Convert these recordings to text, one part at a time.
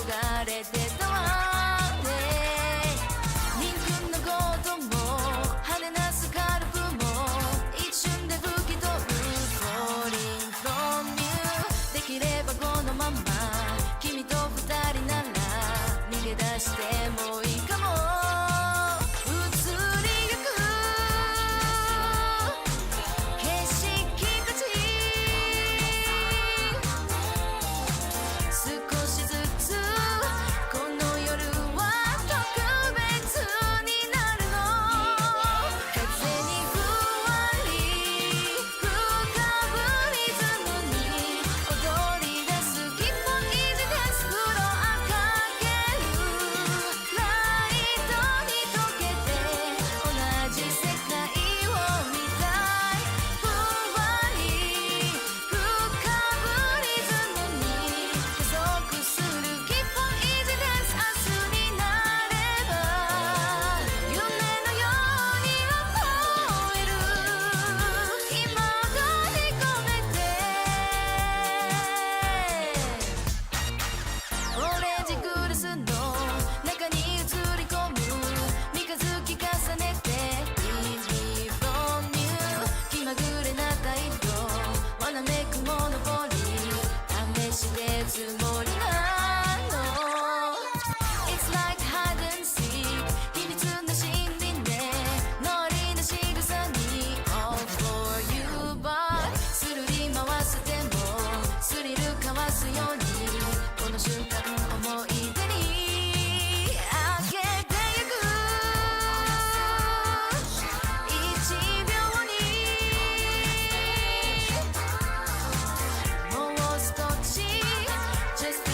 れてたわねリンクのことも派手なスカルプも一瞬で吹き飛ぶ Falling from you できればこのまま君と二人なら逃げ出してもいいかも移りゆく景色たち少しずつこの夜は特別になるの風にふわり浮かぶリズムに踊り出す気分維持です風呂あかけるライトに溶けて同じ世界を見たいふわり浮かぶリズムに加速する気分維持です明日になれば夢のように思える今がに込めてオレンジグラスの中に映り込む三日月重ねて Easy from you 気まぐれな態度わなめくものぼり試しでつもりなの It's like hide and seek 秘密の森林でノリの仕草に All for you but するり回せてもスリル交わすようにこの瞬間思い出にあげてゆく1秒にもう少し Just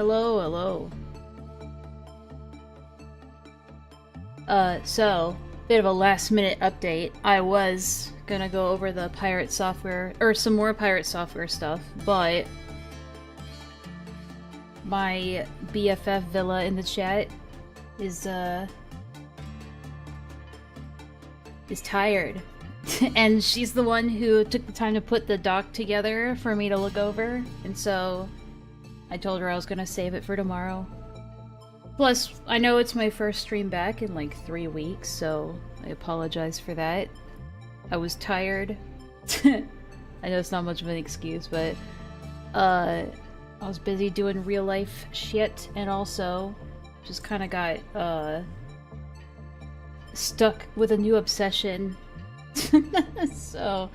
Hello, hello. So, bit of a last minute update. I was gonna go over the pirate software, or some more pirate software stuff, but my BFF Villa in the chat is tired. And she's the one who took the time to put the doc together for me to look over, and so I told her I was gonna save it for tomorrow. Plus, I know it's my first stream back in like 3 weeks, so I apologize for that. I was tired. I know it's not much of an excuse, but I was busy doing real life shit, and also just kind of got stuck with a new obsession. So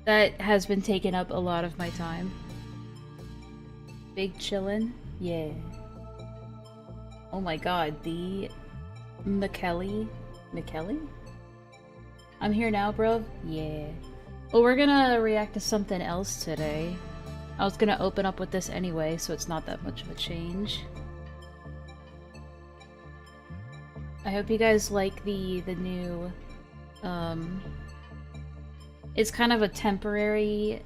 that has been taking up a lot of my time. Big chillin'? Yeah. Oh my god, the McKelly? I'm here now, bro? Yeah. Well, we're gonna react to something else today. I was gonna open up with this anyway, so it's not that much of a change. I hope you guys like the new, it's kind of a temporary,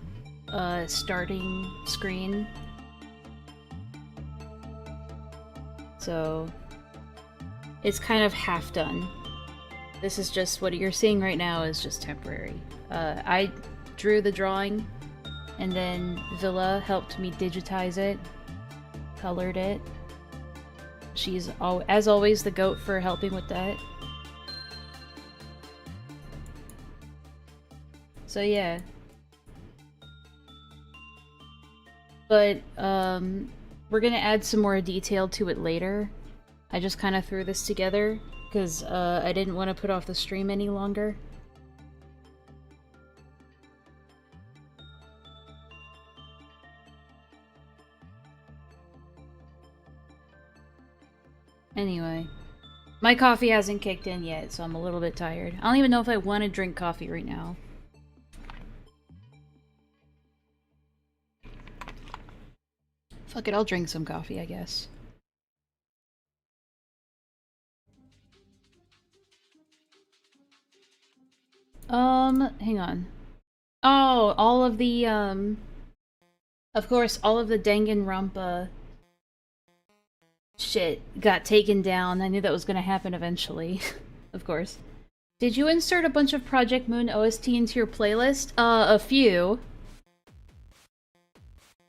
starting screen. So, it's kind of half done. This is just, what you're seeing right now is just temporary. I drew the drawing, and then Villa helped me digitize it, colored it. She's, as always, the goat for helping with that. So yeah. But, we're gonna add some more detail to it later. I just kind of threw this together, because I didn't want to put off the stream any longer. Anyway, my coffee hasn't kicked in yet, so I'm a little bit tired. I don't even know if I want to drink coffee right now. Fuck it, I'll drink some coffee, I guess. Hang on. Oh, all of the, of course, all of the Danganronpa shit got taken down. I knew that was gonna happen eventually. Of course. Did you insert a bunch of Project Moon OST into your playlist? A few.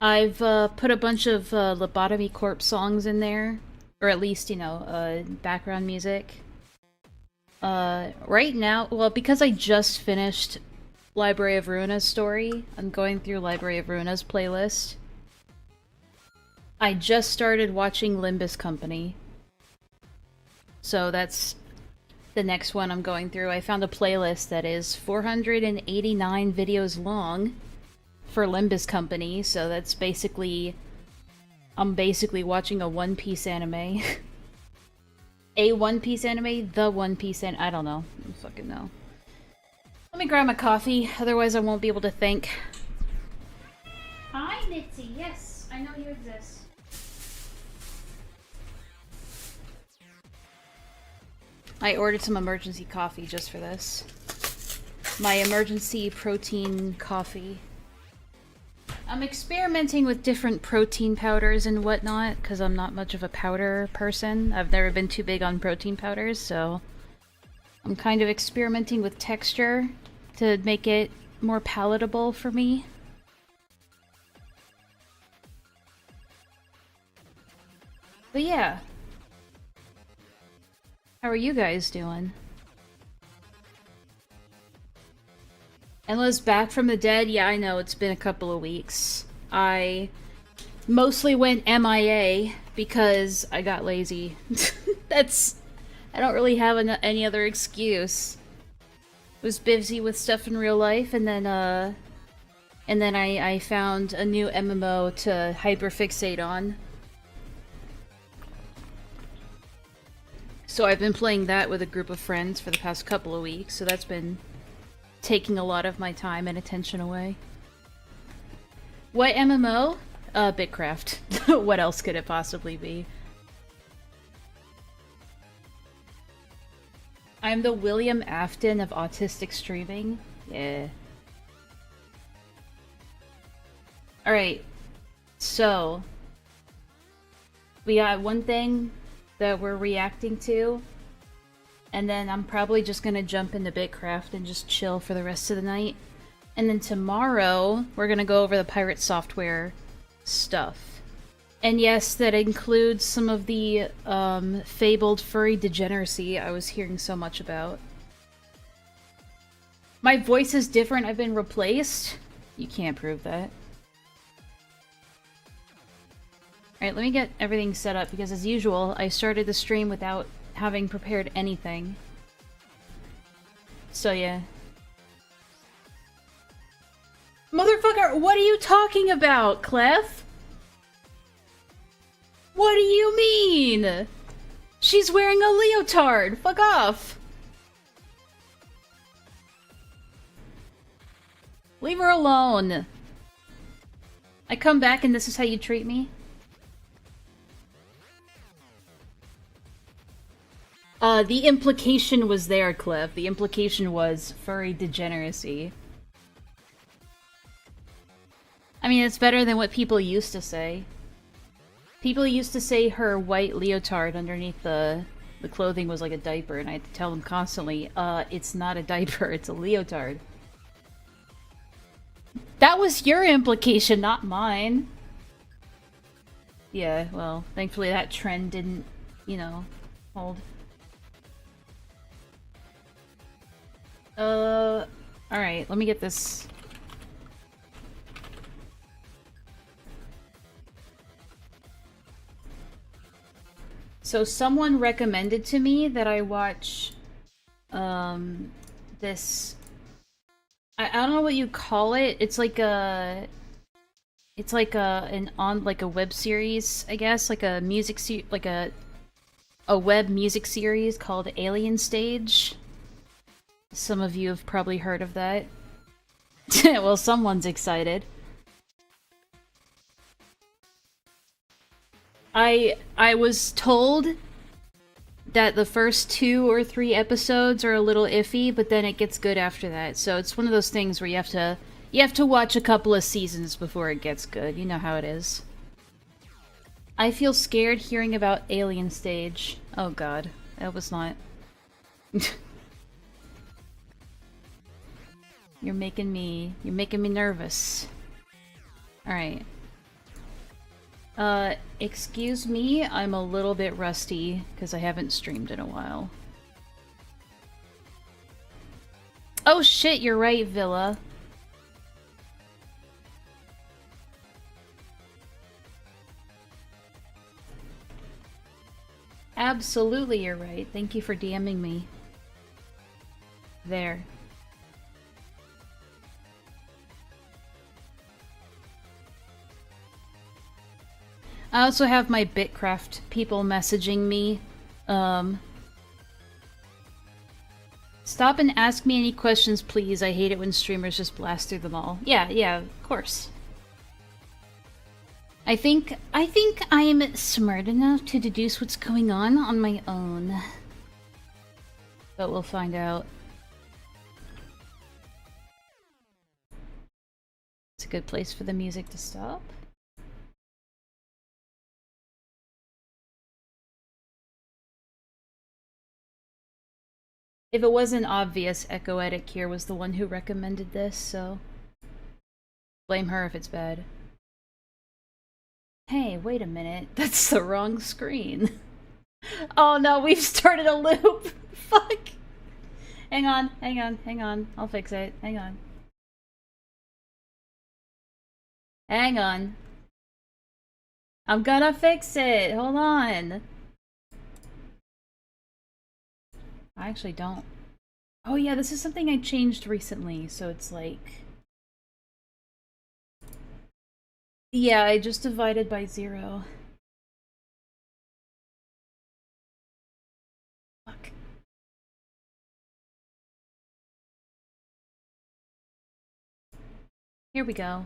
I've put a bunch of Lobotomy Corpse songs in there. Or at least, you know, background music. Right now, well, because I just finished Library of Ruina's story, I'm going through Library of Ruina's playlist. I just started watching Limbus Company. So that's the next one I'm going through. I found a playlist that is 489 videos long for Limbus Company, so that's basically... I'm basically watching a One Piece anime. A One Piece anime? The One Piece I don't know. I don't fucking know. Let me grab my coffee, otherwise I won't be able to think. Hi, Nitzy. Yes, I know you exist. I ordered some emergency coffee just for this. My emergency protein coffee. I'm experimenting with different protein powders and whatnot, because I'm not much of a powder person. I've never been too big on protein powders, so I'm kind of experimenting with texture to make it more palatable for me. But yeah. How are you guys doing? Enlaa's back from the dead? Yeah, I know, it's been a couple of weeks. I mostly went MIA because I got lazy. I don't really have any other excuse. Was busy with stuff in real life, and then I found a new MMO to hyperfixate on. So I've been playing that with a group of friends for the past couple of weeks, so that's been taking a lot of my time and attention away. What MMO? Bitcraft. What else could it possibly be? I'm the William Afton of autistic streaming. Yeah. Alright, so we got one thing that we're reacting to, and then I'm probably just gonna jump into Bitcraft and just chill for the rest of the night. And then tomorrow, we're gonna go over the pirate software stuff. And yes, that includes some of the fabled furry degeneracy I was hearing so much about. My voice is different, I've been replaced? You can't prove that. Alright, let me get everything set up, because as usual, I started the stream without having prepared anything. So yeah. Motherfucker, what are you talking about, Clef? What do you mean? She's wearing a leotard! Fuck off! Leave her alone! I come back and this is how you treat me? The implication was there, Cliff. The implication was furry degeneracy. I mean, it's better than what people used to say. People used to say her white leotard underneath the clothing was like a diaper, and I had to tell them constantly, it's not a diaper, it's a leotard. That was your implication, not mine. Yeah, well, thankfully that trend didn't, you know, hold. Alright, let me get this. So someone recommended to me that I watch, this... I don't know what you call it. It's like a... It's like a web series, I guess, like a like a web music series called Alien Stage. Some of you have probably heard of that. Well, someone's excited. I was told that the first 2 or 3 episodes are a little iffy, but then it gets good after that. So it's one of those things where you have to watch a couple of seasons before it gets good. You know how it is. I feel scared hearing about Alien Stage. Oh god, that was not... You're making me nervous. Alright. Excuse me, I'm a little bit rusty, because I haven't streamed in a while. Oh shit, you're right, Villa. Absolutely, you're right. Thank you for DMing me. There. I also have my Bitcraft people messaging me. Stop and ask me any questions, please. I hate it when streamers just blast through them all. Yeah, of course. I think I'm smart enough to deduce what's going on my own. But we'll find out. It's a good place for the music to stop. If it wasn't obvious, Echoetic here was the one who recommended this, so... blame her if it's bad. Hey, wait a minute. That's the wrong screen. Oh no, we've started a loop! Fuck! Hang on. I'll fix it. Hang on. Hang on. I'm gonna fix it! Hold on! I actually don't. Oh yeah, this is something I changed recently, so it's like... Yeah, I just divided by 0. Fuck. Here we go.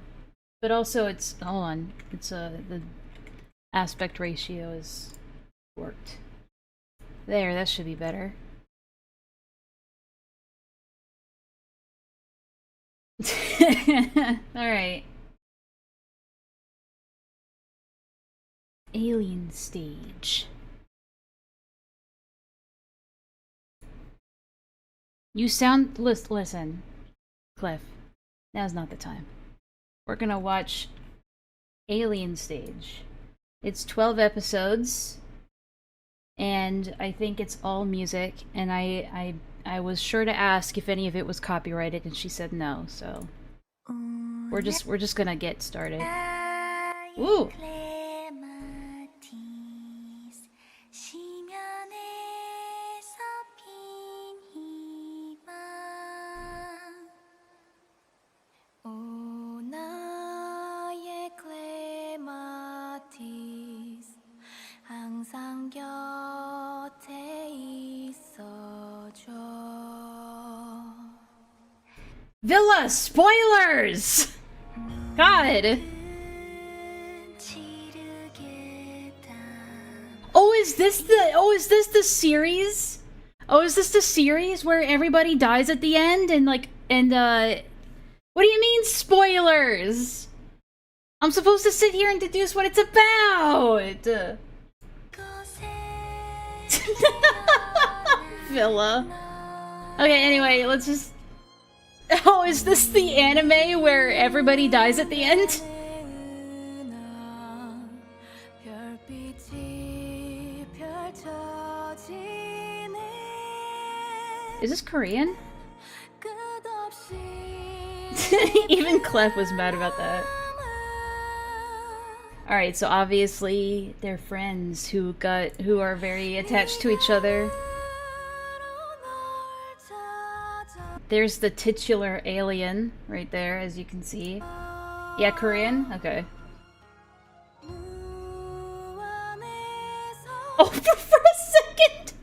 But also it's, hold on, it's the aspect ratio is worked. There, that should be better. Alright. Alien stage. You sound... Listen, Cliff. Now's not the time. We're gonna watch Alien Stage. It's 12 episodes, and I think it's all music, and I was sure to ask if any of it was copyrighted, and she said no, so... We're just gonna get started. Ooh! 항상 곁에 있어줘. Villa spoilers! God! Oh, is this the series? Oh, is this the series where everybody dies at the end and what do you mean spoilers? I'm supposed to sit here and deduce what it's about. Villa. Okay, anyway, let's just... Oh, is this the anime where everybody dies at the end? Is this Korean? Even Clef was mad about that. Alright, so obviously they're friends who are very attached to each other. There's the titular alien right there, as you can see. Yeah, Korean? Okay. Oh, for a second!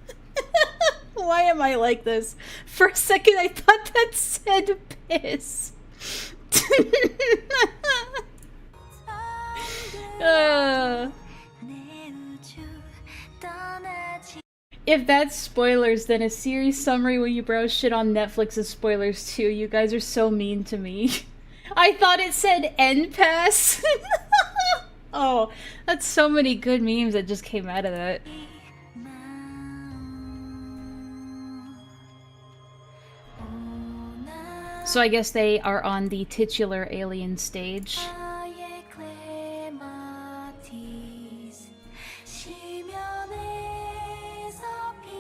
Why am I like this? For a second I thought that said piss. If that's spoilers, then a series summary when you browse shit on Netflix is spoilers too. You guys are so mean to me. I thought it said end pass. Oh, that's so many good memes that just came out of that. So I guess they are on the titular alien stage.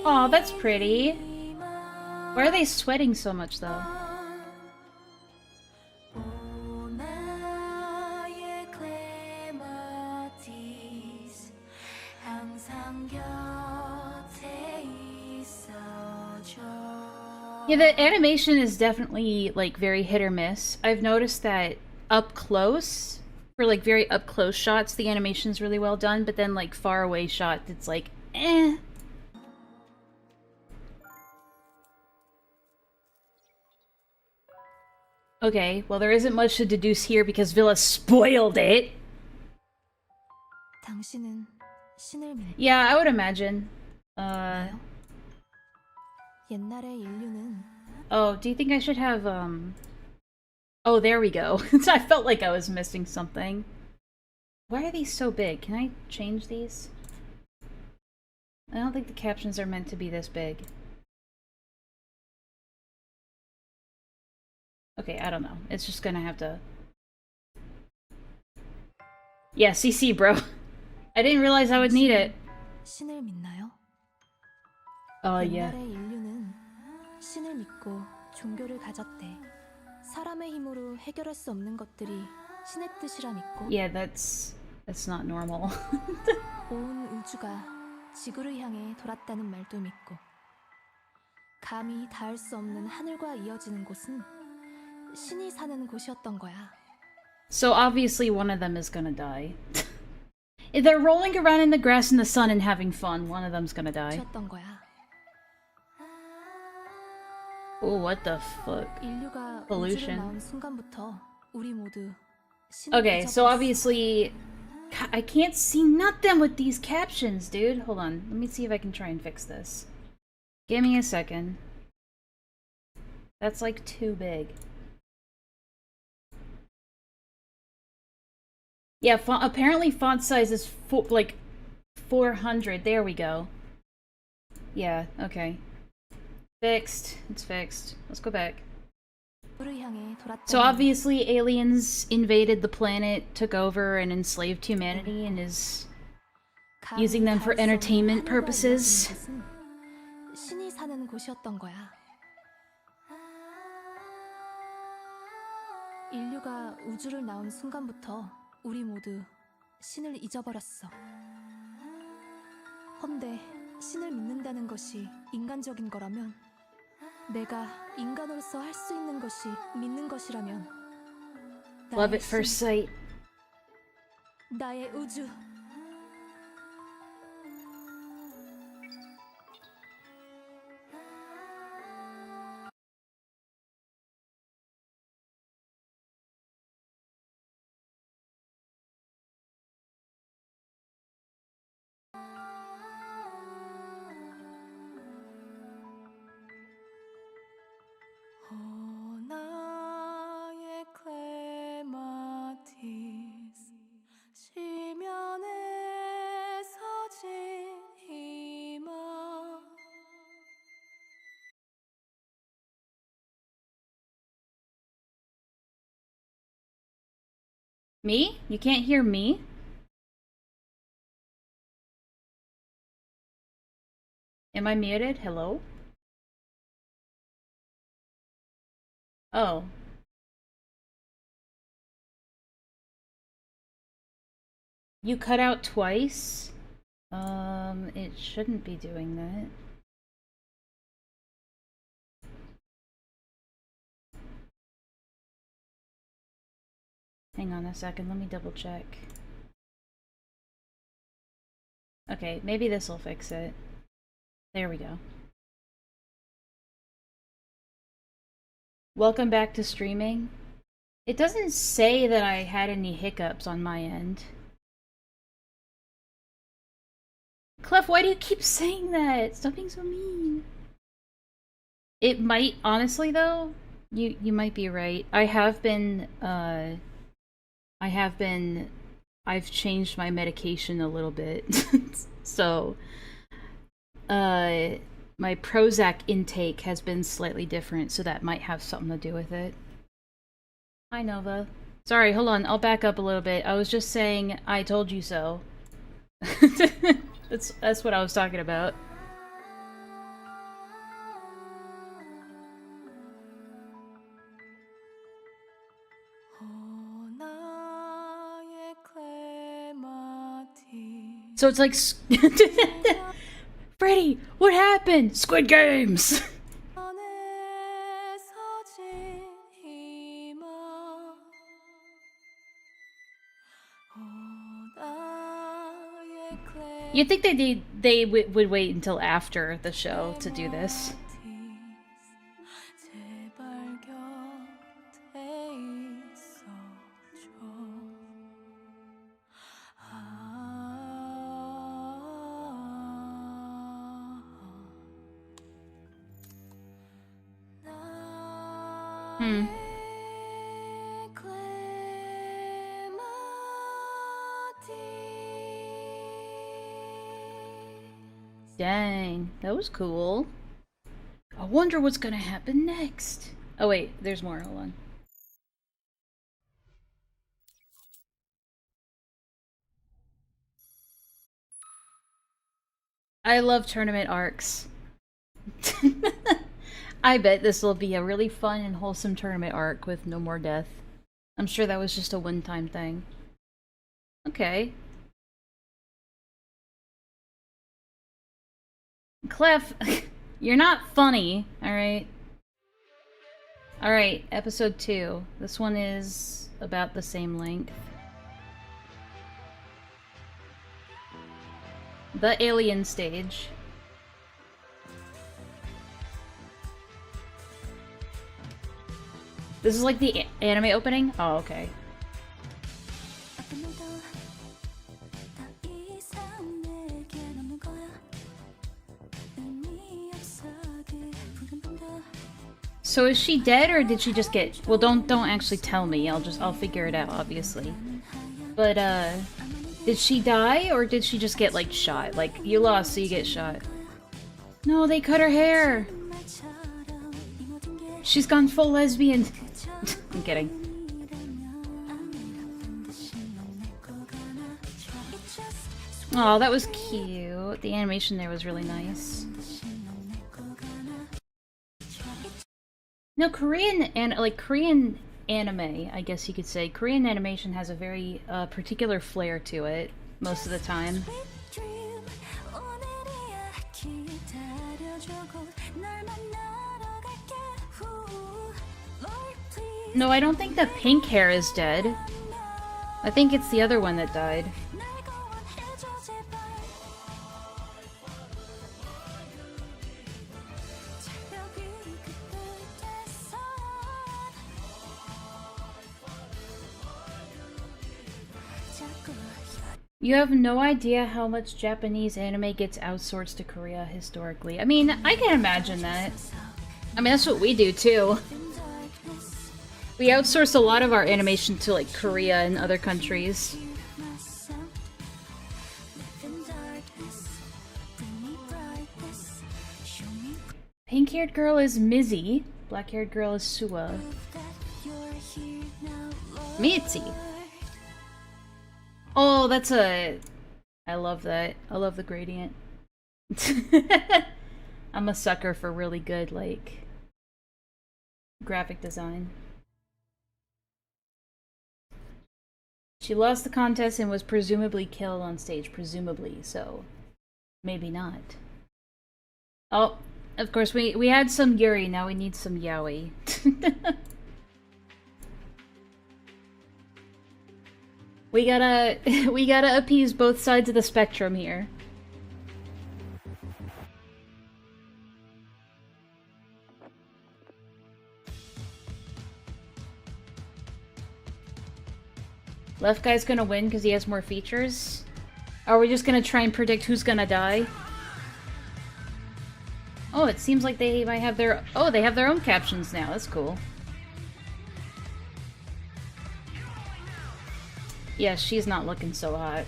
Aw, that's pretty. Why are they sweating so much, though? Yeah, the animation is definitely, like, very hit or miss. I've noticed that up close, for, like, very up close shots, the animation's really well done, but then, like, far away shots, it's like, eh. Okay, well there isn't much to deduce here because Villa spoiled it. Yeah, I would imagine. Oh, do you think I should have, Oh, there we go. I felt like I was missing something. Why are these so big? Can I change these? I don't think the captions are meant to be this big. Okay, I don't know. It's just gonna have to... Yeah, CC, bro. I didn't realize I would need it. Oh, yeah. 신을 믿고 종교를 가졌대. 사람의 힘으로 해결할 수 없는 것들이 신의 뜻이라 믿고. Yeah, that's not normal. 온 우주가 지구를 향해 돌았다는 말도 믿고. 감히 닿을 수 없는 하늘과 이어지는 곳은 신이 사는 곳이었던 거야. So obviously one of them is gonna die. If they're rolling around in the grass in the sun and having fun, one of them's gonna die. Oh, what the fuck? 인류가 Pollution. 우주를 나온 순간부터 우리 모두 Okay, so obviously I can't see nothing with these captions, dude. Hold on. Let me see if I can try and fix this. Give me a second. That's like too big. Yeah, apparently font size is like 400. There we go. Yeah, okay. Fixed. It's fixed. Let's go back. So obviously aliens invaded the planet, took over, and enslaved humanity, and is using them for entertainment purposes. 신이 사는 곳이었던 거야. 인류가 우주를 나온 순간부터 우리 모두 신을 잊어버렸어. 헌데 신을 믿는다는 것이 인간적인 거라면, 내가 인간으로서 할 수 있는 것이 믿는 것이라면, Love at first sight. 나의 우주. 나의 클레마티스 시면에 서진 희망. Me? You can't hear me? Am I muted? Hello? Oh. You cut out twice? It shouldn't be doing that. Hang on a second, let me double check. Okay, maybe this'll fix it. There we go. Welcome back to streaming. It doesn't say that I had any hiccups on my end. Clef, why do you keep saying that? Stop being so mean. It might, honestly though, you might be right. I've changed my medication a little bit. So, my Prozac intake has been slightly different, so that might have something to do with it. Hi, Nova. Sorry, hold on, I'll back up a little bit. I was just saying, I told you so. That's what I was talking about. So it's like Freddy, what happened? Squid Games. You'd think they would wait until after the show to do this. Dang, that was cool. I wonder what's gonna happen next. Oh wait, there's more, hold on. I love tournament arcs. I bet this will be a really fun and wholesome tournament arc with no more death. I'm sure that was just a one-time thing. Okay. Clef, you're not funny, alright? Alright, episode 2. This one is about the same length. The alien stage. This is like the anime opening? Oh, okay. So is she dead or did she just get... Well, don't actually tell me. I'll figure it out, obviously. But, did she die or did she just get, like, shot? Like, you lost, so you get shot. No, they cut her hair! She's gone full lesbian. I'm kidding. Oh, that was cute. The animation there was really nice. No, Korean anime, I guess you could say. Korean animation has a very particular flair to it most of the time. No, I don't think the pink hair is dead. I think it's the other one that died. You have no idea how much Japanese anime gets outsourced to Korea historically. I mean, I can imagine that. I mean, that's what we do too. We outsource a lot of our animation to like Korea and other countries. Pink-haired girl is Mizzy. Black-haired girl is Sua. Mitzi. Oh, that's a... I love that. I love the gradient. I'm a sucker for really good, like, graphic design. She lost the contest and was presumably killed on stage. Presumably, so maybe not. Oh, of course, we had some Yuri, now we need some Yaoi. We gotta appease both sides of the spectrum here. Left guy's gonna win because he has more features? Are we just gonna try and predict who's gonna die? Oh, it seems like they might have their... Oh, they have their own captions now. That's cool. Yeah, she's not looking so hot.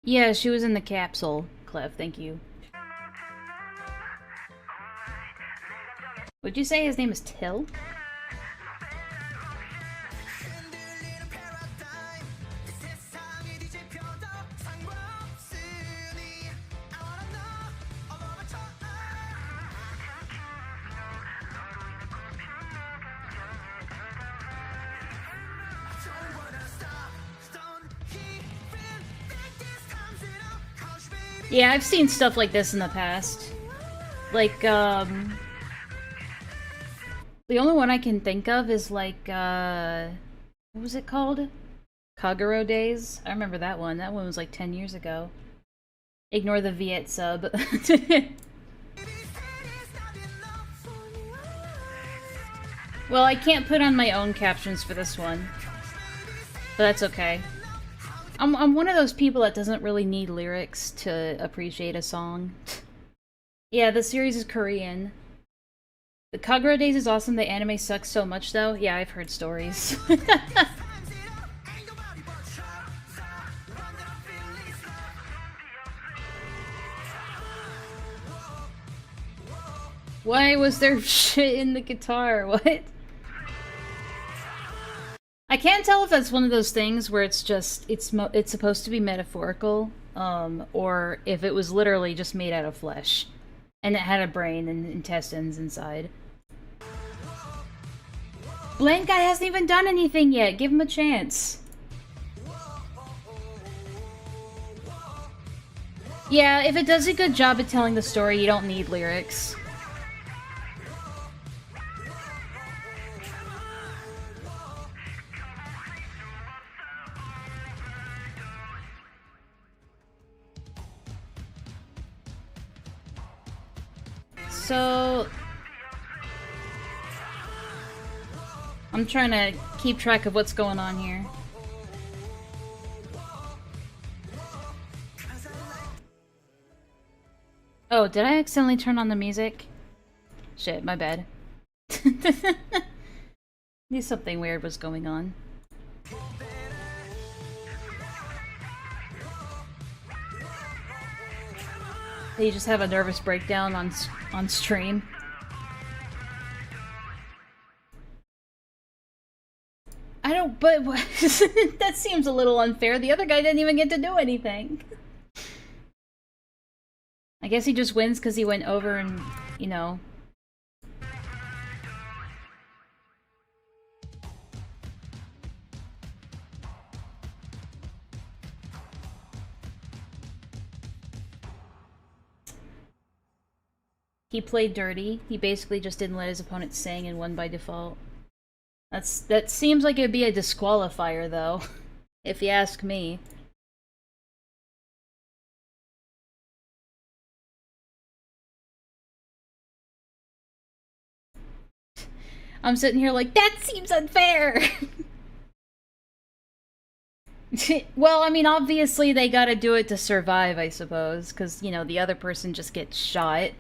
Yeah, she was in the capsule, Clef, thank you. Would you say his name is Till? Yeah, I've seen stuff like this in the past. Like, the only one I can think of is like, what was it called? Kagero Days? I remember that one. That one was like 10 years ago. Ignore the Viet sub. Well, I can't put on my own captions for this one. But that's okay. I'm one of those people that doesn't really need lyrics to appreciate a song. Yeah, the series is Korean. The Kagura Days is awesome, the anime sucks so much though. Yeah, I've heard stories. Why was there shit in the guitar? What? I can't tell if that's one of those things where it's just, it's supposed to be metaphorical, or if it was literally just made out of flesh. And it had a brain and intestines inside. Blank guy hasn't even done anything yet, give him a chance. Yeah, if it does a good job at telling the story, you don't need lyrics. So I'm trying to keep track of what's going on here. Oh, did I accidentally turn on the music? Shit, my bad. Knew something weird was going on. They just have a nervous breakdown on stream. I don't, but that seems a little unfair. The other guy didn't even get to do anything. I guess he just wins because he went over and, you know. He played dirty. He basically just didn't let his opponent sing and won by default. That seems like it'd be a disqualifier, though, if you ask me. I'm sitting here like, that seems unfair! Well, I mean, obviously they gotta do it to survive, I suppose, because, you know, the other person just gets shot.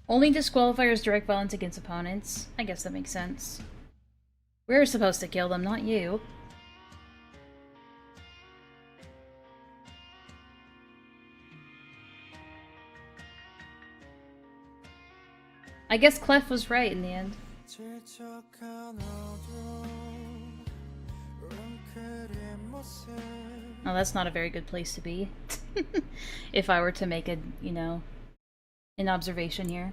Only disqualifiers direct violence against opponents. I guess that makes sense. We're supposed to kill them, not you. I guess Clef was right in the end. Oh, that's not a very good place to be. If I were to make a, you know, an observation here.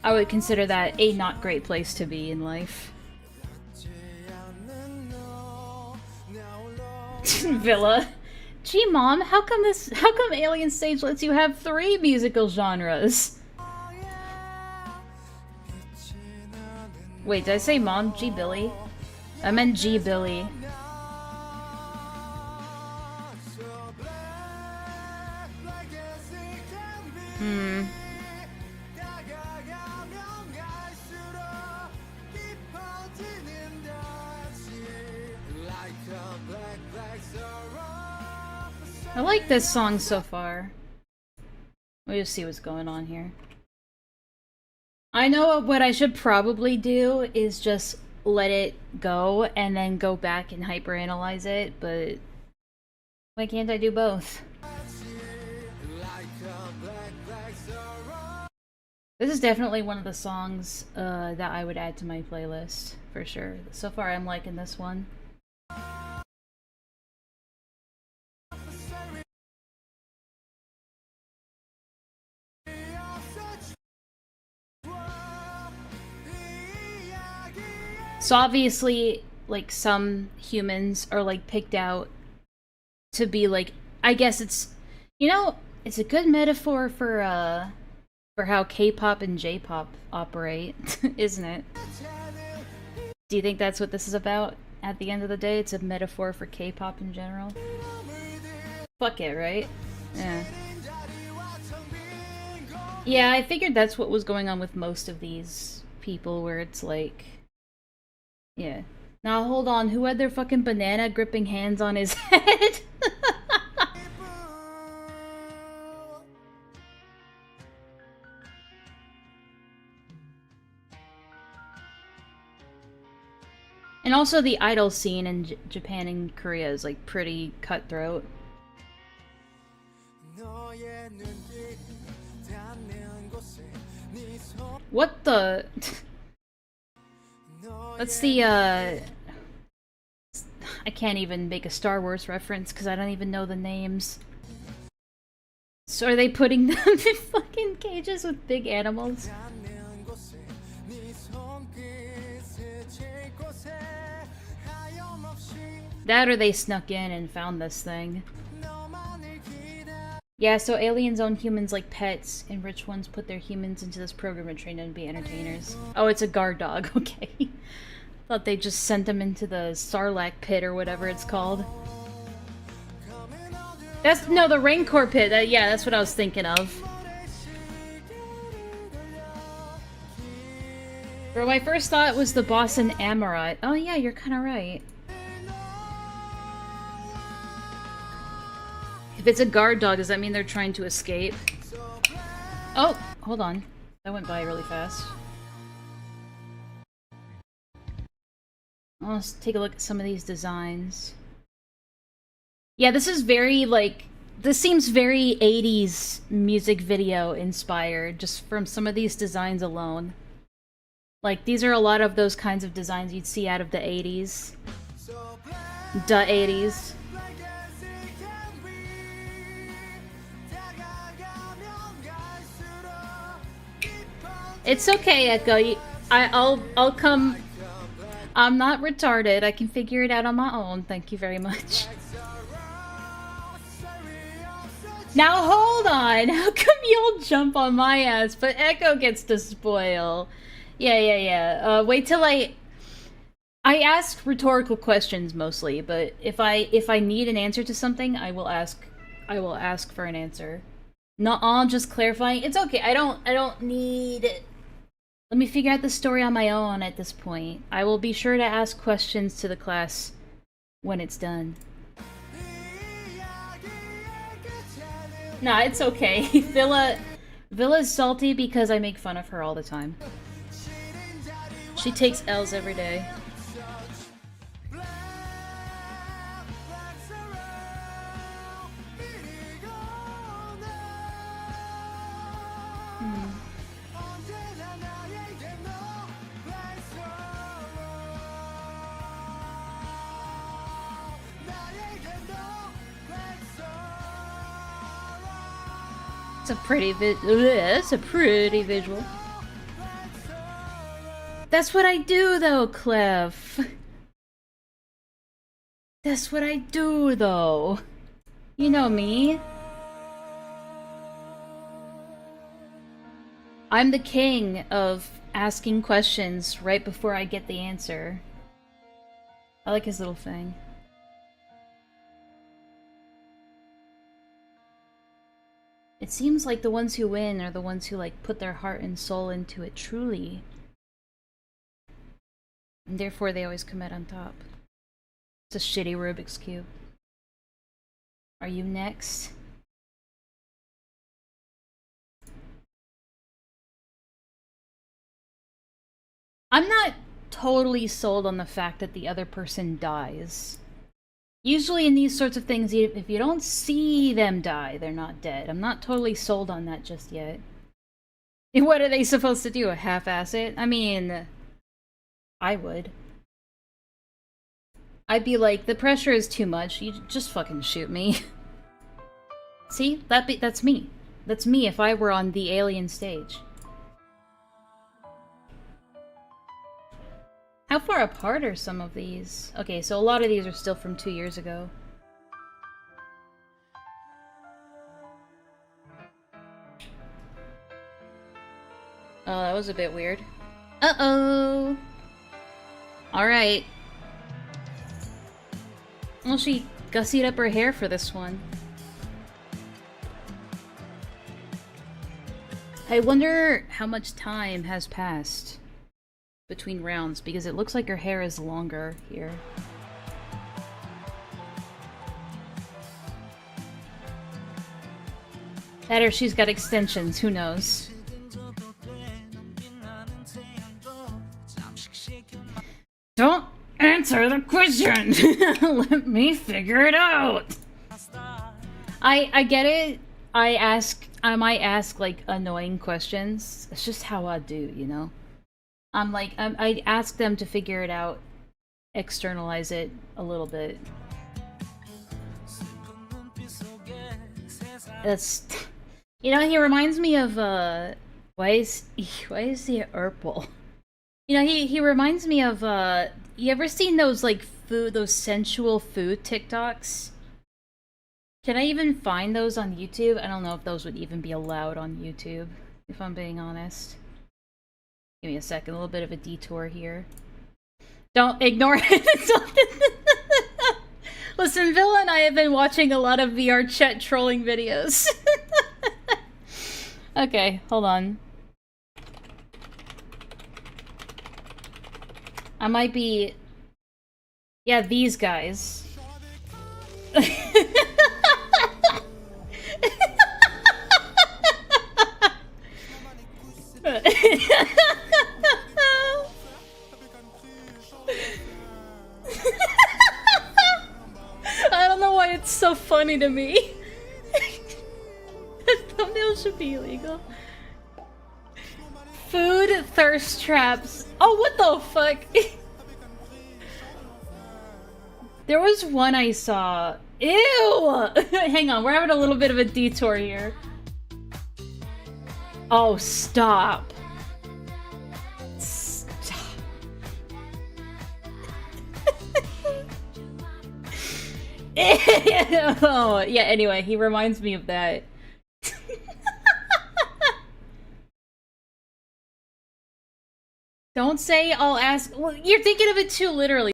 I would consider that a not great place to be in life. Villa. Gee, Mom, how come Alien Stage lets you have 3 musical genres? Wait, did I say Mom? Gee, Billy. I meant G Billy. I like this song so far. We'll just see what's going on here. I know what I should probably do is just let it go and then go back and hyperanalyze it, but why can't I do both? This is definitely one of the songs that I would add to my playlist, for sure. So far I'm liking this one. So obviously, like, some humans are, like, picked out to be, like, I guess it's, you know, it's a good metaphor for how K-pop and J-pop operate, isn't it? Do you think that's what this is about? At the end of the day, it's a metaphor for K-pop in general? Fuck it, right? Yeah. Yeah, I figured that's what was going on with most of these people, where it's like... Yeah. Now hold on, who had their fucking banana gripping hands on his head? And also the idol scene in Japan and Korea is like pretty cutthroat. What the... That's the, I can't even make a Star Wars reference because I don't even know the names. So are they putting them in fucking cages with big animals? That or they snuck in and found this thing. Yeah, so aliens own humans like pets, and rich ones put their humans into this program and train them to be entertainers. Oh, it's a guard dog, okay. Thought they just sent them into the Sarlacc pit or whatever it's called. That's no, the Rancor pit. Yeah, that's what I was thinking of. Bro, my first thought was the boss in Amorite. Oh yeah, you're kind of right. If it's a guard dog, does that mean they're trying to escape? Oh, hold on. That went by really fast. Let's take a look at some of these designs. Yeah, this is very, like... This seems very 80s music video inspired, just from some of these designs alone. Like, these are a lot of those kinds of designs you'd see out of the 80s. Duh 80s. It's okay, Echo. I'll come... I'm not retarded. I can figure it out on my own. Thank you very much. Now hold on! How come you'll jump on my ass, but Echo gets to spoil? Yeah. Wait till I ask rhetorical questions mostly, but if I need an answer to something, I will ask for an answer. Not all just clarifying. It's okay. I don't need it. Let me figure out the story on my own at this point. I will be sure to ask questions to the class when it's done. Nah, it's okay. Villa's salty because I make fun of her all the time. She takes L's every day. It's a pretty visual. That's what I do though, Clef. That's what I do though. You know me. I'm the king of asking questions right before I get the answer. I like his little thing. It seems like the ones who win are the ones who, like, put their heart and soul into it truly. And therefore they always come out on top. It's a shitty Rubik's Cube. Are you next? I'm not totally sold on the fact that the other person dies. Usually in these sorts of things, if you don't see them die, they're not dead. I'm not totally sold on that just yet. What are they supposed to do? Half-ass it? I mean, I would. I'd be like, the pressure is too much. You just fucking shoot me. See? That's me. That's me if I were on the alien stage. How far apart are some of these? Okay, so a lot of these are still from 2 years ago. Oh, that was a bit weird. Uh-oh! Alright. Well, she gussied up her hair for this one. I wonder how much time has passed between rounds, because it looks like her hair is longer here. That or she's got extensions, who knows? Don't answer the question! Let me figure it out! I get it. I might ask, like, annoying questions. It's just how I do, you know? I ask them to figure it out, externalize it a little bit. That's, you know, he reminds me of why is he purple? You know, he reminds me of you ever seen those like those sensual food TikToks? Can I even find those on YouTube? I don't know if those would even be allowed on YouTube, if I'm being honest. Give me a second, a little bit of a detour here. Don't ignore it. Listen, Villa and I have been watching a lot of VR chat trolling videos. Okay, hold on. I might be... Yeah, these guys. I don't know why it's so funny to me. That thumbnail should be illegal. Food thirst traps. Oh, what the fuck? There was one I saw. Ew! Hang on, we're having a little bit of a detour here. Oh, stop. Stop. Oh, yeah, anyway, he reminds me of that. Don't say I'll ask. Well, you're thinking of it too literally.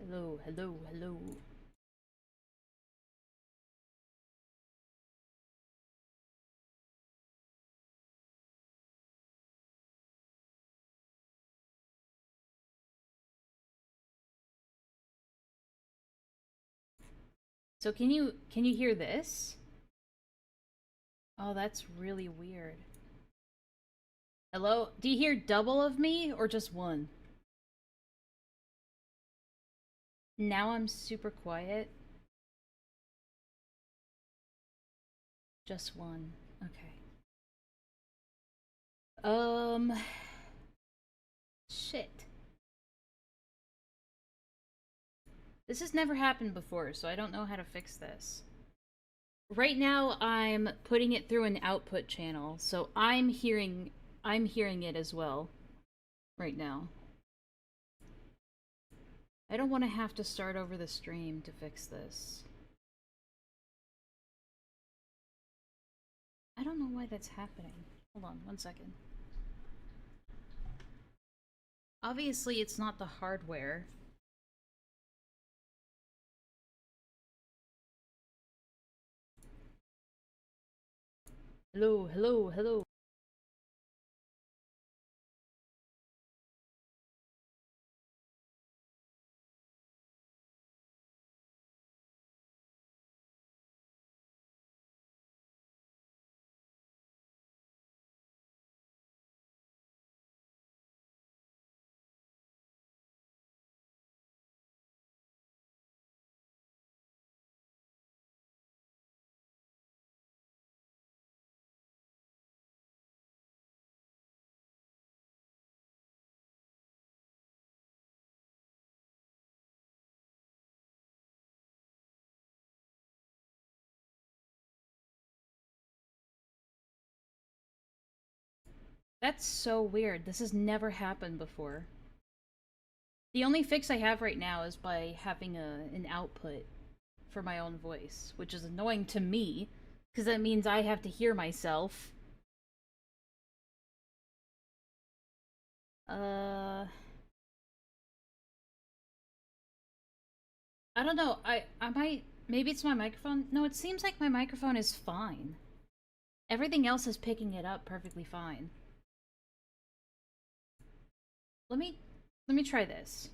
Hello, hello, hello. So can you hear this? Oh, that's really weird. Hello? Do you hear double of me or just one? Now I'm super quiet. Just one. Okay. Shit. This has never happened before, so I don't know how to fix this. Right now I'm putting it through an output channel, so I'm hearing it as well right now. I don't want to have to start over the stream to fix this. I don't know why that's happening. Hold on, 1 second. Obviously, it's not the hardware. Hello, hello, hello. That's so weird. This has never happened before. The only fix I have right now is by having an output for my own voice, which is annoying to me, because that means I have to hear myself. I don't know. I might... Maybe it's my microphone? No, it seems like my microphone is fine. Everything else is picking it up perfectly fine. Let me try this.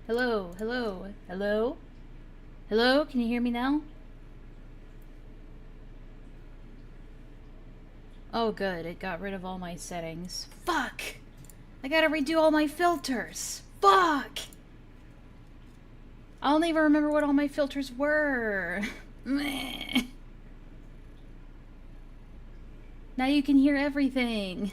Hello, hello, hello? Hello, can you hear me now? Oh good, it got rid of all my settings. Fuck! I gotta redo all my filters! Fuck! I don't even remember what all my filters were. Meh. Now you can hear everything.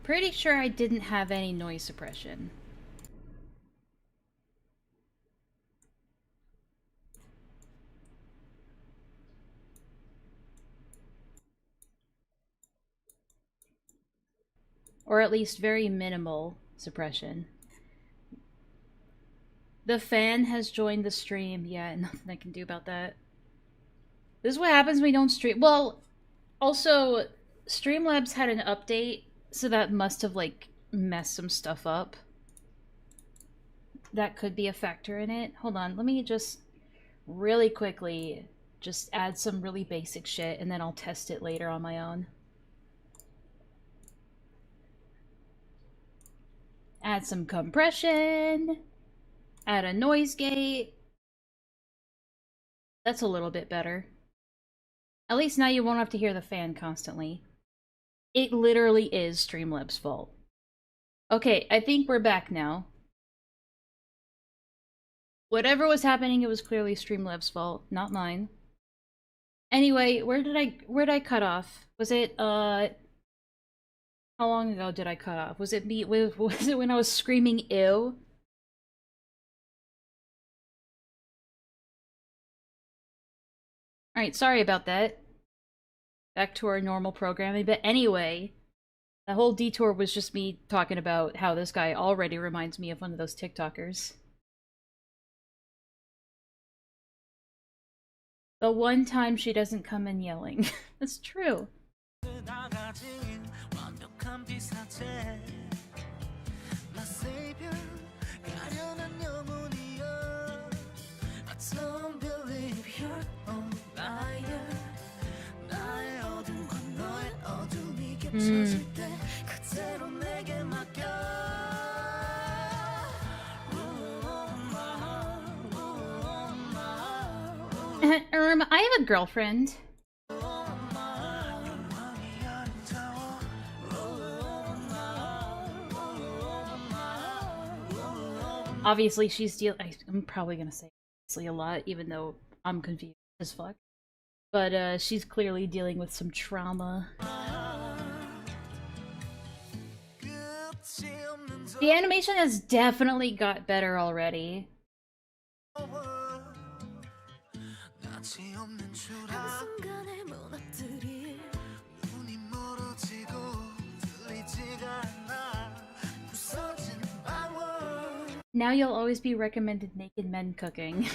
Pretty sure I didn't have any noise suppression. Or at least very minimal suppression. The fan has joined the stream. Yeah, nothing I can do about that. This is what happens when we don't stream. Well, also, Streamlabs had an update, so that must have, like, messed some stuff up. That could be a factor in it. Hold on, let me just really quickly just add some really basic shit, and then I'll test it later on my own. Add some compression. Add a noise gate. That's a little bit better. At least now you won't have to hear the fan constantly. It literally is Streamlabs' fault. Okay, I think we're back now. Whatever was happening, it was clearly Streamlabs' fault, not mine. Anyway, where did I cut off? Was it how long ago did I cut off? Was it was it when I was screaming ew? Alright, sorry about that. Back to our normal programming, but anyway, the whole detour was just me talking about how this guy already reminds me of one of those TikTokers. The one time she doesn't come in yelling. That's true. I have a girlfriend. Obviously, she's I'm probably gonna say obviously a lot, even though I'm confused as fuck. But she's clearly dealing with some trauma. The animation has definitely got better already. Now you'll always be recommended naked men cooking.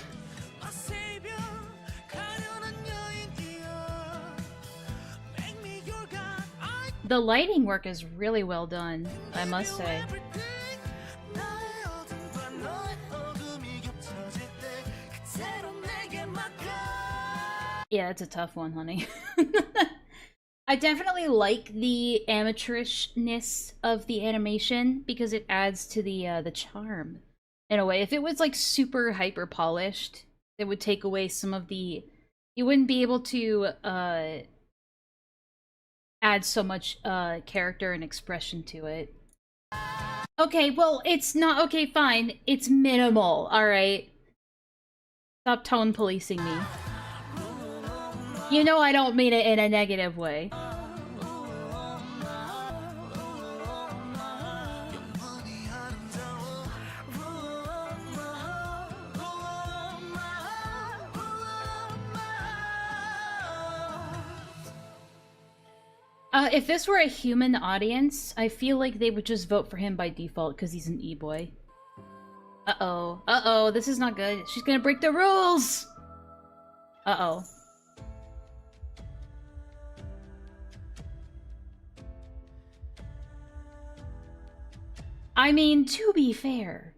The lighting work is really well done, I must say. Yeah, it's a tough one, honey. I definitely like the amateurishness of the animation because it adds to the charm in a way. If it was like super hyper polished, it would take away some of the. You wouldn't be able to add so much character and expression to it. Okay, well, it's not okay. Fine, it's minimal. All right, stop tone policing me. You know I don't mean it in a negative way. If this were a human audience, I feel like they would just vote for him by default because he's an e-boy. Uh-oh. Uh-oh, this is not good. She's gonna break the rules! Uh-oh. I mean, to be fair,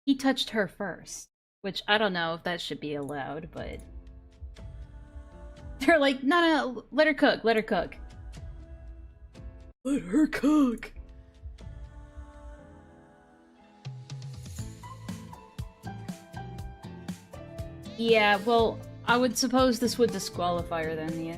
he touched her first, which I don't know if that should be allowed, but... They're like, no, let her cook, let her cook. Let her cook. Yeah, well, I would suppose this would disqualify her then, yeah.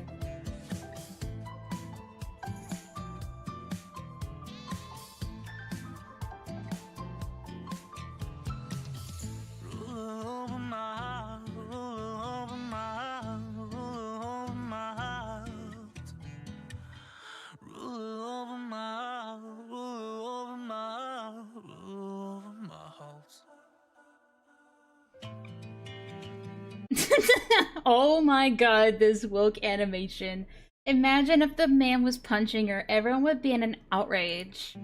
Oh my god, this woke animation. Imagine if the man was punching her, everyone would be in an outrage.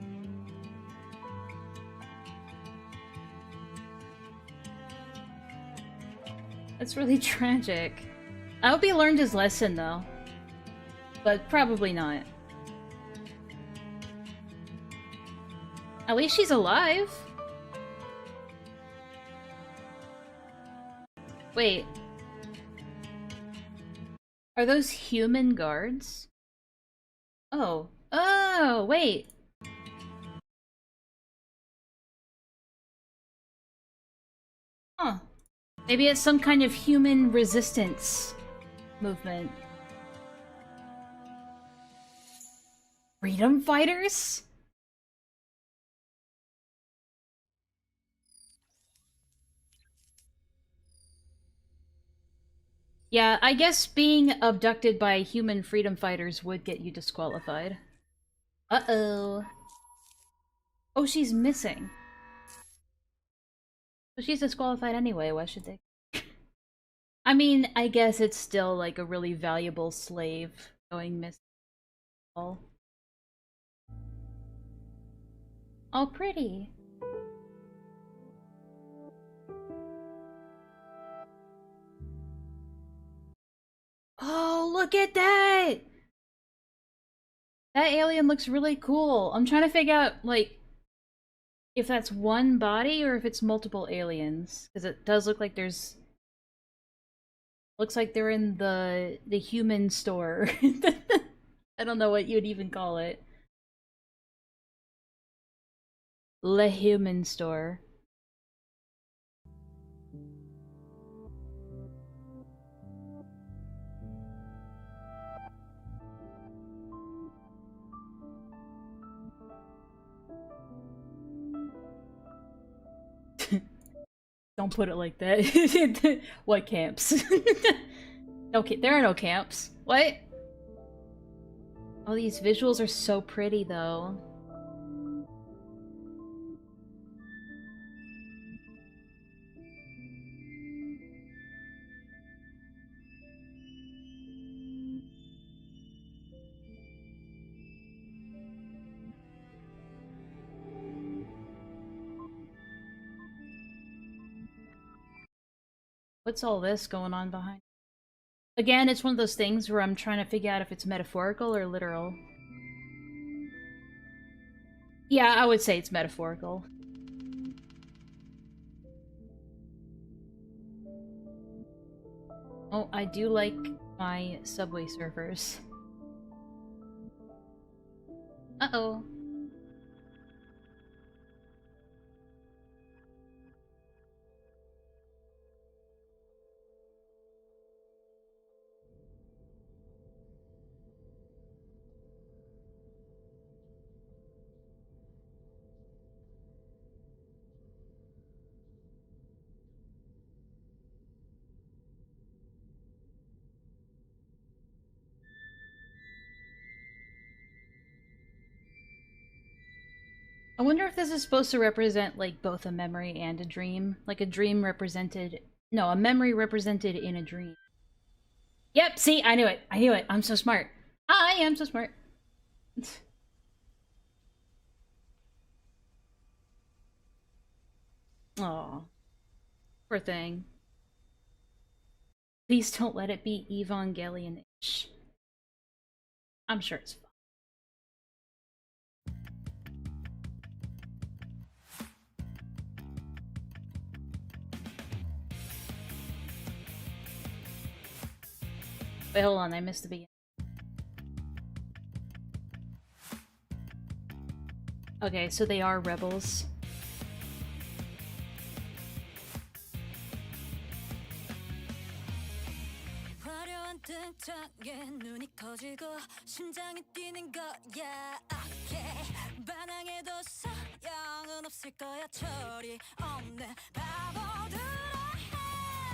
That's really tragic. I hope he learned his lesson though. But probably not. At least she's alive. Wait. Are those human guards? Oh. Oh, wait. Huh. Maybe it's some kind of human resistance movement. Freedom fighters? Yeah, I guess being abducted by human freedom fighters would get you disqualified. Uh-oh. Oh, she's missing. So she's disqualified anyway, why should they? I mean, I guess it's still like a really valuable slave going missing. Oh, pretty. Oh, look at that! That alien looks really cool. I'm trying to figure out, like, if that's one body or if it's multiple aliens. Because it does look like there's... Looks like they're in the human store. I don't know what you'd even call it. Le Human Store. Don't put it like that. What camps? Okay, there are no camps. What? Oh, these visuals are so pretty, though. What's all this going on behind? Again, it's one of those things where I'm trying to figure out if it's metaphorical or literal. Yeah, I would say it's metaphorical. Oh, I do like my Subway Surfers. Uh-oh. I wonder if this is supposed to represent, like, both a memory and a dream. Like, a dream represented... No, a memory represented in a dream. Yep, see, I knew it. I knew it. I'm so smart. I am so smart. Aw. Poor thing. Please don't let it be Evangelion-ish. I'm sure it's fine. Wait, hold on, I missed the beginning. Okay, so they are rebels. 등짝에 눈이 커지고 심장이 뛰는 거야. Okay. 반항해도 소용은 없을 거야. 철이 없는 바보들아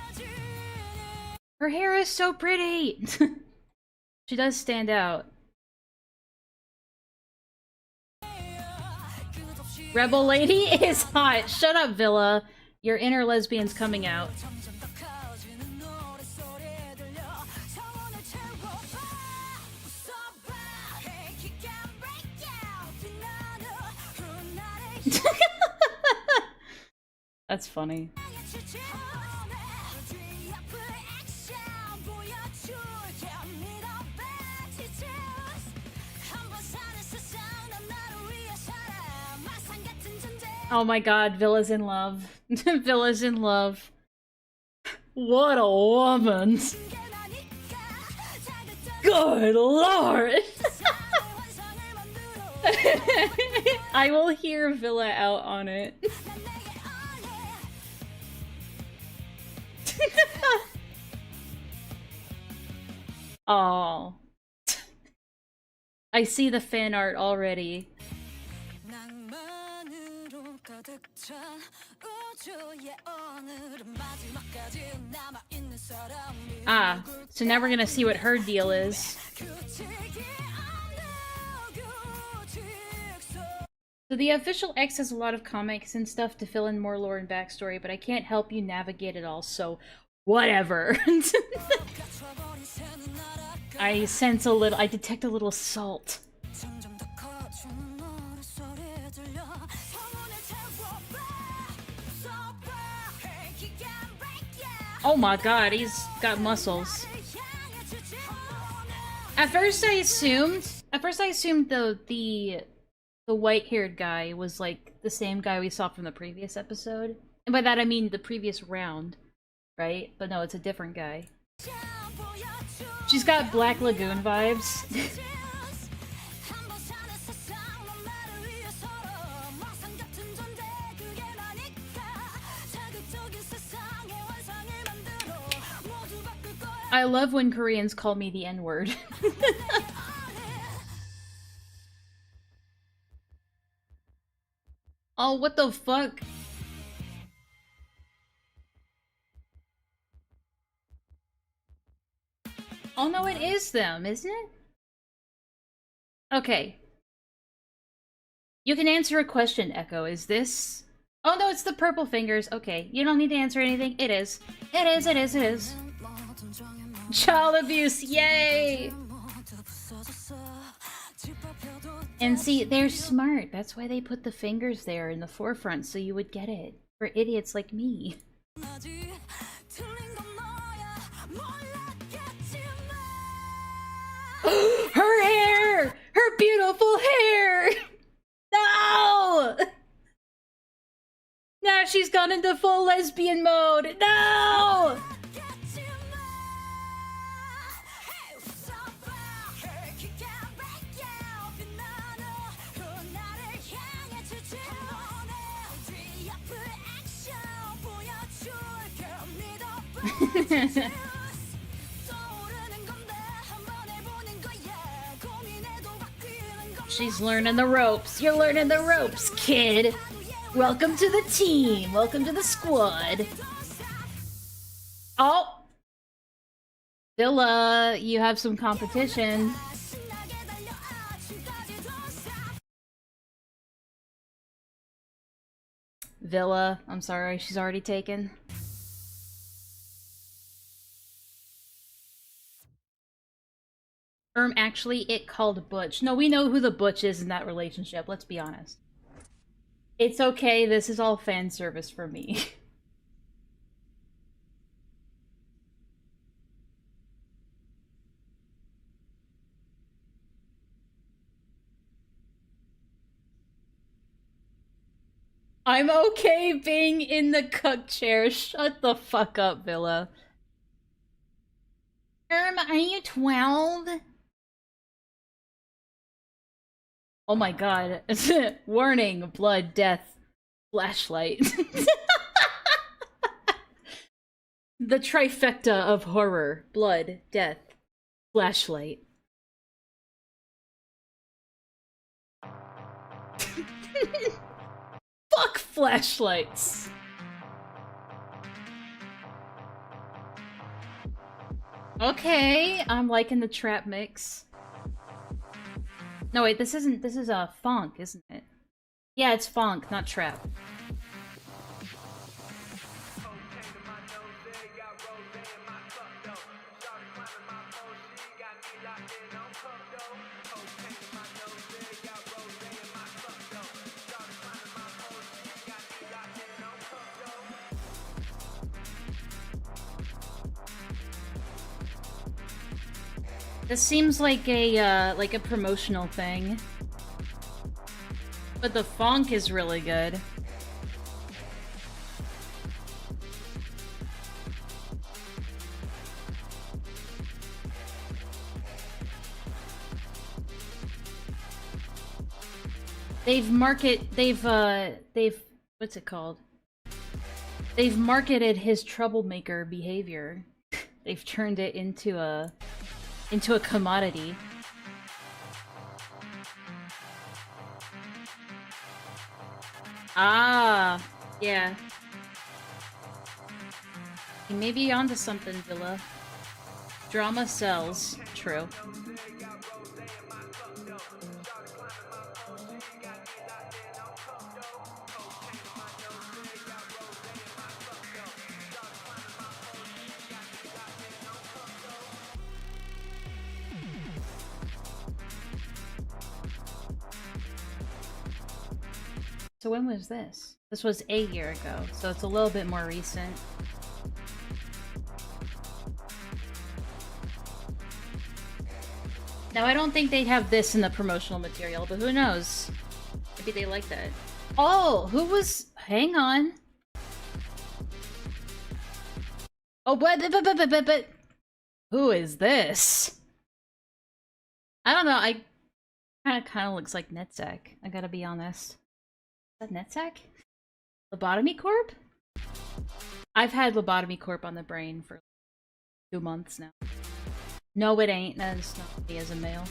해주는. Her hair is so pretty! She does stand out. Rebel Lady is hot. Shut up, Villa. Your inner lesbian's coming out. That's funny. Oh my god, Villa's in love. Villa's in love. What a woman! Good lord! I will hear Villa out on it. Oh. I see the fan art already. Ah, so now we're gonna see what her deal is. So the official X has a lot of comics and stuff to fill in more lore and backstory, but I can't help you navigate it all, so whatever. I sense a little- I detect a little salt. Oh my god, he's got muscles. At first I assumed the white-haired guy was like the same guy we saw from the previous episode. And by that I mean the previous round, right? But no, it's a different guy. She's got Black Lagoon vibes. I love when Koreans call me the N-word. Oh, what the fuck? Oh no, it is them, isn't it? Okay. You can answer a question, Echo. Is this... Oh no, it's the purple fingers. Okay, you don't need to answer anything. It is. It is, it is, it is. Child abuse, yay! And see, they're smart. That's why they put the fingers there in the forefront, so you would get it. For idiots like me. Her hair! Her beautiful hair! No! Now she's gone into full lesbian mode. No! She's learning the ropes. You're learning the ropes, kid. Welcome to the team. Welcome to the squad. Oh! Villa, you have some competition. Villa, I'm sorry, she's already taken. Actually, it called Butch. No, we know who the Butch is in that relationship, let's be honest. It's okay, this is all fan service for me. I'm okay being in the cuck chair. Shut the fuck up, Villa. Are you 12? Oh my god. Warning, blood, death, flashlight. The trifecta of horror. Blood, death, Flashlight. Fuck flashlights. Okay, I'm liking the trap mix. No, wait, this isn't. This is a funk, isn't it? Yeah, it's funk, not trap. This seems like a promotional thing. But the funk is really good. They've what's it called? They've marketed his troublemaker behavior. They've turned it into a commodity. Ah, yeah. You may be onto something, Villa. Drama sells. True. So when was this? This was a year ago, so it's a little bit more recent. Now, I don't think they have this in the promotional material, but who knows? Maybe they like that. Oh, who was... Hang on. Oh, but... Who is this? I don't know, I... Kinda looks like Netzek, I gotta be honest. Is that Netzek? Lobotomy Corp? I've had Lobotomy Corp on the brain for 2 months now. No, it ain't. That's not me as a male.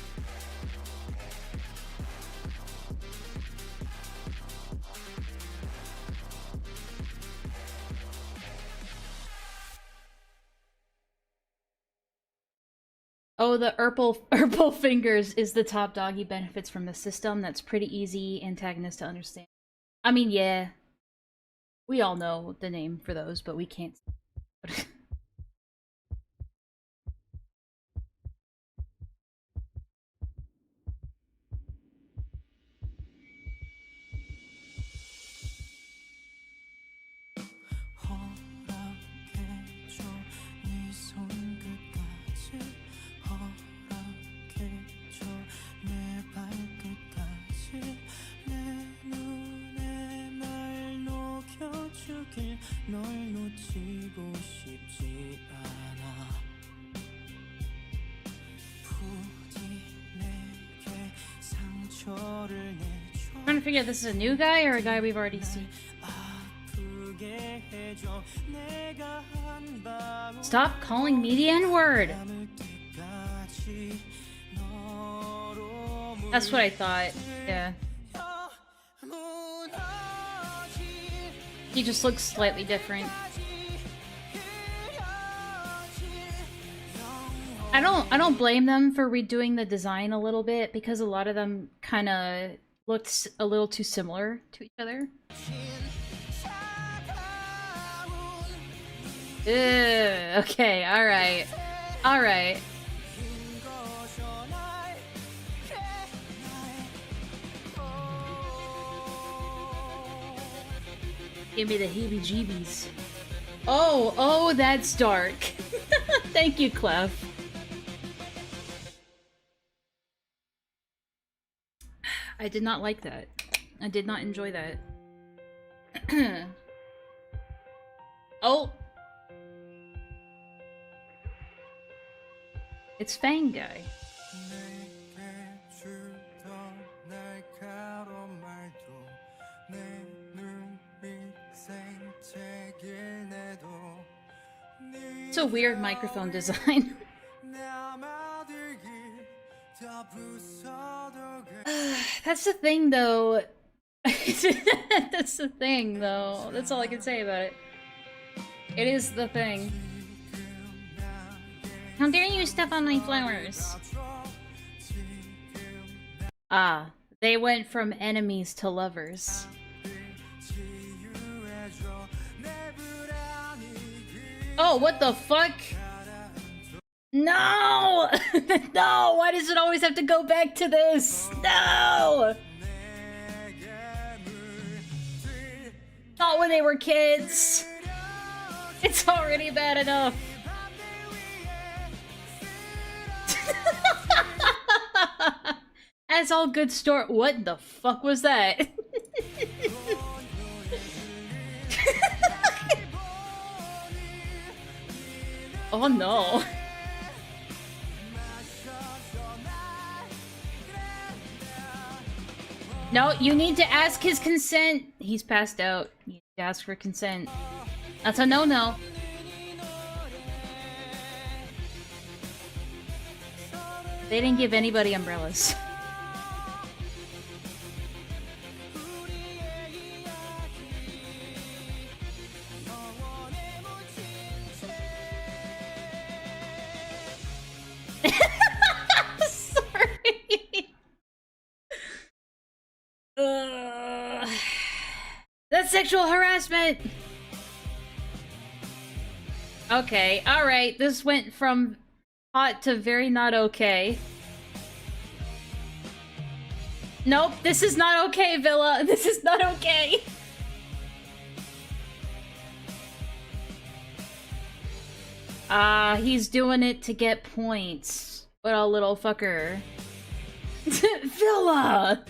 Oh, the Urple Fingers is the top dog. He benefits from the system. That's pretty easy antagonist to understand. I mean, yeah. We all know the name for those, but we can't. Trying to figure out if this is a new guy or a guy we've already seen. Stop calling me the N-word! That's what I thought, yeah. He just looks slightly different. I don't blame them for redoing the design a little bit because a lot of them kind of looked a little too similar to each other. Ugh, okay, alright. Alright. Give me the heebie-jeebies. Oh, that's dark. Thank you, Clef. I did not like that. I did not enjoy that. Oh! It's Fang Guy. It's a weird microphone design. That's the thing, though. That's the thing, though. That's all I can say about it. It is the thing. How dare you step on my flowers? Ah, they went from enemies to lovers. Oh, what the fuck? No! No! Why does it always have to go back to this? No! Not when they were kids. It's already bad enough. As all good story. What the fuck was that? Oh no. No, you need to ask his consent. He's passed out. You need to ask for consent. That's a no-no. They didn't give anybody umbrellas. Sorry. That's sexual harassment. Okay, alright. This went from hot to very not okay. Nope, this is not okay, Villa. This is not okay. He's doing it to get points. What a little fucker. Villa!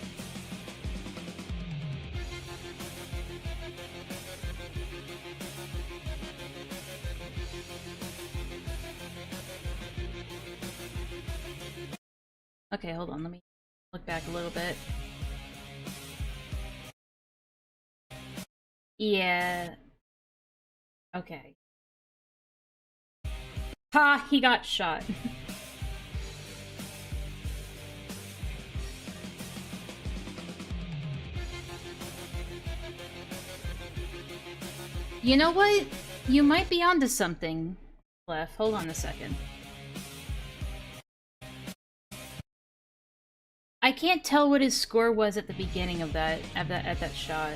Okay, hold on, let me look back a little bit. Yeah. Okay. Ha! He got shot. You know what? You might be onto something, Clef. Hold on a second. I can't tell what his score was at the beginning of that shot.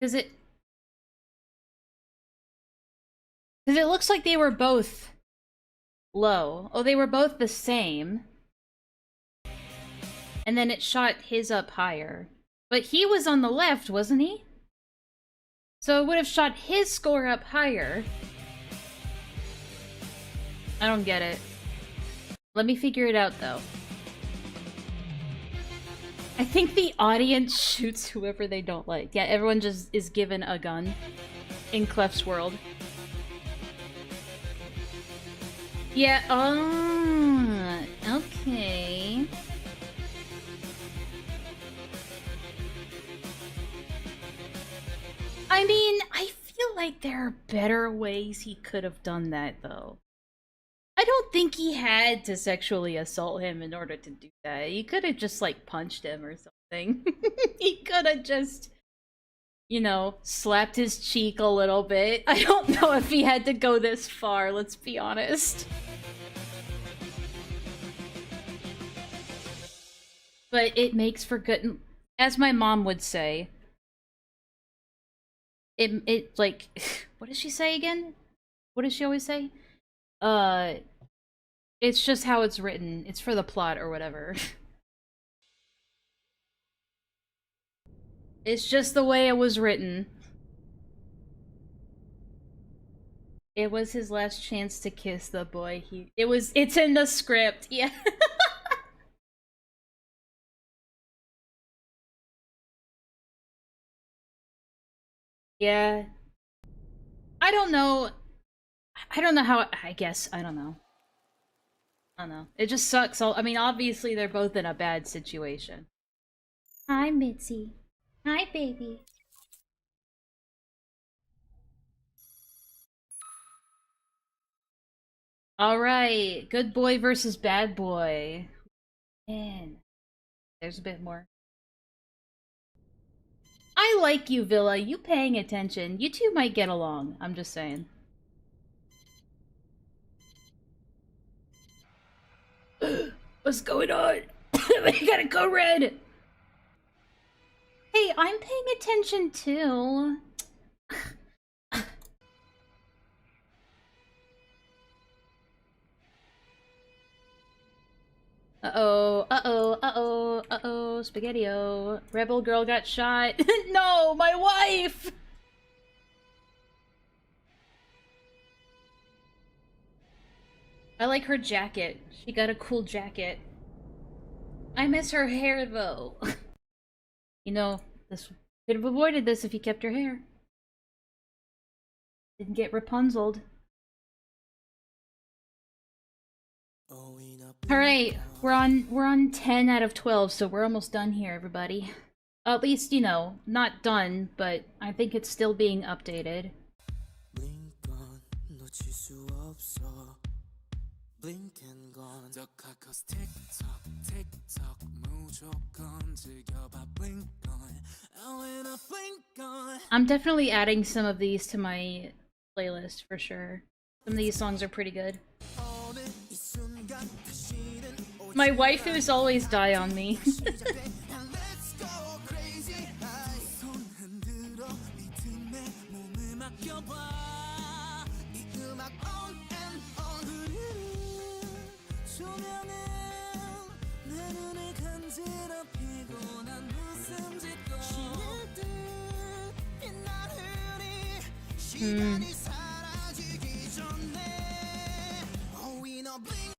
Cause it looks like they were both low. Oh, they were both the same. And then it shot his up higher. But he was on the left, wasn't he? So it would have shot his score up higher. I don't get it. Let me figure it out, though. I think the audience shoots whoever they don't like. Yeah, everyone just is given a gun in Clef's world. Yeah, okay. I mean, I feel like there are better ways he could have done that, though. I don't think he had to sexually assault him in order to do that. He could have just, like, punched him or something. He could have just, you know, slapped his cheek a little bit. I don't know if he had to go this far, let's be honest. But it makes for good... As my mom would say... It like... What does she say again? What does she always say? It's just how it's written. It's for the plot or whatever. It's just the way it was written. It was his last chance to kiss the boy. It's in the script. Yeah. Yeah. I don't know. I don't know how, I guess, I don't know. I don't know. It just sucks. I mean, obviously they're both in a bad situation. Hi, Mitzi. Hi, baby. Alright, good boy versus bad boy. Man, there's a bit more. I like you, Villa. You paying attention. You two might get along. I'm just saying. What's going on? We gotta go red! Hey, I'm paying attention too. Uh-oh, uh-oh, uh-oh, uh-oh, Spaghetti-O. Rebel girl got shot. No, my wife! I like her jacket. She got a cool jacket. I miss her hair, though. You know, this could have avoided this if you kept your hair. Didn't get Rapunzeled. Alright, we're on 10 out of 12, so we're almost done here, everybody. At least, you know, not done, but I think it's still being updated. I'm definitely adding some of these to my playlist for sure. Some of these songs are pretty good. My waifus always die on me.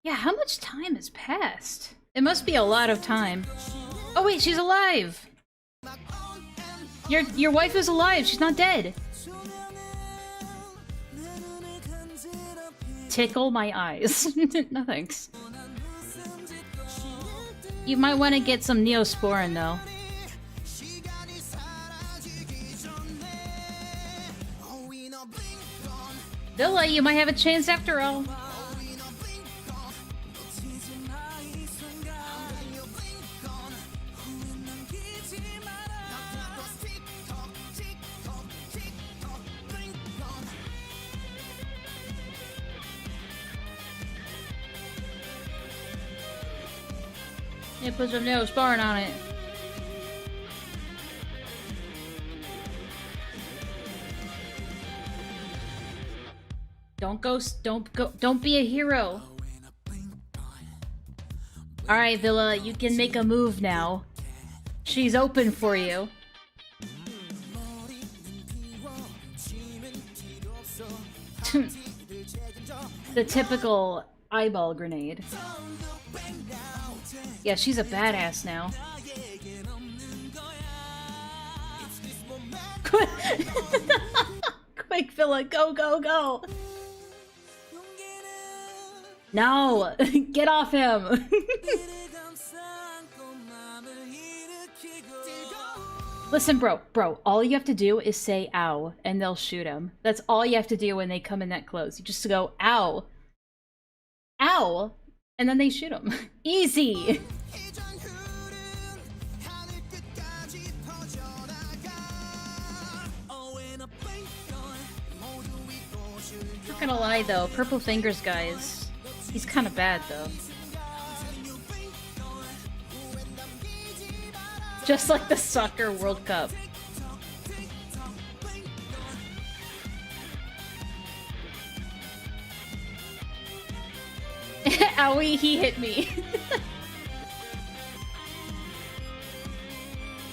Yeah, how much time has passed? It must be a lot of time. Oh wait, she's alive! Your wife is alive, she's not dead! Tickle my eyes. No thanks. You might want to get some Neosporin though. Villa, you might have a chance after all. Yeah, put some Neosporin on it. Don't be a hero. Alright, Villa, you can make a move now. She's open for you. The typical eyeball grenade. Yeah, she's a badass now. Quick, Villa, go, go, go! No! Get off him! Listen, bro, all you have to do is say ow, and they'll shoot him. That's all you have to do when they come in that close. You just go, ow! Ow! And then they shoot him. Easy! Not gonna lie though, Purple Fingers guys, he's kind of bad though. Just like the Soccer World Cup. Owie, he hit me.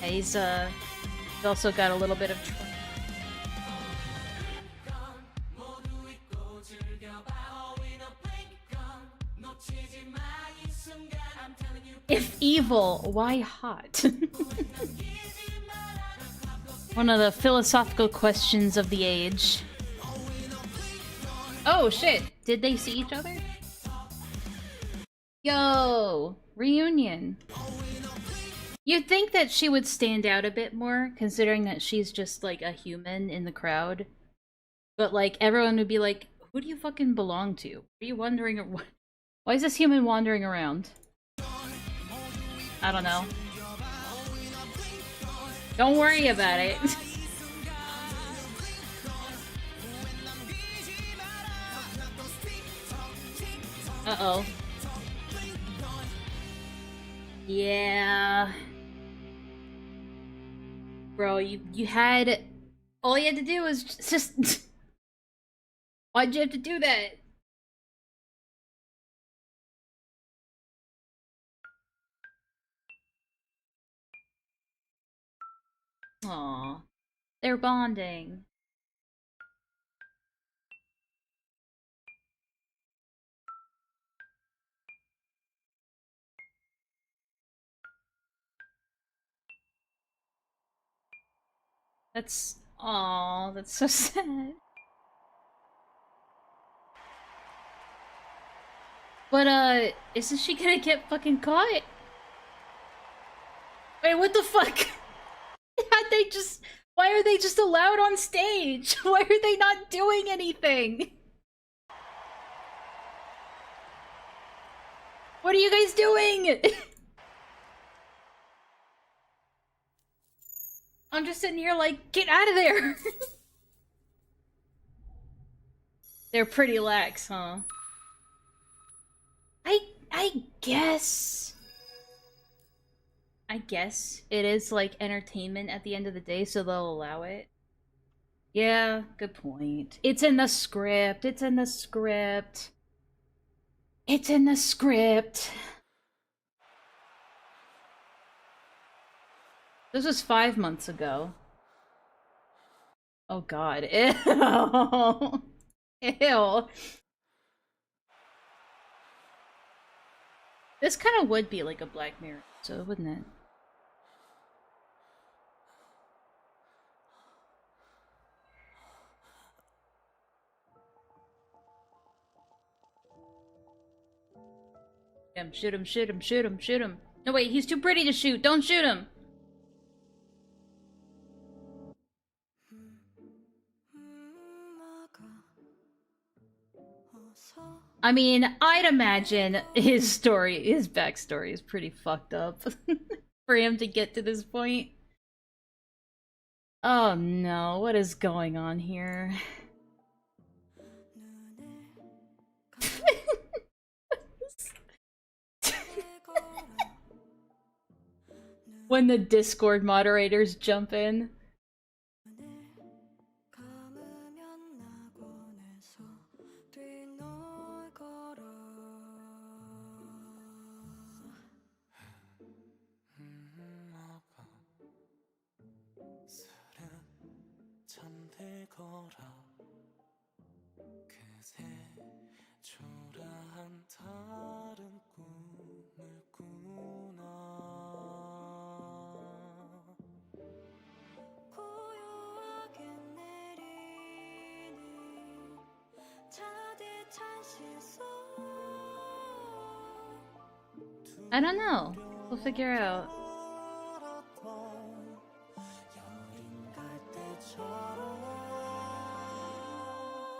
Yeah, he's also got a little bit of trouble. If evil, why hot? One of the philosophical questions of the age. Oh shit, did they see each other? Yo, reunion. You'd think that she would stand out a bit more, considering that she's just like a human in the crowd. But like, everyone would be like, Who do you fucking belong to? What are you wandering? Why is this human wandering around? I don't know. Don't worry about it. Uh-oh. Yeah. Bro, you had... All you had to do was just... Why'd you have to do that? Aw. They're bonding. That's... Aw, that's so sad. But, isn't she gonna get fucking caught? Wait, what the fuck? Had they just... Why are they just allowed on stage? Why are they not doing anything? What are you guys doing? I'm just sitting here like, get out of there! They're pretty lax, huh? I guess... I guess it is like entertainment at the end of the day, so they'll allow it. Yeah, good point. It's in the script. It's in the script. It's in the script. This was 5 months ago. Oh god. Ew. Ew. This kind of would be like a Black Mirror episode, wouldn't it? Shoot him, shoot him, shoot him, shoot him. No, wait, he's too pretty to shoot. Don't shoot him. I mean, I'd imagine his backstory is pretty fucked up for him to get to this point. Oh no, what is going on here? When the Discord moderators jump in. I don't know. We'll figure out.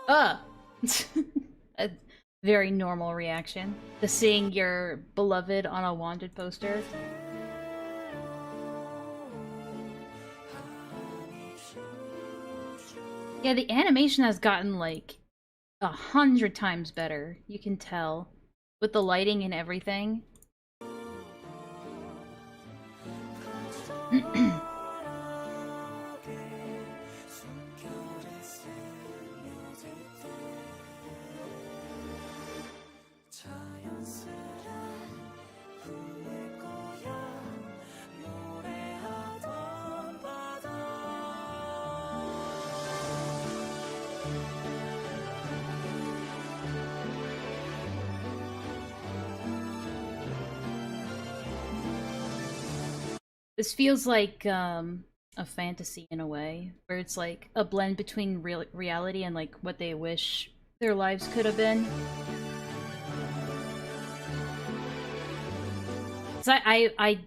A very normal reaction to seeing your beloved on a wanted poster. Yeah, the animation has gotten like 100 times better. You can tell with the lighting and everything. This feels like a fantasy in a way, where it's like a blend between reality and like what they wish their lives could have been. So I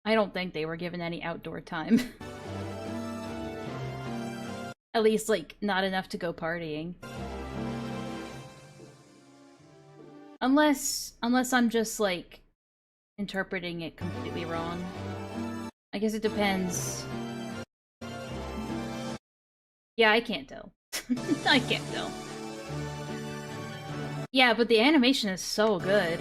don't think they were given any outdoor time. At least like not enough to go partying. Unless I'm just, like, interpreting it completely wrong. I guess it depends. Yeah, I can't tell. I can't tell. Yeah, but the animation is so good.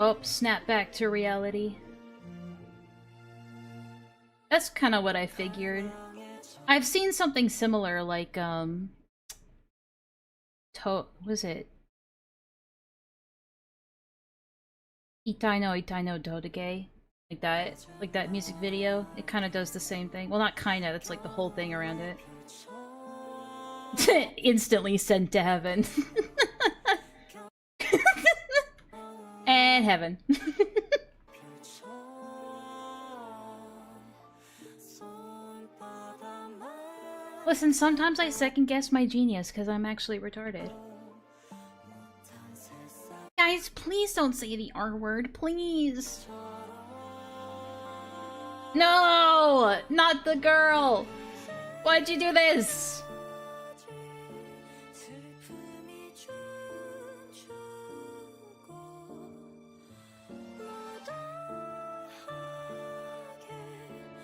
Oh, snap back to reality. That's kind of what I figured. I've seen something similar, like, was it? Itai no Dodage? Like that music video. It kind of does the same thing. Well, not kind of, it's like the whole thing around it. Instantly sent to heaven. And heaven. Listen, sometimes I second guess my genius because I'm actually retarded. Guys, please don't say the R word, please. No! Not the girl! Why'd you do this?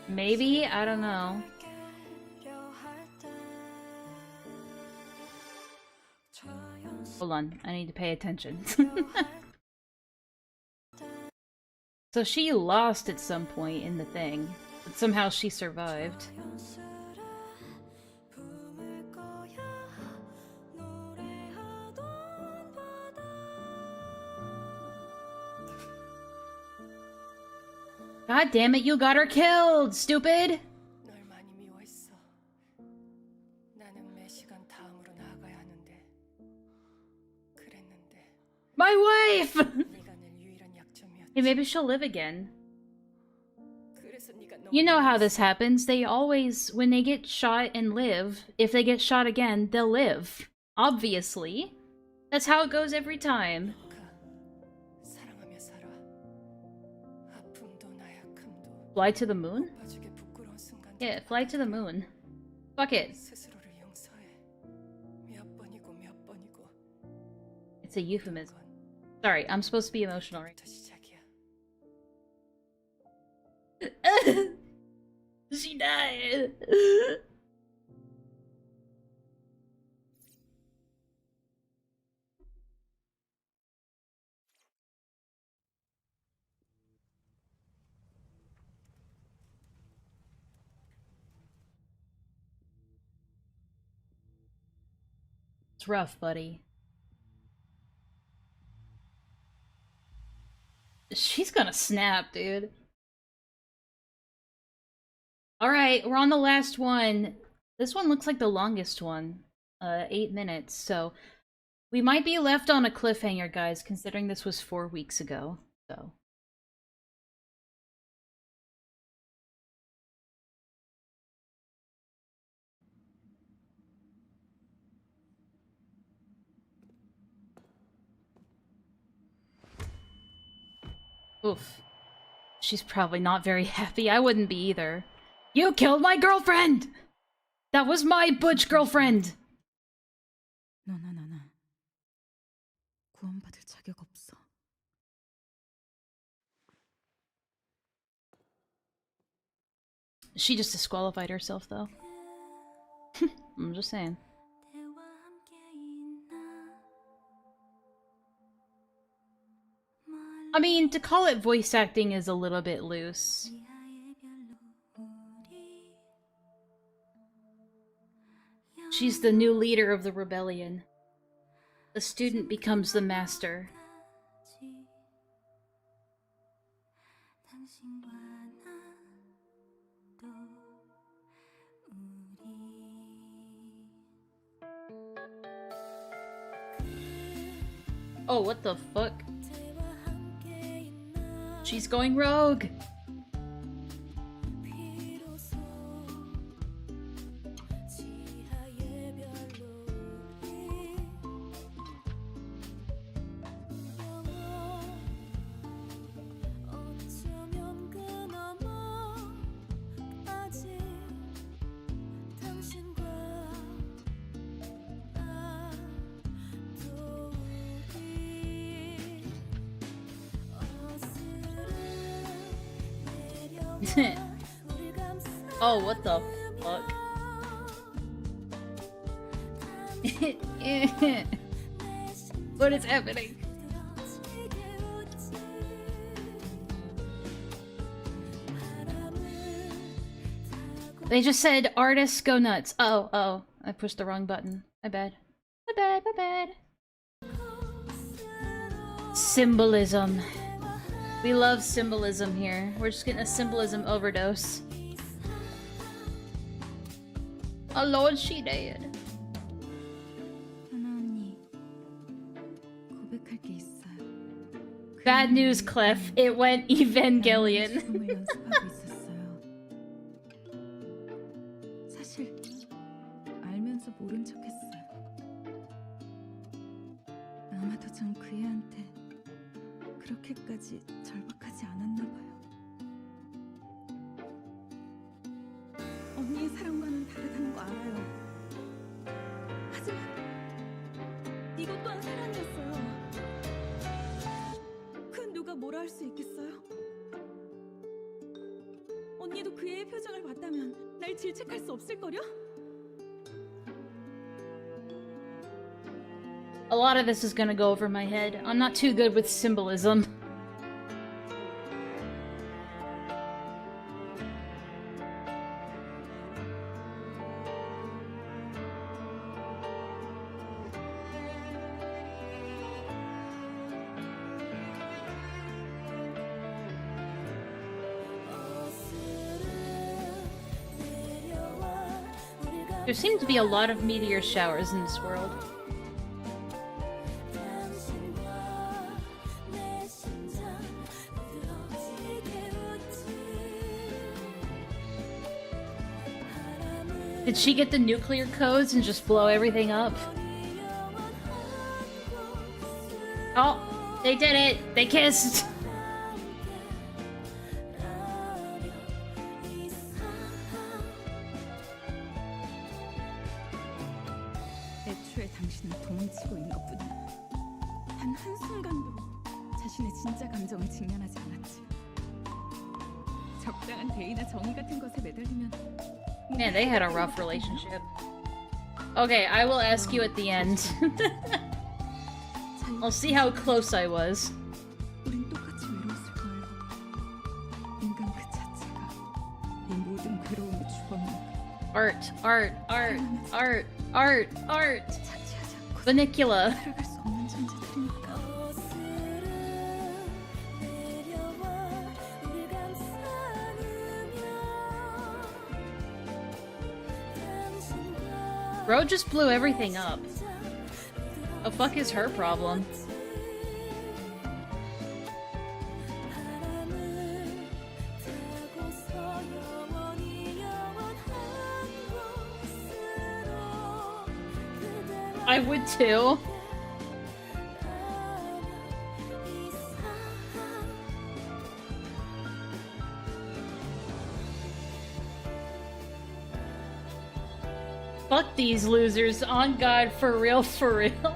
Maybe? I don't know. Hold on, I need to pay attention. So she lost at some point in the thing, but somehow she survived. God damn it, you got her killed, stupid! My wife! Hey, maybe she'll live again. You know how this happens. They always, when they get shot and live, if they get shot again, they'll live. Obviously. That's how it goes every time. Fly to the moon? Yeah, fly to the moon. Fuck it. It's a euphemism. Sorry, I'm supposed to be emotional right now. She died. It's rough, buddy. She's gonna snap, dude. Alright, we're on the last one. This one looks like the longest one. 8 minutes, so... We might be left on a cliffhanger, guys, considering this was 4 weeks ago, so... Oof. She's probably not very happy. I wouldn't be either. You killed my girlfriend! That was my butch girlfriend! 넌 하나 구원받을 자격 없어. She just disqualified herself, though. I'm just saying. I mean, to call it voice acting is a little bit loose. She's the new leader of the rebellion. The student becomes the master. Oh, what the fuck? She's going rogue! Oh, what the fuck? What is happening? They just said artists go nuts. Oh, I pushed the wrong button. My bad. My bad. Symbolism. We love symbolism here. We're just getting a symbolism overdose. Oh lord, she dead. 현아 언니, 고백할 게 있어요. Bad news, Clef. It went Evangelion. 죽음을 연습하고 있었어요. 사실 알면서 모른 척했어요. 아마도 전 그 애한테 그렇게까지 절박하지 않았나 봐요. 언니의 사랑과는 다르다는 거 알아요. 하지만 이것 또한 사랑이었어요. 그 누가 뭐라 할 수 있겠어요? 언니도 그 애의 표정을 봤다면 날 질책할 수 없을걸요? A lot of this is gonna go over my head. I'm not too good with symbolism. There seem to be a lot of meteor showers in this world. Did she get the nuclear codes and just blow everything up? Oh, they did it! They kissed! 애초에 당신은 도망치고 있는 것뿐이야. 단 한순간도 자신의 진짜 감정을 직면하지 않았지. 적당한 대의나 정의 같은 것에 매달리면 Man, they had a rough relationship. Okay, I will ask you at the end. I'll see how close I was. 우린 똑같이 외로웠을 거예요. 인간 그 자체가 이 모든 괴로움의 주범이니까. Art. 자취하지 않고 Funicula. 살아갈 수 없는 존재들이니까. Bro just blew everything up. The fuck is her problem? I would too. Fuck these losers, on God, for real, for real.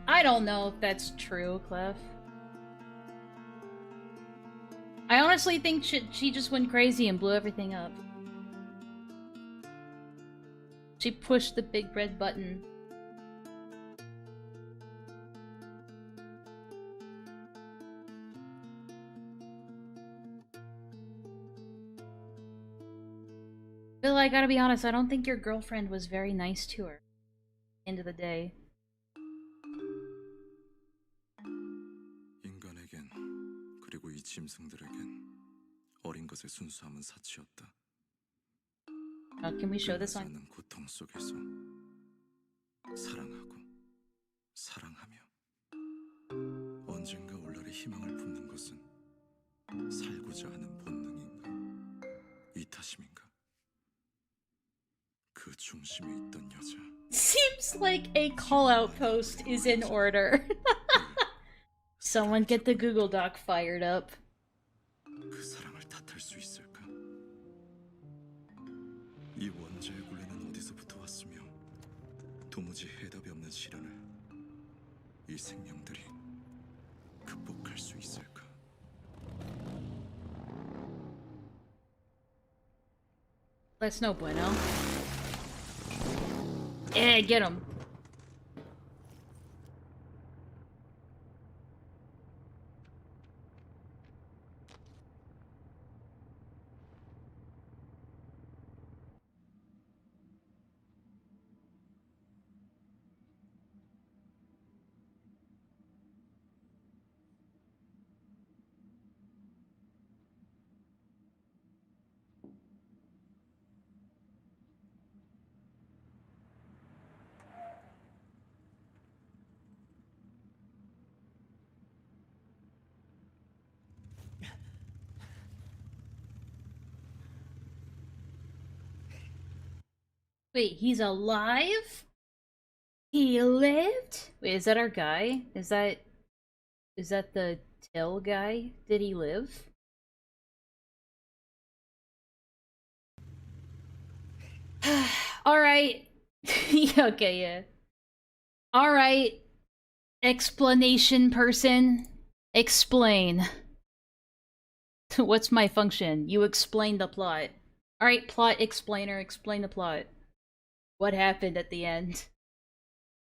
I don't know if that's true, Clef. I honestly think she just went crazy and blew everything up. She pushed the big red button. Bill, I gotta be honest, I don't think your girlfriend was very nice to her. End of the day. 인간에겐 그리고 이 짐승들에겐 어린 것의 순수함은 사치였다. Can we show this on? 끝나지 않는 고통 속에서 사랑하고 사랑하며 언젠가 올날의 희망을 품는 것은 살고자 하는 본능인가 이타심인가 그 중심에 있던 여자. Seems like a call-out post is in order. Someone get the Google Doc fired up. 그 사랑을 탓할 수 있을까? 이 원자의 굴레는 어디서부터 왔으며 도무지 해답이 없는 시련을 이 생명들이 극복할 수 있을까? That's no bueno. Yeah, get him. Wait, he's alive? He lived? Wait, is that our guy? Is that the Till guy? Did he live? Alright. Yeah, okay, yeah. Alright. Explanation person. Explain. What's my function? You explain the plot. Alright, plot explainer, explain the plot. What happened at the end?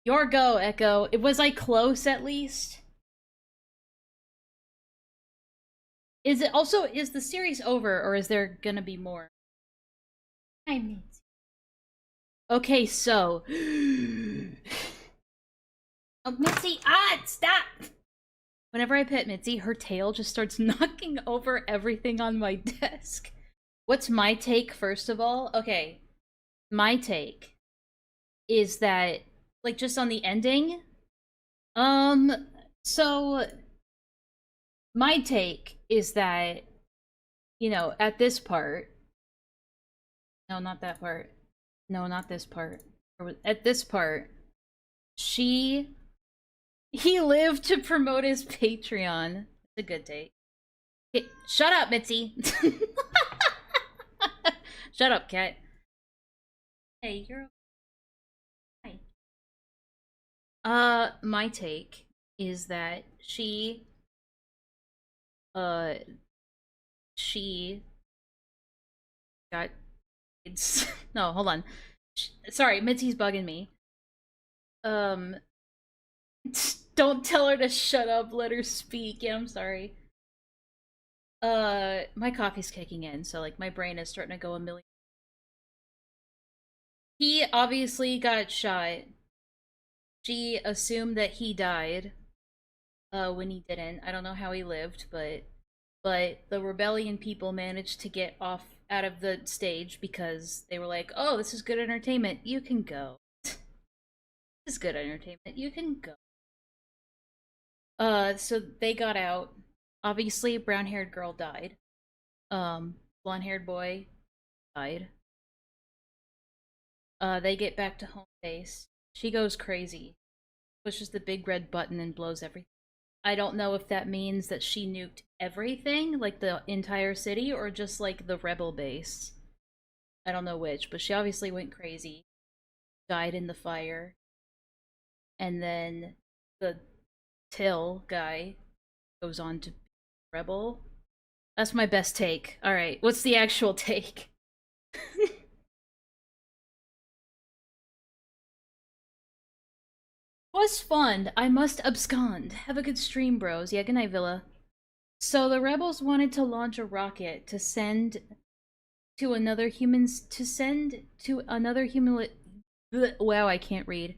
Your go, Echo. Was I close at least? Is the series over, or is there gonna be more? I mean, okay, so oh, Mitzi, stop! Whenever I pet Mitzi, her tail just starts knocking over everything on my desk. What's my take, first of all? Okay, my take is that, like, just on the ending, so my take is that, you know, at this part, no, not that part, no, not this part, at this part, he lived to promote his Patreon. It's a good take. Okay, shut up, Mitzi. Shut up, cat. Hey, you're okay. My take is that she got no, hold on. Sorry, Mitzi's bugging me. Don't tell her to shut up, let her speak. Yeah, I'm sorry. My coffee's kicking in, so like my brain is starting to go a million. He obviously got shot. She assumed that he died. When he didn't. I don't know how he lived, but the rebellion people managed to get off out of the stage because they were like, "Oh, this is good entertainment. You can go. This is good entertainment. You can go." So they got out. Obviously, brown-haired girl died. Blonde-haired boy died. They get back to home base. She goes crazy. Pushes the big red button and blows everything. I don't know if that means that she nuked everything, like the entire city, or just like the rebel base. I don't know which, but she obviously went crazy. Died in the fire. And then the Till guy goes on to be a rebel. That's my best take. Alright, what's the actual take? Was fun. I must abscond. Have a good stream, bros. Yeah, good night, Villa. So the rebels wanted to launch a rocket to send to another human. Wow, I can't read.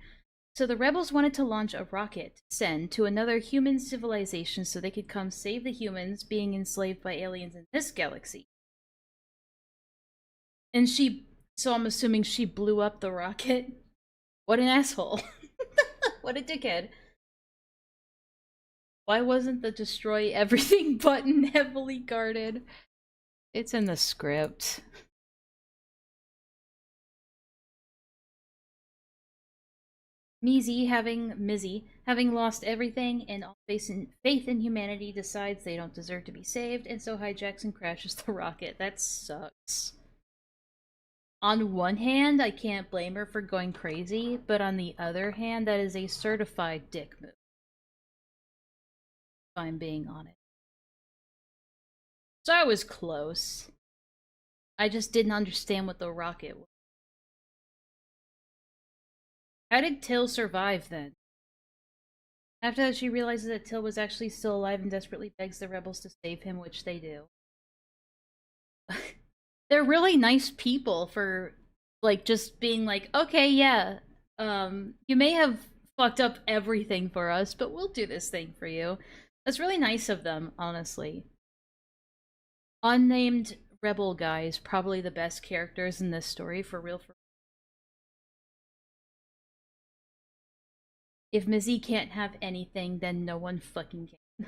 So the rebels wanted to launch a rocket to send to another human civilization so they could come save the humans being enslaved by aliens in this galaxy. And so I'm assuming she blew up the rocket. What an asshole. What a dickhead. Why wasn't the destroy everything button heavily guarded? It's in the script. Mizzy, having lost everything and all faith in humanity, decides they don't deserve to be saved, and so hijacks and crashes the rocket. That sucks. On one hand, I can't blame her for going crazy, but on the other hand, that is a certified dick move. If I'm being honest. So I was close. I just didn't understand what the rocket was. How did Till survive then? After that, she realizes that Till was actually still alive and desperately begs the rebels to save him, which they do. They're really nice people for, like, just being like, okay, yeah, you may have fucked up everything for us, but we'll do this thing for you. That's really nice of them, honestly. Unnamed rebel guys, probably the best characters in this story, for real. If Mizzy can't have anything, then no one fucking can.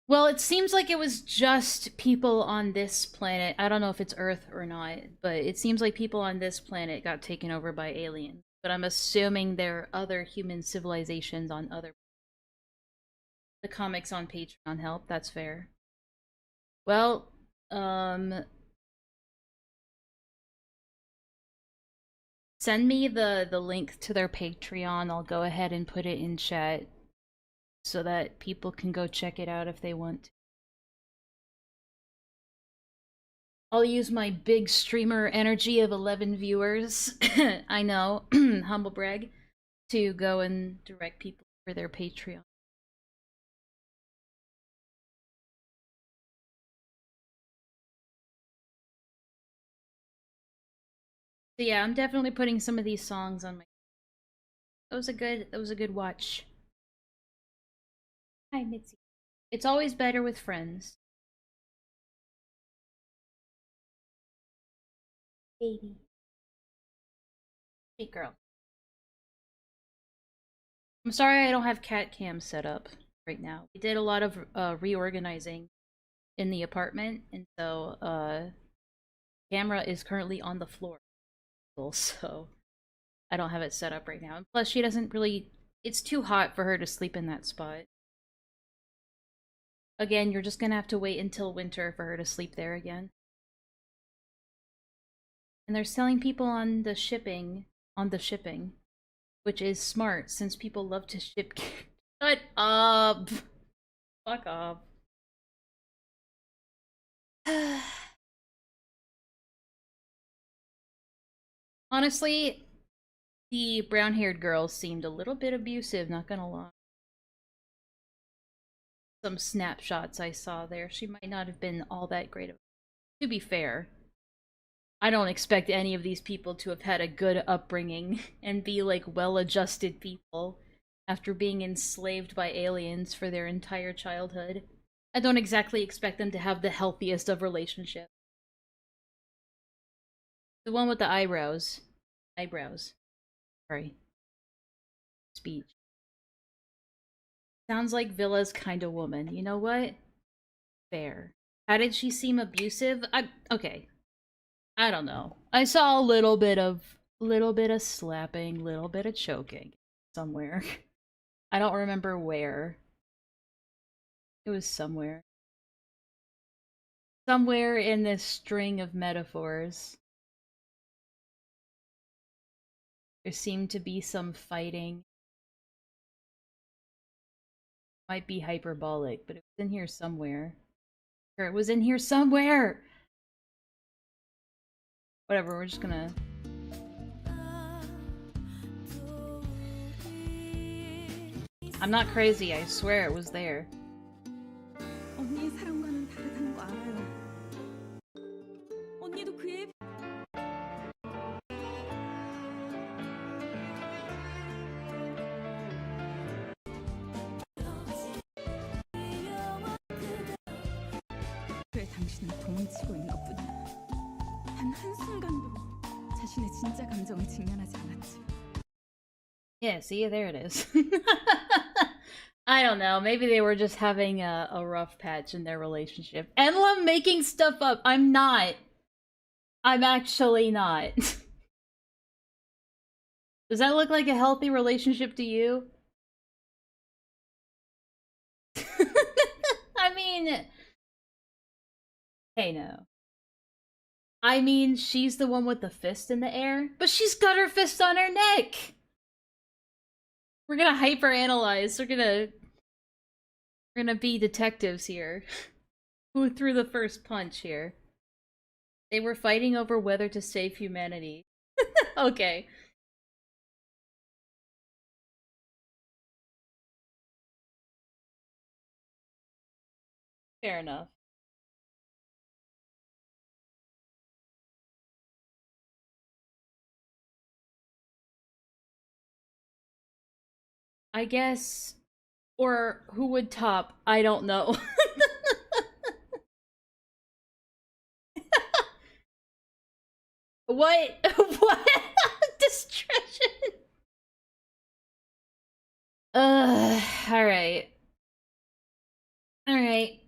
Well, it seems like it was just people on this planet. I don't know if it's Earth or not, but it seems like people on this planet got taken over by aliens. But I'm assuming there are other human civilizations on other... The comics on Patreon help, that's fair. Well, send me the link to their Patreon. I'll go ahead and put it in chat so that people can go check it out if they want to. I'll use my big streamer energy of 11 viewers, I know, humble brag, to go and direct people for their Patreon. So yeah, I'm definitely putting some of these songs on my... That was a good watch. Hi, Mitzi. It's always better with friends. Baby. Hey, girl. I'm sorry I don't have cat cam set up right now. We did a lot of reorganizing in the apartment, and so camera is currently on the floor, so I don't have it set up right now. And plus, she doesn't really... It's too hot for her to sleep in that spot. Again, you're just gonna have to wait until winter for her to sleep there again. And they're selling people on the shipping, which is smart since people love to ship. Shut up! Fuck off. Honestly, the brown-haired girl seemed a little bit abusive, not gonna lie. Some snapshots I saw there, she might not have been all that great of... To be fair, I don't expect any of these people to have had a good upbringing and be, like, well-adjusted people after being enslaved by aliens for their entire childhood. I don't exactly expect them to have the healthiest of relationships. The one with the eyebrows. Eyebrows. Sorry. Speech. Sounds like Villa's kind of woman. You know what? Fair. How did she seem abusive? Okay. I don't know. I saw a little bit of slapping, little bit of choking somewhere. I don't remember where. It was somewhere. Somewhere in this string of metaphors. There seemed to be some fighting. Might be hyperbolic, but it was in here somewhere. Or it was in here somewhere! Whatever, we're just gonna... I'm not crazy, I swear it was there. 언니의 사랑과는 다르다는 거 알아요. 언니도 그의 그래 당신은 도망치고 있는 것뿐이야. 단 한순간도 자신의 진짜 감정을 직면하지 않았지. Yeah, see, there it is. I don't know, maybe they were just having a rough patch in their relationship. Enlaa making stuff up! I'm not! I'm actually not. Does that look like a healthy relationship to you? I mean, hey, no. I mean, she's the one with the fist in the air, but she's got her fist on her neck! We're gonna hyper-analyze. We're gonna be detectives here. Who threw the first punch here? They were fighting over whether to save humanity. Okay. Fair enough. I guess... Or who would top? I don't know. What? What? Distraction? Alright. Alright.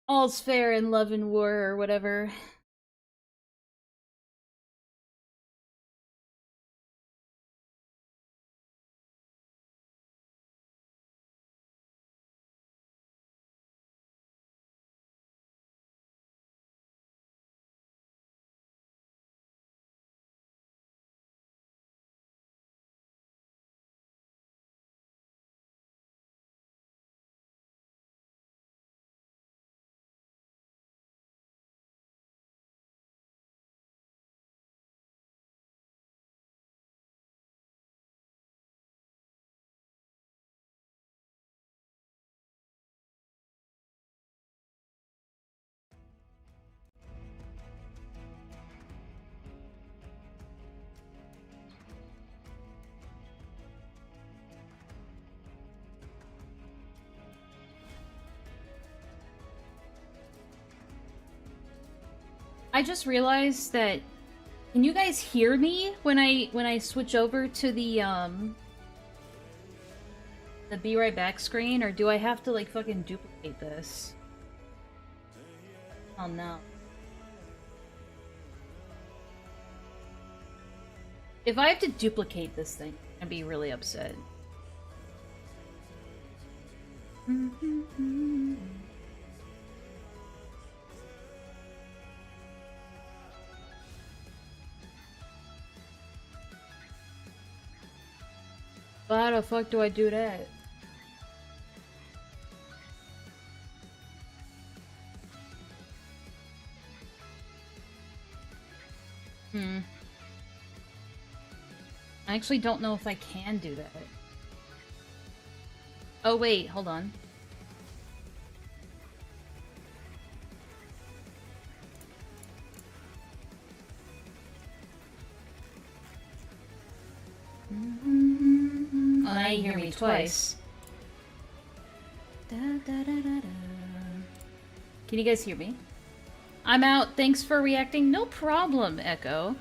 All's fair in love and war, or whatever. I just realized that... Can you guys hear me when I switch over to the be right back screen, or do I have to like fucking duplicate this? Oh no. If I have to duplicate this thing, I'd be really upset. But how the fuck do I do that? I actually don't know if I can do that. Oh wait, hold on. Oh, now you hear me twice. Can you guys hear me? I'm out. Thanks for reacting. No problem, Echo.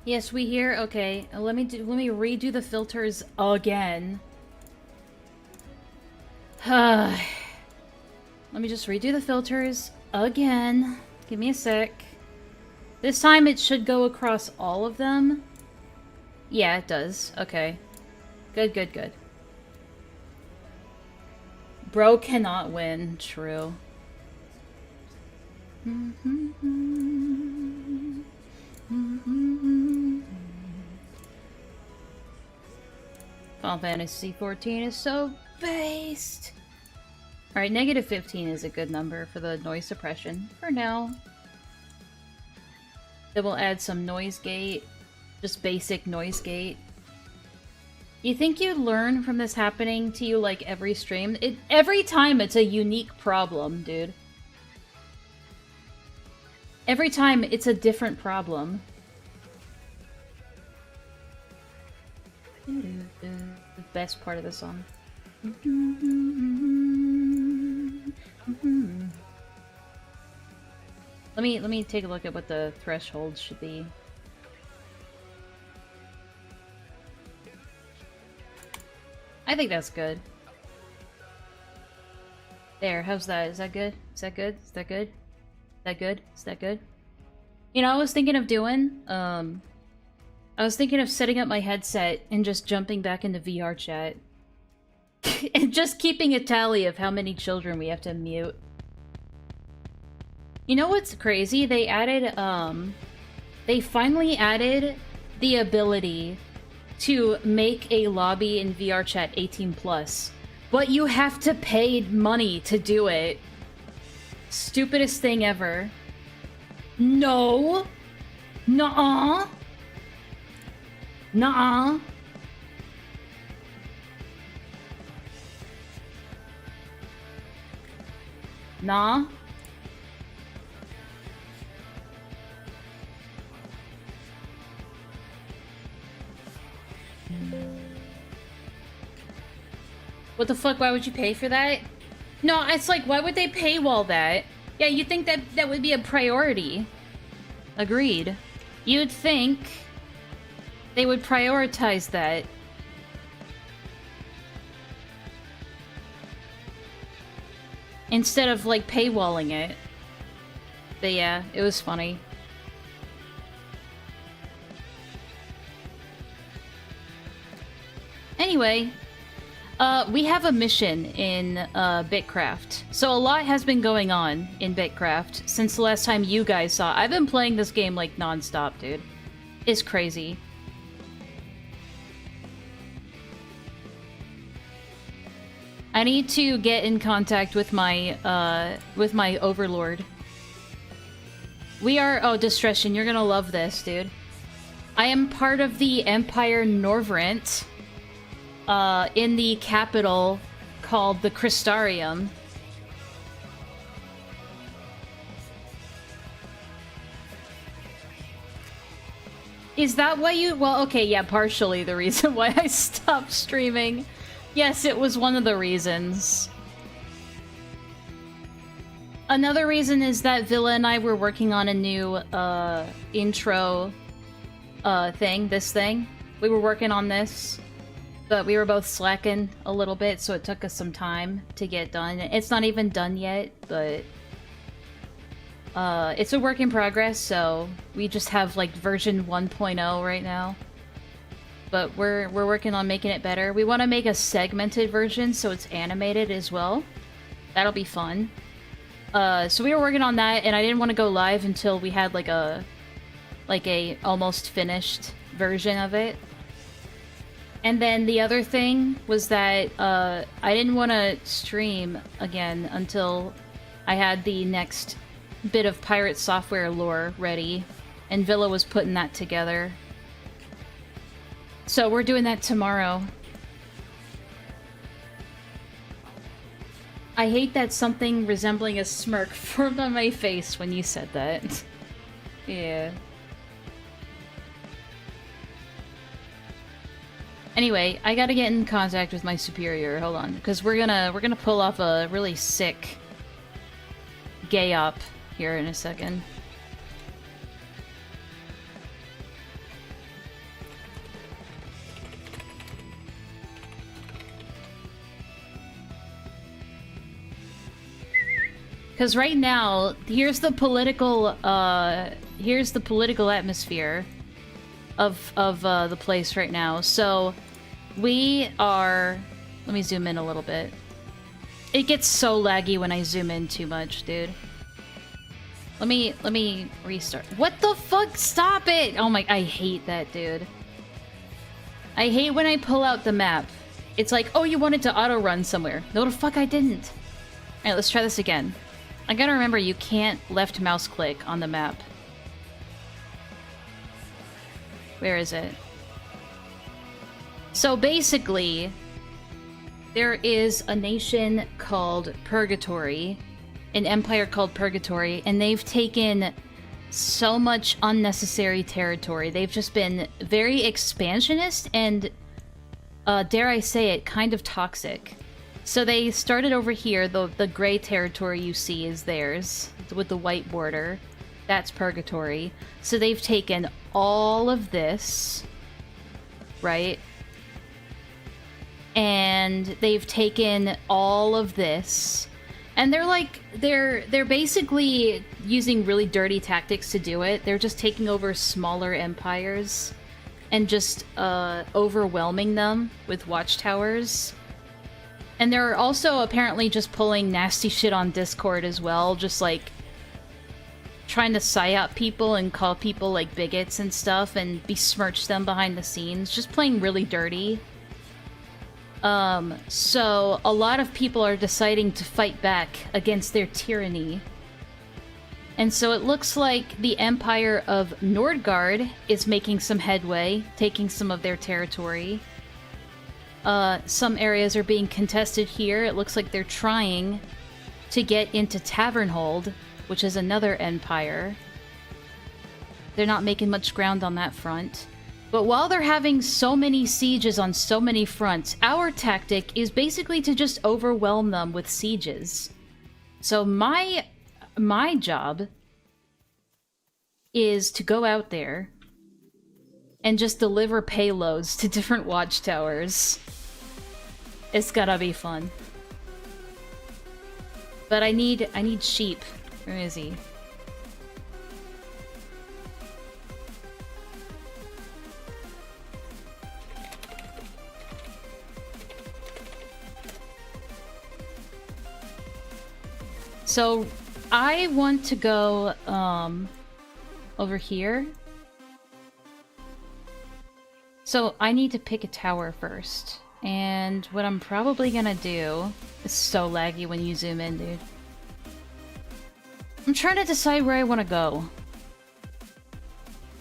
Yes, we hear. Okay, let me redo the filters again. Let me just redo the filters again. Give me a sec. This time it should go across all of them. Yeah, it does. Okay. Good, good, good. Bro cannot win. True. Final Fantasy 14 is so based. Alright, negative 15 is a good number for the noise suppression for now. Then we'll add some noise gate. Just basic noise gate. You think you'd learn from this happening to you like every stream? Every time it's a unique problem, dude. Every time it's a different problem. The best part of the song. Let me take a look at what the threshold should be. I think that's good. There, how's that? Is that good? Is that good? Is that good? Is that good? Is that good? You know, I was thinking of doing, I was thinking of setting up my headset and just jumping back into VR chat. And just keeping a tally of how many children we have to mute. You know what's crazy? They added, they finally added the ability to make a lobby in VR chat 18+. But you have to pay money to do it. Stupidest thing ever. No! Nuh-uh! Nuh-uh! Nah? What the fuck? Why would you pay for that? No, it's like, why would they paywall that? Yeah, you'd think that that would be a priority. Agreed. You'd think they would prioritize that. Instead of, like, paywalling it. But yeah, it was funny. Anyway, we have a mission in Bitcraft. So a lot has been going on in Bitcraft since the last time you guys saw. I've been playing this game like non-stop, dude. It's crazy. I need to get in contact with my overlord. We are— oh, Distression, you're gonna love this, dude. I am part of the Empire Norvrent, in the capital called the Crystarium. Is that why you— well, okay, yeah, partially the reason why I stopped streaming. Yes, it was one of the reasons. Another reason is that Villa and I were working on a new, intro, thing, this thing. We were working on this, but we were both slacking a little bit, so it took us some time to get done. It's not even done yet, but it's a work in progress, so we just have, like, version 1.0 right now. But we're working on making it better. We want to make a segmented version so it's animated as well. That'll be fun. So we were working on that, and I didn't want to go live until we had like a almost finished version of it. And then the other thing was that I didn't want to stream again until I had the next bit of pirate software lore ready, and Villa was putting that together. So we're doing that tomorrow. I hate that something resembling a smirk formed on my face when you said that. Yeah. Anyway, I gotta get in contact with my superior. Hold on, because we're gonna pull off a really sick gay op here in a second. Because right now, here's the political atmosphere of the place right now. So we are— let me zoom in a little bit. It gets so laggy when I zoom in too much, dude. Let me restart. What the fuck? Stop it! Oh my— I hate that, dude. I hate when I pull out the map. It's like, oh, you wanted to auto run somewhere. No, the fuck I didn't. Alright, let's try this again. I gotta remember you can't left mouse click on the map. Where is it? So basically, there is a nation called Purgatory, an empire called Purgatory, and they've taken so much unnecessary territory. They've just been very expansionist and, dare I say it, kind of toxic. So they started over here. The gray territory you see is theirs, with the white border. That's Purgatory. So they've taken all of this, right? and they've taken all of this, and they're basically using really dirty tactics to do it. They're just taking over smaller empires and just overwhelming them with watchtowers. And they're also apparently just pulling nasty shit on Discord as well, just like trying to psyop people and call people like bigots and stuff and besmirch them behind the scenes, just playing really dirty. So a lot of people are deciding to fight back against their tyranny. And so it looks like the Empire of Nordgard is making some headway, taking some of their territory. Some areas are being contested here. It looks like they're trying to get into Tavernhold, which is another empire. They're not making much ground on that front. But while they're having so many sieges on so many fronts, our tactic is basically to just overwhelm them with sieges. So my job is to go out there and just deliver payloads to different watchtowers. It's gotta be fun. But I need sheep. Where is he? So I want to go over here. So I need to pick a tower first. And what I'm probably gonna do... It's so laggy when you zoom in, dude. I'm trying to decide where I want to go.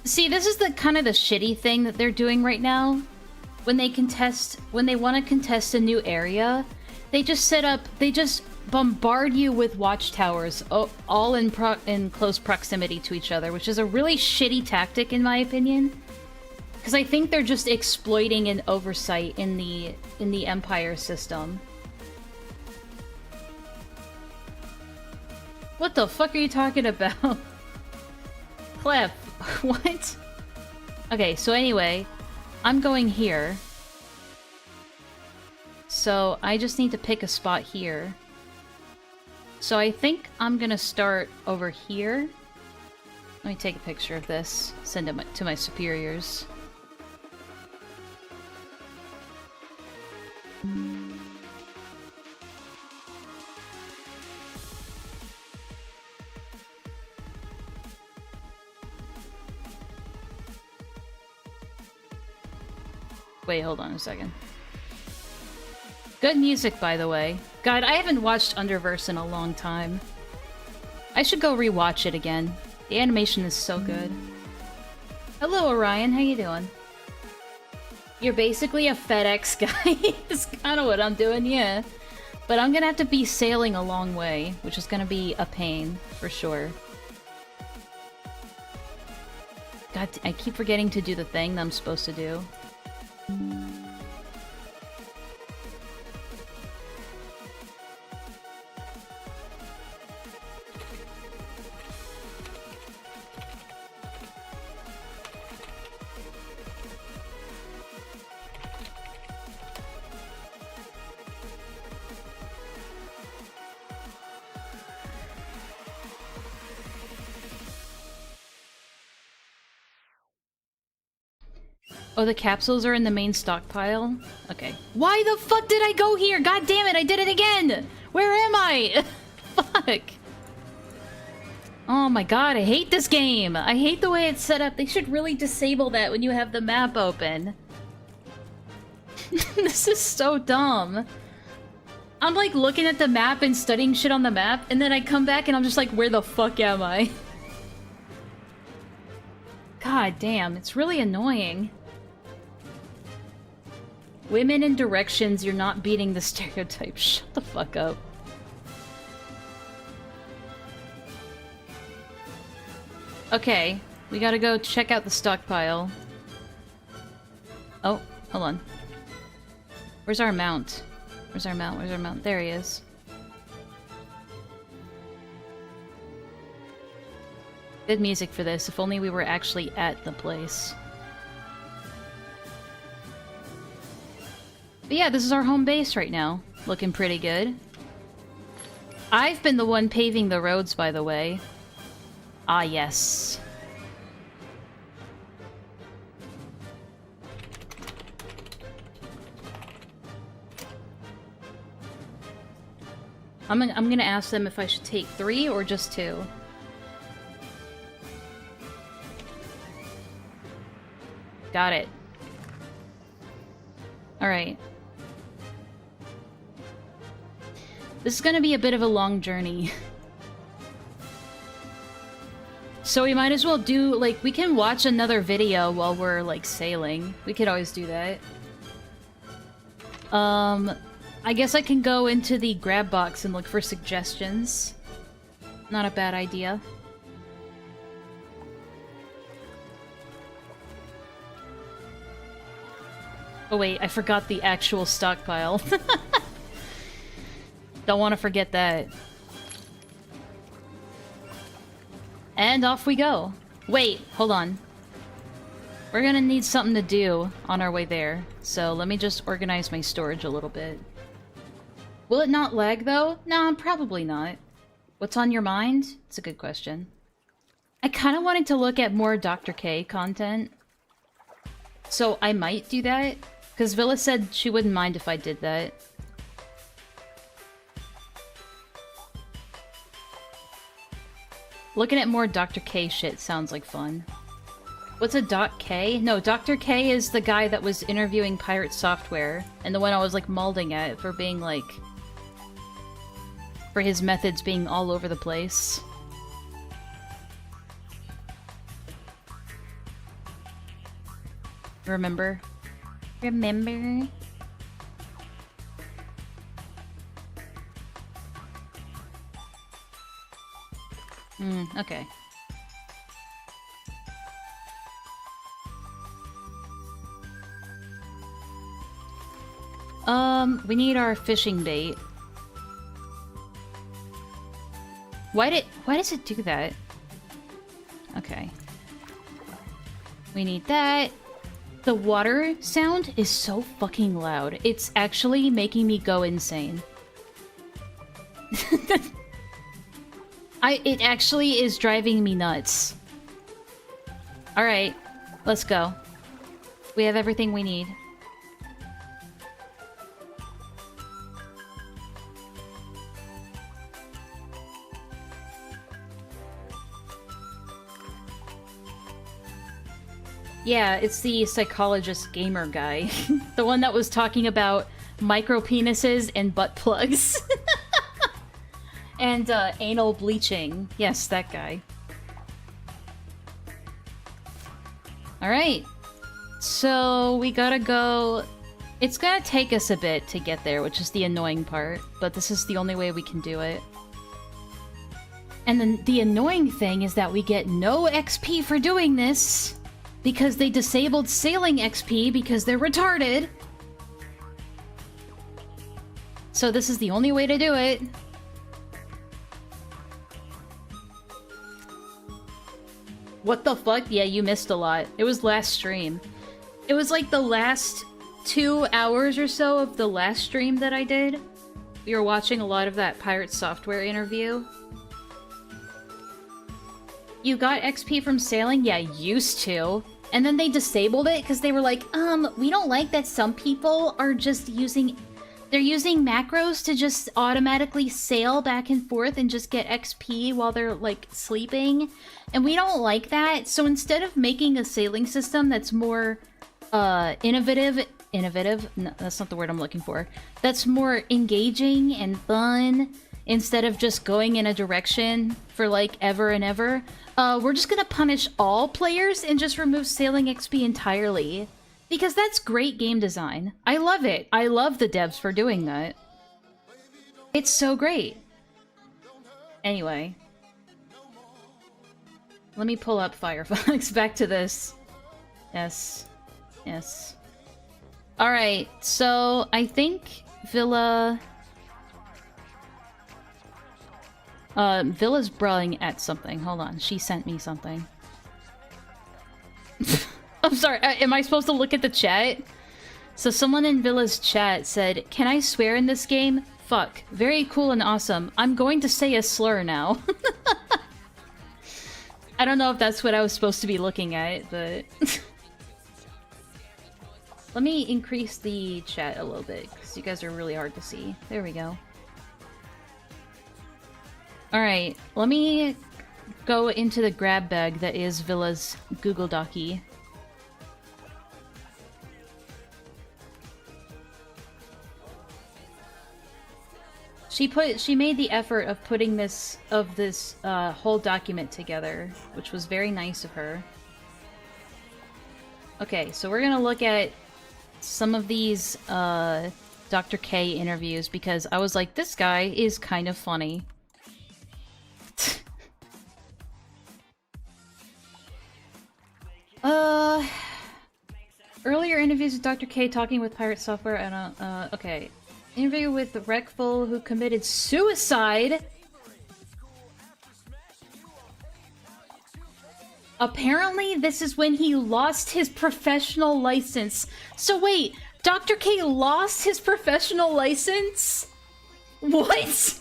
See, this is the kind of the shitty thing that they're doing right now. When they want to contest a new area, they just bombard you with watchtowers, all in close proximity to each other, which is a really shitty tactic in my opinion. Because I think they're just exploiting an oversight in the Empire system. What the fuck are you talking about? Clef, what? Okay, so anyway, I'm going here. So I just need to pick a spot here. So I think I'm gonna start over here. Let me take a picture of this, send it to my superiors. Wait, hold on a second. Good music, by the way. God, I haven't watched Underverse in a long time. I should go rewatch it again. The animation is so good. Hello, Orion. How you doing? You're basically a FedEx guy. That's kind of what I'm doing, yeah. But I'm gonna have to be sailing a long way, which is gonna be a pain, for sure. God, I keep forgetting to do the thing that I'm supposed to do. Oh, the capsules are in the main stockpile? Okay. Why the fuck did I go here? God damn it, I did it again! Where am I? Fuck. Oh my god, I hate this game! I hate the way it's set up. They should really disable that when you have the map open. This is so dumb. I'm like looking at the map and studying shit on the map, and then I come back and I'm just like, where the fuck am I? God damn, it's really annoying. Women in directions, you're not beating the stereotype. Shut the fuck up. Okay, we gotta go check out the stockpile. Oh, hold on. Where's our mount? Where's our mount? Where's our mount? There he is. Good music for this. If only we were actually at the place. But yeah, this is our home base right now. Looking pretty good. I've been the one paving the roads, by the way. Ah, yes. I'm gonna ask them if I should take 3 or just 2. Got it. Alright. This is gonna be a bit of a long journey. So we might as well do, like, we can watch another video while we're, like, sailing. We could always do that. I guess I can go into the grab box and look for suggestions. Not a bad idea. Oh wait, I forgot the actual stockpile. Don't want to forget that. And off we go. Wait, hold on. We're gonna need something to do on our way there. So let me just organize my storage a little bit. Will it not lag though? Nah, probably not. What's on your mind? It's a good question. I kind of wanted to look at more Dr. K content. So I might do that. Because Villa said she wouldn't mind if I did that. Looking at more Dr. K shit sounds like fun. What's a Doc K? No, Dr. K is the guy that was interviewing Pirate Software, and the one I was like mauling at for being like... for his methods being all over the place. Remember? Remember? Okay. We need our fishing bait. Why does it do that? Okay. We need that. The water sound is so fucking loud. It's actually making me go insane. It actually is driving me nuts. Alright, let's go. We have everything we need. Yeah, it's the psychologist gamer guy. The one that was talking about micro penises and butt plugs. And anal bleaching. Yes, that guy. Alright. So we gotta go... It's gonna take us a bit to get there, which is the annoying part. But this is the only way we can do it. And then the annoying thing is that we get no XP for doing this. Because they disabled sailing XP because they're retarded. So this is the only way to do it. What the fuck? Yeah, you missed a lot. It was last stream. It was like the last 2 hours or so of the last stream that I did. We were watching a lot of that Pirate Software interview. You got XP from sailing? Yeah, used to. And then they disabled it because they were like, we don't like that some people are just using... They're using macros to just automatically sail back and forth and just get XP while they're, like, sleeping. And we don't like that. So instead of making a sailing system that's more, innovative? No, that's not the word I'm looking for. That's more engaging and fun, instead of just going in a direction for, like, ever and ever, we're just gonna punish all players and just remove sailing XP entirely. Because that's great game design. I love it. I love the devs for doing that. It's so great. Anyway. Let me pull up Firefox. Back to this. Yes. Yes. Alright, so I think Villa... Villa's brawling at something. Hold on. She sent me something. I'm sorry. Am I supposed to look at the chat? So someone in Villa's chat said, "Can I swear in this game? Fuck. Very cool and awesome. I'm going to say a slur now." I don't know if that's what I was supposed to be looking at, but... Let me increase the chat a little bit, because you guys are really hard to see. There we go. Alright, let me go into the grab bag that is Villa's Google Docky. She made the effort of putting this whole document together, which was very nice of her. Okay, so we're gonna look at some of these Dr. K interviews because I was like, this guy is kind of funny. Earlier interviews with Dr. K talking with Pirate Software and okay. Interview with Wreckful who committed suicide. Apparently, this is when he lost his professional license. So wait, Dr. K lost his professional license? What?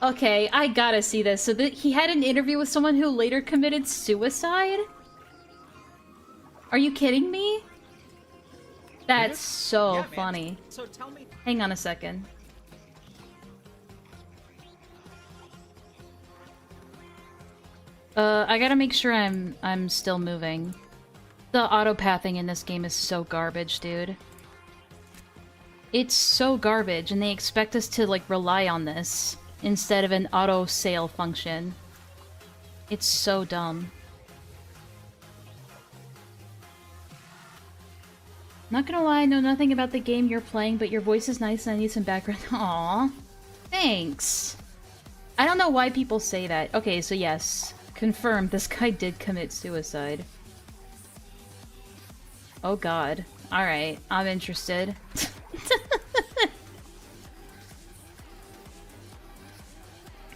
Okay, I gotta see this. So he had an interview with someone who later committed suicide? Are you kidding me? That's so funny. So tell me. Hang on a second. I gotta make sure I'm still moving. The auto-pathing in this game is so garbage, dude. It's so garbage, and they expect us to, like, rely on this instead of an auto-sale function. It's so dumb. Not gonna lie, I know nothing about the game you're playing, but your voice is nice and I need some background. Aww. Thanks. I don't know why people say that. Okay, so yes. Confirmed, this guy did commit suicide. Oh god. Alright, I'm interested.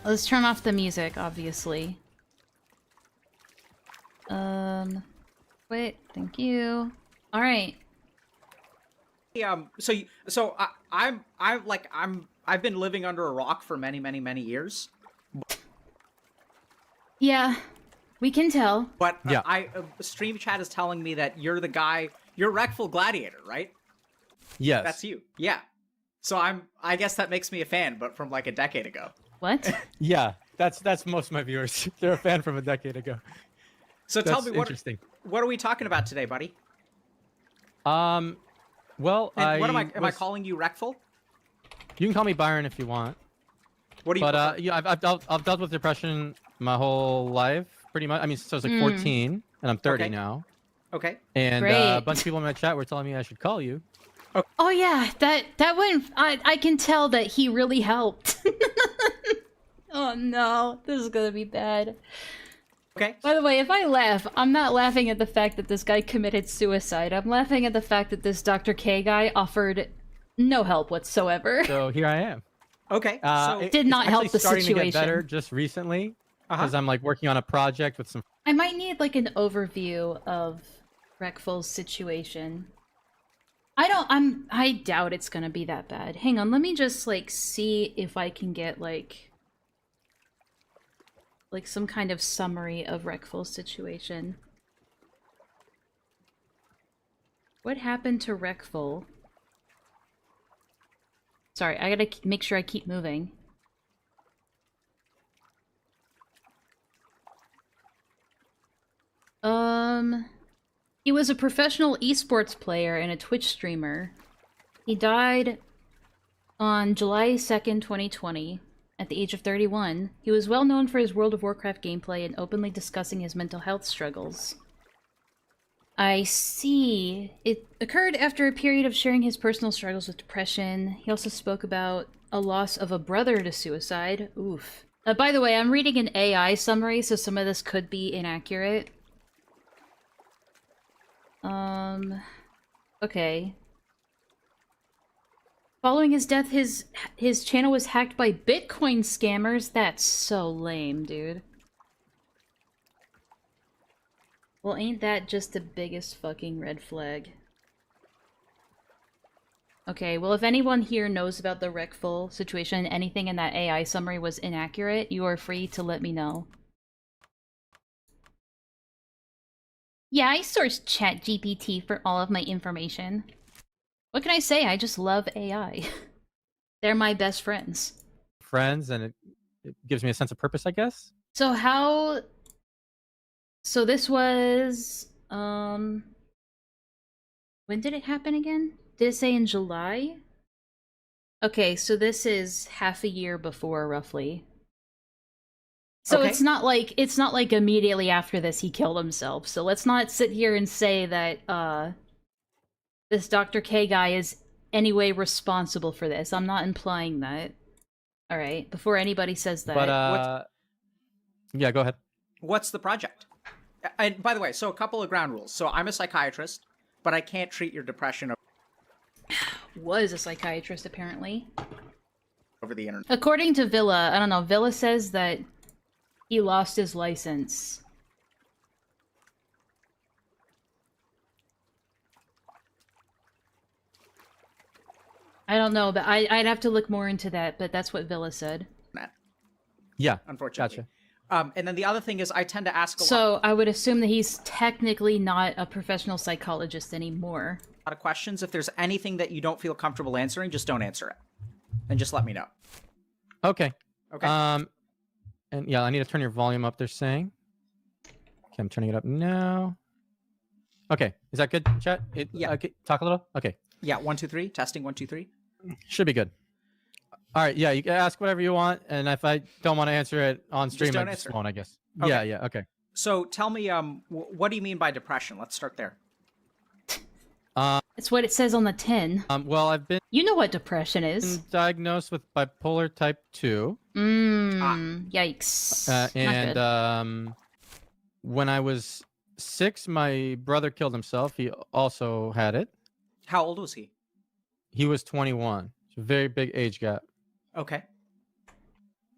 Let's turn off the music, obviously. Wait, thank you. Alright. I've been living under a rock for many years. Yeah, we can tell. But Yeah. Stream Chat is telling me that you're the guy, you're Wreckful Gladiator, right? Yes. That's you. Yeah. So I guess that makes me a fan, but from like a decade ago. What? Yeah, that's most of my viewers. They're a fan from a decade ago. So That's tell me interesting. what are we talking about today, buddy? Well, And what am I calling you Wreckful? You can call me Byron if you want. What do you But yeah, I've dealt with depression my whole life, pretty much. I mean, since I was like 14, and I'm 30 Okay. now. Okay. And Great. a bunch of people in my chat were telling me I should call you. Oh yeah, that one, I can tell that he really helped. Oh no, this is gonna be bad. Okay. By the way, if I laugh, I'm not laughing at the fact that this guy committed suicide. I'm laughing at the fact that this Dr. K guy offered no help whatsoever. So here I am. Okay. Did not it's help actually the starting to get situation. better just recently because I'm like working on a project with some. I might need like an overview of Wreckful's situation. I doubt it's gonna be that bad. Hang on, let me just like see if I can get like some kind of summary of Wreckful's situation. What happened to Wreckful? Sorry, I gotta make sure I keep moving. He was a professional esports player and a Twitch streamer. He died on July 2nd, 2020, at the age of 31. He was well known for his World of Warcraft gameplay and openly discussing his mental health struggles. I see. It occurred after a period of sharing his personal struggles with depression. He also spoke about a loss of a brother to suicide. Oof. By the way, I'm reading an AI summary, so some of this could be inaccurate. Okay. Following his death, his channel was hacked by Bitcoin scammers. That's so lame, dude. Well, ain't that just the biggest fucking red flag? Okay, well, if anyone here knows about the Recful situation, anything in that AI summary was inaccurate, you are free to let me know. Yeah, I source ChatGPT for all of my information. What can I say? I just love AI. They're my best friends. Friends, and it gives me a sense of purpose, I guess. So how... So this was... When did it happen again? Did it say in July? Okay, so this is half a year before, roughly. So Okay. it's not like immediately after this he killed himself. So let's not sit here and say that this Dr. K guy is anyway responsible for this. I'm not implying that. All right, before anybody says that. But yeah, go ahead. What's the project? And by the way, so a couple of ground rules. So I'm a psychiatrist, but I can't treat your depression Was a psychiatrist apparently. over the internet. According to Villa, I don't know, Villa says that he lost his license. I don't know, but I'd have to look more into that, but that's what Villa said. Yeah, Unfortunately. gotcha. And then the other thing is I tend to ask a So I would assume that he's technically not a professional psychologist anymore. lot of questions. If there's anything that you don't feel comfortable answering, just don't answer it. And just let me know. Okay. Okay. And yeah, I need to turn your volume up. They're saying. Okay, I'm turning it up now. Okay, is that good, chat? Yeah. Okay, talk a little. Okay, Yeah, 1, 2, 3. Testing 1, 2, 3. should be good. All right. Yeah, you can ask whatever you want, and if I don't want to answer it on stream, don't I just answer. won't, I guess. Okay. Yeah. Yeah. Okay. So tell me, what do you mean by depression? Let's start there. It's what it says on the tin. Well, I've been You know what depression is. diagnosed with bipolar type 2, Yikes. Not and good. when I was 6, my brother killed himself. He also had it. How old was he? He was 21. It's a very big age gap. Okay.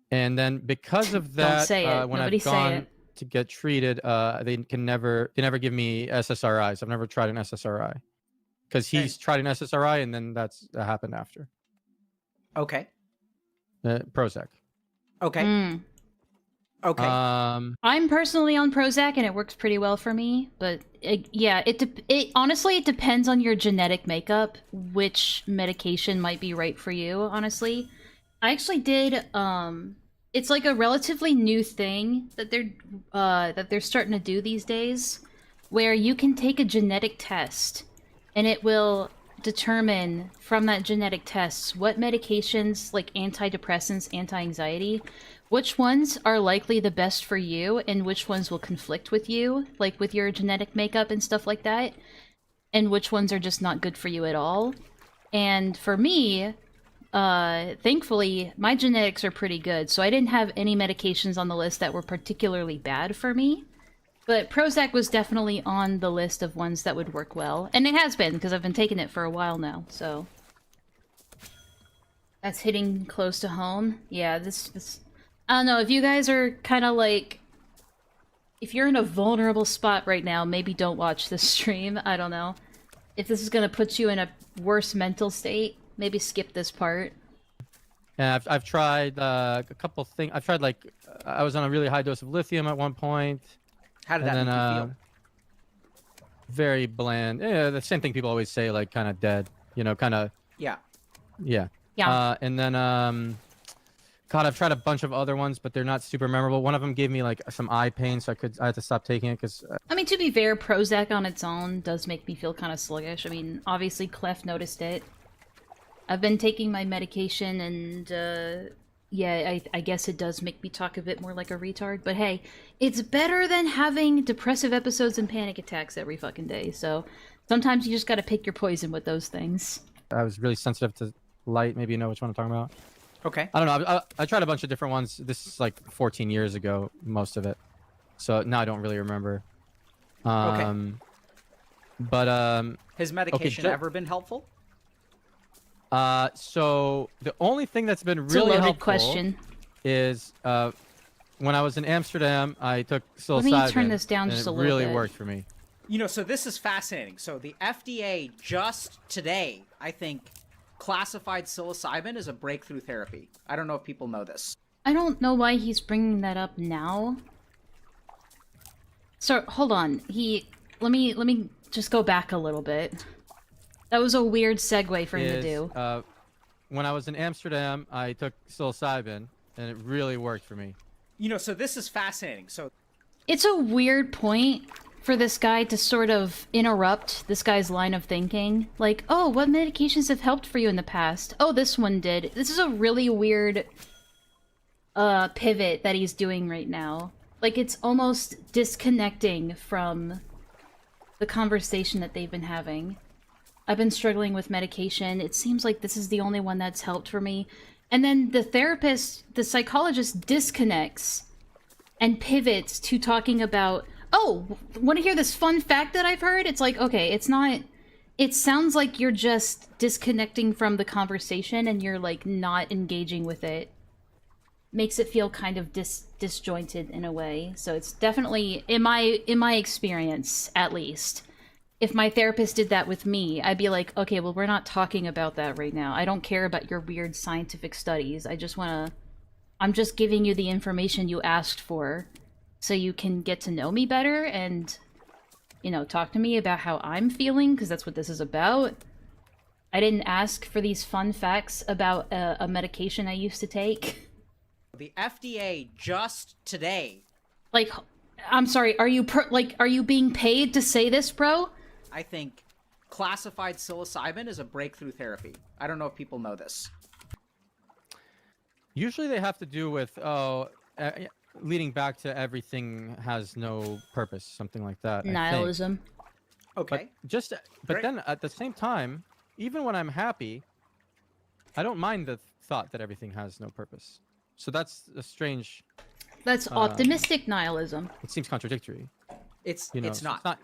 And then because of Don't that, say it. when Nobody I've say gone it. to get treated, they never give me SSRIs. I've never tried an SSRI because he's tried an SSRI and then that happened after. Okay. Prozac. Okay. Okay. I'm personally on Prozac and it works pretty well for me, but it honestly it depends on your genetic makeup which medication might be right for you, honestly. I actually did it's like a relatively new thing that they're starting to do these days where you can take a genetic test and it will determine from that genetic test what medications like antidepressants, anti-anxiety, which ones are likely the best for you and which ones will conflict with you, like with your genetic makeup and stuff like that, and which ones are just not good for you at all. And for me, thankfully, my genetics are pretty good, so I didn't have any medications on the list that were particularly bad for me. But Prozac was definitely on the list of ones that would work well. And it has been, because I've been taking it for a while now, so... That's hitting close to home. Yeah, this... I don't know, if you guys are kind of like... If you're in a vulnerable spot right now, maybe don't watch this stream. I don't know. If this is going to put you in a worse mental state, maybe skip this part. And I've tried a couple things. I've tried like I was on a really high dose of lithium at one point. How did that And make then, you feel? very bland. Yeah, the same thing people always say, like kind of dead. You know, kind of. Yeah. Yeah. Yeah. And then, God, I've tried a bunch of other ones, but they're not super memorable. One of them gave me like some eye pain, so I had to stop taking it because. I mean, to be fair, Prozac on its own does make me feel kind of sluggish. I mean, obviously Clef noticed it. I've been taking my medication and, yeah, I guess it does make me talk a bit more like a retard. But hey, it's better than having depressive episodes and panic attacks every fucking day. So sometimes you just gotta pick your poison with those things. I was really sensitive to light. Maybe you know which one I'm talking about. Okay. I don't know. I tried a bunch of different ones. This is like 14 years ago, most of it. So now I don't really remember. Okay. But Has medication Okay, ever been helpful? so the only thing that's been It's a really loaded helpful question. is when I was in Amsterdam, I took psilocybin. Let me turn this down and just it a little really bit. worked for me. You know, so this is fascinating. So the FDA just today, I think, classified psilocybin as a breakthrough therapy. I don't know if people know this. I don't know why he's bringing that up now. So, hold on. Let me just go back a little bit. That was a weird segue for him to do. When I was in Amsterdam, I took psilocybin, and it really worked for me. You know, so this is fascinating. So It's a weird point for this guy to sort of interrupt this guy's line of thinking. Like, oh, what medications have helped for you in the past? Oh, this one did. This is a really weird pivot that he's doing right now. Like, it's almost disconnecting from the conversation that they've been having. I've been struggling with medication. It seems like this is the only one that's helped for me. And then the therapist, the psychologist disconnects and pivots to talking about, oh, want to hear this fun fact that I've heard? It's like, okay, it's not... It sounds like you're just disconnecting from the conversation and you're, like, not engaging with it. Makes it feel kind of disjointed in a way. So it's definitely, in my experience, at least, if my therapist did that with me, I'd be like, okay, well, we're not talking about that right now. I don't care about your weird scientific studies. I'm just giving you the information you asked for so you can get to know me better and, you know, talk to me about how I'm feeling, because that's what this is about. I didn't ask for these fun facts about a medication I used to take. the FDA just today, Like, I'm sorry, are you being paid to say this, bro? I think, classified psilocybin as a breakthrough therapy. I don't know if people know this. Usually they have to do with, leading back to everything has no purpose, something like that. I think. Nihilism. Okay. But Great. then at the same time, even when I'm happy, I don't mind the thought that everything has no purpose. So that's a strange. That's optimistic nihilism. It seems contradictory. It's You know, it's so not.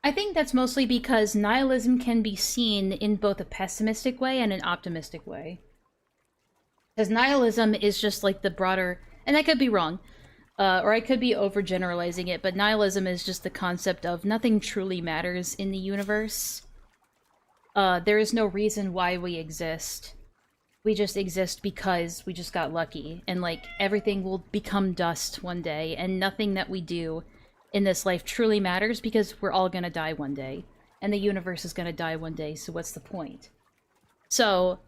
I think that's mostly because nihilism can be seen in both a pessimistic way and an optimistic way. Because nihilism is just like the broader, and I could be wrong, or I could be overgeneralizing it, but nihilism is just the concept of nothing truly matters in the universe. There is no reason why we exist. We just exist because we just got lucky, and like everything will become dust one day, and nothing that we do in this life truly matters because we're all gonna die one day, and the universe is gonna die one day, so what's the point? So,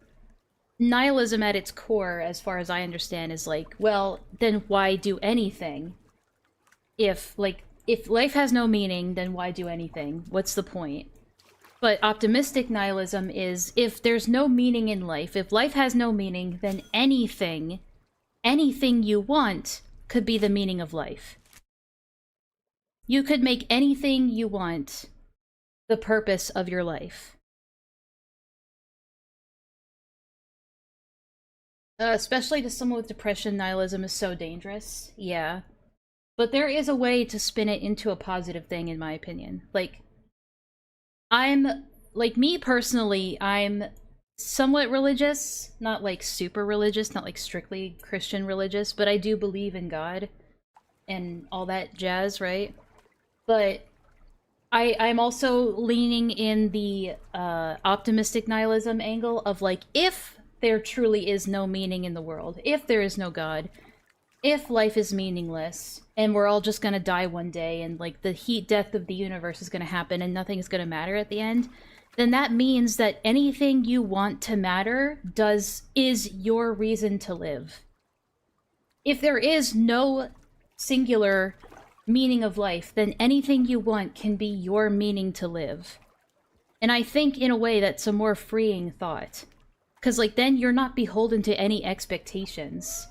nihilism at its core, as far as I understand, is like, well, then why do anything? If life has no meaning, then why do anything? What's the point? But optimistic nihilism is, if there's no meaning in life, if life has no meaning, then anything you want could be the meaning of life. You could make anything you want the purpose of your life. Especially to someone with depression, nihilism is so dangerous. Yeah. But there is a way to spin it into a positive thing, in my opinion. Like, me personally, I'm somewhat religious. Not like super religious, not like strictly Christian religious, but I do believe in God and all that jazz, right? But I'm also leaning in the optimistic nihilism angle of like, if there truly is no meaning in the world, if there is no God, if life is meaningless, and we're all just gonna die one day, and like the heat death of the universe is gonna happen and nothing is gonna matter at the end, then that means that anything you want to matter is your reason to live. If there is no singular meaning of life, then anything you want can be your meaning to live. And I think, in a way, that's a more freeing thought. Because, like, then you're not beholden to any expectations.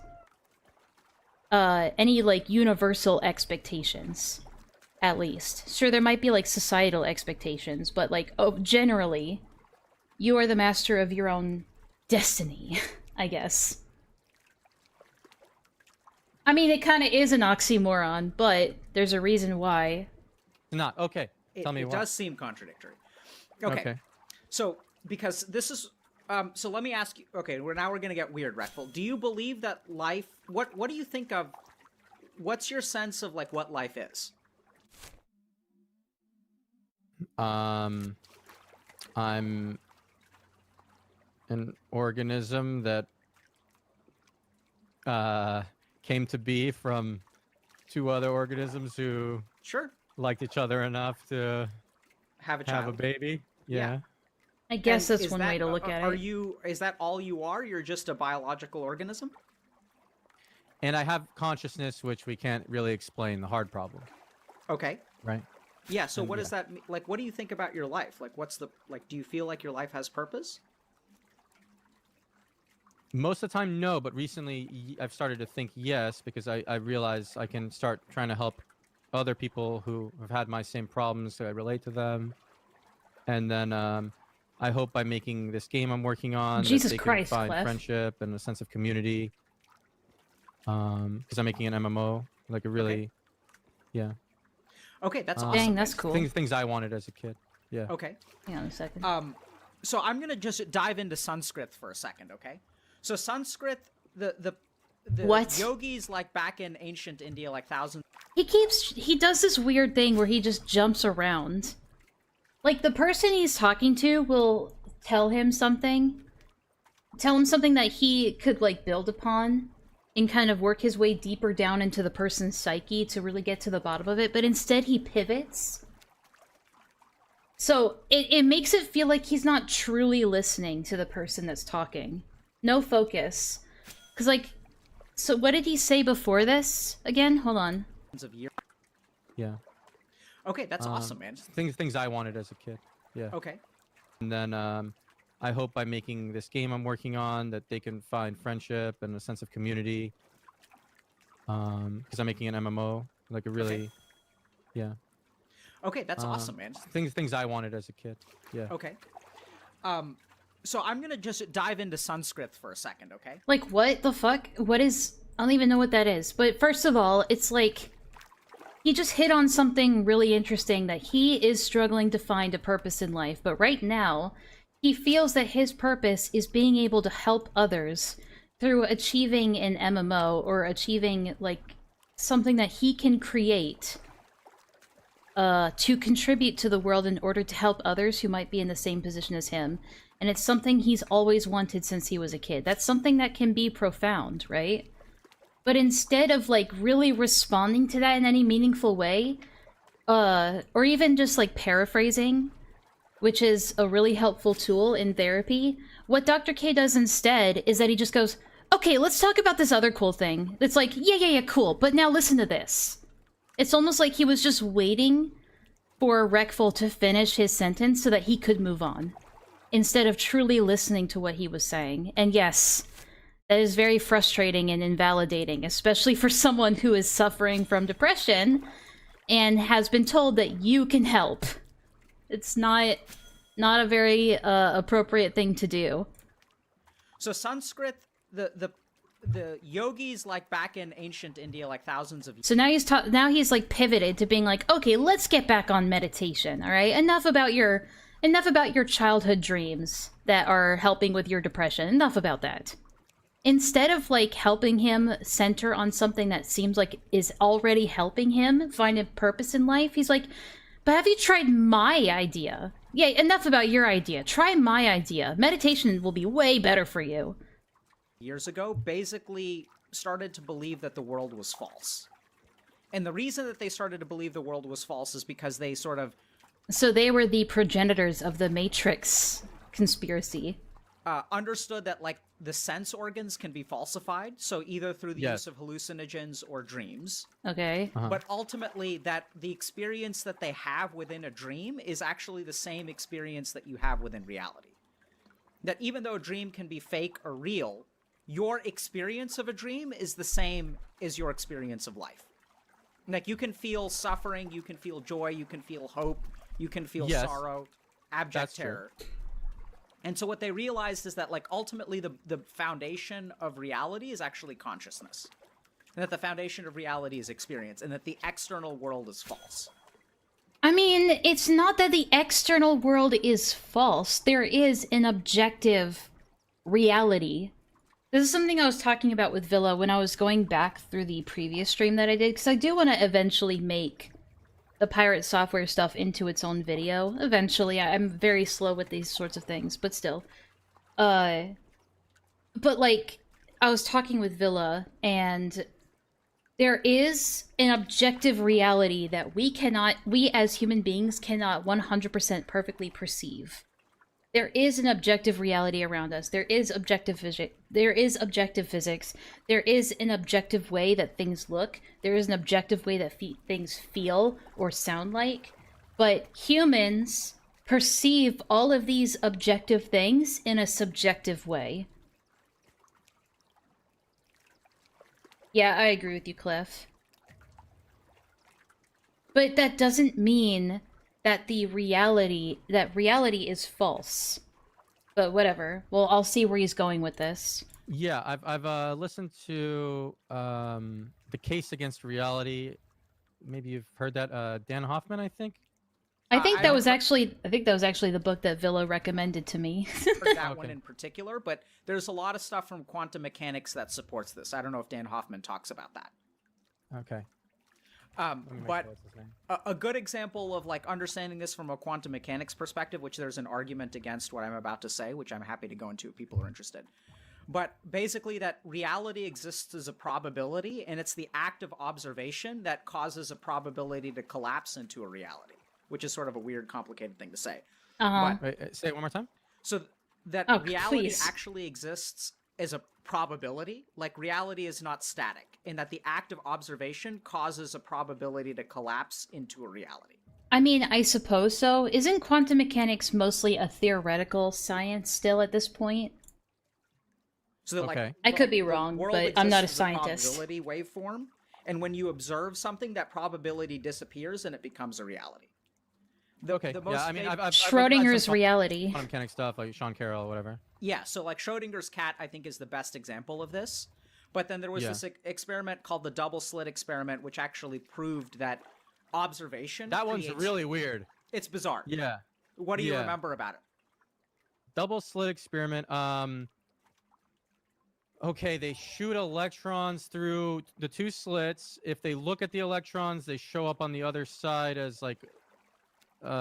Any, like, universal expectations. At least. Sure, there might be, like, societal expectations, but, like, generally, you are the master of your own destiny, I guess. I mean, it kind of is an oxymoron, but there's a reason why. Not okay. Tell me It why. does seem contradictory. Okay. So, because this is... so let me ask you... Okay, we're going to get weird, Retful. Do you believe that life... What do you think of... What's your sense of, like, what life is? an organism that came to be from two other organisms who Sure. liked each other enough to Have a have a child. baby. Yeah. I guess And that's is one that, way to look at are it. you? Is that all you are? You're just a biological organism. And I have consciousness, which we can't really explain, the hard problem, Okay. right? Yeah. So And what does yeah. that mean? Like, what do you think about your life? Like, what's the like? Do you feel like your life has purpose? Most of the time, no, but recently I've started to think yes, because I realize I can start trying to help other people who have had my same problems, so I relate to them. And then I hope by making this game I'm working on Jesus that they Christ, can find Clef. friendship and a sense of community. Because I'm making an MMO, like a really, yeah. Okay, that's Um, awesome. Dang, man. that's cool. Things I wanted as a kid. Yeah. Okay. Hang on a second. So I'm gonna just dive into Sanskrit for a second, okay? So Sanskrit, the What? yogis like back in ancient India, like thousands. He does this weird thing where he just jumps around. Like, the person he's talking to will tell him something that he could, like, build upon and kind of work his way deeper down into the person's psyche to really get to the bottom of it, but instead he pivots. So it makes it feel like he's not truly listening to the person that's talking. No focus. Because, like, so what did he say before this again? Hold on. Of years. Yeah. Okay, that's awesome, man. Things I wanted as a kid. Yeah. Okay. And then I hope by making this game I'm working on that they can find friendship and a sense of community. Because I'm making an MMO, like a really, yeah. Okay, that's awesome, man. Things I wanted as a kid. Yeah. Okay. So I'm gonna just dive into Sanskrit for a second, okay? Like, what the fuck? What is... I don't even know what that is. But first of all, it's like... He just hit on something really interesting, that he is struggling to find a purpose in life. But right now, he feels that his purpose is being able to help others through achieving an MMO or achieving, like, something that he can create to contribute to the world in order to help others who might be in the same position as him. And it's something he's always wanted since he was a kid. That's something that can be profound, right? But instead of, like, really responding to that in any meaningful way, or even just, like, paraphrasing, which is a really helpful tool in therapy, what Dr. K does instead is that he just goes, okay, let's talk about this other cool thing. It's like, yeah, cool, but now listen to this. It's almost like he was just waiting for Reckful to finish his sentence so that he could move on, instead of truly listening to what he was saying. And yes, that is very frustrating and invalidating, especially for someone who is suffering from depression and has been told that you can help. It's not a very appropriate thing to do. So Sanskrit, the yogis like back in ancient India, like thousands of years. So now he's like pivoted to being like, okay, let's get back on meditation. All right, enough about your childhood dreams that are helping with your depression. Enough about that. Instead of, like, helping him center on something that seems like is already helping him find a purpose in life, he's like, but have you tried my idea? Yeah, enough about your idea. Try my idea. Meditation will be way better for you. Years ago, basically started to believe that the world was false. And the reason that they started to believe the world was false is because they sort of... So they were the progenitors of the Matrix conspiracy. understood that, like, the sense organs can be falsified, so either through the use of hallucinogens or dreams. Okay. But ultimately, that the experience that they have within a dream is actually the same experience that you have within reality. That even though a dream can be fake or real, your experience of a dream is the same as your experience of life. Like, you can feel suffering, you can feel joy, you can feel hope, you can feel sorrow, abject terror. And so what they realized is that, like, ultimately the foundation of reality is actually consciousness. And that the foundation of reality is experience, and that the external world is false. I mean, it's not that the external world is false. There is an objective reality. This is something I was talking about with Villa when I was going back through the previous stream that I did, because I do want to eventually make the pirate software stuff into its own video. Eventually. I'm very slow with these sorts of things, but still. But like, I was talking with Villa, and there is an objective reality that we as human beings cannot 100% perfectly perceive. There is an objective reality around us. There is objective physics. There is objective physics. There is an objective way that things look. There is an objective way that things feel or sound like. But humans perceive all of these objective things in a subjective way. Yeah, I agree with you, Cliff. But that doesn't mean that reality is false. But whatever. Well, I'll see where he's going with this. Yeah, I've listened to The Case Against Reality. Maybe you've heard that. Dan Hoffman, I think. I think that was actually the book that Villa recommended to me. For that one in particular, but there's a lot of stuff from quantum mechanics that supports this. I don't know if Dan Hoffman talks about that. Okay. But a good example of like understanding this from a quantum mechanics perspective, which there's an argument against what I'm about to say, which I'm happy to go into if people are interested. But basically that reality exists as a probability, and it's the act of observation that causes a probability to collapse into a reality, which is sort of a weird, complicated thing to say. Uh-huh. Wait, say it one more time. So that reality actually exists as a probability. Like, reality is not static, in that the act of observation causes a probability to collapse into a reality. I mean, I suppose so. Isn't quantum mechanics mostly a theoretical science still at this point? So that, Okay. I could be wrong, but I'm not a scientist. Exists as a probability waveform, and when you observe something, that probability disappears and it becomes a reality. Okay. Yeah, I mean, I've Schrodinger's reality. Quantum mechanics stuff, like Sean Carroll or whatever. Yeah, so like Schrodinger's cat, I think, is the best example of this. But then there was this experiment called the double slit experiment, which actually proved that observation. That one's really weird. It's bizarre. Yeah. What do you remember about it? Double slit experiment. Okay, they shoot electrons through the two slits. If they look at the electrons, they show up on the other side as like in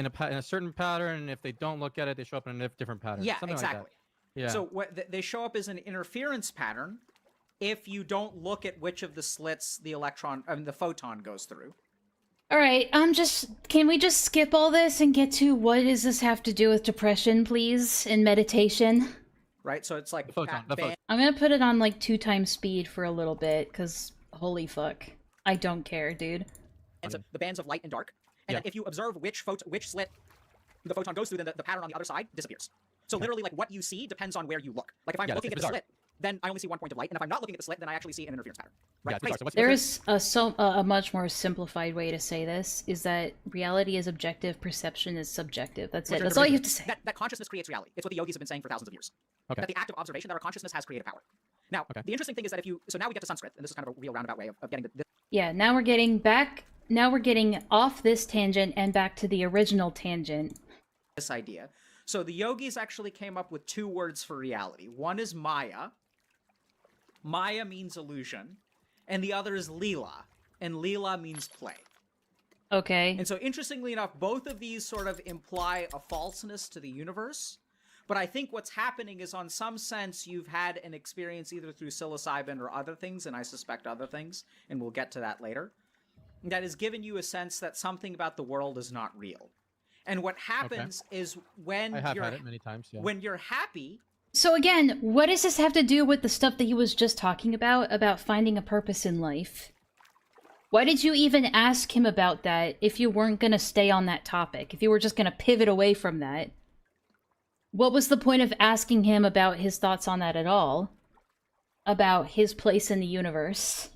a certain pattern. And if they don't look at it, they show up in a different pattern. Yeah, Something exactly. Like that. Yeah. So they show up as an interference pattern if you don't look at which of the slits the photon goes through. All right, can we just skip all this and get to what does this have to do with depression, please, and meditation? Right, so it's like the photon. I'm gonna put it on like 2 times speed for a little bit, because holy fuck. I don't care, dude. And so the bands of light and dark. And then if you observe which slit the photon goes through, then the pattern on the other side disappears. So literally, like, what you see depends on where you look. Like, if I'm looking at the slit, then I only see one point of light, and if I'm not looking at the slit, then I actually see an interference pattern. Right? Yeah, so there is a much more simplified way to say this, is that reality is objective, perception is subjective. That's it. That's all you have to say. That consciousness creates reality. It's what the yogis have been saying for thousands of years. Okay. That the act of observation, that our consciousness has creative power. Now, the interesting thing is that so now we get to Sanskrit, and this is kind of a real roundabout way of getting this. Yeah, now we're getting off this tangent and back to the original tangent. This idea. So the yogis actually came up with 2 words for reality. One is Maya. Maya means illusion. And the other is Leela. And Leela means play. Okay. And so interestingly enough, both of these sort of imply a falseness to the universe. But I think what's happening is, on some sense, you've had an experience either through psilocybin or other things, and I suspect other things, and we'll get to that later, that has given you a sense that something about the world is not real. And what happens is when I have had it many times, yeah. When you're happy. So again, what does this have to do with the stuff that he was just talking about finding a purpose in life? Why did you even ask him about that if you weren't going to stay on that topic? If you were just going to pivot away from that? What was the point of asking him about his thoughts on that at all? About his place in the universe?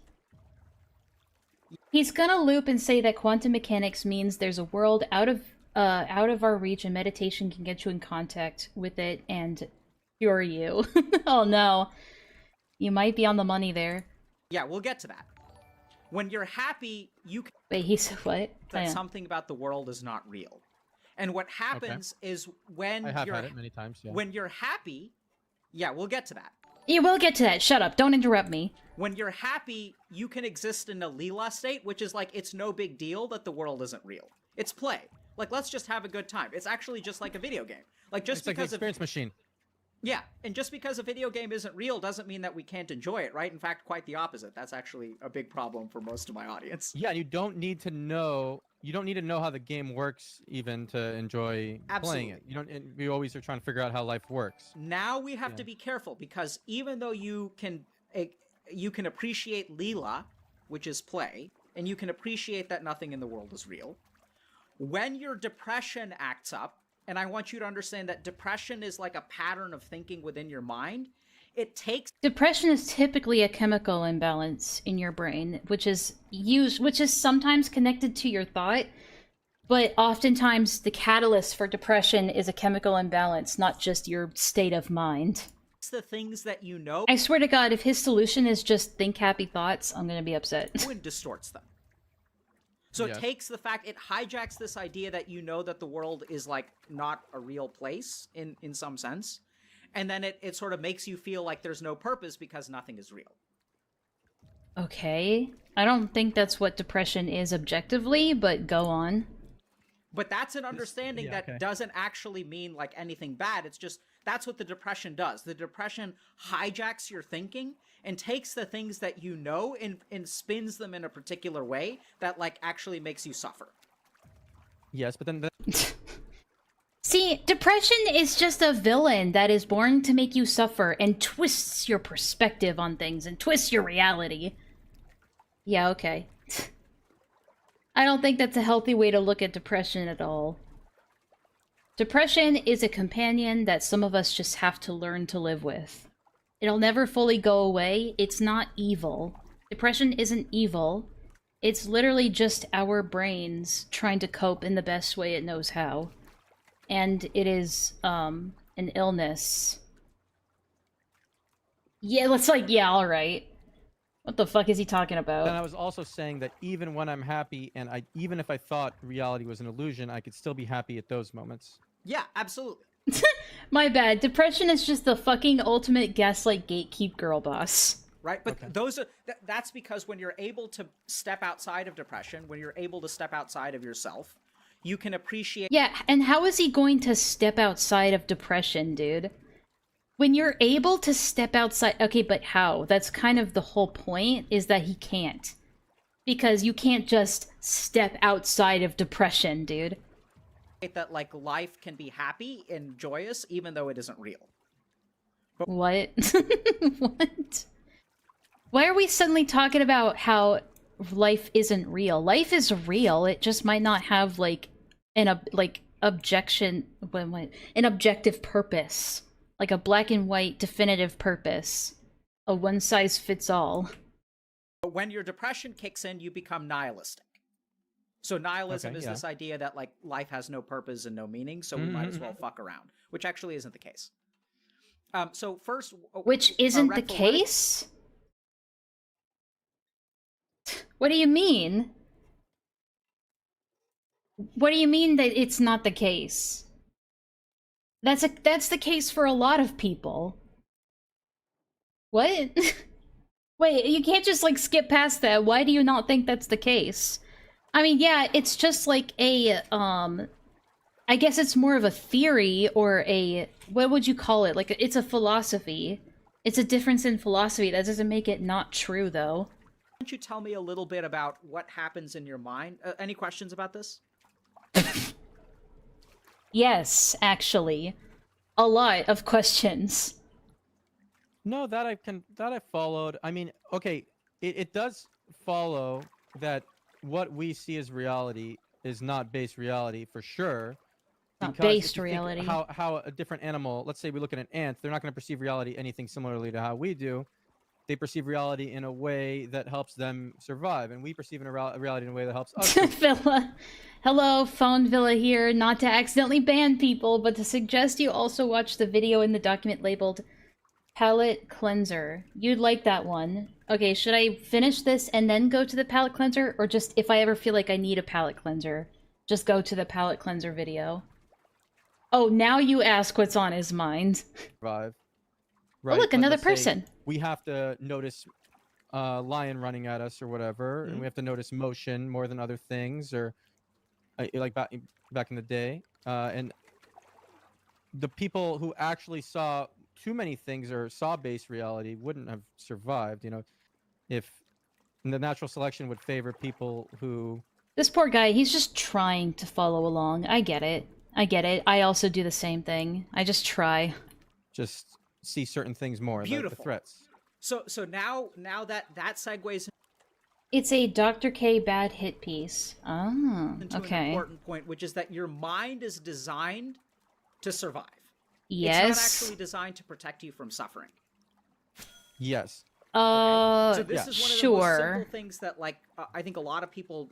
He's gonna loop and say that quantum mechanics means there's a world out of our reach, and meditation can get you in contact with it and cure you. Oh no. You might be on the money there. Yeah, we'll get to that. When you're happy, you can... Wait, he said what? That something about the world is not real. And what happens is when I have had it many times, yeah. When you're happy... Yeah, we'll get to that. Yeah, we'll get to that. Shut up. Don't interrupt me. When you're happy, you can exist in a Leela state, which is like, it's no big deal that the world isn't real. It's play. Like, let's just have a good time. It's actually just like a video game. Like just It's like the because experience machine. yeah, and just because a video game isn't real doesn't mean that we can't enjoy it, right? In fact, quite the opposite. That's actually a big problem for most of my audience. Yeah, and you don't need to know. You don't need to know how the game works even to enjoy playing it. Absolutely. You don't. And we always are trying to figure out how life works. Now we have Yeah. to be careful because even though you can appreciate Leela, which is play, and you can appreciate that nothing in the world is real, when your depression acts up, and I want you to understand that depression is like a pattern of thinking within your mind, it takes Depression is typically a chemical imbalance in your brain, which is sometimes connected to your thought, but oftentimes the catalyst for depression is a chemical imbalance, not just your state of mind. the things that you know I swear to God, if his solution is just think happy thoughts, I'm gonna be upset. and distorts them. So Yes. it takes the fact, it hijacks this idea that you know that the world is like not a real place in some sense, and then it sort of makes you feel like there's no purpose because nothing is real. Okay. I don't think that's what depression is objectively, but go on. But that's an understanding yeah, that okay. doesn't actually mean like anything bad. It's just that's what the depression does. The depression hijacks your thinking and takes the things that you know and spins them in a particular way that like actually makes you suffer. Yes, but then See, depression is just a villain that is born to make you suffer and twists your perspective on things and twists your reality. Yeah, okay. I don't think that's a healthy way to look at depression at all. Depression is a companion that some of us just have to learn to live with. It'll never fully go away. It's not evil. Depression isn't evil. It's literally just our brains trying to cope in the best way it knows how. And it is, an illness. Yeah, it's like, yeah, alright. What the fuck is he talking about? then I was also saying that even when I'm happy and even if I thought reality was an illusion, I could still be happy at those moments. Yeah, absolutely. My bad. Depression is just the fucking ultimate gaslight gatekeep girl boss. Right? But Okay. those are that's because when you're able to step outside of depression, when you're able to step outside of yourself, you can appreciate Yeah, and how is he going to step outside of depression, dude? When you're able to step outside... Okay, but how? That's kind of the whole point, is that he can't. Because you can't just step outside of depression, dude. that like life can be happy and joyous even though it isn't real. What? What? Why are we suddenly talking about how life isn't real? Life is real. It just might not have like an objective purpose, like a black and white definitive purpose, a one size fits all. But when your depression kicks in, you become nihilistic. So nihilism Okay, is yeah. this idea that like life has no purpose and no meaning, so we might as well fuck around, which actually isn't the case. So first, Which isn't the Red Bull, what did- case? What do you mean? What do you mean that it's not the case? That's the case for a lot of people. What? Wait, you can't just like skip past that. Why do you not think that's the case? I mean, yeah, it's just like a I guess it's more of a theory or a what would you call it? Like it's a philosophy. It's a difference in philosophy. That doesn't make it not true though. Why don't you tell me a little bit about what happens in your mind? Any questions about this? Yes, actually. A lot of questions. No, that I followed. I mean, okay, it does follow that what we see as reality is not base reality for sure. Not because if based you think reality. How a different animal, let's say we look at an ant, they're not going to perceive reality anything similarly to how we do. They perceive reality in a way that helps them survive, and we perceive reality in a way that helps us. Villa. Hello, Phone Villa here. Not to accidentally ban people, but to suggest you also watch the video in the document labeled Palette Cleanser. You'd like that one. Okay, should I finish this and then go to the palette cleanser? Or just, if I ever feel like I need a palette cleanser, just go to the palette cleanser video? Oh, now you ask what's on his mind. Survive. Oh, look, But another let's say person. we have to notice lion running at us or whatever, and we have to notice motion more than other things, or like back in the day. And the people who actually saw too many things or saw base reality wouldn't have survived. You know, if the natural selection would favor people who This poor guy, he's just trying to follow along. I get it. I get it. I also do the same thing. I just try. just see certain things more, the Beautiful. threats. So now that segues It's a Dr. K bad hit piece. Oh, into an okay. important point, which is that your mind is designed to survive. Yes. It's not actually designed to protect you from suffering. Yes. So this Yeah, is one of the most sure. simple things that, like, I think a lot of people.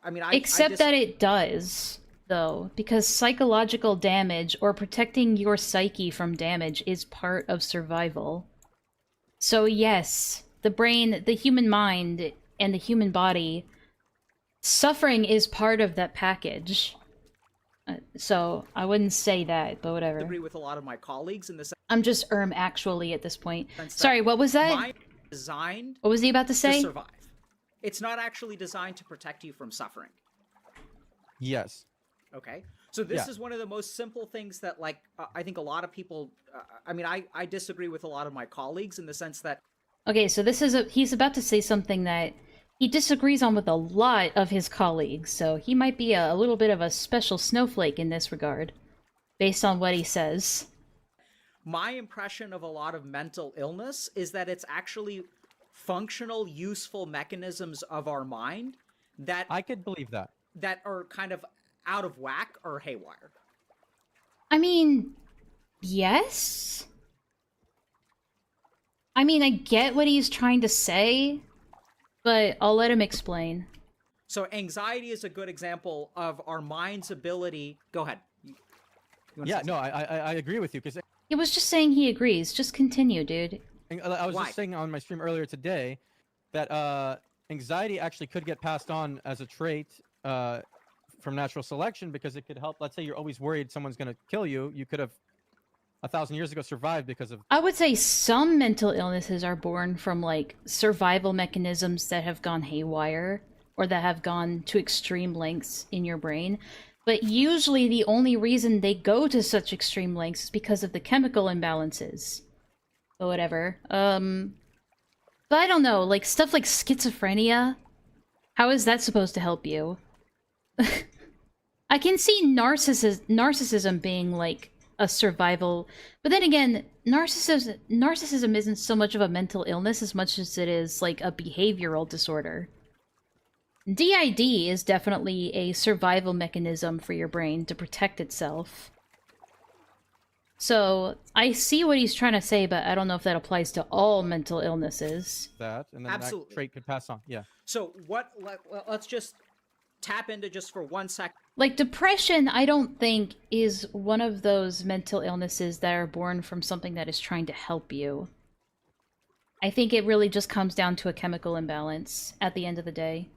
I mean, Except that it does, though, because psychological damage or protecting your psyche from damage is part of survival. So yes, the brain, the human mind, and the human body, suffering is part of that package. So I wouldn't say that, but whatever. agree with a lot of my colleagues in the sense I'm just actually at this point. that Sorry, what was that? mind is designed What was he about to to say? survive. It's not actually designed to protect you from suffering. Yes. Okay, so this Yeah. is one of the most simple things that, like, I think a lot of people. I mean, I disagree with a lot of my colleagues in the sense that Okay, so he's about to say something that he disagrees on with a lot of his colleagues, so he might be a little bit of a special snowflake in this regard, based on what he says. my impression of a lot of mental illness is that it's actually functional, useful mechanisms of our mind that I could believe that. that are kind of out of whack or haywire. I mean, yes? I mean, I get what he's trying to say, but I'll let him explain. So anxiety is a good example of our mind's ability. Go ahead. You wanna Yeah, say no, I agree with you, because He was just saying he agrees. Just continue, dude. I was Why? just saying on my stream earlier today that anxiety actually could get passed on as a trait from natural selection, because it could help. Let's say you're always worried someone's going to kill you. You could have 1,000 years ago survived because of. I would say some mental illnesses are born from, like, survival mechanisms that have gone haywire or that have gone to extreme lengths in your brain. But usually the only reason they go to such extreme lengths is because of the chemical imbalances. But whatever. But I don't know, like, stuff like schizophrenia, how is that supposed to help you? I can see narcissism being, like, a survival, but then again, narcissism isn't so much of a mental illness as much as it is like a behavioral disorder. DID is definitely a survival mechanism for your brain to protect itself. So I see what he's trying to say, but I don't know if that applies to all mental illnesses. That, and then Absolutely. that trait could pass on. Yeah. So let's just tap into just for 1 second. Like, depression, I don't think is one of those mental illnesses that are born from something that is trying to help you. I think it really just comes down to a chemical imbalance at the end of the day.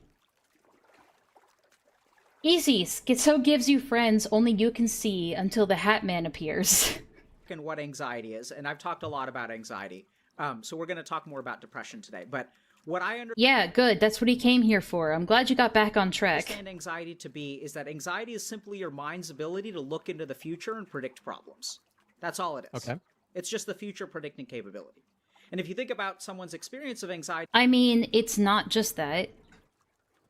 Easy, Schizo gives you friends only you can see until the Hat Man appears. And what anxiety is, and I've talked a lot about anxiety. So we're going to talk more about depression today. But what I understand Yeah, good, that's what he came here for. I'm glad you got back on track. anxiety to be is that anxiety is simply your mind's ability to look into the future and predict problems. That's all it is. Okay. It's just the future predicting capability. And if you think about someone's experience of anxiety, I mean, it's not just that.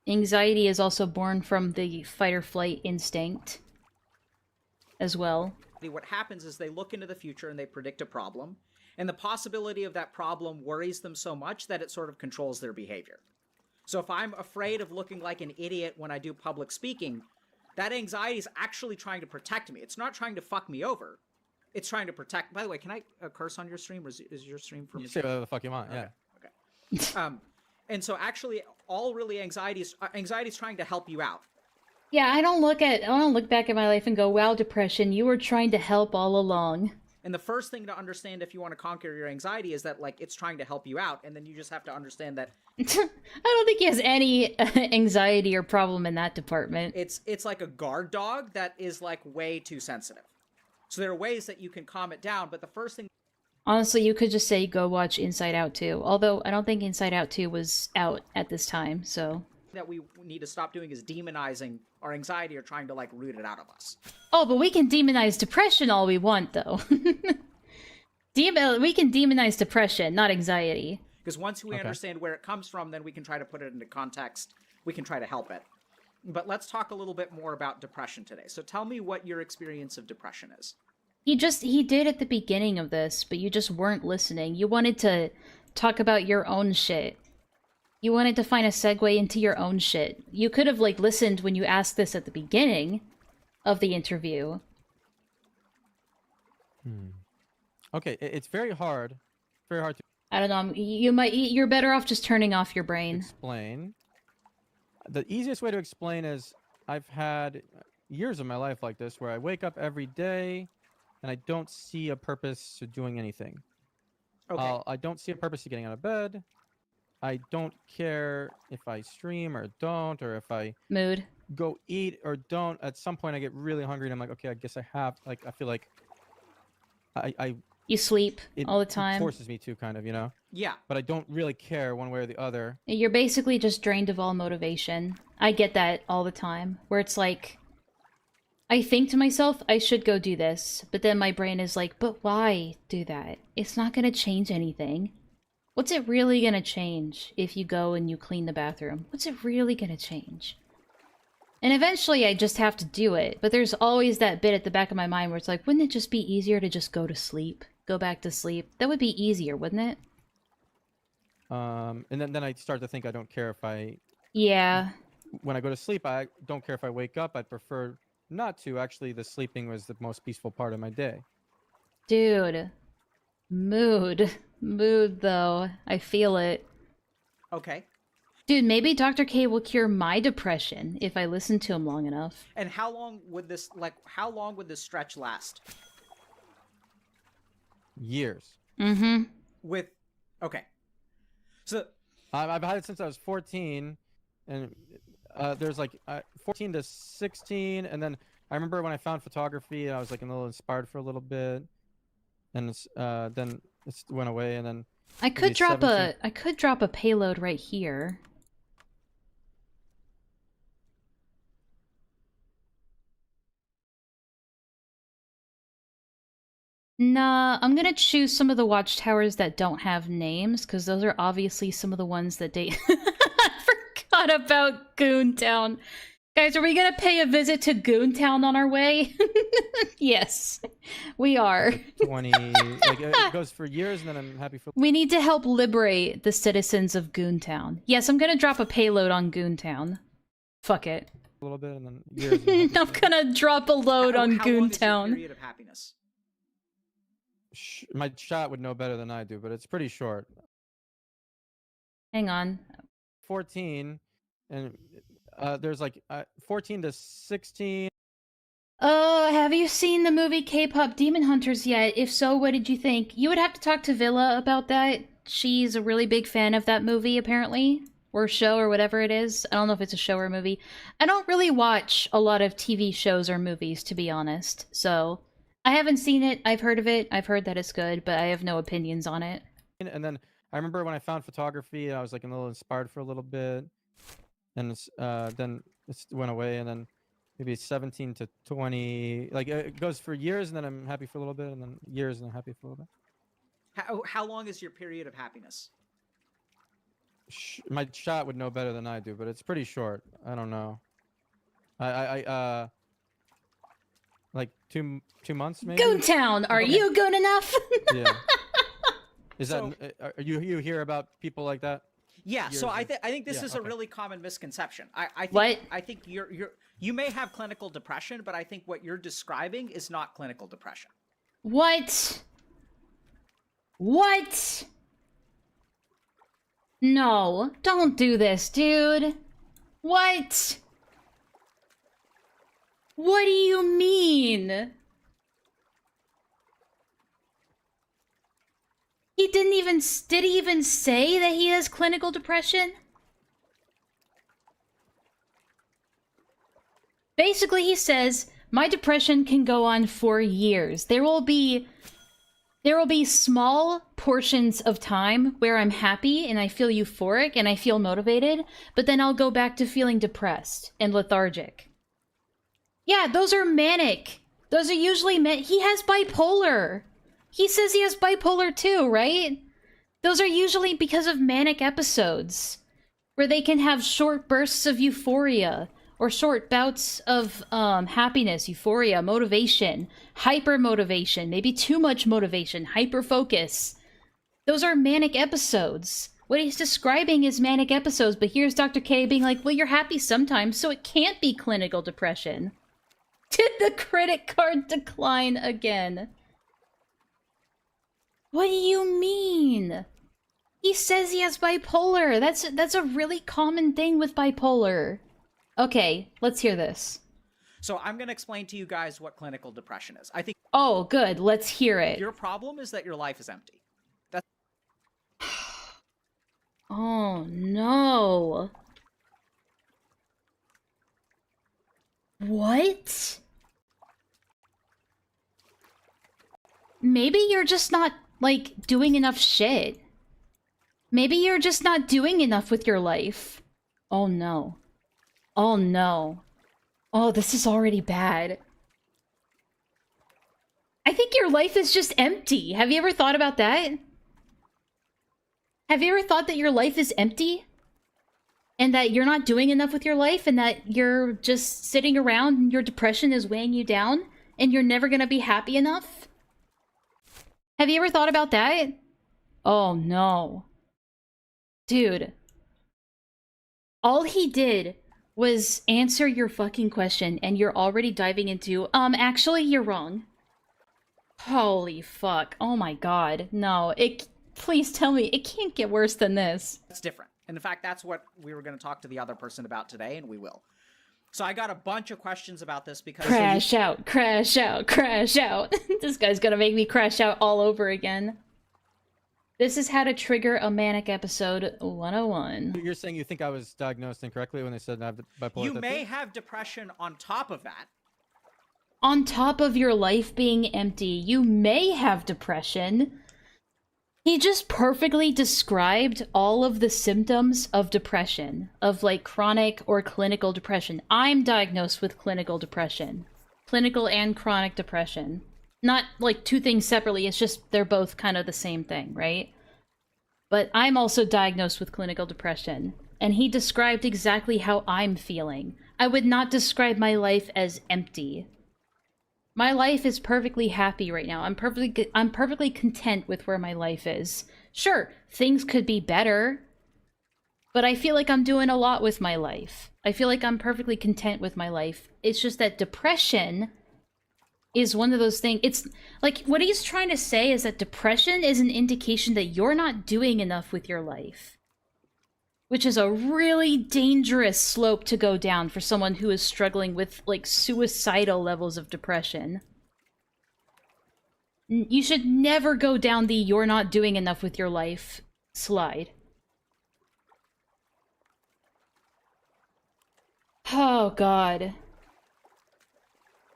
Anxiety is also born from the fight or flight instinct as well. what happens is they look into the future and they predict a problem, and the possibility of that problem worries them so much that it sort of controls their behavior. So if I'm afraid of looking like an idiot when I do public speaking, that anxiety is actually trying to protect me. It's not trying to fuck me over. It's trying to protect. By the way, can I curse on your stream, or is your stream from? You say whatever the fuck you want. Yeah. Okay. And so actually, all really anxiety is trying to help you out. Yeah, I don't look back at my life and go, wow, depression, you were trying to help all along. And the first thing to understand if you want to conquer your anxiety is that, like, it's trying to help you out, and then you just have to understand that I don't think he has any anxiety or problem in that department. it's like a guard dog that is, like, way too sensitive. So there are ways that you can calm it down, but the first thing Honestly, you could just say go watch Inside Out 2. Although, I don't think Inside Out 2 was out at this time, so... that we need to stop doing is demonizing our anxiety or trying to like root it out of us. Oh, but we can demonize depression all we want, though. We can demonize depression, not anxiety. Because once we Okay. understand where it comes from, then we can try to put it into context. We can try to help it. But let's talk a little bit more about depression today. So tell me what your experience of depression is. He did at the beginning of this, but you just weren't listening. You wanted to talk about your own shit. You wanted to find a segue into your own shit. You could have, like, listened when you asked this at the beginning of the interview. Okay, it's very hard to I don't know, you're better off just turning off your brain. explain. The easiest way to explain is I've had years of my life like this where I wake up every day and I don't see a purpose to doing anything. Okay. I don't see a purpose to getting out of bed. I don't care if I stream or don't, or if I Mood. go eat or don't. At some point I get really hungry and I'm like, okay, I guess I have, like, I feel like You sleep it all the time. forces me to, kind of, you know? Yeah. But I don't really care one way or the other. You're basically just drained of all motivation. I get that all the time, where it's like, I think to myself, I should go do this, but then my brain is like, but why do that? It's not gonna change anything. What's it really gonna change if you go and you clean the bathroom? What's it really gonna change? And eventually I just have to do it, but there's always that bit at the back of my mind where it's like, wouldn't it just be easier to just go to sleep? Go back to sleep? That would be easier, wouldn't it? And then I start to think I don't care if Yeah. when I go to sleep, I don't care if I wake up. I'd prefer not to. Actually, the sleeping was the most peaceful part of my day. Dude. Mood. Mood, though. I feel it. Okay. Dude, maybe Dr. K will cure my depression if I listen to him long enough. And how long would this stretch last? Years. Mm-hmm. With okay. So I've had it since I was 14, and there's like 14 to 16, and then I remember when I found photography, I was like a little inspired for a little bit, and then it went away, and then I could drop 17. I could drop a payload right here. Nah, I'm gonna choose some of the watchtowers that don't have names, because those are obviously some of the ones that date. I forgot about Goontown. Guys, are we gonna pay a visit to Goontown on our way? Yes, we are. 20, like it goes for years, and then I'm happy for. We need to help liberate the citizens of Goontown. Yes, I'm gonna drop a payload on Goontown. Fuck it. A little bit, and then years. And then I'm gonna drop a load on how long is your Goontown. period of happiness? My chat would know better than I do, but it's pretty short. Hang on. 14, and there's like 14 to 16. Have you seen the movie K-pop Demon Hunters yet? If so, what did you think? You would have to talk to Villa about that. She's a really big fan of that movie, apparently. Or show, or whatever it is. I don't know if it's a show or a movie. I don't really watch a lot of TV shows or movies, to be honest. So, I haven't seen it. I've heard of it. I've heard that it's good, but I have no opinions on it. And then I remember when I found photography, I was like a little inspired for a little bit, and then it went away, and then maybe 17 to 20, like it goes for years, and then I'm happy for a little bit, and then years, and I'm happy for a little bit. How long is your period of happiness? My chat would know better than I do, but it's pretty short. I don't know. I like two months maybe. Goontown, are Okay. you good enough? Yeah. Is So- that are you hear about people like that? Yeah, so Years I think this yeah, is a okay. really common misconception. I think What? I think you may have clinical depression, but I think what you're describing is not clinical depression. What? What? No, don't do this, dude. What? What do you mean? He didn't even, did he even say that he has clinical depression? Basically, he says, my depression can go on for years. There will be small portions of time where I'm happy and I feel euphoric and I feel motivated, but then I'll go back to feeling depressed and lethargic. Yeah, those are manic. Those are usually he has bipolar. He says he has bipolar too, right? Those are usually because of manic episodes, where they can have short bursts of euphoria, or short bouts of happiness, euphoria, motivation, hyper motivation, maybe too much motivation, hyper focus. Those are manic episodes. What he's describing is manic episodes, but here's Dr. K being like, well, you're happy sometimes, so it can't be clinical depression. Did the credit card decline again? What do you mean? He says he has bipolar. That's a really common thing with bipolar. Okay, let's hear this. So I'm going to explain to you guys what clinical depression is. I think Oh, good. Let's hear it. your problem is that your life is empty. That's Oh, no. What? Maybe you're just not, like, doing enough shit. Maybe you're just not doing enough with your life. Oh, no. Oh, no. Oh, this is already bad. I think your life is just empty. Have you ever thought about that? Have you ever thought that your life is empty? And that you're not doing enough with your life, and that you're just sitting around and your depression is weighing you down, and you're never gonna be happy enough? Have you ever thought about that? Oh no. Dude. All he did was answer your fucking question, and you're already diving into, actually, you're wrong. Holy fuck. Oh my god. No, please tell me, it can't get worse than this. different. And in fact, that's what we were going to talk to the other person about today, and we will. So I got a bunch of questions about this because... Crash out, crash out, crash out. This guy's gonna make me crash out all over again. This is how to trigger a manic episode 101. You're saying you think I was diagnosed incorrectly when they said I have bipolar? You may have depression on top of that. On top of your life being empty, you may have depression. He just perfectly described all of the symptoms of depression, of like chronic or clinical depression. I'm diagnosed with clinical depression. Clinical and chronic depression. Not like two things separately, it's just they're both kind of the same thing, right? But I'm also diagnosed with clinical depression, and he described exactly how I'm feeling. I would not describe my life as empty. My life is perfectly happy right now. I'm perfectly content with where my life is. Sure, things could be better, but I feel like I'm doing a lot with my life. I feel like I'm perfectly content with my life. It's just that depression is one of those things. It's like what he's trying to say is that depression is an indication that you're not doing enough with your life. Which is a really dangerous slope to go down for someone who is struggling with, like, suicidal levels of depression. You should never go down the you're not doing enough with your life slide. Oh, God.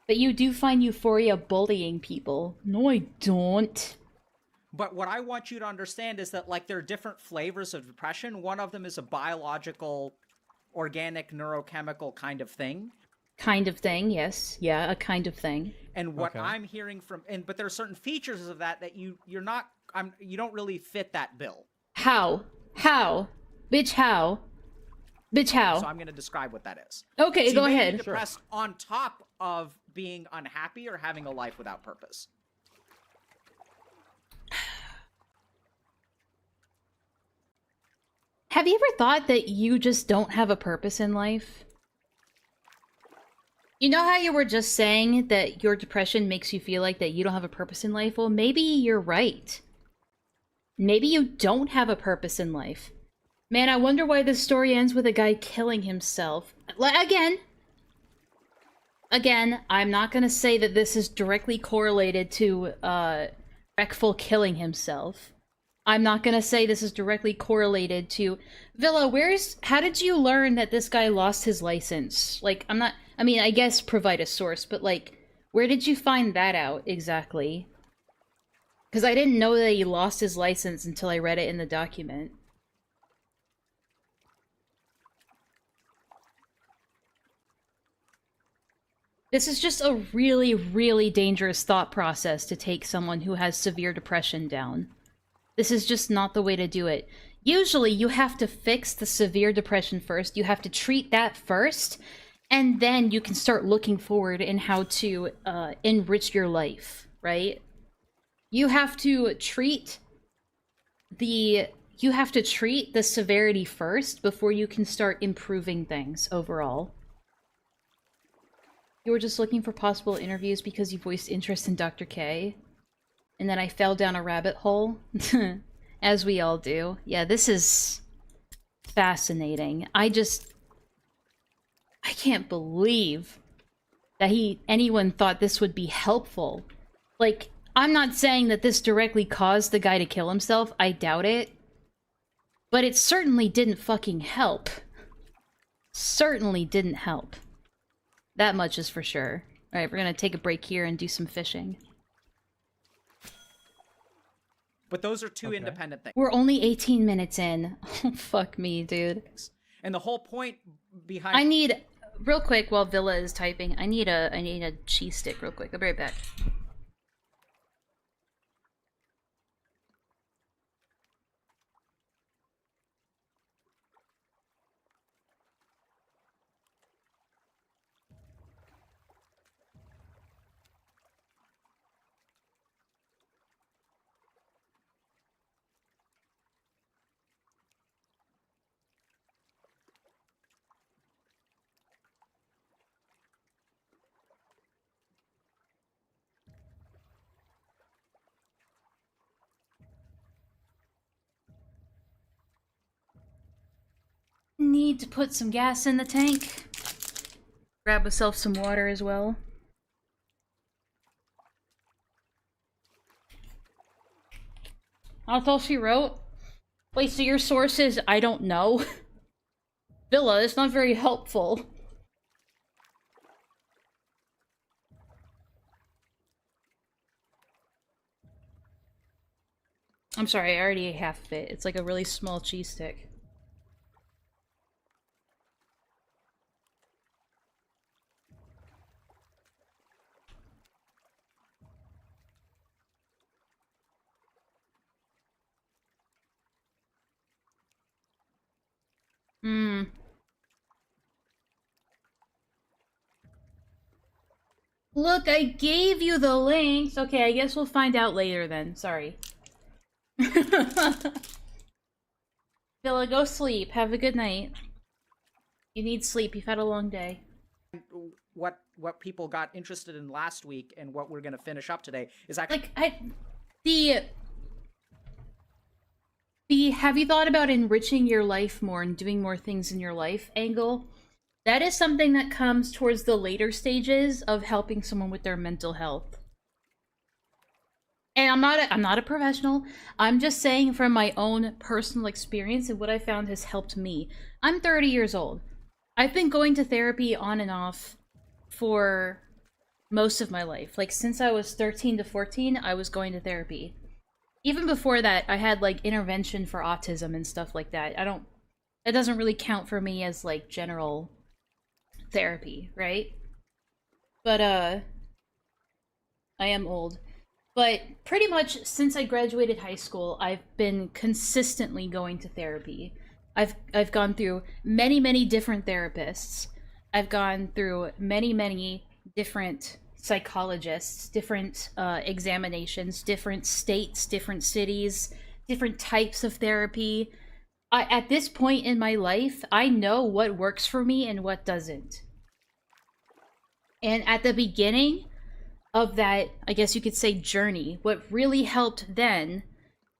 But you do find euphoria bullying people. No, I don't. But what I want you to understand is that, like, there are different flavors of depression. One of them is a biological, organic, neurochemical kind of thing. Kind of thing, yes. Yeah, a kind of thing. And what I'm hearing from... but there are certain features of that you're not... you don't really fit that bill. How? How? Bitch, how? Bitch, how? So I'm going to describe what that is. Okay, so go you may ahead. be depressed on top of being unhappy or having a life without purpose. Have you ever thought that you just don't have a purpose in life? You know how you were just saying that your depression makes you feel like that you don't have a purpose in life? Well, maybe you're right. Maybe you don't have a purpose in life. Man, I wonder why this story ends with a guy killing himself. Again, I'm not gonna say that this is directly correlated to, Reckful killing himself. I'm not gonna say this is directly correlated to... Villa, how did you learn that this guy lost his license? Like, I mean, I guess provide a source, but like, where did you find that out exactly? Because I didn't know that he lost his license until I read it in the document. This is just a really, really dangerous thought process to take someone who has severe depression down. This is just not the way to do it. Usually, you have to fix the severe depression first. You have to treat that first, and then you can start looking forward in how to enrich your life, right? You have to treat the severity first before you can start improving things overall. You were just looking for possible interviews because you voiced interest in Dr. K. And then I fell down a rabbit hole. As we all do. Yeah, this is fascinating. I can't believe that anyone thought this would be helpful. Like, I'm not saying that this directly caused the guy to kill himself. I doubt it. But it certainly didn't fucking help. Certainly didn't help. That much is for sure. Alright, we're gonna take a break here and do some fishing. But those are two independent things. We're only 18 minutes in. Oh, fuck me, dude. And the whole point behind... I need... Real quick, while Villa is typing, I need a cheese stick real quick. I'll be right back. Need to put some gas in the tank. Grab myself some water as well. That's all she wrote? Wait, so your source is I don't know? Villa, it's not very helpful. I'm sorry, I already ate half of it. It's like a really small cheese stick. Look, I gave you the links. Okay, I guess we'll find out later then. Sorry. Villa, go sleep. Have a good night. You need sleep. You've had a long day. What people got interested in last week and what we're gonna finish up today is actually the have you thought about enriching your life more and doing more things in your life angle? That is something that comes towards the later stages of helping someone with their mental health. And I'm not a professional. I'm just saying from my own personal experience and what I found has helped me. I'm 30 years old. I've been going to therapy on and off for most of my life. Like, since I was 13 to 14, I was going to therapy. Even before that, I had, like, intervention for autism and stuff like that. It doesn't really count for me as, like, general therapy, right? But, I am old. But pretty much since I graduated high school, I've been consistently going to therapy. I've gone through many different therapists. I've gone through many different psychologists, different examinations, different states, different cities, different types of therapy. At this point in my life, I know what works for me and what doesn't. And at the beginning of that, I guess you could say, journey, what really helped then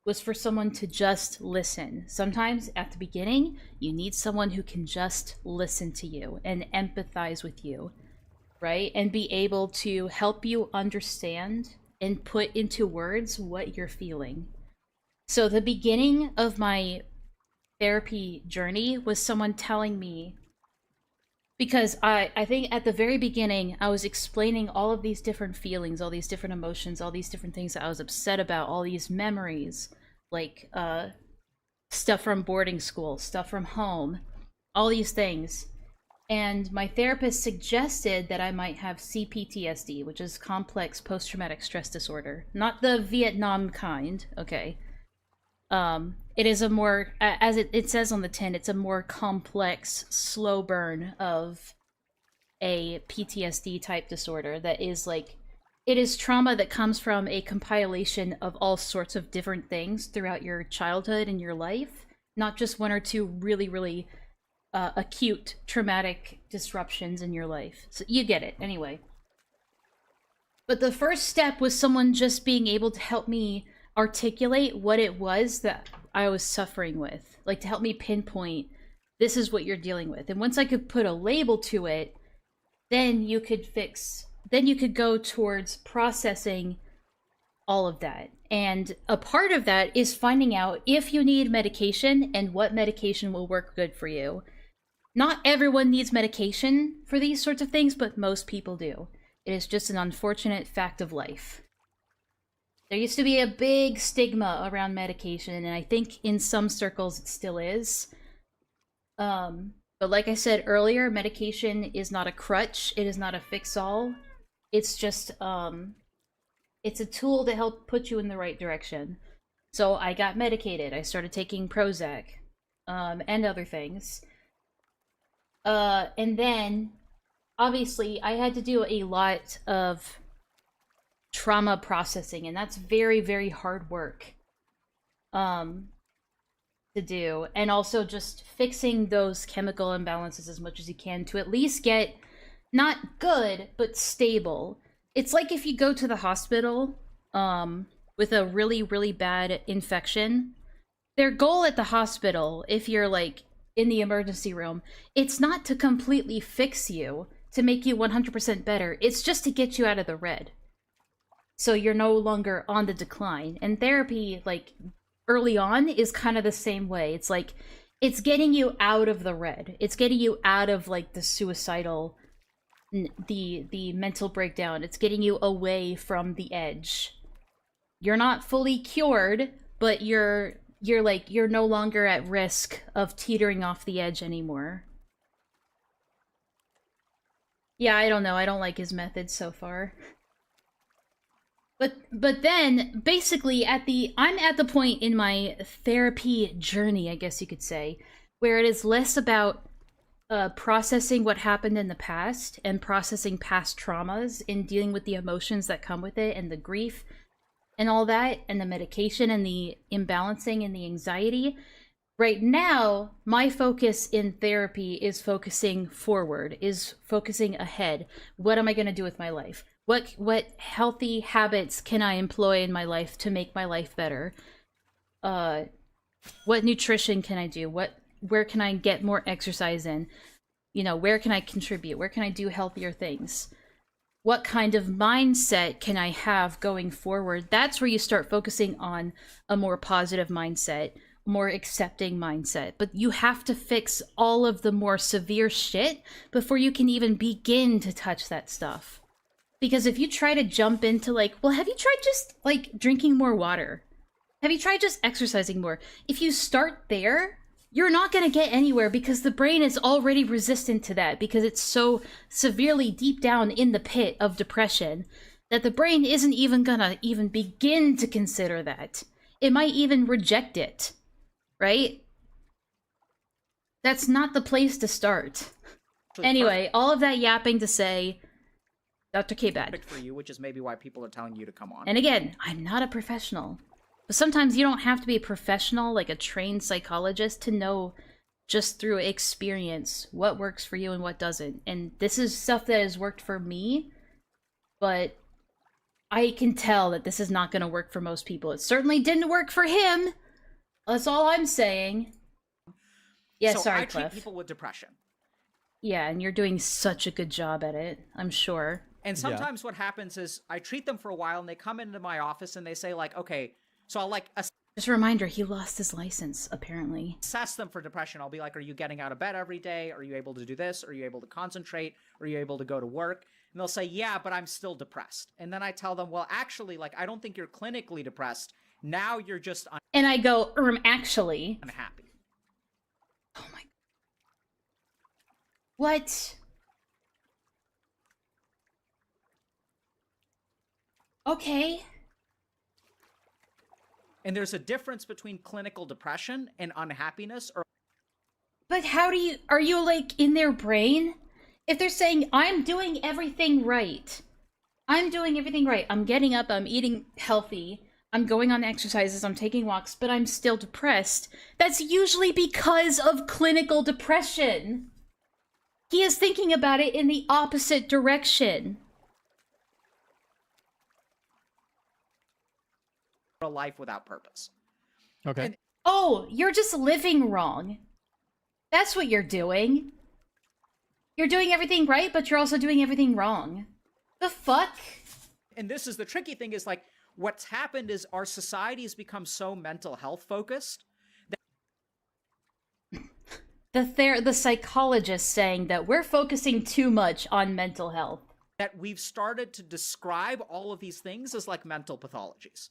was for someone to just listen. Sometimes at the beginning, you need someone who can just listen to you and empathize with you, right? And be able to help you understand and put into words what you're feeling. So the beginning of my therapy journey was someone telling me, because I think at the very beginning, I was explaining all of these different feelings, all these different emotions, all these different things that I was upset about, all these memories, like stuff from boarding school, stuff from home, all these things. And my therapist suggested that I might have CPTSD, which is complex post-traumatic stress disorder. Not the Vietnam kind, okay. It is a more, as it says on the tin, it's a more complex, slow burn of a PTSD type disorder that is like, it is trauma that comes from a compilation of all sorts of different things throughout your childhood and your life, not just one or two really, really acute traumatic disruptions in your life. So you get it, anyway. But the first step was someone just being able to help me articulate what it was that I was suffering with. Like, to help me pinpoint, this is what you're dealing with. And once I could put a label to it, then you could go towards processing all of that. And a part of that is finding out if you need medication and what medication will work good for you. Not everyone needs medication for these sorts of things, but most people do. It is just an unfortunate fact of life. There used to be a big stigma around medication, and I think in some circles it still is. But like I said earlier, medication is not a crutch. It is not a fix-all. It's just, it's a tool to help put you in the right direction. So I got medicated. I started taking Prozac, and other things. And then, obviously, I had to do a lot of trauma processing, and that's very, very hard work to do. And also just fixing those chemical imbalances as much as you can to at least get, not good, but stable. It's like if you go to the hospital with a really, really bad infection, their goal at the hospital, if you're like in the emergency room, it's not to completely fix you, to make you 100% better. It's just to get you out of the red, so you're no longer on the decline. And therapy, like, early on is kind of the same way. It's like, it's getting you out of the red. It's getting you out of, like, the suicidal, the mental breakdown. It's getting you away from the edge. You're not fully cured, but you're no longer at risk of teetering off the edge anymore. Yeah, I don't know. I don't like his methods so far. But then, basically, I'm at the point in my therapy journey, I guess you could say, where it is less about processing what happened in the past and processing past traumas and dealing with the emotions that come with it and the grief and all that, and the medication and the imbalancing and the anxiety. Right now, my focus in therapy is focusing forward, is focusing ahead. What am I going to do with my life? What healthy habits can I employ in my life to make my life better? What nutrition can I do? Where can I get more exercise in? You know, where can I contribute? Where can I do healthier things? What kind of mindset can I have going forward? That's where you start focusing on a more positive mindset, more accepting mindset. But you have to fix all of the more severe shit before you can even begin to touch that stuff. Because if you try to jump into, like, well, have you tried just, like, drinking more water? Have you tried just exercising more? If you start there, you're not going to get anywhere, because the brain is already resistant to that, because it's so severely deep down in the pit of depression that the brain isn't even going to even begin to consider that. It might even reject it, right? That's not the place to start. Anyway, all of that yapping to say, Dr. K-Bad. Perfect for you, which is maybe why people are telling you to come on. And again, I'm not a professional. But sometimes you don't have to be a professional, like a trained psychologist, to know just through experience what works for you and what doesn't. And this is stuff that has worked for me, but I can tell that this is not going to work for most people. It certainly didn't work for him. That's all I'm saying. Yeah, so sorry, I treat Cliff. people with depression. Yeah, and you're doing such a good job at it, I'm sure. And sometimes what happens is I treat them for a while and they come into my office and they say, like, okay, so I'll, like, Just a reminder, he lost his license, apparently. assess them for depression. I'll be like, are you getting out of bed every day? Are you able to do this? Are you able to concentrate? Are you able to go to work? And they'll say, yeah, but I'm still depressed. And then I tell them, well, actually, like, I don't think you're clinically depressed. Now you're just And I go, actually. unhappy. Oh my. What? Okay. And there's a difference between clinical depression and unhappiness, or But how do you... Are you, like, in their brain? If they're saying, I'm doing everything right. I'm doing everything right. I'm getting up, I'm eating healthy, I'm going on exercises, I'm taking walks, but I'm still depressed. That's usually because of clinical depression. He is thinking about it in the opposite direction. a life without purpose. Okay. And- Oh, you're just living wrong. That's what you're doing. You're doing everything right, but you're also doing everything wrong. The fuck? And this is the tricky thing, is like, what's happened is our society has become so mental health focused. The psychologist saying that we're focusing too much on mental health. That we've started to describe all of these things as like mental pathologies.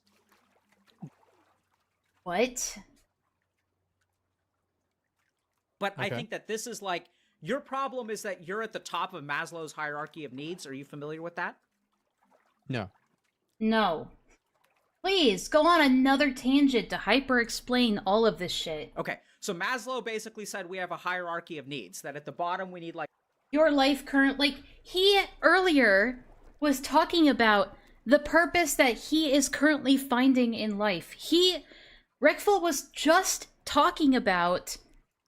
What? But I Okay. think that this is like, your problem is that you're at the top of Maslow's hierarchy of needs. Are you familiar with that? No. No. Please, go on another tangent to hyper-explain all of this shit. Okay, so Maslow basically said we have a hierarchy of needs, that at the bottom we need like Your life current... Like, he earlier was talking about the purpose that he is currently finding in life. Reckful was just talking about...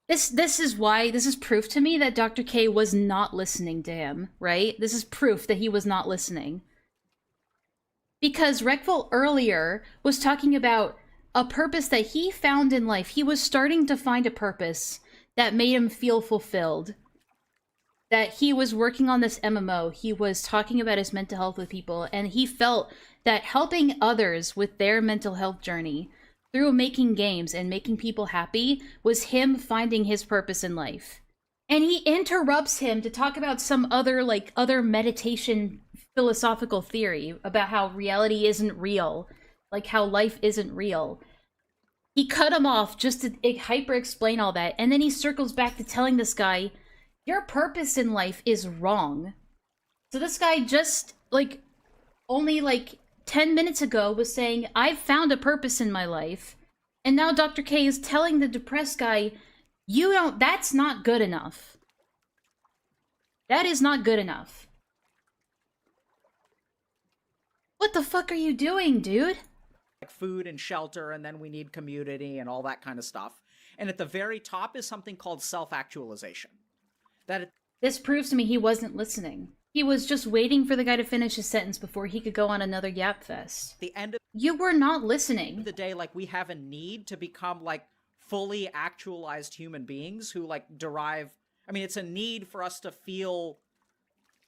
This is proof to me that Dr. K was not listening to him, right? This is proof that he was not listening. Because Reckful earlier was talking about a purpose that he found in life. He was starting to find a purpose that made him feel fulfilled. That he was working on this MMO, he was talking about his mental health with people, and he felt that helping others with their mental health journey through making games and making people happy was him finding his purpose in life. And he interrupts him to talk about some other meditation philosophical theory about how reality isn't real, like how life isn't real. He cut him off just to hyper explain all that, and then he circles back to telling this guy, your purpose in life is wrong. So this guy just, only 10 minutes ago was saying, I've found a purpose in my life. And now Dr. K is telling the depressed guy, that's not good enough. That is not good enough. What the fuck are you doing, dude? food and shelter, and then we need community and all that kind of stuff. And at the very top is something called self-actualization. This proves to me he wasn't listening. He was just waiting for the guy to finish his sentence before he could go on another yap fest. The end of You were not listening. the day, we have a need to become fully actualized human beings who derive, it's a need for us to feel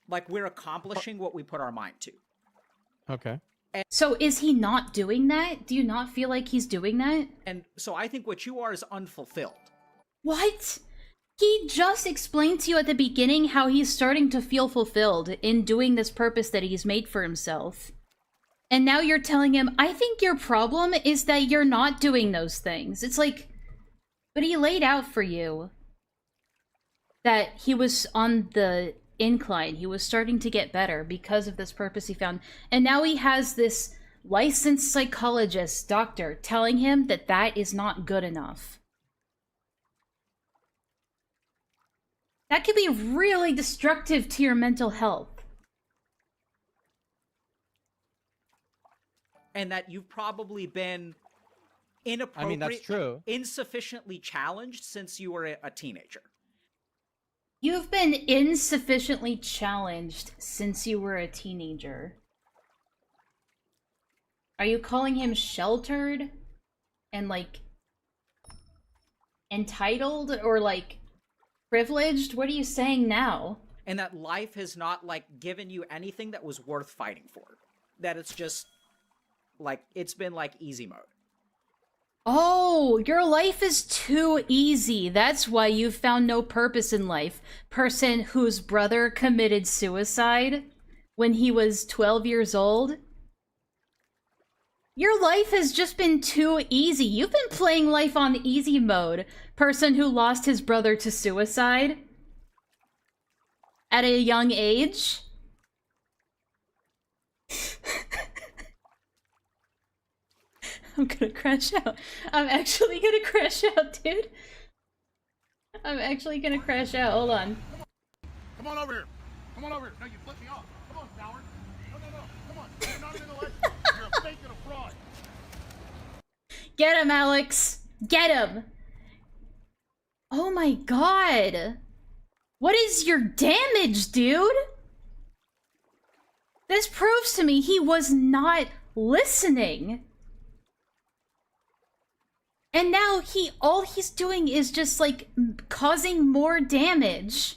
like we're accomplishing what we put our mind to. Okay. So is he not doing that? Do you not feel like he's doing that? And so I think what you are is unfulfilled. What? He just explained to you at the beginning how he's starting to feel fulfilled in doing this purpose that he's made for himself. And now you're telling him, I think your problem is that you're not doing those things. It's but he laid out for you that he was on the incline. He was starting to get better because of this purpose he found. And now he has this licensed psychologist, doctor, telling him that that is not good enough. That could be really destructive to your mental health. And that you've probably been That's true. insufficiently challenged since you were a teenager. You've been insufficiently challenged since you were a teenager. Are you calling him sheltered? And entitled? Or privileged? What are you saying now? And that life has not given you anything that was worth fighting for. That it's just it's been easy mode. Oh, your life is too easy. That's why you've found no purpose in life. Person whose brother committed suicide when he was 12 years old. Your life has just been too easy. You've been playing life on easy mode. Person who lost his brother to suicide. At a young age? I'm gonna crash out. I'm actually gonna crash out, dude. I'm actually gonna crash out. Hold on. Come on over here. Come on over here. No, you flipped me off. Come on, coward. No. Come on. You're not an intellectual. You're a fake and a fraud. Get him, Alex! Get him! Oh my god! What is your damage, dude? This proves to me he was not listening. And now all he's doing is just like causing more damage.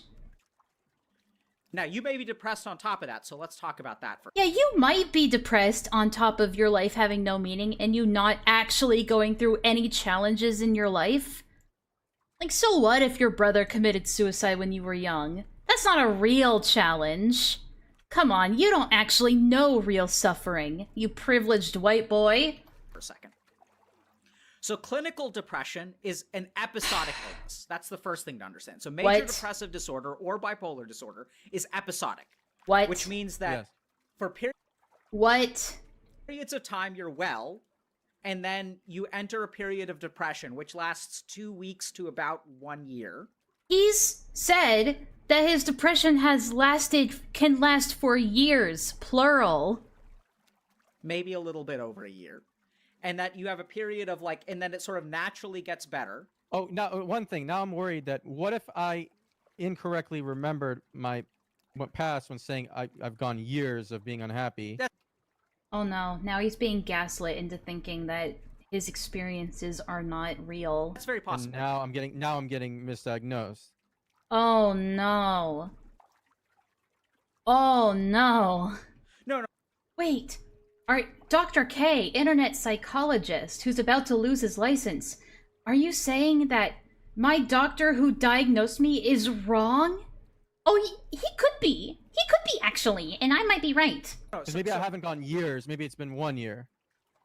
Now, you may be depressed on top of that, so let's talk about that first. Yeah, you might be depressed on top of your life having no meaning and you not actually going through any challenges in your life. Like, so what if your brother committed suicide when you were young? That's not a real challenge. Come on, you don't actually know real suffering, you privileged white boy. For a second. So clinical depression is an episodic illness. That's the first thing to understand. So major What? depressive disorder or bipolar disorder is episodic. What? Which means that Yes. for What? periods of time you're well, and then you enter a period of depression, which lasts 2 weeks to about 1 year. He's said that his depression can last for years, plural. Maybe a little bit over a year. And that you have a period of like, and then it sort of naturally gets better. Oh, now one thing. Now I'm worried that what if I incorrectly remembered what past when saying I've gone years of being unhappy. Oh no, now he's being gaslit into thinking that his experiences are not real. That's very And possible. now I'm getting misdiagnosed. Oh no. Oh no. No. Wait. Dr. K, internet psychologist, who's about to lose his license, are you saying that my doctor who diagnosed me is wrong? Oh, he could be. He could be, actually, and I might be right. Maybe I haven't gone years. Maybe it's been 1 year.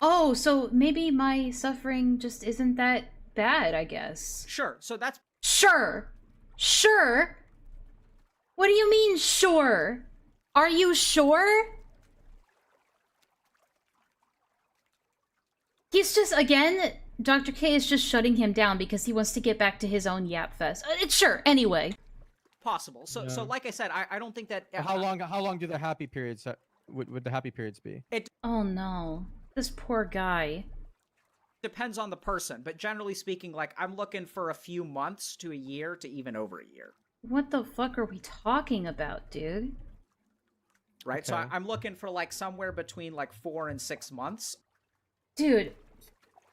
Oh, so maybe my suffering just isn't that bad, I guess. Sure. So that's Sure. Sure? What do you mean, sure? Are you sure? He's just, again, Dr. K is just shutting him down because he wants to get back to his own yap fest. It's sure, anyway. possible. So Yeah. so like I said, I don't think that How long do the happy periods would the happy periods be? Oh no. This poor guy. depends on the person, but generally speaking, like I'm looking for a few months to a year to even over a year. What the fuck are we talking about, dude? Right? So Okay. I'm looking for like somewhere between like 4 and 6 months. Dude,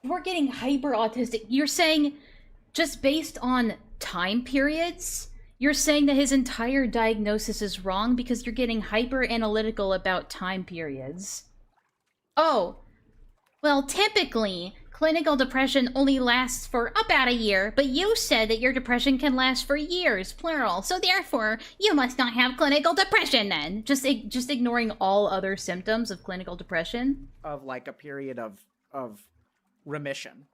we're getting hyper autistic. You're saying, just based on time periods, you're saying that his entire diagnosis is wrong because you're getting hyper analytical about time periods. Oh, well, typically, clinical depression only lasts for about a year, but you said that your depression can last for years, plural, so therefore, you must not have clinical depression then. Just ignoring all other symptoms of clinical depression. Of like a period of remission.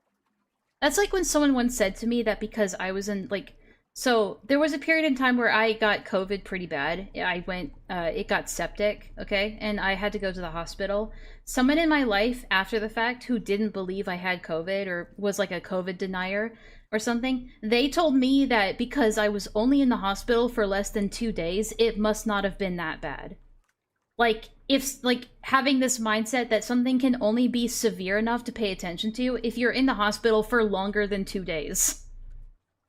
That's like when someone once said to me that because I was in, like... So, there was a period in time where I got COVID pretty bad. I went, it got septic, okay? And I had to go to the hospital. Someone in my life, after the fact, who didn't believe I had COVID, or was like a COVID denier or something, they told me that because I was only in the hospital for less than 2 days, it must not have been that bad. Like, if, like, having this mindset that something can only be severe enough to pay attention to if you're in the hospital for longer than 2 days.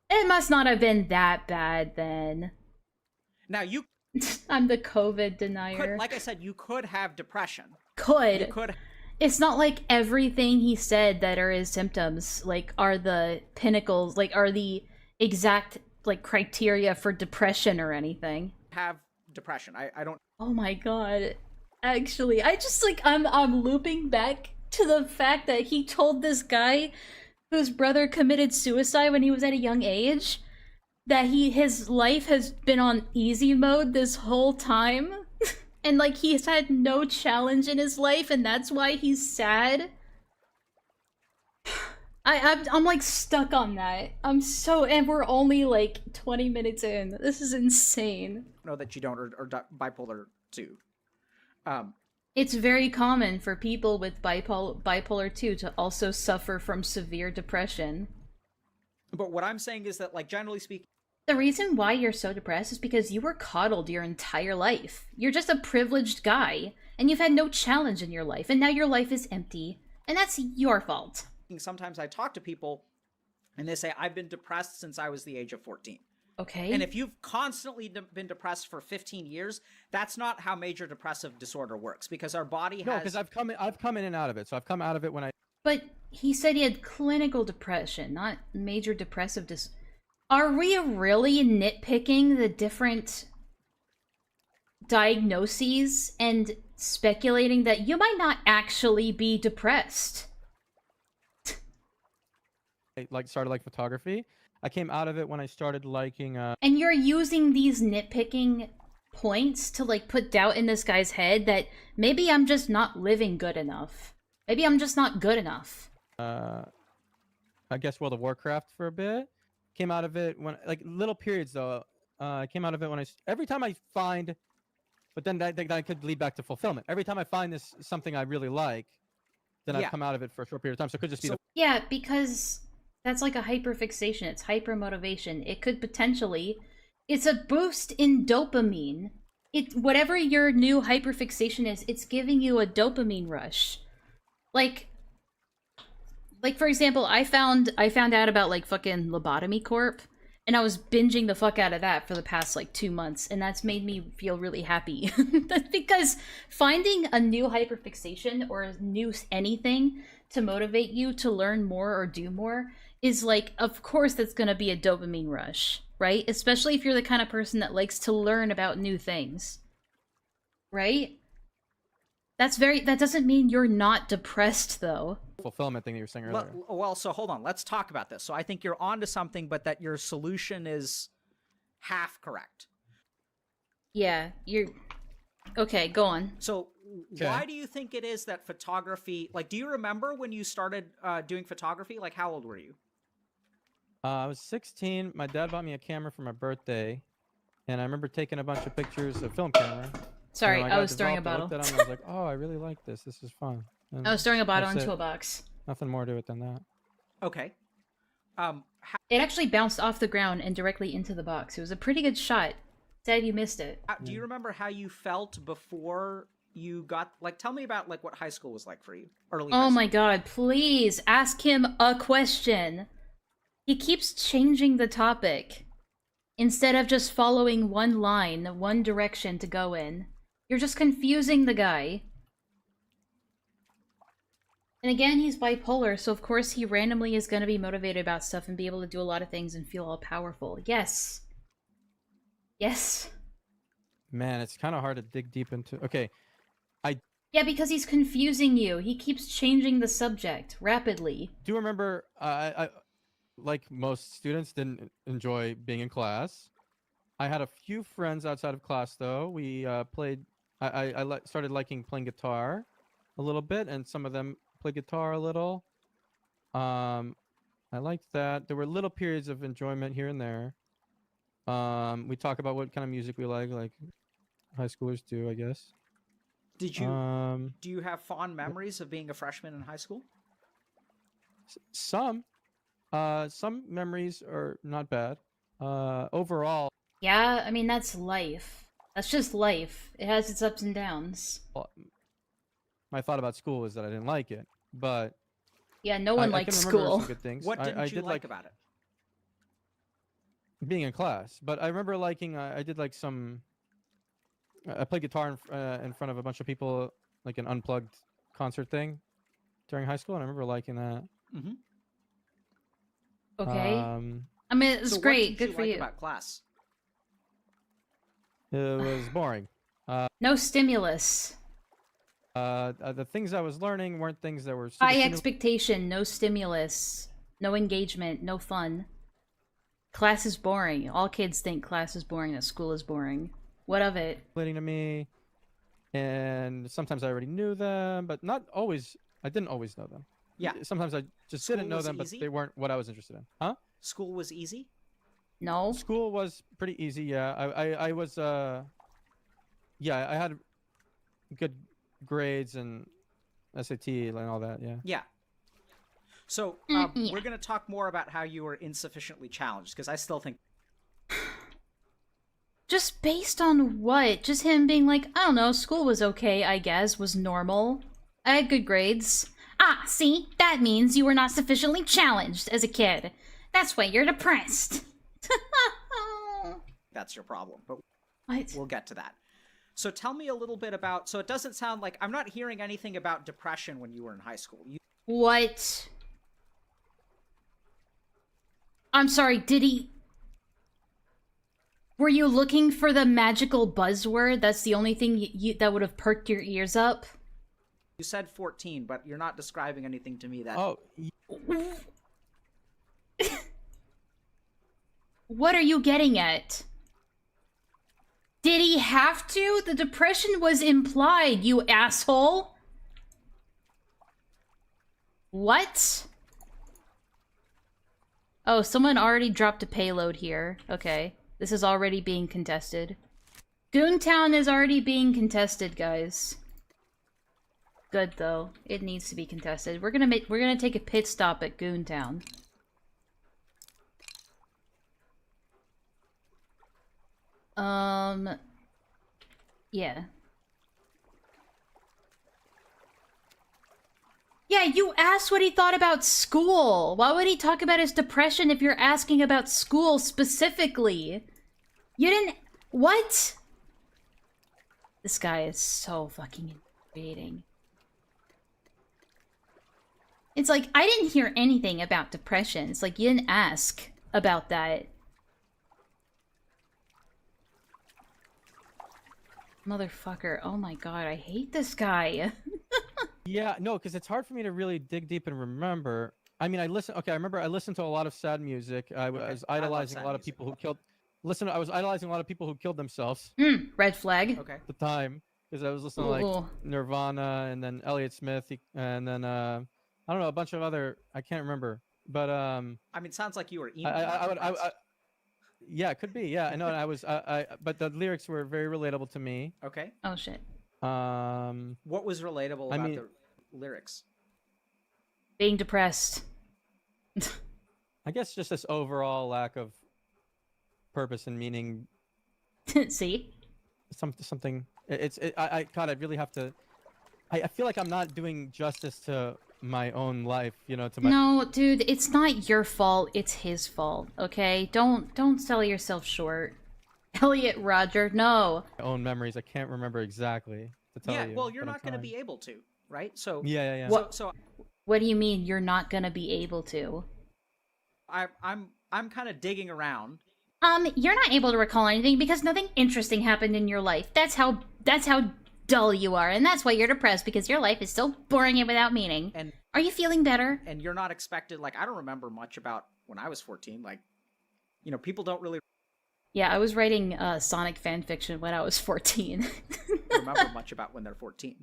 It must not have been that bad then. Now you I'm the COVID denier. could, like I said, you could have depression. Could. You could. It's not like everything he said that are his symptoms, like, are the pinnacles, like, are the exact, like, criteria for depression or anything. Have depression. I don't. Oh my god. Actually, I just, like, I'm looping back to the fact that he told this guy whose brother committed suicide when he was at a young age that his life has been on easy mode this whole time. And, like, he's had no challenge in his life, and that's why he's sad. I'm like stuck on that. And we're only like 20 minutes in. This is insane. Know that you don't, or bipolar 2. It's very common for people with bipolar 2 to also suffer from severe depression. But what I'm saying is that, like, generally speaking, The reason why you're so depressed is because you were coddled your entire life. You're just a privileged guy, and you've had no challenge in your life, and now your life is empty, and that's your fault. sometimes I talk to people and they say, I've been depressed since I was the age of 14. Okay. And if you've constantly been depressed for 15 years, that's not how major depressive disorder works, because our body has... No, because I've come in and out of it. So I've come out of it when I... But he said he had clinical depression, not major depressive Are we really nitpicking the different diagnoses and speculating that you might not actually be depressed? like started like photography. I came out of it when I started liking And you're using these nitpicking points to like put doubt in this guy's head that maybe I'm just not living good enough. Maybe I'm just not good enough. I guess World of Warcraft for a bit. Came out of it when like little periods though. I came out of it when every time I find, but then that could lead back to fulfillment. Every time I find this something I really like, then I've come out of it for a short period of time. So it could just be Yeah, because that's like a hyperfixation. It's hypermotivation. It could potentially... It's a boost in dopamine. Whatever your new hyperfixation is, it's giving you a dopamine rush. Like for example, I found out about like fucking Lobotomy Corp, and I was binging the fuck out of that for the past like 2 months, and that's made me feel really happy. That's because finding a new hyperfixation or a new anything to motivate you to learn more or do more is like, of course that's gonna be a dopamine rush, right? Especially if you're the kind of person that likes to learn about new things, right? That doesn't mean you're not depressed, though. fulfillment thing that you were saying earlier. Well, so hold on. Let's talk about this. So I think you're onto something, but that your solution is half correct. Yeah, you're... Okay, go on. So why do you think it is that photography... Like, do you remember when you started doing photography? Like, how old were you? I was 16. My dad bought me a camera for my birthday, and I remember taking a bunch of pictures, a film camera. Sorry, I was throwing a bottle. I looked at them and I was like, oh, I really like this. This is fun. And I was throwing a bottle that's into it. a box. Nothing more to it than that. Okay. It actually bounced off the ground and directly into the box. It was a pretty good shot. Sad you missed it. Do you remember how you felt before you got... Like, tell me about, like, what high school was like for you. Early high Oh school. my god, please ask him a question. He keeps changing the topic. Instead of just following one line, one direction to go in. You're just confusing the guy. And again, he's bipolar, so of course he randomly is going to be motivated about stuff and be able to do a lot of things and feel all powerful. Yes. Yes. Man, it's kind of hard to dig deep into. Okay. Yeah, because he's confusing you. He keeps changing the subject rapidly. Do you remember, I like most students, didn't enjoy being in class. I had a few friends outside of class, though. We played... I started liking playing guitar a little bit, and some of them play guitar a little. I liked that. There were little periods of enjoyment here and there. We talk about what kind of music we like high schoolers do, I guess. Did you... do you have fond memories of being a freshman in high school? Some memories are not bad. Overall... Yeah, I mean, that's life. That's just life. It has its ups and downs. My thought about school was that I didn't like it, but... Yeah, no one likes can remember school. some good things. What didn't I you did like about it? Being in class, but I remember liking. I did like some. I played guitar in front of a bunch of people, like an unplugged concert thing during high school, and I remember liking that. Mm-hmm. Okay. I mean, it's So great. What did Good you for like you. about class? It was boring. No stimulus. The things I was learning weren't things that were High expectation, no stimulus, no engagement, no fun. Class is boring. All kids think class is boring, that school is boring. What of it? stimulating to me, and sometimes I already knew them, but not always. I didn't always know them. Yeah. Sometimes I just School didn't know was them, but easy? they weren't what I was interested in. Huh? School was easy? No. School was pretty easy. Yeah, I was yeah, I had good grades and SAT and all that. Yeah. Yeah. So yeah. we're going to talk more about how you were insufficiently challenged, because I still think Just based on what? Just him being like, I don't know, school was okay, I guess, was normal. I had good grades. Ah, see? That means you were not sufficiently challenged as a kid. That's why you're depressed. that's your problem, but What? we'll get to that. So tell me a little bit about, so it doesn't sound like, I'm not hearing anything about depression when you were in high school. What? I'm sorry, did he... Were you looking for the magical buzzword? That's the only thing that would have perked your ears up? You said 14, but you're not describing anything to me that... Oh, What are you getting at? Did he have to? The depression was implied, you asshole! What? Oh, someone already dropped a payload here. Okay. This is already being contested. Goontown is already being contested, guys. Good though. It needs to be contested. We're gonna take a pit stop at Goontown. Yeah. Yeah, you asked what he thought about school. Why would he talk about his depression if you're asking about school specifically? You didn't... What? This guy is so fucking infuriating. It's like, I didn't hear anything about depression. It's like, you didn't ask about that. Motherfucker. Oh my god, I hate this guy. yeah, no, because it's hard for me to really dig deep and remember. I mean, I remember I listened to a lot of sad music. I was idolizing a lot of people who killed. I was idolizing a lot of people who killed themselves Red flag. Okay. at the time because I was listening to like Nirvana and then Elliott Smith and then I don't know, a bunch of other, I can't remember, but I mean, it sounds like you were emo. yeah, it could be. Yeah, I know. And I was but the lyrics were very relatable to me. Okay. Oh shit. What was relatable about the lyrics? Being depressed. I guess just this overall lack of purpose and meaning. See? Something. I really have to. I feel like I'm not doing justice to my own life, you know, to my... No, dude, it's not your fault, it's his fault, okay? Don't sell yourself short. Elliot Roger, no. my own memories. I can't remember exactly to tell you. Yeah, well, you're but I'm not going to trying. be able to, right? So Yeah. What do you mean you're not gonna be able to? I'm kind of digging around. You're not able to recall anything because nothing interesting happened in your life. That's how dull you are, and that's why you're depressed, because your life is so boring and without meaning. And are you feeling better? And you're not expected, like, I don't remember much about when I was 14. Like, you know, people don't really Yeah, I was writing Sonic fanfiction when I was 14. remember much about when they're 14.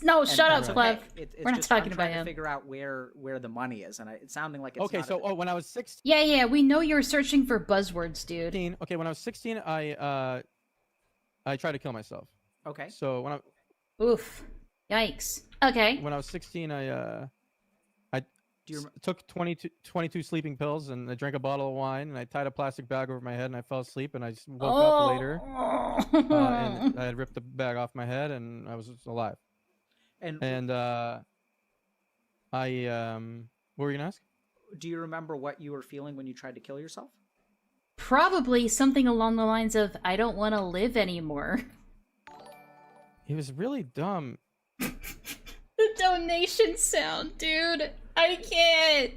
No, shut up, that's Clev. okay. It's We're not just, talking I'm about trying him. to figure out where the money is, and it's sounding like it's Okay, not so when I was 16, Yeah, we know you're searching for buzzwords, dude. okay, when I was 16, I tried to kill myself. okay. So when Oof. Yikes. Okay. I was 16, I Do you took 22 sleeping pills and I drank a bottle of wine and I tied a plastic bag over my head and I fell asleep and I just woke up later and I had ripped the bag off my head and I was alive. and I what were you gonna ask? do you remember what you were feeling when you tried to kill yourself? Probably something along the lines of, I don't want to live anymore. It was really dumb. The donation sound, dude. I can't.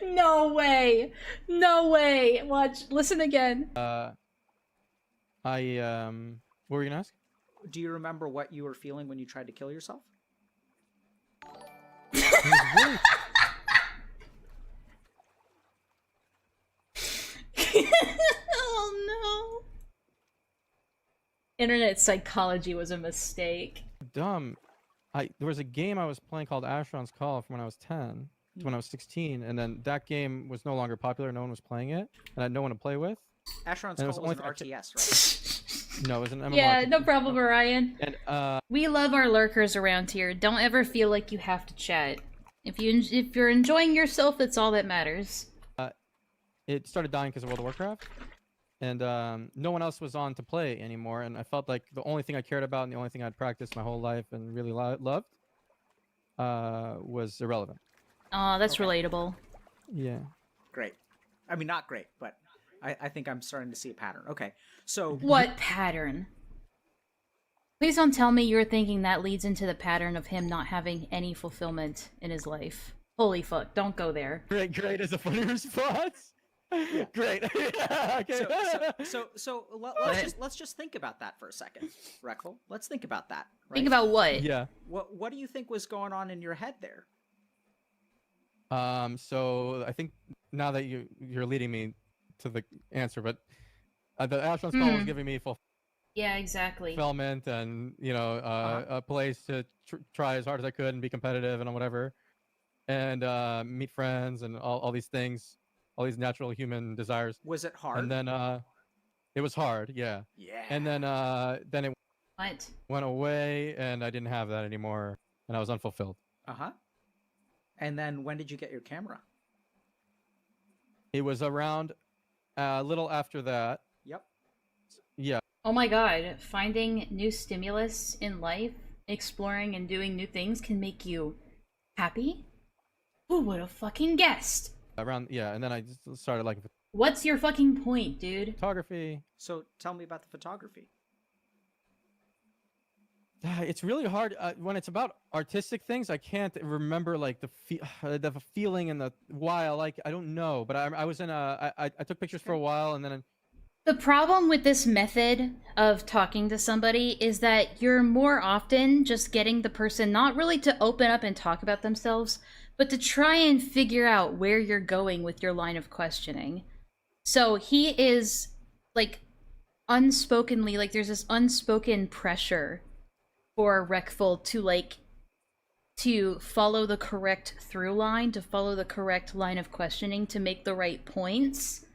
No way. Watch. Listen again. What were you gonna ask? Do you remember what you were feeling when you tried to kill yourself? It was really Oh no. Internet psychology was a mistake. Dumb. There was a game I was playing called Asheron's Call from when I was 10 to when I was 16, and then that game was no longer popular. No one was playing it, and I had no one to play with. Asheron's And it was Call was the an only thing RTS, right? No, it was an MMO. Yeah, no problem, Orion. And We love our lurkers around here. Don't ever feel like you have to chat. If you're enjoying yourself, that's all that matters. it started dying because of World of Warcraft, and no one else was on to play anymore. And I felt like the only thing I cared about and the only thing I'd practiced my whole life and really loved was irrelevant. Aw, that's Okay. relatable. Yeah. Great. I mean, not great, but I think I'm starting to see a pattern. Okay, so What pattern? Please don't tell me you're thinking that leads into the pattern of him not having any fulfillment in his life. Holy fuck, don't go there. Great is a funny response. Great. Yeah, okay. let's just think about that for a second, Reckful. Let's think about that. Right? Think about what? Yeah. What do you think was going on in your head there? So I think now that you're leading me to the answer, but the Asheron's Call was giving me Yeah, exactly. fulfillment and a place to try as hard as I could and be competitive and whatever, and meet friends and all these things, all these natural human desires. Was it hard? And then it was hard, yeah. Yeah. And then it What? went away, and I didn't have that anymore, and I was unfulfilled. Uh-huh. And then when did you get your camera? It was around a little after that. Yep. Yeah. Oh my god, finding new stimulus in life, exploring and doing new things can make you happy? Who would have fucking guessed? And then I just started like What's your fucking point, dude? photography. So tell me about the photography. It's really hard when it's about artistic things. I can't remember like the feeling and the why I like. I don't know, but I was in I took pictures for a while, and then The problem with this method of talking to somebody is that you're more often just getting the person not really to open up and talk about themselves, but to try and figure out where you're going with your line of questioning. So he is like unspokenly, like there's this unspoken pressure for Reckful to follow the correct through line, to follow the correct line of questioning, to make the right points,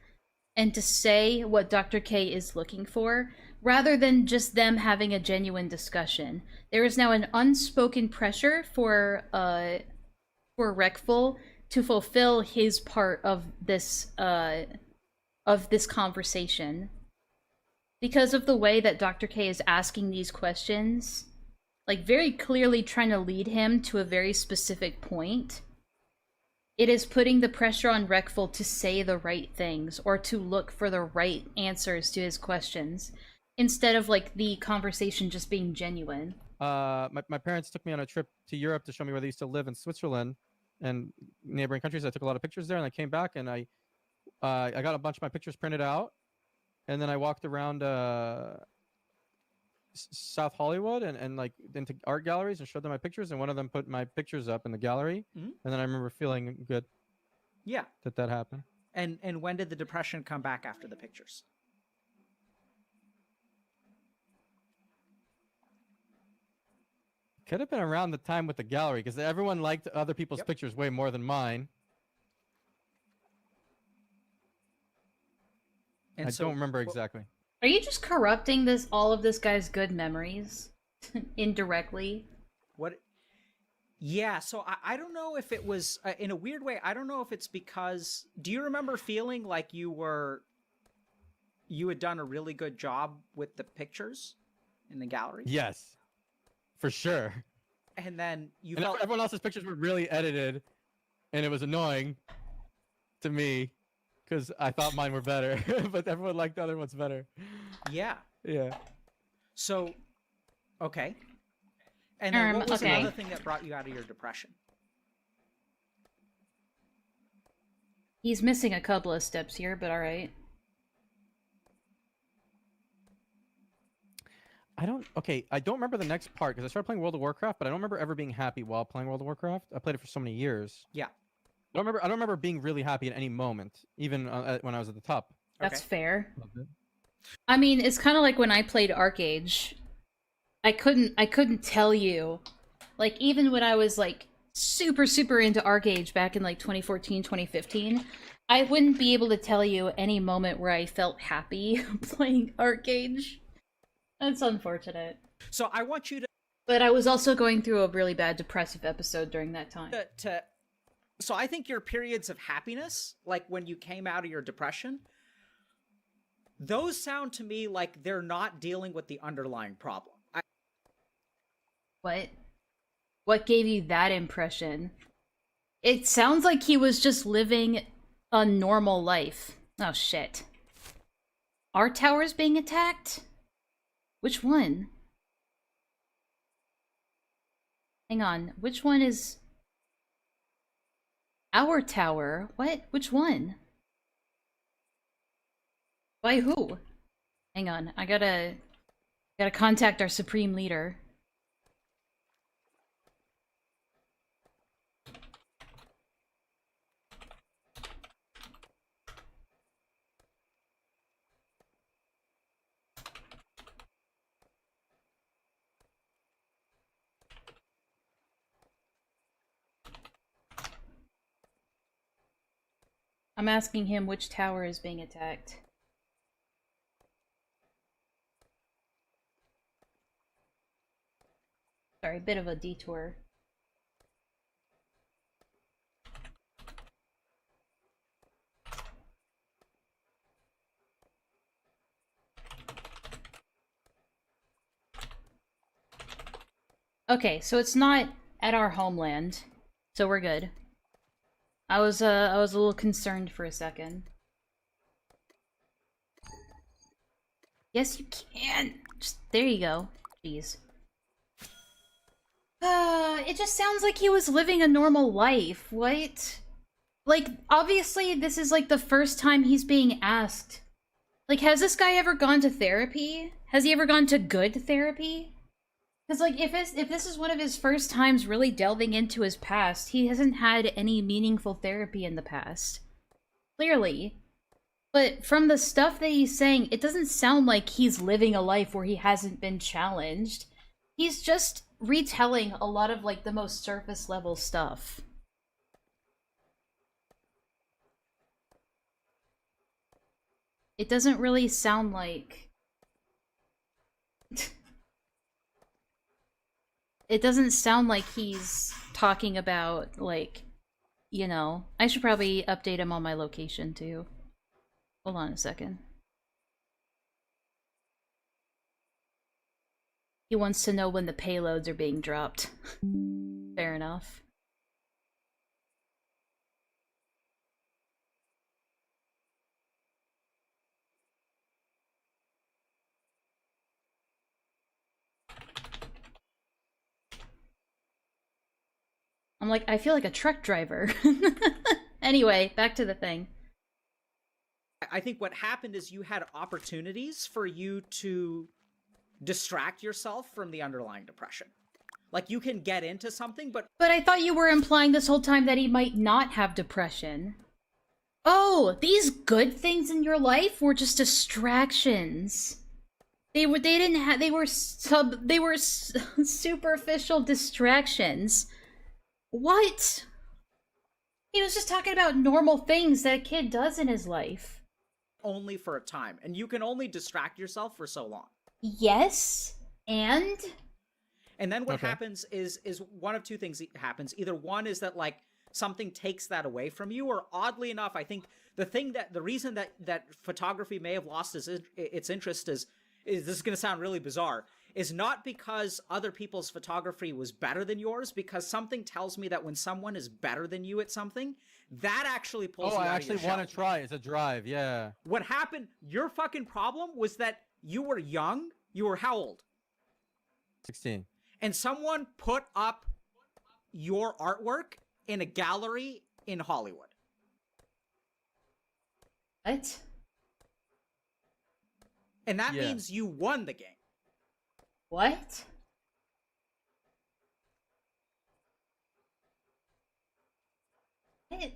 and to say what Dr. K is looking for, rather than just them having a genuine discussion. There is now an unspoken pressure for Reckful to fulfill his part of this conversation. Because of the way that Dr. K is asking these questions, like very clearly trying to lead him to a very specific point, it is putting the pressure on Reckful to say the right things or to look for the right answers to his questions, instead of like the conversation just being genuine. my parents took me on a trip to Europe to show me where they used to live in Switzerland and neighboring countries. I took a lot of pictures there, and I came back and I got a bunch of my pictures printed out, and then I walked around South Hollywood and like into art galleries and showed them my pictures, and one of them put my pictures up in the gallery, and then I remember feeling good. Yeah. That happened. And when did the depression come back after the pictures? Could have been around the time with the gallery, because everyone liked other people's pictures way more than mine. And I don't remember exactly. Are you just corrupting all of this guy's good memories indirectly? What? Yeah, so I don't know if it was in a weird way. I don't know if it's because. Do you remember feeling like you had done a really good job with the pictures in the gallery? Yes, for sure. And then you and felt everyone else's pictures were really edited, and it was annoying to me because I thought mine were better, but everyone liked the other ones better. Yeah. Yeah. So, okay. And then what was okay. another thing that brought you out of your depression? He's missing a couple of steps here, but alright. I don't remember the next part because I started playing World of Warcraft, but I don't remember ever being happy while playing World of Warcraft. I played it for so many years. Yeah. I don't remember being really happy at any moment, even when I was at the top. That's fair. I mean, it's kind of like when I played Arcage. I couldn't tell you. Like, even when I was, like, super into Arcage back in, like, 2014, 2015, I wouldn't be able to tell you any moment where I felt happy playing Arcage. That's unfortunate. So I want you But I was also going through a really bad depressive episode during that time. to so I think your periods of happiness, like when you came out of your depression, those sound to me like they're not dealing with the underlying problem. What? What gave you that impression? It sounds like he was just living a normal life. Oh shit. Our tower's being attacked? Which one? Hang on, which one is... Our tower? What? Which one? By who? Hang on, I gotta contact our supreme leader. I'm asking him which tower is being attacked. Sorry, bit of a detour. Okay, so it's not at our homeland, so we're good. I was a little concerned for a second. Yes, you can. Just there you go. Jeez. It just sounds like he was living a normal life. What? Like, obviously, this is like the first time he's being asked. Like, has this guy ever gone to therapy? Has he ever gone to good therapy? Because, like, if this is one of his first times really delving into his past, he hasn't had any meaningful therapy in the past. Clearly. But from the stuff that he's saying, it doesn't sound like he's living a life where he hasn't been challenged. He's just retelling a lot of, like, the most surface level stuff. It doesn't really sound like... It doesn't sound like he's talking about, like, you know... I should probably update him on my location, too. Hold on a second. He wants to know when the payloads are being dropped. Fair enough. I'm like, I feel like a truck driver. Anyway, back to the thing. I think what happened is you had opportunities for you to distract yourself from the underlying depression. Like, you can get into something, but But I thought you were implying this whole time that he might not have depression. Oh, these good things in your life were just distractions. They were superficial distractions. What? He was just talking about normal things that a kid does in his life. only for a time, and you can only distract yourself for so long. Yes, and then what Okay. happens is one of two things happens. Either one is that, like, something takes that away from you, or oddly enough, I think the reason that photography may have lost its interest is this is going to sound really bizarre, is not because other people's photography was better than yours, because something tells me that when someone is better than you at something, that actually pulls Oh, you I out actually of your want to shell. try. It's a drive, yeah. What happened, your fucking problem was that you were young. You were how old? 16. And someone put up your artwork in a gallery in Hollywood. what? And that Yeah. means you won the game. What? What?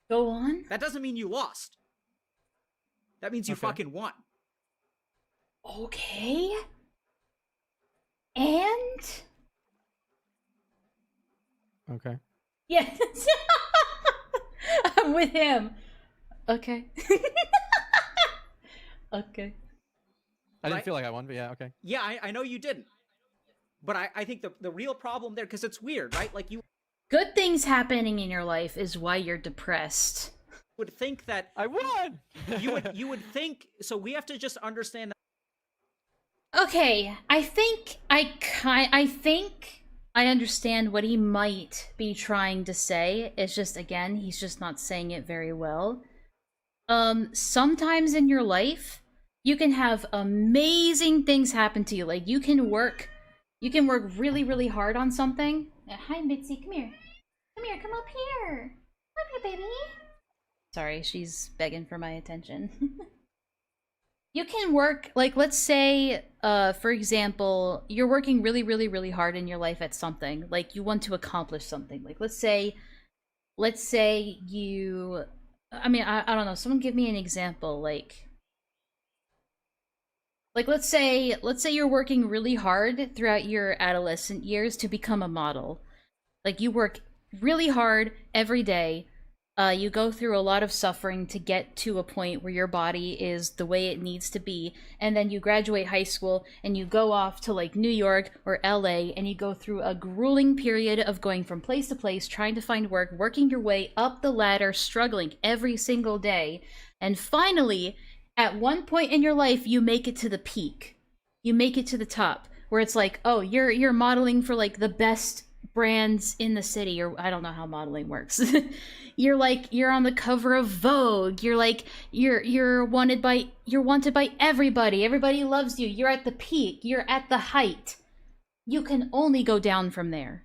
Go on. That doesn't mean you lost. That means you Okay. fucking won. Okay. And Okay. yeah, I'm with him. Okay. Okay. I didn't Right. feel like I won, but yeah, okay. Yeah, I know you didn't. But I think the real problem there, because it's weird, right? Like, you Good things happening in your life is why you're depressed. would think that I won. you would think, so we have to just understand that Okay, I think I understand what he might be trying to say. It's just, again, he's just not saying it very well. Sometimes in your life, you can have amazing things happen to you. Like, you can work really, really hard on something. Hi, Mitzi, come here. Come here, come up here. Come here, baby. Sorry, she's begging for my attention. You can work, like, let's say, for example, you're working really, really, really hard in your life at something. Like, you want to accomplish something. Like, let's say you, I mean, I don't know, someone give me an example, like, let's say you're working really hard throughout your adolescent years to become a model. Like, you work really hard every day. You go through a lot of suffering to get to a point where your body is the way it needs to be, and then you graduate high school and you go off to like New York or LA, and you go through a grueling period of going from place to place, trying to find work, working your way up the ladder, struggling every single day, and finally, at one point in your life, you make it to the peak. You make it to the top, where it's like, oh, you're modeling for like the best brands in the city, or I don't know how modeling works. You're on the cover of Vogue. You're wanted by everybody. Everybody loves you. You're at the peak. You're at the height. You can only go down from there.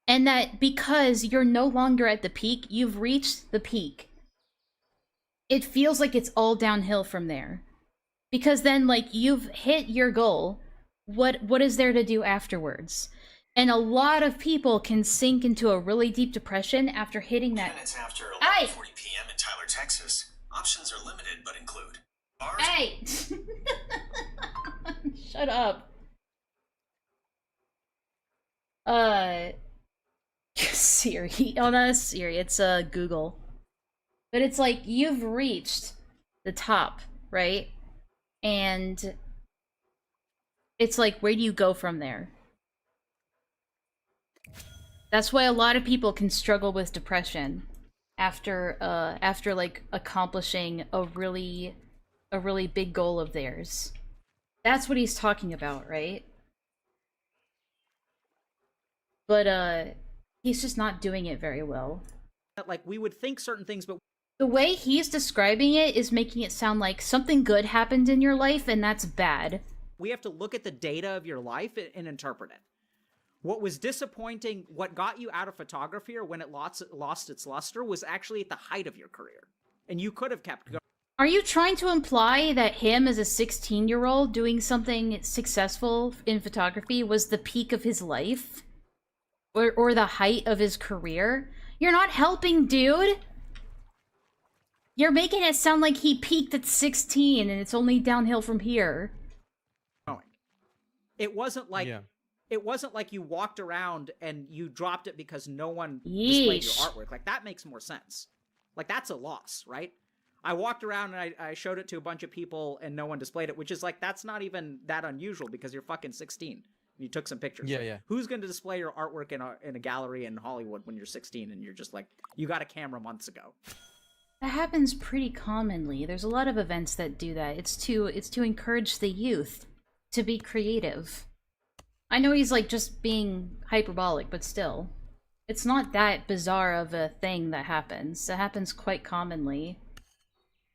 And that because you're no longer at the peak, you've reached the peak. It feels like it's all downhill from there. Because then, like, you've hit your goal. What is there to do afterwards? And a lot of people can sink into a really deep depression after hitting that. Minutes after Hey! 11:40 p.m. in Tyler, Texas. Options are limited but include bars. Hey! Shut up. Siri. Oh, no, it's Siri. It's Google. But it's like, you've reached the top, right? And it's like, where do you go from there? That's why a lot of people can struggle with depression after like accomplishing a really big goal of theirs. That's what he's talking about, right? But he's just not doing it very well. like we would think certain things, but The way he's describing it is making it sound like something good happened in your life and that's bad. we have to look at the data of your life and interpret it. What was disappointing, what got you out of photography or when it lost its luster was actually at the height of your career. And you could have kept going. Are you trying to imply that him as a 16-year-old doing something successful in photography was the peak of his life? Or the height of his career? You're not helping, dude! You're making it sound like he peaked at 16 and it's only downhill from here. It wasn't like Yeah. it wasn't like you walked around and you dropped it because no one displayed your Yeesh. artwork. Like, that makes more sense. Like, that's a loss, right? I walked around and I showed it to a bunch of people and no one displayed it, which is like, that's not even that unusual because you're fucking 16. You took some pictures. Yeah, Like, yeah. Who's going to display your artwork in a gallery in Hollywood when you're 16 and you're just like, you got a camera months ago? That happens pretty commonly. There's a lot of events that do that. It's to encourage the youth to be creative. I know he's like just being hyperbolic, but still. It's not that bizarre of a thing that happens. It happens quite commonly.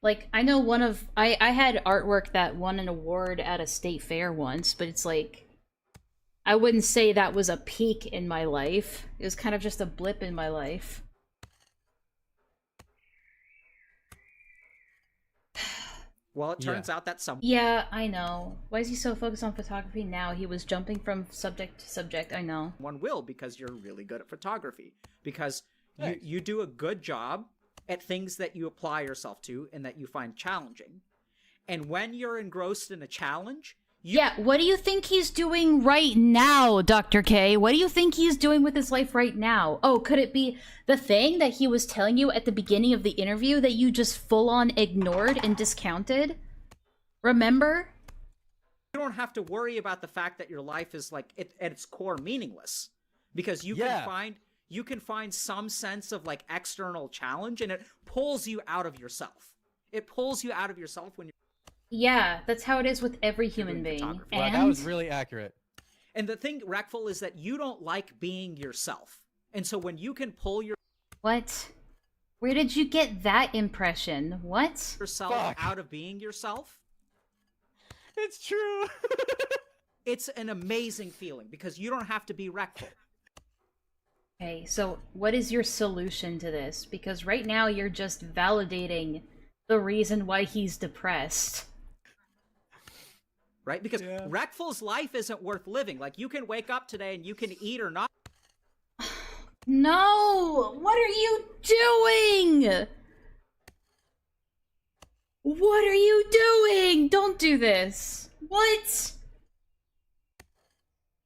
Like, I know I had artwork that won an award at a state fair once, but it's like, I wouldn't say that was a peak in my life. It was kind of just a blip in my life. Well, it turns out that some Yeah, I know. Why is he so focused on photography now? He was jumping from subject to subject, I know. one will, because you're really good at photography, because Thanks. you do a good job at things that you apply yourself to and that you find challenging. And when you're engrossed in a challenge, Yeah, what do you think he's doing right now, Dr. K? What do you think he's doing with his life right now? Oh, could it be the thing that he was telling you at the beginning of the interview that you just full-on ignored and discounted? Remember? you don't have to worry about the fact that your life is like at its core meaningless, because you can find some sense of like external challenge, and it pulls you out of yourself. It pulls you out of yourself when you're. Yeah, that's how it is with every human doing being. photography. Wow, And that was really accurate. And the thing, Reckful, is that you don't like being yourself, and so when you can pull what? Where did you get that impression? What? yourself Fuck. out of being yourself, It's true. it's an amazing feeling because you don't have to be Reckful. Okay, so what is your solution to this? Because right now you're just validating the reason why he's depressed. Right? Because Reckful's life isn't worth living. Like, you can wake up today and you can eat or not. No! What are you doing? What are you doing? Don't do this. What?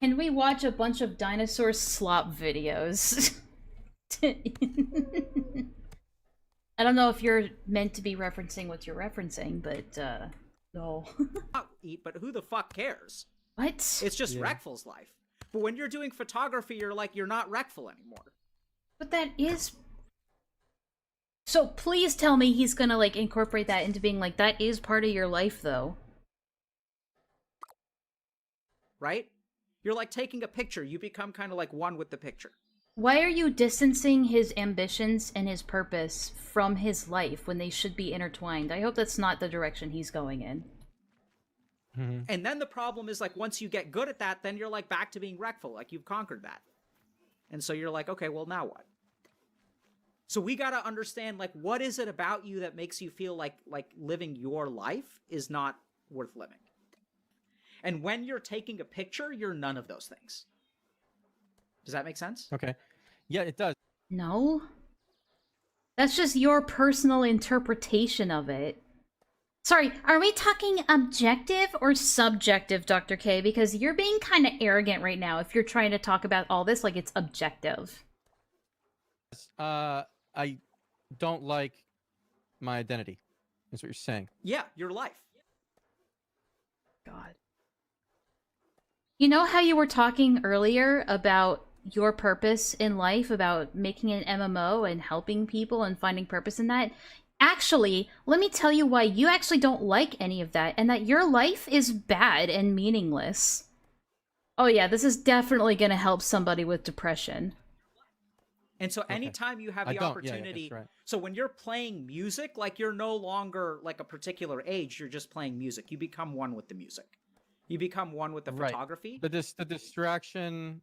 Can we watch a bunch of dinosaur slop videos? I don't know if you're meant to be referencing what you're referencing, but, no. Eat, but who the fuck cares? What? It's just Reckful's life. But when you're doing photography, you're not Reckful anymore. But that is... So please tell me he's gonna, like, incorporate that into being like, that is part of your life, though. Right? You're like taking a picture. You become kind of like one with the picture. Why are you distancing his ambitions and his purpose from his life when they should be intertwined? I hope that's not the direction he's going in. And then the problem is, like, once you get good at that, then you're like back to being Reckful. Like, you've conquered that. And so you're like, okay, well, now what? So we got to understand, like, what is it about you that makes you feel like living your life is not worth living? And when you're taking a picture, you're none of those things. Does that make sense? Okay. Yeah, it does. No? That's just your personal interpretation of it. Sorry, are we talking objective or subjective, Dr. K? Because you're being kind of arrogant right now if you're trying to talk about all this like it's objective. I don't like my identity. Is what you're saying. Yeah, your life. God. You know how you were talking earlier about your purpose in life, about making an MMO and helping people and finding purpose in that? Actually, let me tell you why you actually don't like any of that, and that your life is bad and meaningless. Oh yeah, this is definitely gonna help somebody with depression. And so anytime you have the opportunity, right. So when you're playing music, like, you're no longer like a particular age, you're just playing music. You become one with the music. You become one with the photography. The distraction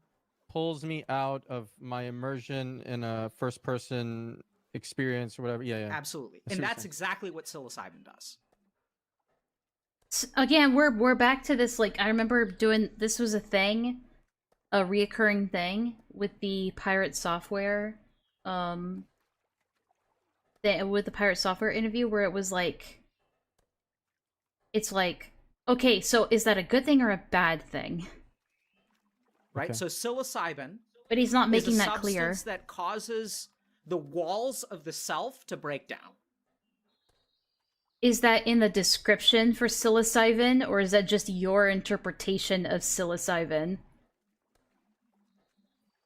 pulls me out of my immersion in a first-person experience or whatever. Yeah. Absolutely. And that's exactly what psilocybin does. Again, we're back to this, like, I remember doing, this was a thing, a reoccurring thing with the pirate software, with the pirate software interview, where it was like, it's like, okay, so is that a good thing or a bad thing? Right? Okay. So psilocybin But he's not making is a that clear. substance that causes the walls of the self to break down. Is that in the description for psilocybin, or is that just your interpretation of psilocybin?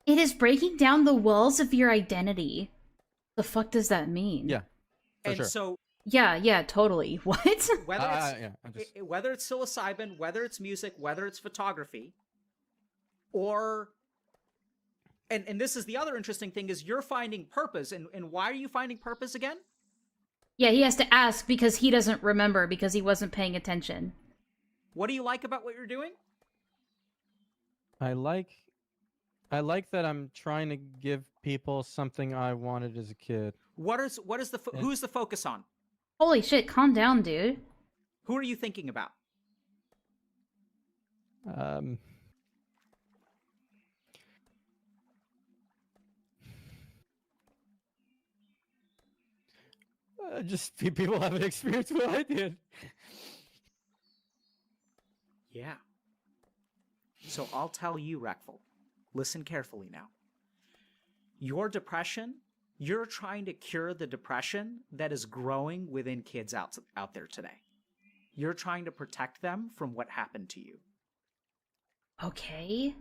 It is breaking down the walls of your identity. The fuck does that mean? Yeah. And sure. so Yeah, totally. What? whether it's psilocybin, whether it's music, whether it's photography, or and this is the other interesting thing, is you're finding purpose. And why are you finding purpose again? Yeah, he has to ask because he doesn't remember because he wasn't paying attention. What do you like about what you're doing? I like that I'm trying to give people something I wanted as a kid. Who's the focus on? Holy shit, calm down, dude. Who are you thinking about? Just people haven't experienced what I did. Yeah. So I'll tell you, Reckful, listen carefully now. Your depression, you're trying to cure the depression that is growing within kids out there today. You're trying to protect them from what happened to you. Okay.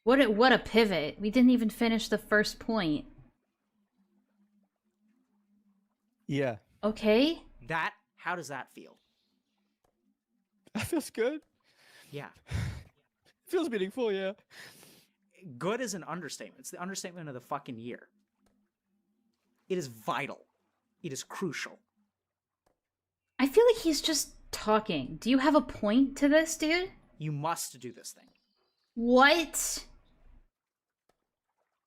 What a pivot. We didn't even finish the first point. Yeah. Okay. How does that feel? That feels good. Yeah. Feels meaningful, yeah. Good is an understatement. It's the understatement of the fucking year. It is vital. It is crucial. I feel like he's just talking. Do you have a point to this, dude? You must do this thing. What?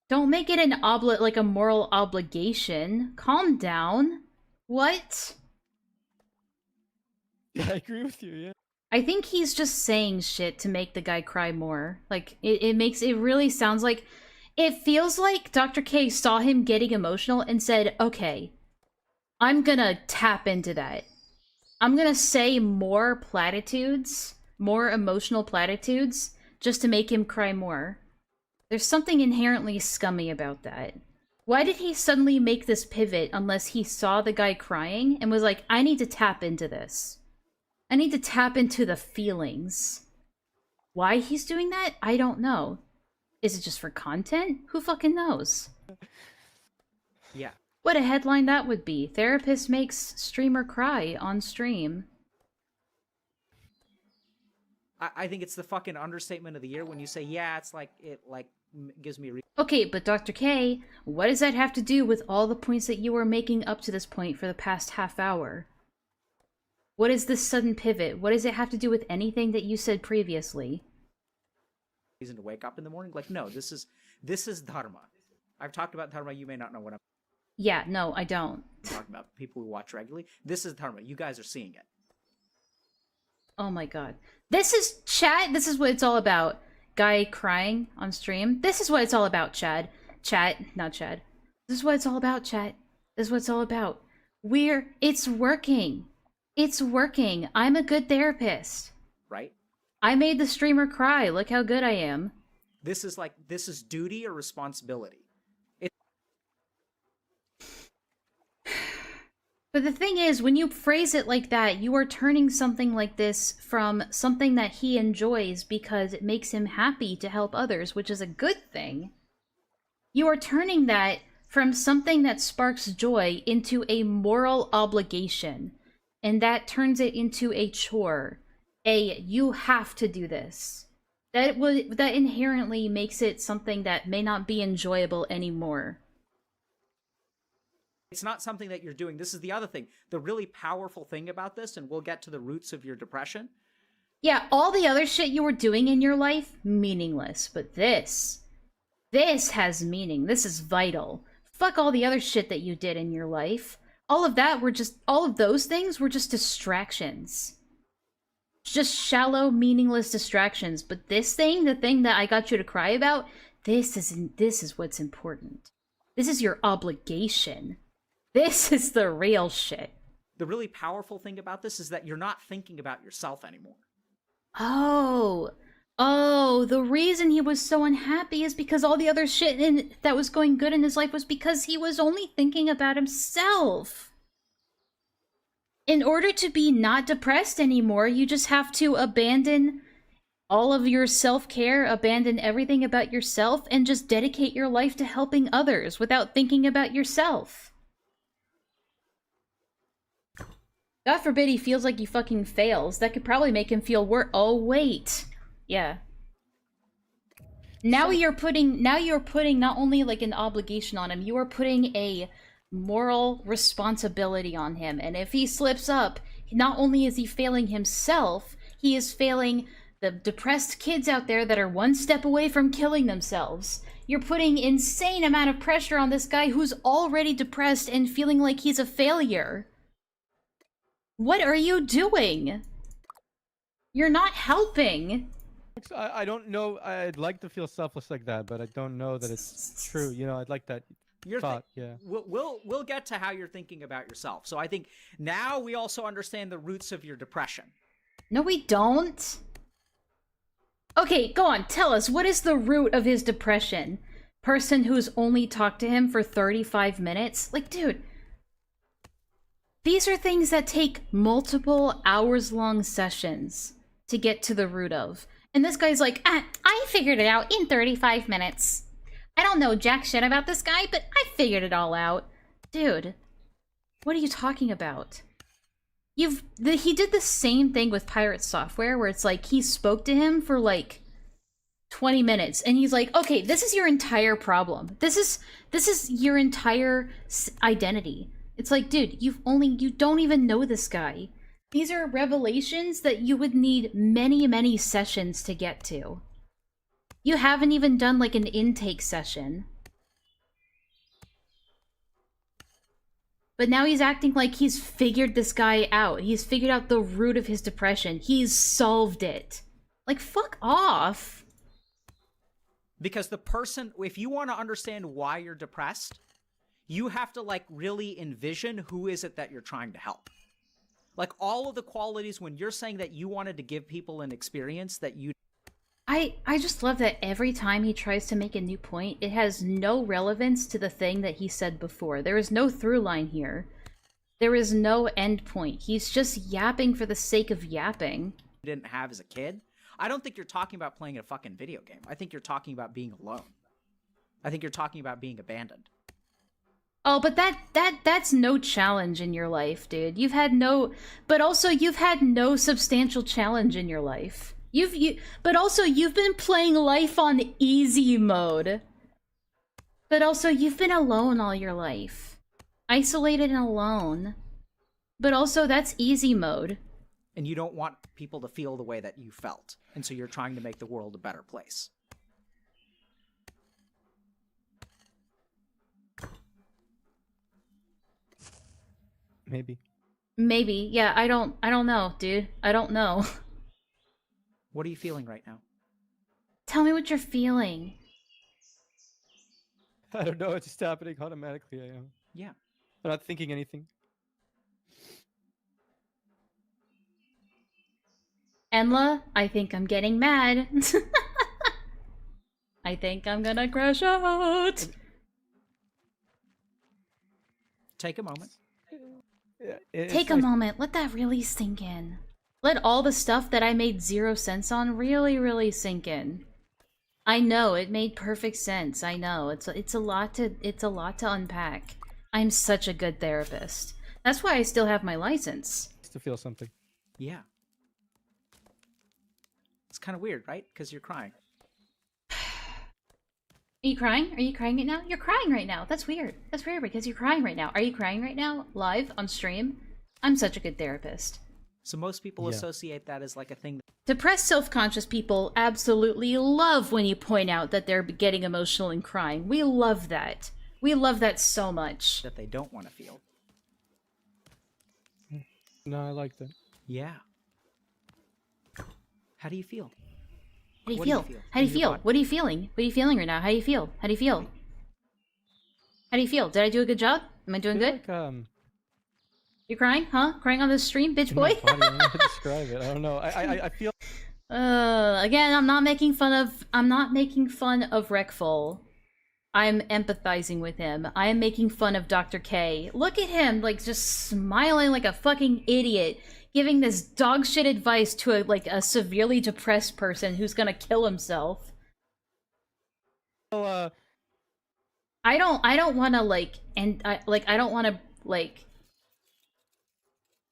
Don't make it an like a moral obligation. Calm down. What? Yeah, I agree with you, yeah. I think he's just saying shit to make the guy cry more. Like, it really sounds like... It feels like Dr. K saw him getting emotional and said, okay, I'm gonna tap into that. I'm gonna say more platitudes, more emotional platitudes, just to make him cry more. There's something inherently scummy about that. Why did he suddenly make this pivot unless he saw the guy crying and was like, I need to tap into this. I need to tap into the feelings. Why he's doing that? I don't know. Is it just for content? Who fucking knows? Yeah. What a headline that would be. Therapist makes streamer cry on stream. I think it's the fucking understatement of the year when you say, yeah, it's like, it gives me a Okay, but Dr. K, what does that have to do with all the points that you were making up to this point for the past half hour? What is this sudden pivot? What does it have to do with anything that you said previously? reason to wake up in the morning. Like, no, this is dharma. I've talked about dharma. You may not know what I'm Yeah, no, I don't. talking about. People who watch regularly. This is dharma. You guys are seeing it. Oh my god. This is chat. This is what it's all about. Guy crying on stream. This is what it's all about, Chad. Chat, not Chad. This is what it's all about, chat. This is what it's all about. It's working. It's working. I'm a good therapist. Right? I made the streamer cry. Look how good I am. This is duty or responsibility. But the thing is, when you phrase it like that, you are turning something like this from something that he enjoys because it makes him happy to help others, which is a good thing. You are turning that from something that sparks joy into a moral obligation. And that turns it into a chore. You have to do this. That inherently makes it something that may not be enjoyable anymore. It's not something that you're doing. This is the other thing. The really powerful thing about this, and we'll get to the roots of your depression. Yeah, all the other shit you were doing in your life, meaningless. But this has meaning. This is vital. Fuck all the other shit that you did in your life. All of those things were just distractions. Just shallow, meaningless distractions. But this thing, the thing that I got you to cry about, this is what's important. This is your obligation. This is the real shit. The really powerful thing about this is that you're not thinking about yourself anymore. Oh, the reason he was so unhappy is because all the other shit that was going good in his life was because he was only thinking about himself. In order to be not depressed anymore, you just have to abandon all of your self-care, abandon everything about yourself, and just dedicate your life to helping others without thinking about yourself. God forbid he feels like he fucking fails. That could probably make him feel worse. Oh, wait. Yeah. Now you're putting not only like an obligation on him, you are putting a moral responsibility on him. And if he slips up, not only is he failing himself, he is failing the depressed kids out there that are one step away from killing themselves. You're putting insane amount of pressure on this guy who's already depressed and feeling like he's a failure. What are you doing? You're not helping. I don't know. I'd like to feel selfless like that, but I don't know that it's true. You know, I'd like that thought. Yeah. We'll get to how you're thinking about yourself. So I think now we also understand the roots of your depression. No, we don't. Okay, go on, tell us, what is the root of his depression? Person who's only talked to him for 35 minutes? Like, dude, these are things that take multiple hours-long sessions to get to the root of. And this guy's like, I figured it out in 35 minutes. I don't know jack shit about this guy, but I figured it all out. Dude, what are you talking about? He did the same thing with Pirate Software, where it's like, he spoke to him for like 20 minutes, and he's like, okay, this is your entire problem. This is your entire identity. It's like, dude, you don't even know this guy. These are revelations that you would need many, many sessions to get to. You haven't even done like an intake session. But now he's acting like he's figured this guy out. He's figured out the root of his depression. He's solved it. Like, fuck off. Because the person, if you want to understand why you're depressed, you have to like really envision who is it that you're trying to help. Like all of the qualities when you're saying that you wanted to give people an experience that you... I just love that every time he tries to make a new point, it has no relevance to the thing that he said before. There is no through line here. There is no end point. He's just yapping for the sake of yapping. didn't have as a kid. I don't think you're talking about playing a fucking video game. I think you're talking about being alone. I think you're talking about being abandoned. Oh, but that's no challenge in your life, dude. You've had no substantial challenge in your life. But also you've been playing life on easy mode. But also you've been alone all your life. Isolated and alone. But also that's easy mode. And you don't want people to feel the way that you felt. And so you're trying to make the world a better place. Maybe. Yeah, I don't know, dude. I don't know. What are you feeling right now? Tell me what you're feeling. I don't know. It's just happening automatically. I am. Yeah. I'm not thinking anything. Enlaa, I think I'm getting mad. I think I'm gonna crash out. Take a moment. Take a moment. Let that really sink in. Let all the stuff that I made 0 sense on really, really sink in. I know it made perfect sense. I know it's a lot to unpack. I'm such a good therapist. That's why I still have my license. To feel something. Yeah. It's kind of weird, right? Because you're crying. Are you crying? Are you crying right now? You're crying right now. That's weird. That's weird because you're crying right now. Are you crying right now? Live on stream? I'm such a good therapist. So most people associate that as like a thing. Depressed, self-conscious people absolutely love when you point out that they're getting emotional and crying. We love that. We love that so much. That they don't want to feel. No, I like that. Yeah. How do you feel? How do you feel? How do you feel? What are you feeling? What are you feeling right now? How do you feel? How do you feel? How do you feel? Did I do a good job? Am I doing good? Like, You're crying? Huh? Crying on this stream, bitch boy? I don't know how to describe it. I don't know. I feel... Again, I'm not making fun of Rekful. I'm empathizing with him. I am making fun of Dr. K. Look at him, like, just smiling like a fucking idiot, giving this dog shit advice to a severely depressed person who's gonna kill himself. Well, I don't want to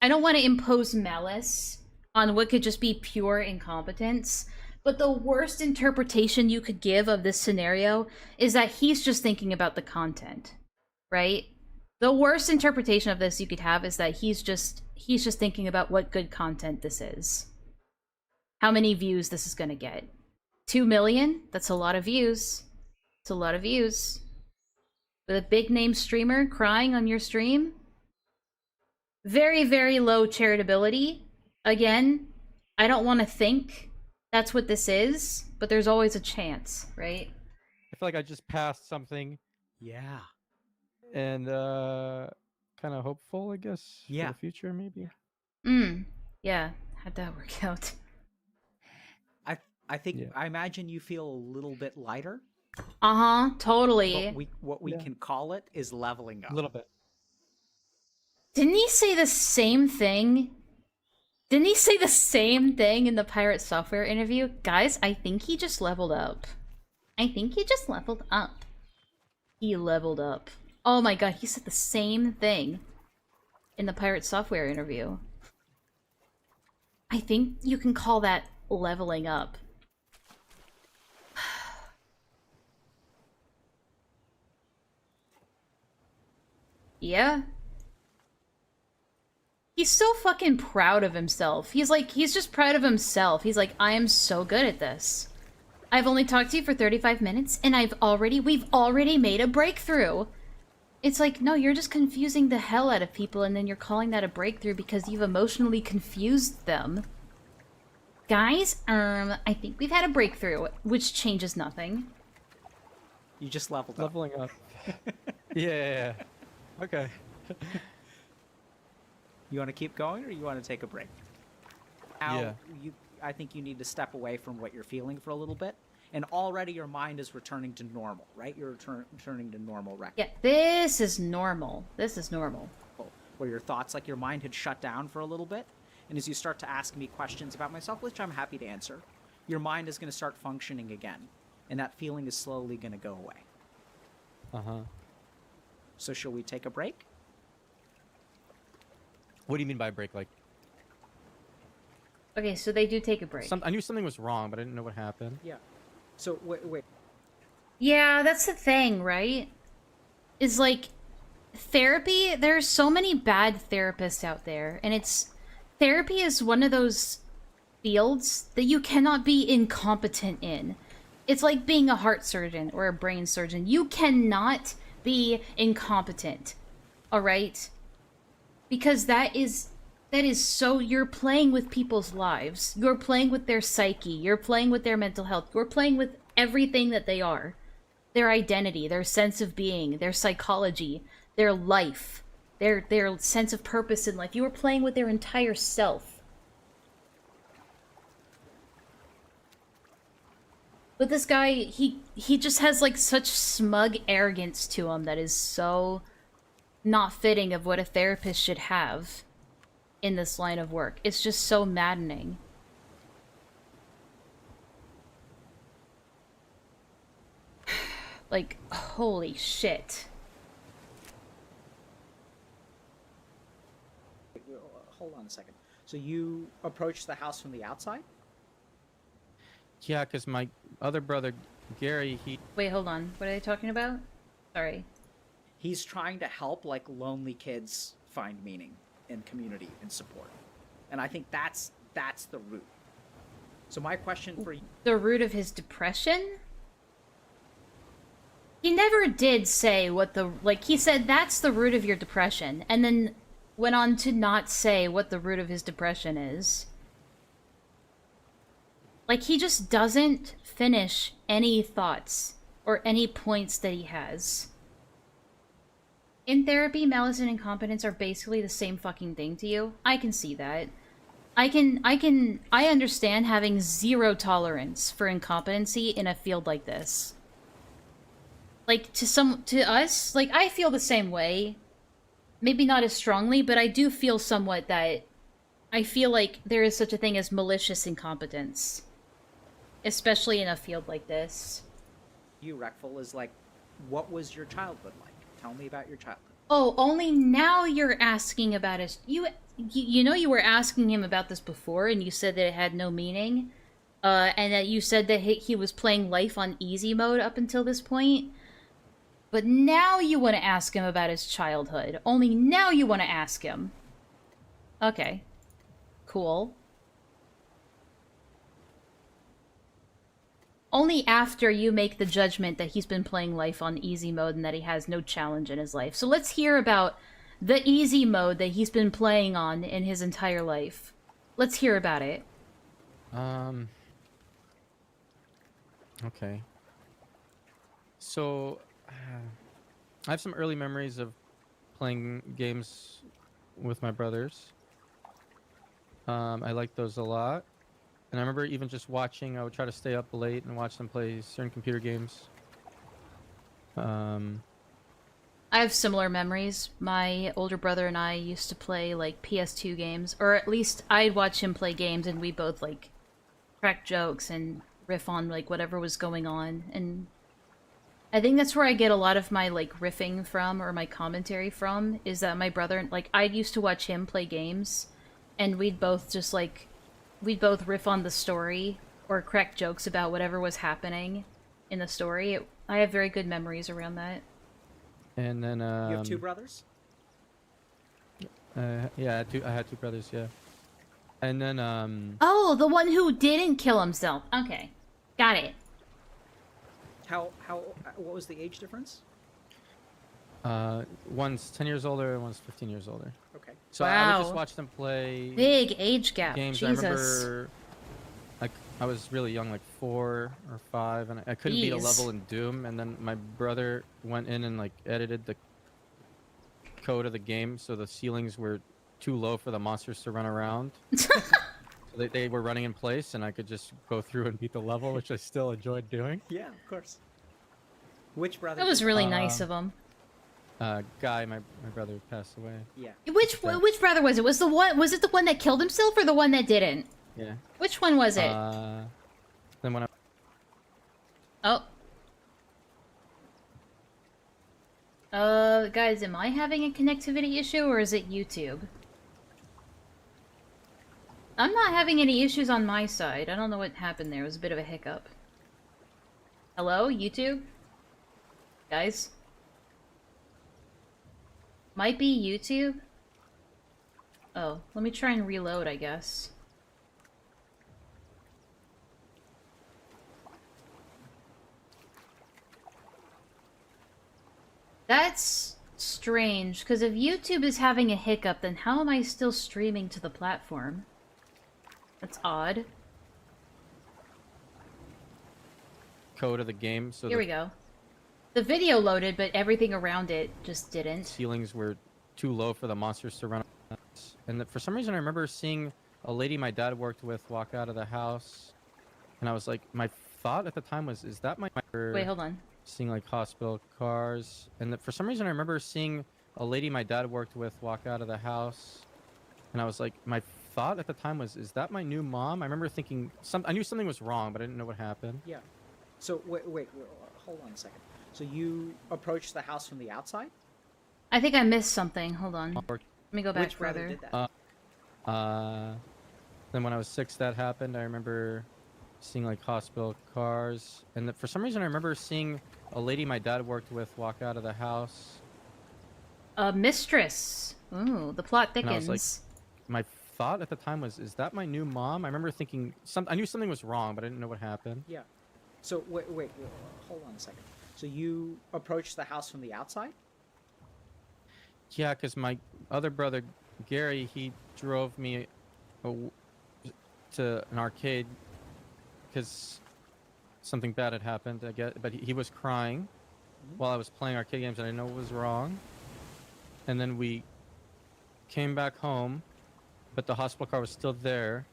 I don't want to impose malice on what could just be pure incompetence, but the worst interpretation you could give of this scenario is that he's just thinking about the content, right? The worst interpretation of this you could have is that he's just thinking about what good content this is. How many views this is going to get. 2 million? That's a lot of views. It's a lot of views. With a big name streamer crying on your stream? Very, very low charitability. Again, I don't want to think that's what this is, but there's always a chance, right? I feel like I just passed something. Yeah. And kind of hopeful, I guess. Yeah. For the future, maybe. Yeah. How'd that work out? I imagine you feel a little bit lighter. Uh-huh, totally. But what we can call it is leveling up. A little bit. Didn't he say the same thing? Didn't he say the same thing in the Pirate Software interview? Guys, I think he just leveled up. I think he just leveled up. He leveled up. Oh my god, he said the same thing in the Pirate Software interview. I think you can call that leveling up. Yeah. He's so fucking proud of himself. He's just proud of himself. He's like, I am so good at this. I've only talked to you for 35 minutes, and we've already made a breakthrough. It's like, no, you're just confusing the hell out of people, and then you're calling that a breakthrough because you've emotionally confused them. Guys, I think we've had a breakthrough, which changes nothing. You just leveled up. Leveling up. Yeah. Okay. You want to keep going, or you want to take a break? Now, Yeah. I think you need to step away from what you're feeling for a little bit, and already your mind is returning to normal, right? You're returning to normal record. Yeah, this is normal. This is normal. Where your thoughts, like your mind had shut down for a little bit, and as you start to ask me questions about myself, which I'm happy to answer, your mind is going to start functioning again, and that feeling is slowly going to go away. Uh-huh. So shall we take a break? What do you mean by break? Like, Okay, so they do take a break. I knew something was wrong, but I didn't know what happened. Yeah. So wait. Yeah, that's the thing, right? Is like, therapy, there's so many bad therapists out there, and therapy is one of those fields that you cannot be incompetent in. It's like being a heart surgeon or a brain surgeon. You cannot be incompetent, all right? Because that is so, you're playing with people's lives. You're playing with their psyche. You're playing with their mental health. You're playing with everything that they are. Their identity, their sense of being, their psychology, their life, their sense of purpose in life. You are playing with their entire self. But this guy, he just has like such smug arrogance to him that is so not fitting of what a therapist should have in this line of work. It's just so maddening. Like, holy shit. Hold on a second. So you approached the house from the outside? Yeah, because my other brother, Gary, Wait, hold on. What are they talking about? Sorry. He's trying to help like lonely kids find meaning and community and support. And I think that's the root. So my question for you... The root of his depression? He never did say what the... Like, he said, that's the root of your depression, and then went on to not say what the root of his depression is. Like, he just doesn't finish any thoughts or any points that he has. In therapy, malice and incompetence are basically the same fucking thing to you. I can see that. I understand having zero tolerance for incompetency in a field like this. Like, to us, like, I feel the same way. Maybe not as strongly, but I do feel somewhat that I feel like there is such a thing as malicious incompetence. Especially in a field like this. You, Reckful, is like, what was your childhood like? Tell me about your childhood. Oh, only now you're asking about his... You know you were asking him about this before, and you said that it had no meaning. And that you said that he was playing life on easy mode up until this point. But now you want to ask him about his childhood. Only now you want to ask him. Okay. Cool. Only after you make the judgment that he's been playing life on easy mode and that he has no challenge in his life. So let's hear about the easy mode that he's been playing on in his entire life. Let's hear about it. Okay. So, I have some early memories of playing games with my brothers. I like those a lot. And I remember even just watching. I would try to stay up late and watch them play certain computer games. I have similar memories. My older brother and I used to play like PS2 games, or at least I'd watch him play games and we both like crack jokes and riff on like whatever was going on. And I think that's where I get a lot of my like riffing from or my commentary from, is that my brother, like I used to watch him play games and we'd both just like, we'd both riff on the story or crack jokes about whatever was happening in the story. I have very good memories around that. And then You have two brothers? yeah, I had two brothers, yeah. And then Oh, the one who didn't kill himself. Okay. Got it. What was the age difference? one's 10 years older and one's 15 years older. Okay. So I would just Wow. watch them play Big age gap. games. Jesus. I remember like I was really young, like 4 or 5, and I couldn't beat a Jeez. level in Doom, and then my brother went in and like edited the code of the game so the ceilings were too low for the monsters to run around. So they were running in place, and I could just go through and beat the level, which I still enjoyed doing. Yeah, of course. Which brother? That was did really nice of him. Guy, my brother passed away. Yeah. Which brother was it? Was it the one that killed himself or the one that didn't? Yeah. Which one was it? Then when I Oh. Guys, am I having a connectivity issue or is it YouTube? I'm not having any issues on my side. I don't know what happened there. It was a bit of a hiccup. Hello, YouTube? Guys? Might be YouTube? Oh, let me try and reload, I guess. That's strange, because if YouTube is having a hiccup, then how am I still streaming to the platform? That's odd. code of the game, so Here the we go. The video loaded, but everything around it just didn't. ceilings were too low for the monsters to run. And for some reason, I remember seeing a lady my dad worked with walk out of the house, and I was like, my thought at the time was, "Is that my?" Wait, hold on. Seeing like hospital cars, and for some reason, I remember seeing a lady my dad worked with walk out of the house, and I was like, my thought at the time was, "Is that my new mom?" I remember thinking I knew something was wrong, but I didn't know what happened. Yeah. So wait, hold on a second. So you approached the house from the outside? I think I missed something. Hold on. Let me go back Which brother further. did that? Then when I was 6, that happened. I remember seeing like hospital cars, and for some reason, I remember seeing a lady my dad worked with walk out of the house. Mistress. Ooh, the plot And I was thickens. like, my thought at the time was, "Is that my new mom?" I remember thinking I knew something was wrong, but I didn't know what happened. Yeah. So wait, hold on a second. So you approached the house from the outside? Yeah, because my other brother, Gary, he drove me to an arcade because something bad had happened, I guess. But he was crying while I was playing arcade games, and I didn't know what was wrong. And then we came back home, but the hospital car was still there.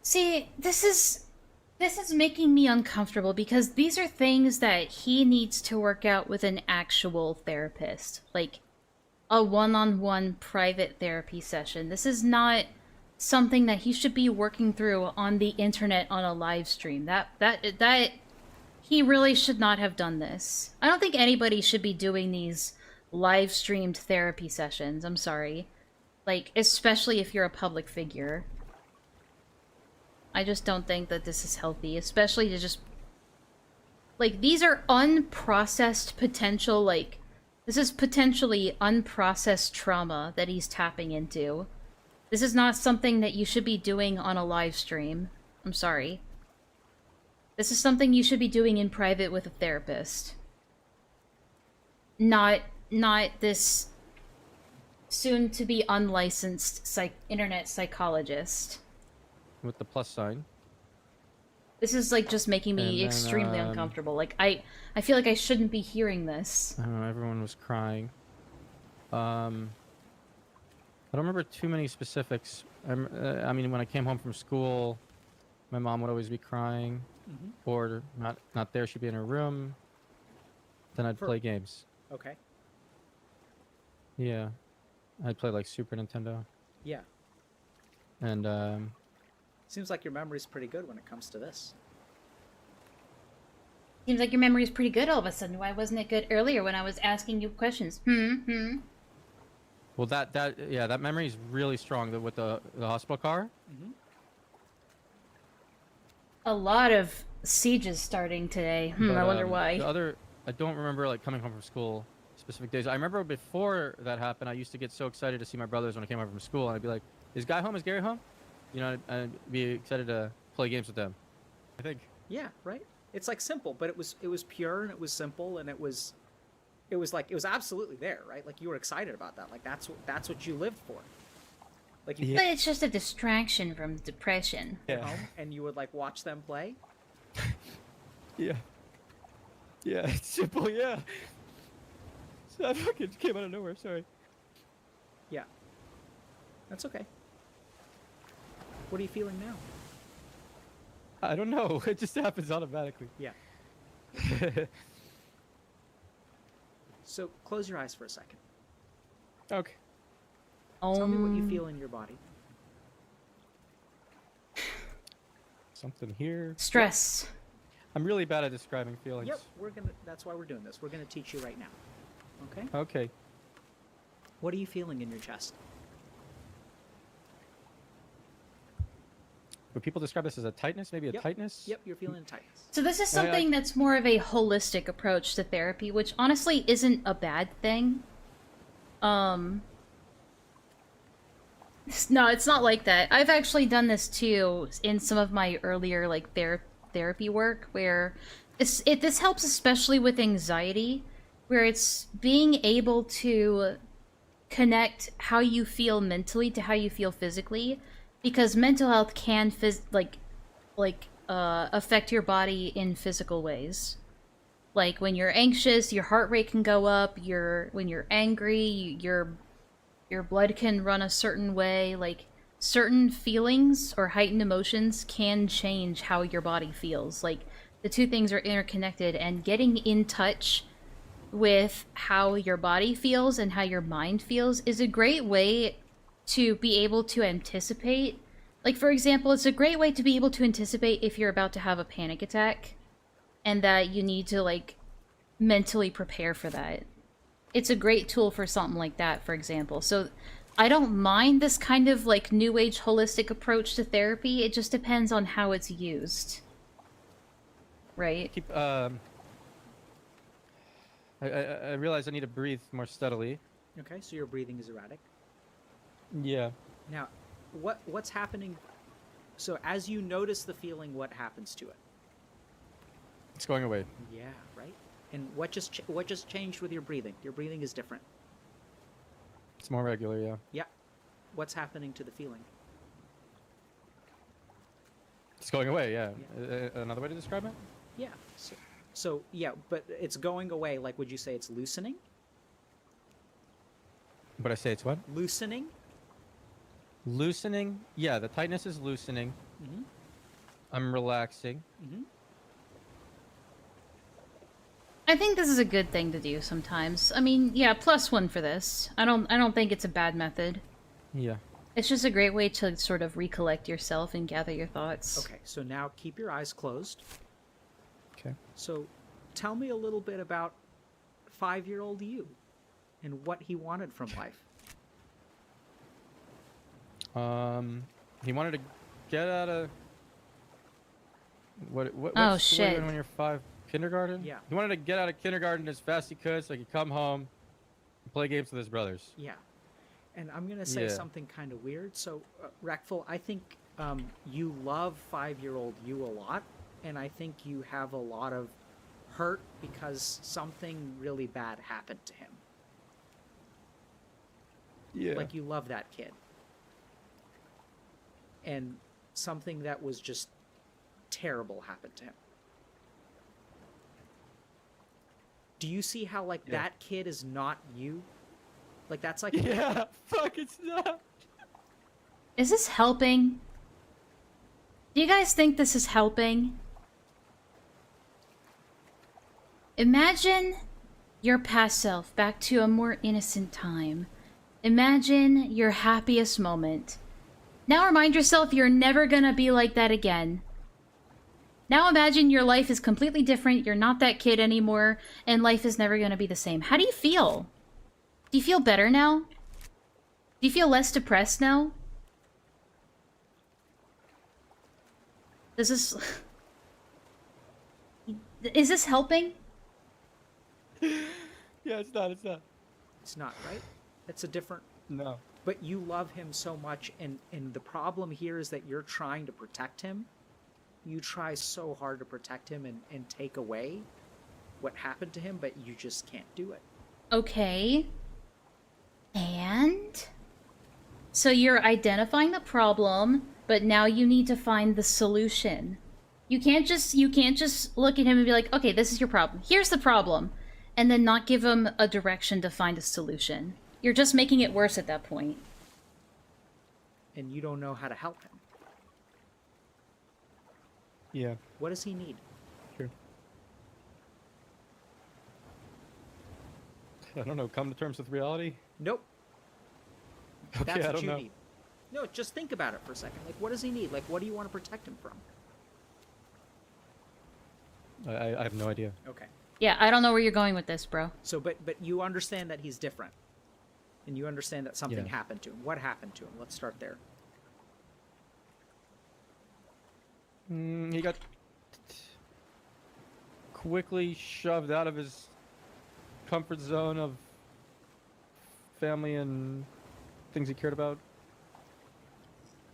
See, this is making me uncomfortable because these are things that he needs to work out with an actual therapist, like a one-on-one private therapy session. This is not something that he should be working through on the internet on a live stream. That he really should not have done this. I don't think anybody should be doing these live streamed therapy sessions. I'm sorry. Like, especially if you're a public figure. I just don't think that this is healthy, especially to just... Like, these are unprocessed potential, like... This is potentially unprocessed trauma that he's tapping into. This is not something that you should be doing on a live stream. I'm sorry. This is something you should be doing in private with a therapist. Not this soon-to-be unlicensed internet psychologist. With the plus sign. This is like just making me And then, extremely uncomfortable. Like I feel like I shouldn't be hearing this. I don't know, everyone was crying. Then I don't remember too many specifics. I mean, when I came home from school, my mom would always be crying, Mm-hmm. or not there. She'd be in her room. Then I'd For- play games. Okay. Yeah, I'd play like Super Nintendo, Yeah. and Seems like your memory's pretty good when it comes to this. Seems like your memory is pretty good all of a sudden. Why wasn't it good earlier when I was asking you questions? well, that memory is really strong. With the hospital car. Mm-hmm. A lot of sieges starting today. But, I wonder why. I don't remember like coming home from school specific days. I remember before that happened, I used to get so excited to see my brothers when I came home from school, and I'd be like, "Is Guy home? Is Gary home?" You know, I'd be excited to play games with them. I think. Yeah, right. It's like simple, but it was pure and it was simple and it was absolutely there, right? Like you were excited about that. Like that's what you lived for. Like you Yeah. But it's just a distraction from depression. came home and you would like watch them play. Yeah. Yeah, it's simple. Yeah. So that fucking came out of nowhere. Sorry. Yeah. That's okay. What are you feeling now? I don't know. It just happens automatically. Yeah. So close your eyes for a second. Okay. Tell me what you feel in your body. Something here. Stress. I'm really bad at describing feelings. Yep, that's why we're doing this. We're gonna teach you right now. Okay? Okay. What are you feeling in your chest? Would people describe this as a tightness? Maybe a Yep. tightness? Yep, you're feeling tightness. So this is Yeah, I- something that's more of a holistic approach to therapy, which honestly isn't a bad thing. No, it's not like that. I've actually done this too in some of my earlier like therapy work, where this helps especially with anxiety, where it's being able to connect how you feel mentally to how you feel physically, because mental health can affect your body in physical ways. Like when you're anxious, your heart rate can go up. When you're angry, your blood can run a certain way. Like certain feelings or heightened emotions can change how your body feels. Like the two things are interconnected, and getting in touch with how your body feels and how your mind feels is a great way to be able to anticipate. Like, for example, it's a great way to be able to anticipate if you're about to have a panic attack and that you need to, like, mentally prepare for that. It's a great tool for something like that, for example. So I don't mind this kind of, like, new age holistic approach to therapy. It just depends on how it's used. Right? Keep. I realize I need to breathe more steadily. Okay, so your breathing is erratic. Yeah. Now, what's happening? So as you notice the feeling, what happens to it? It's going away. Yeah, right. And what just changed with your breathing? Your breathing is different. It's more regular, yeah. Yeah. What's happening to the feeling? It's going away, yeah. Another way to describe it? Yeah. So yeah, but it's going away. Like, would you say it's loosening? But I say it's what? Loosening. Loosening? Yeah, the tightness is loosening. Mm-hmm. I'm relaxing. Mm-hmm. I think this is a good thing to do sometimes. I mean, yeah, +1 for this. I don't think it's a bad method. Yeah. It's just a great way to sort of recollect yourself and gather your thoughts. Okay. So now keep your eyes closed. Okay. So, tell me a little bit about 5-year-old you and what he wanted from life. He wanted to get out of what Oh, what are you shit. doing when you're 5? Kindergarten? Yeah. He wanted to get out of kindergarten as fast as he could so he could come home and play games with his brothers. Yeah. And I'm going to say Yeah. something kind of weird. So, Rackful, I think you love 5-year-old you a lot. And I think you have a lot of hurt because something really bad happened to him. Yeah. Like, you love that kid. And something that was just terrible happened to him. Do you see how, like, Yeah. that kid is not you? Like that's like Yeah, fuck, it's not. Is this helping? Do you guys think this is helping? Imagine your past self back to a more innocent time. Imagine your happiest moment. Now remind yourself you're never gonna be like that again. Now imagine your life is completely different, you're not that kid anymore, and life is never gonna be the same. How do you feel? Do you feel better now? Do you feel less depressed now? Does this... Is this helping? Yeah, it's not. it's not, right? It's a different. No. But you love him so much, and the problem here is that you're trying to protect him. You try so hard to protect him and take away what happened to him, but you just can't do it. Okay. And? So you're identifying the problem, but now you need to find the solution. You can't just look at him and be like, okay, this is your problem. Here's the problem. And then not give him a direction to find a solution. You're just making it worse at that point. And you don't know how to help him. Yeah. What does he need? True. I don't know. Come to terms with reality. Nope. Okay, That's I what don't you know. need. No, just think about it for a second. Like, what does he need? Like, what do you want to protect him from? I have no idea. Okay. Yeah, I don't know where you're going with this, bro. So, but you understand that he's different, and you understand that something Yeah. happened to him. What happened to him? Let's start there. He got quickly shoved out of his comfort zone of family and things he cared about.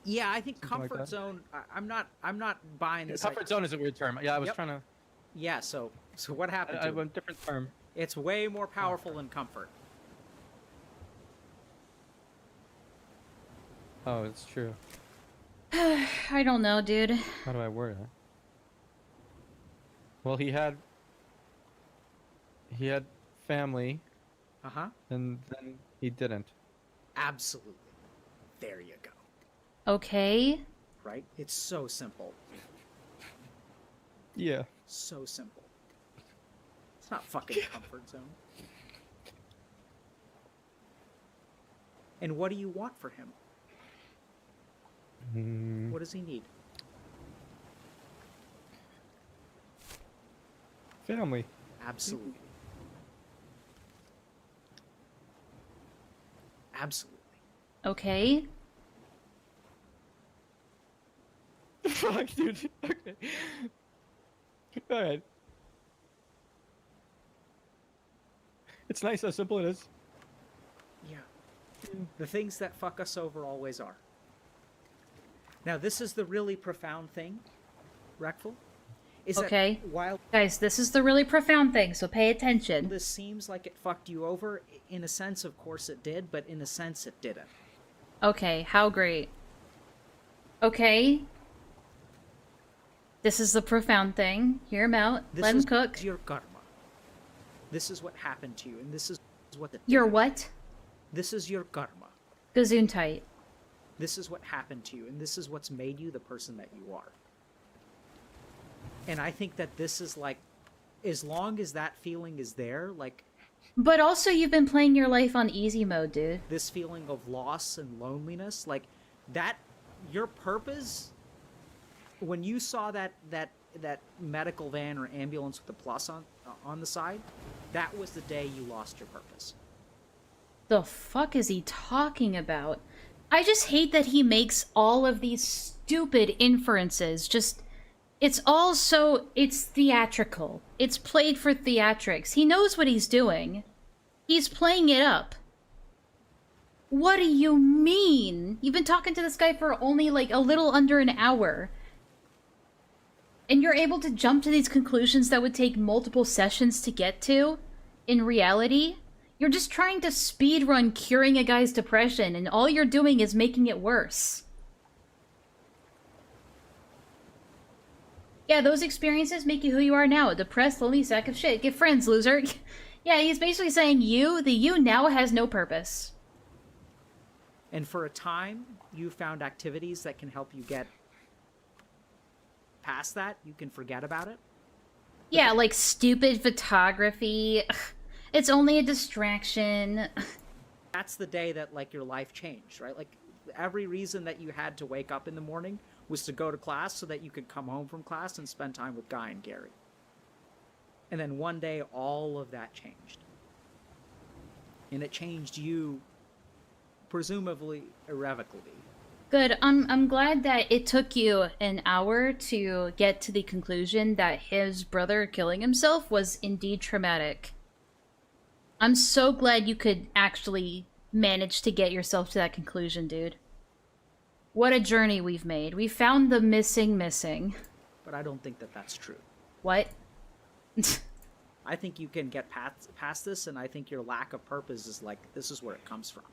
Yeah, I think Something like comfort that. zone. I'm not buying this. Comfort zone is a weird term. Yeah, I was Yep. trying to. Yeah. So what happened I to have him? a different term. It's way more powerful than comfort. Oh, it's true. I don't know, dude. How do I word it? Well, he had family, Uh huh. and then he didn't. Absolutely. There you go. Okay. Right? It's so simple. Yeah. So simple. It's not fucking comfort zone. And what do you want for him? What does he need? Family. Absolutely. Absolutely. Okay. Fuck, dude. Okay. Alright. It's nice how simple it is. Yeah. The things that fuck us over always are. Now, this is the really profound thing, Reckful. Is Okay. that while Guys, this is the really profound thing, so pay attention. this seems like it fucked you over, in a sense, of course it did, but in a sense it didn't. Okay, how great. Okay. This is the profound thing. Hear him out. This Let is him cook. your karma. This is what happened to you, and this is what it Your did. what? This is your karma. Gesundheit. This is what happened to you, and this is what's made you the person that you are. And I think that this is like, as long as that feeling is there, like But also, you've been playing your life on easy mode, dude. this feeling of loss and loneliness, like that, your purpose, when you saw that medical van or ambulance with a plus on the side, that was the day you lost your purpose. The fuck is he talking about? I just hate that he makes all of these stupid inferences. Just, it's all so, it's theatrical. It's played for theatrics. He knows what he's doing. He's playing it up. What do you mean? You've been talking to this guy for only like a little under an hour. And you're able to jump to these conclusions that would take multiple sessions to get to? In reality? You're just trying to speedrun curing a guy's depression, and all you're doing is making it worse. Yeah, those experiences make you who you are now. A depressed, lonely sack of shit. Get friends, loser. Yeah, he's basically saying the you now has no purpose. And for a time, you found activities that can help you get past that. You can forget about it. Yeah, like stupid photography. It's only a distraction. That's the day that like your life changed, right? Like every reason that you had to wake up in the morning was to go to class so that you could come home from class and spend time with Guy and Gary. And then one day all of that changed. And it changed you presumably irrevocably. Good. I'm glad that it took you an hour to get to the conclusion that his brother killing himself was indeed traumatic. I'm so glad you could actually manage to get yourself to that conclusion, dude. What a journey we've made. We found the missing. But I don't think that that's true. What? I think you can get past this, and I think your lack of purpose is like, this is where it comes from.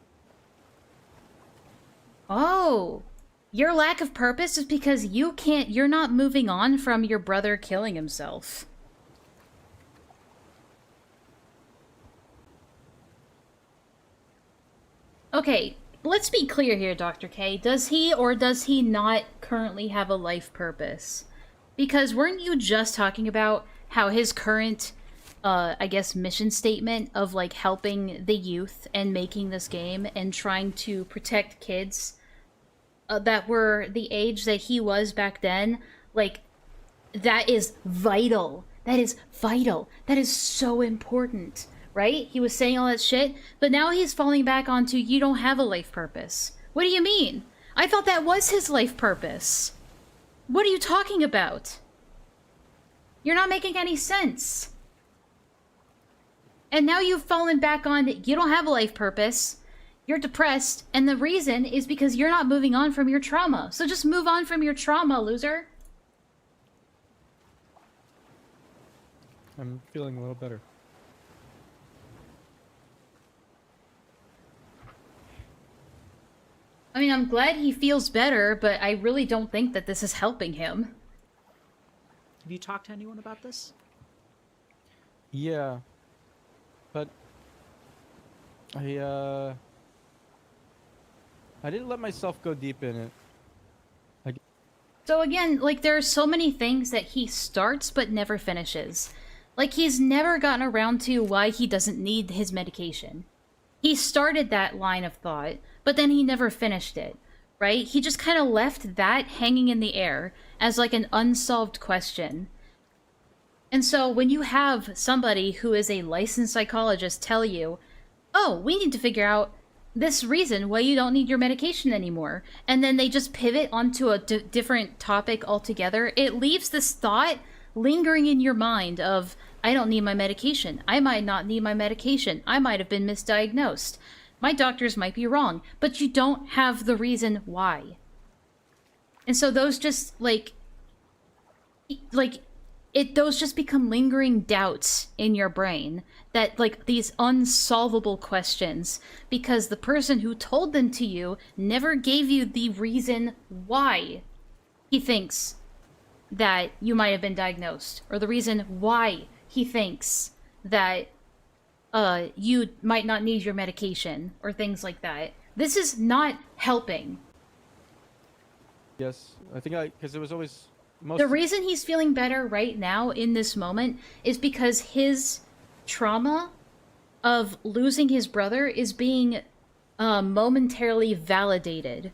Oh, your lack of purpose is because you're not moving on from your brother killing himself. Okay, let's be clear here, Dr. K. Does he or does he not currently have a life purpose? Because weren't you just talking about how his current, I guess, mission statement of, like, helping the youth and making this game and trying to protect kids that were the age that he was back then, like, that is vital. That is vital. That is so important, right? He was saying all that shit, but now he's falling back onto, you don't have a life purpose. What do you mean? I thought that was his life purpose. What are you talking about? You're not making any sense. And now you've fallen back on, you don't have a life purpose. You're depressed, and the reason is because you're not moving on from your trauma. So just move on from your trauma, loser. I'm feeling a little better. I mean, I'm glad he feels better, but I really don't think that this is helping him. Have you talked to anyone about this? Yeah. But I didn't let myself go deep in it. So again, like, there are so many things that he starts but never finishes. Like, he's never gotten around to why he doesn't need his medication. He started that line of thought, but then he never finished it, right? He just kind of left that hanging in the air as like an unsolved question. And so when you have somebody who is a licensed psychologist tell you, oh, we need to figure out this reason why you don't need your medication anymore, and then they just pivot onto a different topic altogether, it leaves this thought lingering in your mind of, I don't need my medication. I might not need my medication. I might have been misdiagnosed. My doctors might be wrong, but you don't have the reason why. And so those just, those just become lingering doubts in your brain that, like, these unsolvable questions, because the person who told them to you never gave you the reason why he thinks that you might have been diagnosed, or the reason why he thinks that you might not need your medication, or things like that. This is not helping. Yes, I think because it was always The reason he's feeling better right now in this moment is because his trauma of losing his brother is being momentarily validated.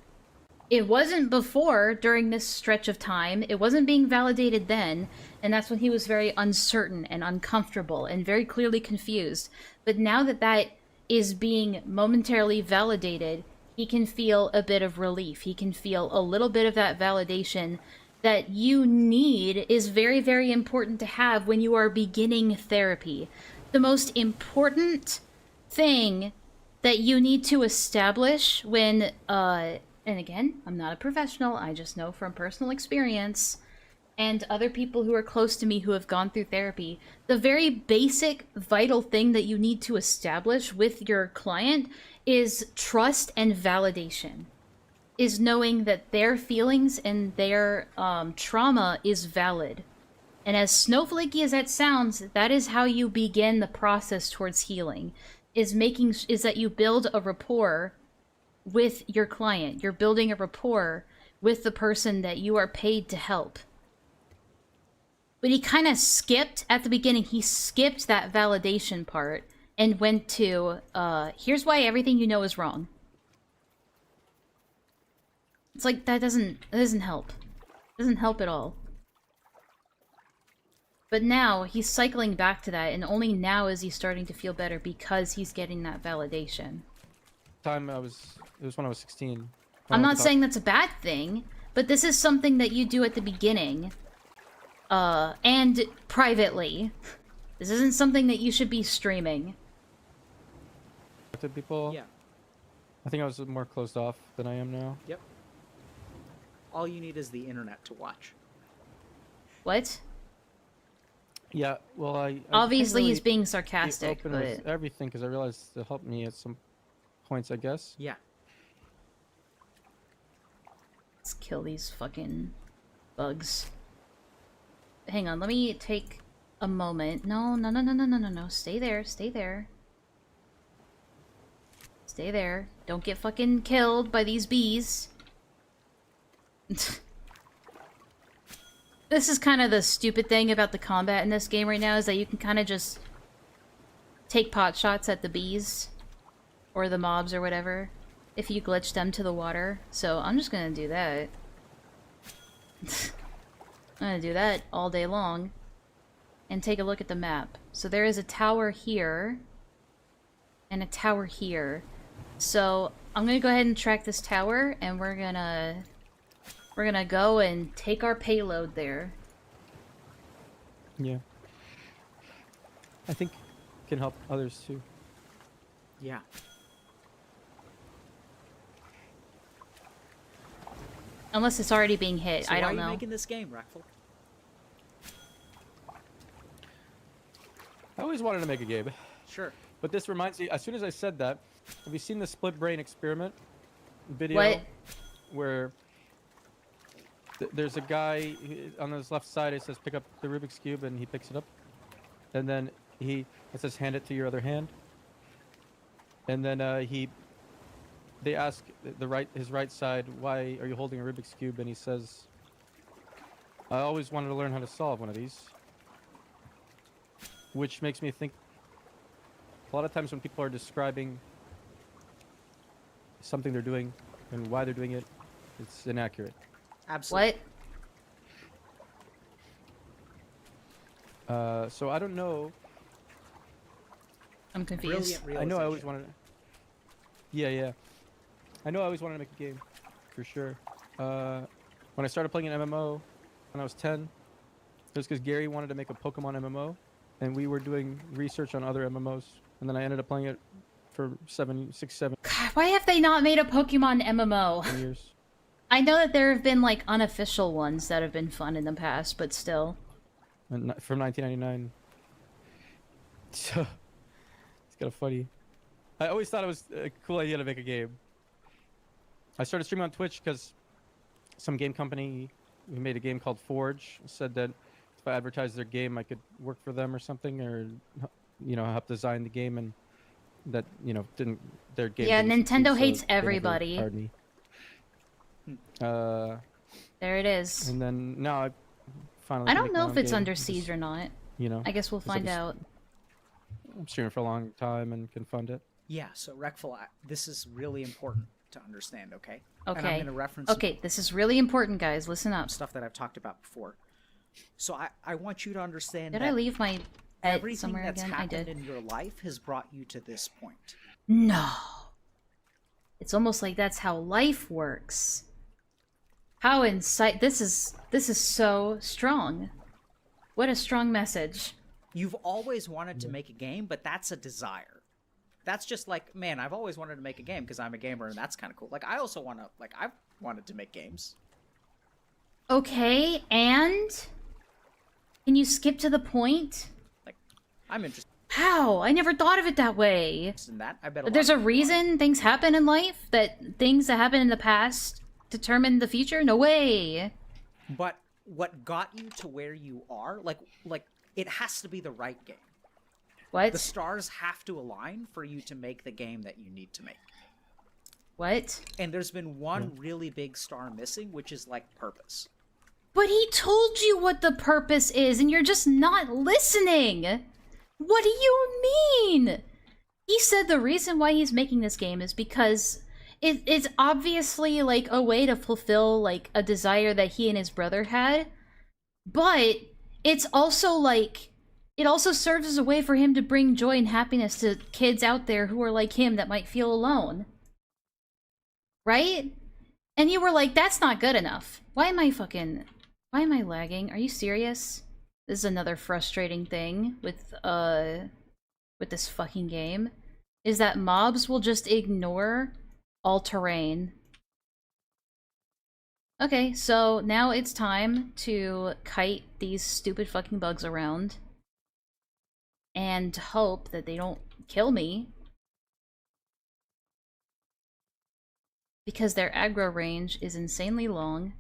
It wasn't before, during this stretch of time. It wasn't being validated then, and that's when he was very uncertain and uncomfortable and very clearly confused. But now that that is being momentarily validated, he can feel a bit of relief. He can feel a little bit of that validation that you need is very, very important to have when you are beginning therapy. The most important thing that you need to establish when, and again, I'm not a professional, I just know from personal experience, and other people who are close to me who have gone through therapy, the very basic, vital thing that you need to establish with your client is trust and validation. Is knowing that their feelings and their trauma is valid. And as snowflakey as that sounds, that is how you begin the process towards healing. Is that you build a rapport with your client. You're building a rapport with the person that you are paid to help. But he kind of skipped at the beginning. He skipped that validation part and went to, here's why everything you know is wrong. It's like, that doesn't help. It doesn't help at all. But now, he's cycling back to that, and only now is he starting to feel better because he's getting that validation. It was when I was 16. I'm not saying that's a bad thing, but this is something that you do at the beginning. And privately. This isn't something that you should be streaming. To people. Yeah. I think I was more closed off than I am now. Yep. All you need is the internet to watch. What? Yeah, well, I obviously can't he's really being be sarcastic, open but with everything because I realized it helped me at some points, I guess. Yeah. let's kill these fucking bugs. Hang on, let me take a moment. No, no, no, no, no, no, no, no. Stay there, stay there. Stay there. Don't get fucking killed by these bees. This is kind of the stupid thing about the combat in this game right now, is that you can kind of just take pot shots at the bees or the mobs or whatever if you glitch them to the water. So I'm just gonna do that. I'm gonna do that all day long and take a look at the map. So there is a tower here and a tower here. So I'm gonna go ahead and track this tower, and we're gonna go and take our payload there. Yeah. I think it can help others too. Yeah. Unless it's already being hit, So I don't why are know. you making this game, Rackful? I always wanted to make a game. Sure. But this reminds me, as soon as I said that, have you seen the split brain experiment video? What? Where there's a guy on his left side, it says pick up the Rubik's Cube, and he picks it up. And then it says hand it to your other hand. And then they ask his right side, why are you holding a Rubik's Cube? And he says, I always wanted to learn how to solve one of these. Which makes me think a lot of times when people are describing something they're doing and why they're doing it, it's inaccurate. Absolutely. What? So I don't know. I'm confused. Brilliant I know I always realization. wanted to... Yeah. I know I always wanted to make a game, for sure. When I started playing an MMO when I was 10, it was because Gary wanted to make a Pokemon MMO, and we were doing research on other MMOs, and then I ended up playing it for 7 God, why have they not made a Pokemon MMO? years. I know that there have been, like, unofficial ones that have been fun in the past, but still. And from 1999. So, it's kind of funny. I always thought it was a cool idea to make a game. I started streaming on Twitch because some game company who made a game called Forge said that if I advertised their game, I could work for them or something, or help design the game, and that their game. Yeah, didn't succeed, Nintendo so hates they never everybody. hired me. There it is. And then now I finally. I can don't make my know own if it's game, under just, siege or not. I guess we'll just find like out. I'm streaming for a long time and can fund it. Yeah, so Rackful, this is really important to understand, okay? And I'm Okay. going to reference Okay, this is really important, guys. Listen up. stuff that I've talked about before. So I want you to understand Did that I leave my pet everything somewhere that's again? I happened did. in your life has brought you to this point. No. It's almost like that's how life works. How insight this is so strong. What a strong message. You've always wanted to make a game, but that's a desire. That's just like, man, I've always wanted to make a game because I'm a gamer, and that's kind of cool. Like, I also want to, I've wanted to make games. Okay, and can you skip to the point? Like, I'm interested How? I never thought of it that way. in that. I bet There's lot a of people are. reason things happen in life, that things that happen in the past determine the future? No way. But what got you to where you are, like it has to be the right game. What? The stars have to align for you to make the game that you need to make. What? And there's been one really big star missing, which is like purpose. But he told you what the purpose is, and you're just not listening! What do you mean? He said the reason why he's making this game is because it's obviously, like, a way to fulfill, like, a desire that he and his brother had, but it's also, like, it also serves as a way for him to bring joy and happiness to kids out there who are like him that might feel alone. Right? And you were like, that's not good enough. Why am I lagging? Are you serious? This is another frustrating thing with this fucking game, is that mobs will just ignore all terrain. Okay, so now it's time to kite these stupid fucking bugs around and hope that they don't kill me, because their aggro range is insanely long.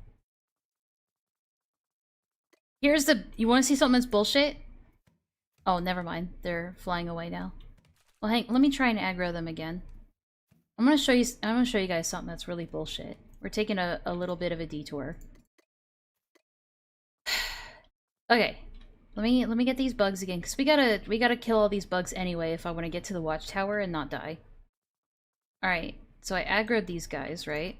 Here's the— you want to see something that's bullshit? Oh, never mind. They're flying away now. Well, let me try and aggro them again. I'm gonna show you guys something that's really bullshit. We're taking a little bit of a detour. Okay. Let me get these bugs again, because we gotta kill all these bugs anyway if I want to get to the watchtower and not die. Alright, so I aggroed these guys, right?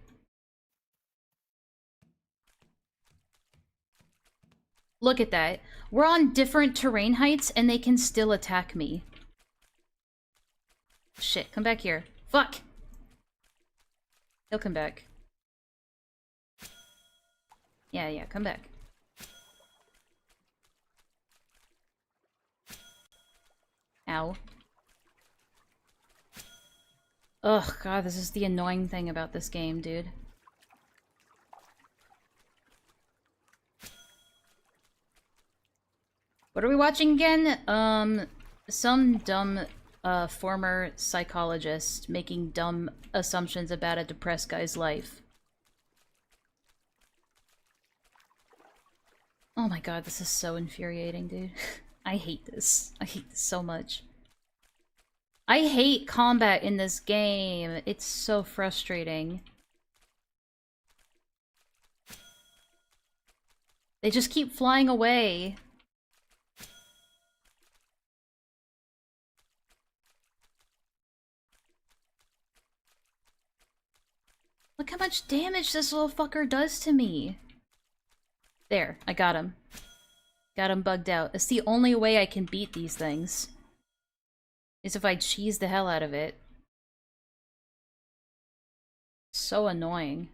Look at that. We're on different terrain heights and they can still attack me. Shit, come back here. Fuck! He'll come back. Yeah, come back. Ow. Ugh, god, this is the annoying thing about this game, dude. What are we watching again? Some dumb, former psychologist making dumb assumptions about a depressed guy's life. Oh my god, this is so infuriating, dude. I hate this. I hate this so much. I hate combat in this game. It's so frustrating. They just keep flying away. Look how much damage this little fucker does to me. There, I got him. Got him bugged out. It's the only way I can beat these things, is if I cheese the hell out of it. So annoying.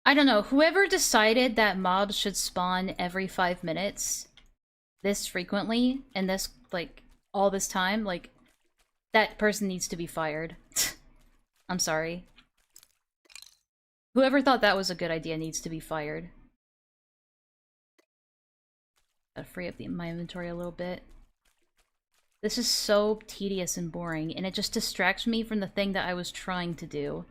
I don't know, whoever decided that mobs should spawn every 5 minutes this frequently and this, like, all this time, like, that person needs to be fired. I'm sorry. Whoever thought that was a good idea needs to be fired. Gotta free up my inventory a little bit. This is so tedious and boring, and it just distracts me from the thing that I was trying to do.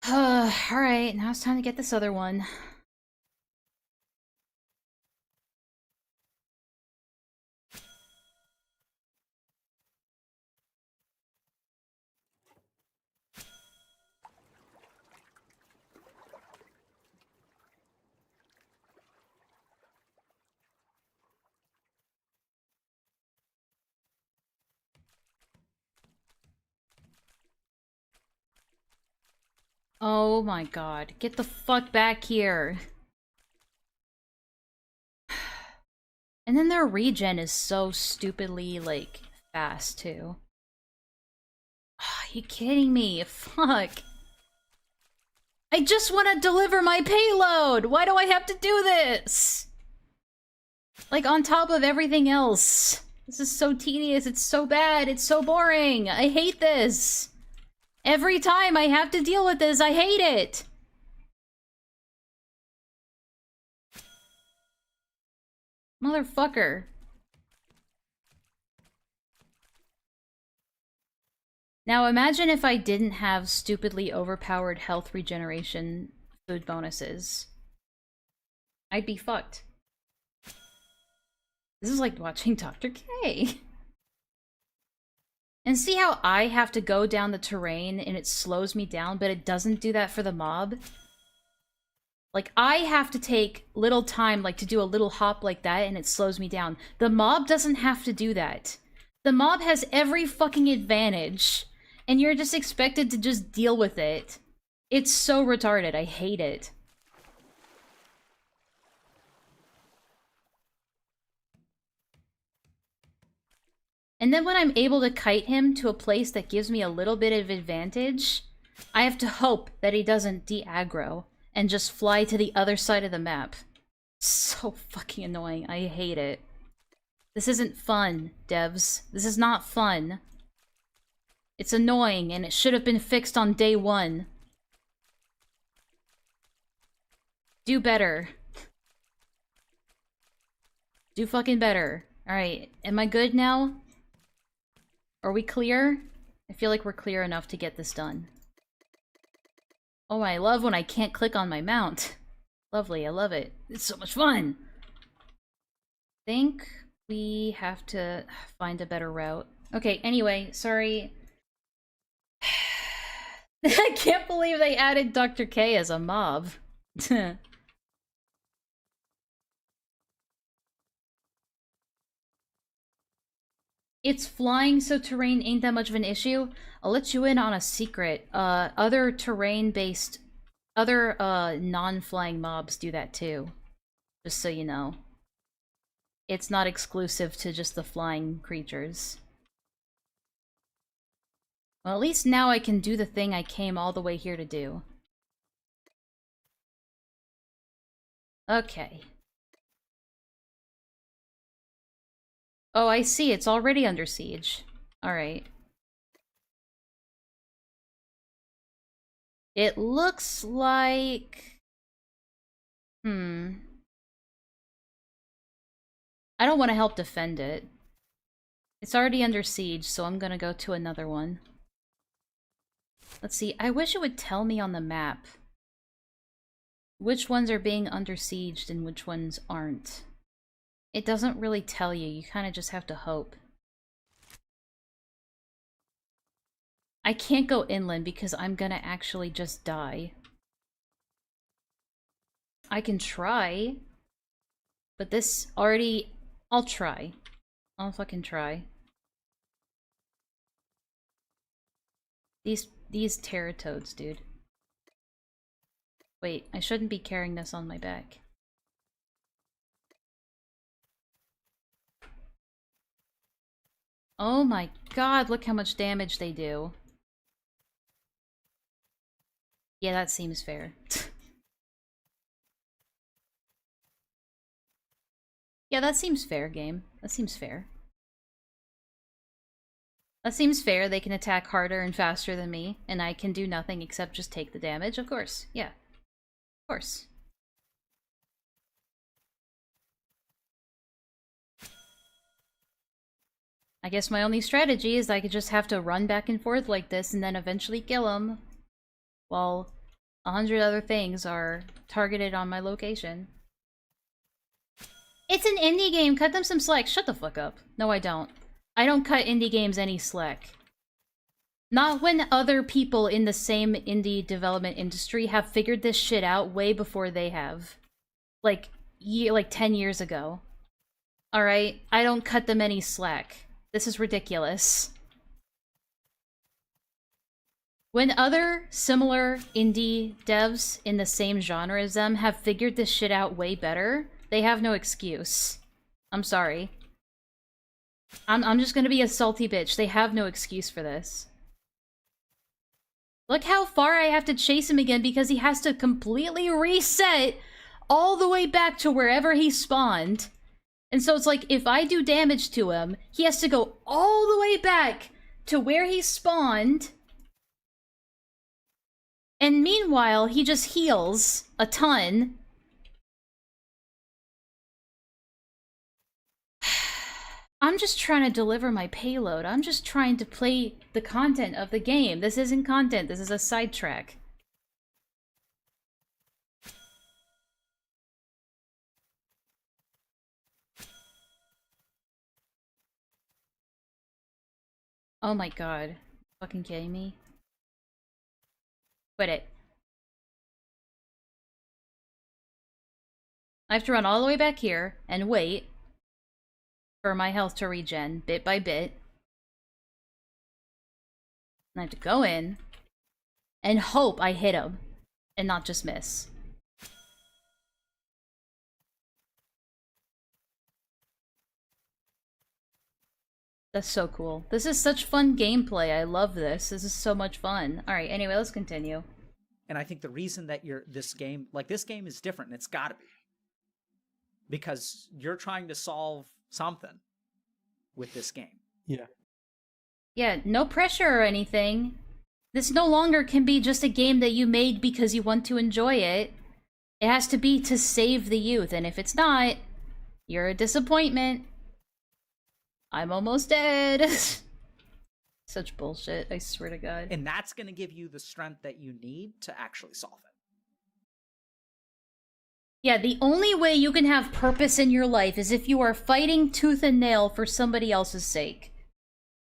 Alright, now it's time to get this other one. Oh my god, get the fuck back here. And then their regen is so stupidly, like, fast, too. Are you kidding me? Fuck. I just want to deliver my payload! Why do I have to do this? Like, on top of everything else. This is so tedious, it's so bad, it's so boring! I hate this! Every time I have to deal with this, I hate it! Motherfucker. Now imagine if I didn't have stupidly overpowered health regeneration food bonuses. I'd be fucked. This is like watching Dr. K. And see how I have to go down the terrain and it slows me down, but it doesn't do that for the mob? Like, I have to take little time, like, to do a little hop like that, and it slows me down. The mob doesn't have to do that. The mob has every fucking advantage, and you're just expected to just deal with it. It's so retarded. I hate it. And then when I'm able to kite him to a place that gives me a little bit of advantage, I have to hope that he doesn't de-aggro and just fly to the other side of the map. So fucking annoying. I hate it. This isn't fun, devs. This is not fun. It's annoying, and it should have been fixed on day one. Do better. Do fucking better. Alright, am I good now? Are we clear? I feel like we're clear enough to get this done. Oh, I love when I can't click on my mount. Lovely, I love it. It's so much fun! Think we have to find a better route. Okay, anyway, sorry. I can't believe they added Dr. K as a mob. It's flying, so terrain ain't that much of an issue. I'll let you in on a secret. Other terrain-based... Other, non-flying mobs do that too. Just so you know. It's not exclusive to just the flying creatures. Well, at least now I can do the thing I came all the way here to do. Okay. Oh, I see. It's already under siege. Alright. It looks like... I don't want to help defend it. It's already under siege, so I'm gonna go to another one. Let's see. I wish it would tell me on the map which ones are being under sieged and which ones aren't. It doesn't really tell you. You kind of just have to hope. I can't go inland because I'm gonna actually just die. I can try. But this already... I'll try. I'll fucking try. These teratoads, dude. Wait, I shouldn't be carrying this on my back. Oh my god, look how much damage they do. Yeah, that seems fair. Yeah, that seems fair, game. That seems fair. That seems fair. They can attack harder and faster than me, and I can do nothing except just take the damage. Of course. Yeah. Of course. I guess my only strategy is I could just have to run back and forth like this and then eventually kill him, while 100 other things are targeted on my location. It's an indie game! Cut them some slack! Shut the fuck up. No, I don't. I don't cut indie games any slack. Not when other people in the same indie development industry have figured this shit out way before they have. Like 10 years ago. Alright? I don't cut them any slack. This is ridiculous. When other similar indie devs in the same genre as them have figured this shit out way better, they have no excuse. I'm sorry. I'm just gonna be a salty bitch. They have no excuse for this. Look how far I have to chase him again because he has to completely reset all the way back to wherever he spawned. And so it's like, if I do damage to him, he has to go all the way back to where he spawned. And meanwhile, he just heals a ton. I'm just trying to deliver my payload. I'm just trying to play the content of the game. This isn't content, this is a sidetrack. Oh my god. Fucking kidding me? Quit it. I have to run all the way back here and wait for my health to regen bit by bit. And I have to go in and hope I hit him and not just miss. That's so cool. This is such fun gameplay. I love this. This is so much fun. Alright, anyway, let's continue. And I think the reason that this game is different, and it's gotta be. Because you're trying to solve something with this game. Yeah. Yeah, no pressure or anything. This no longer can be just a game that you made because you want to enjoy it. It has to be to save the youth, and if it's not, you're a disappointment. I'm almost dead. Such bullshit, I swear to God. And that's going to give you the strength that you need to actually solve it. Yeah, the only way you can have purpose in your life is if you are fighting tooth and nail for somebody else's sake.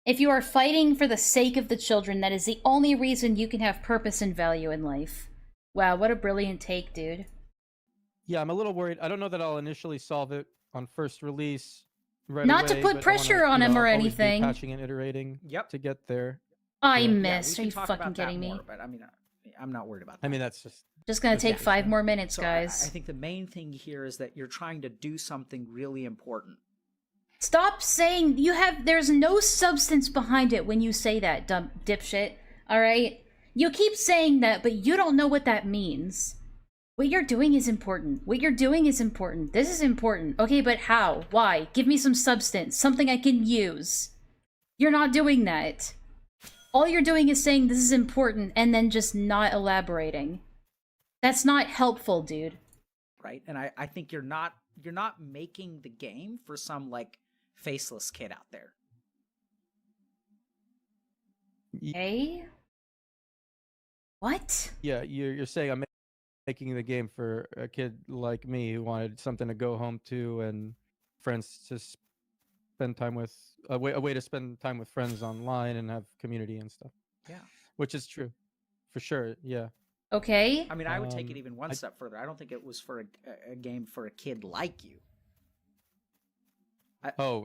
If you are fighting for the sake of the children, that is the only reason you can have purpose and value in life. Wow, what a brilliant take, dude. Yeah, I'm a little worried. I don't know that I'll initially solve it on first release right Not to away, put but I pressure wanna, on him or always be anything. patching and iterating to get there. I Yeah. missed. we Are can you talk fucking about that kidding me? more, but I mean, I'm not worried about that. I mean, that's Just gonna take 5 more minutes, So guys. I think the main thing here is that you're trying to do something really important. Stop saying there's no substance behind it when you say that, dumb dipshit. Alright? You keep saying that, but you don't know what that means. What you're doing is important. What you're doing is important. This is important. Okay, but how? Why? Give me some substance. Something I can use. You're not doing that. All you're doing is saying this is important and then just not elaborating. That's not helpful, dude. Right? And I think you're not making the game for some like faceless kid out there. Hey? What? Yeah, you're saying I'm making the game for a kid like me who wanted something to go home to and friends to spend time with, a way to spend time with friends online and have community and stuff. Yeah. Which is true. For sure, yeah. Okay. I mean, I would take it even one step further. I don't think it was for a game for a kid like you.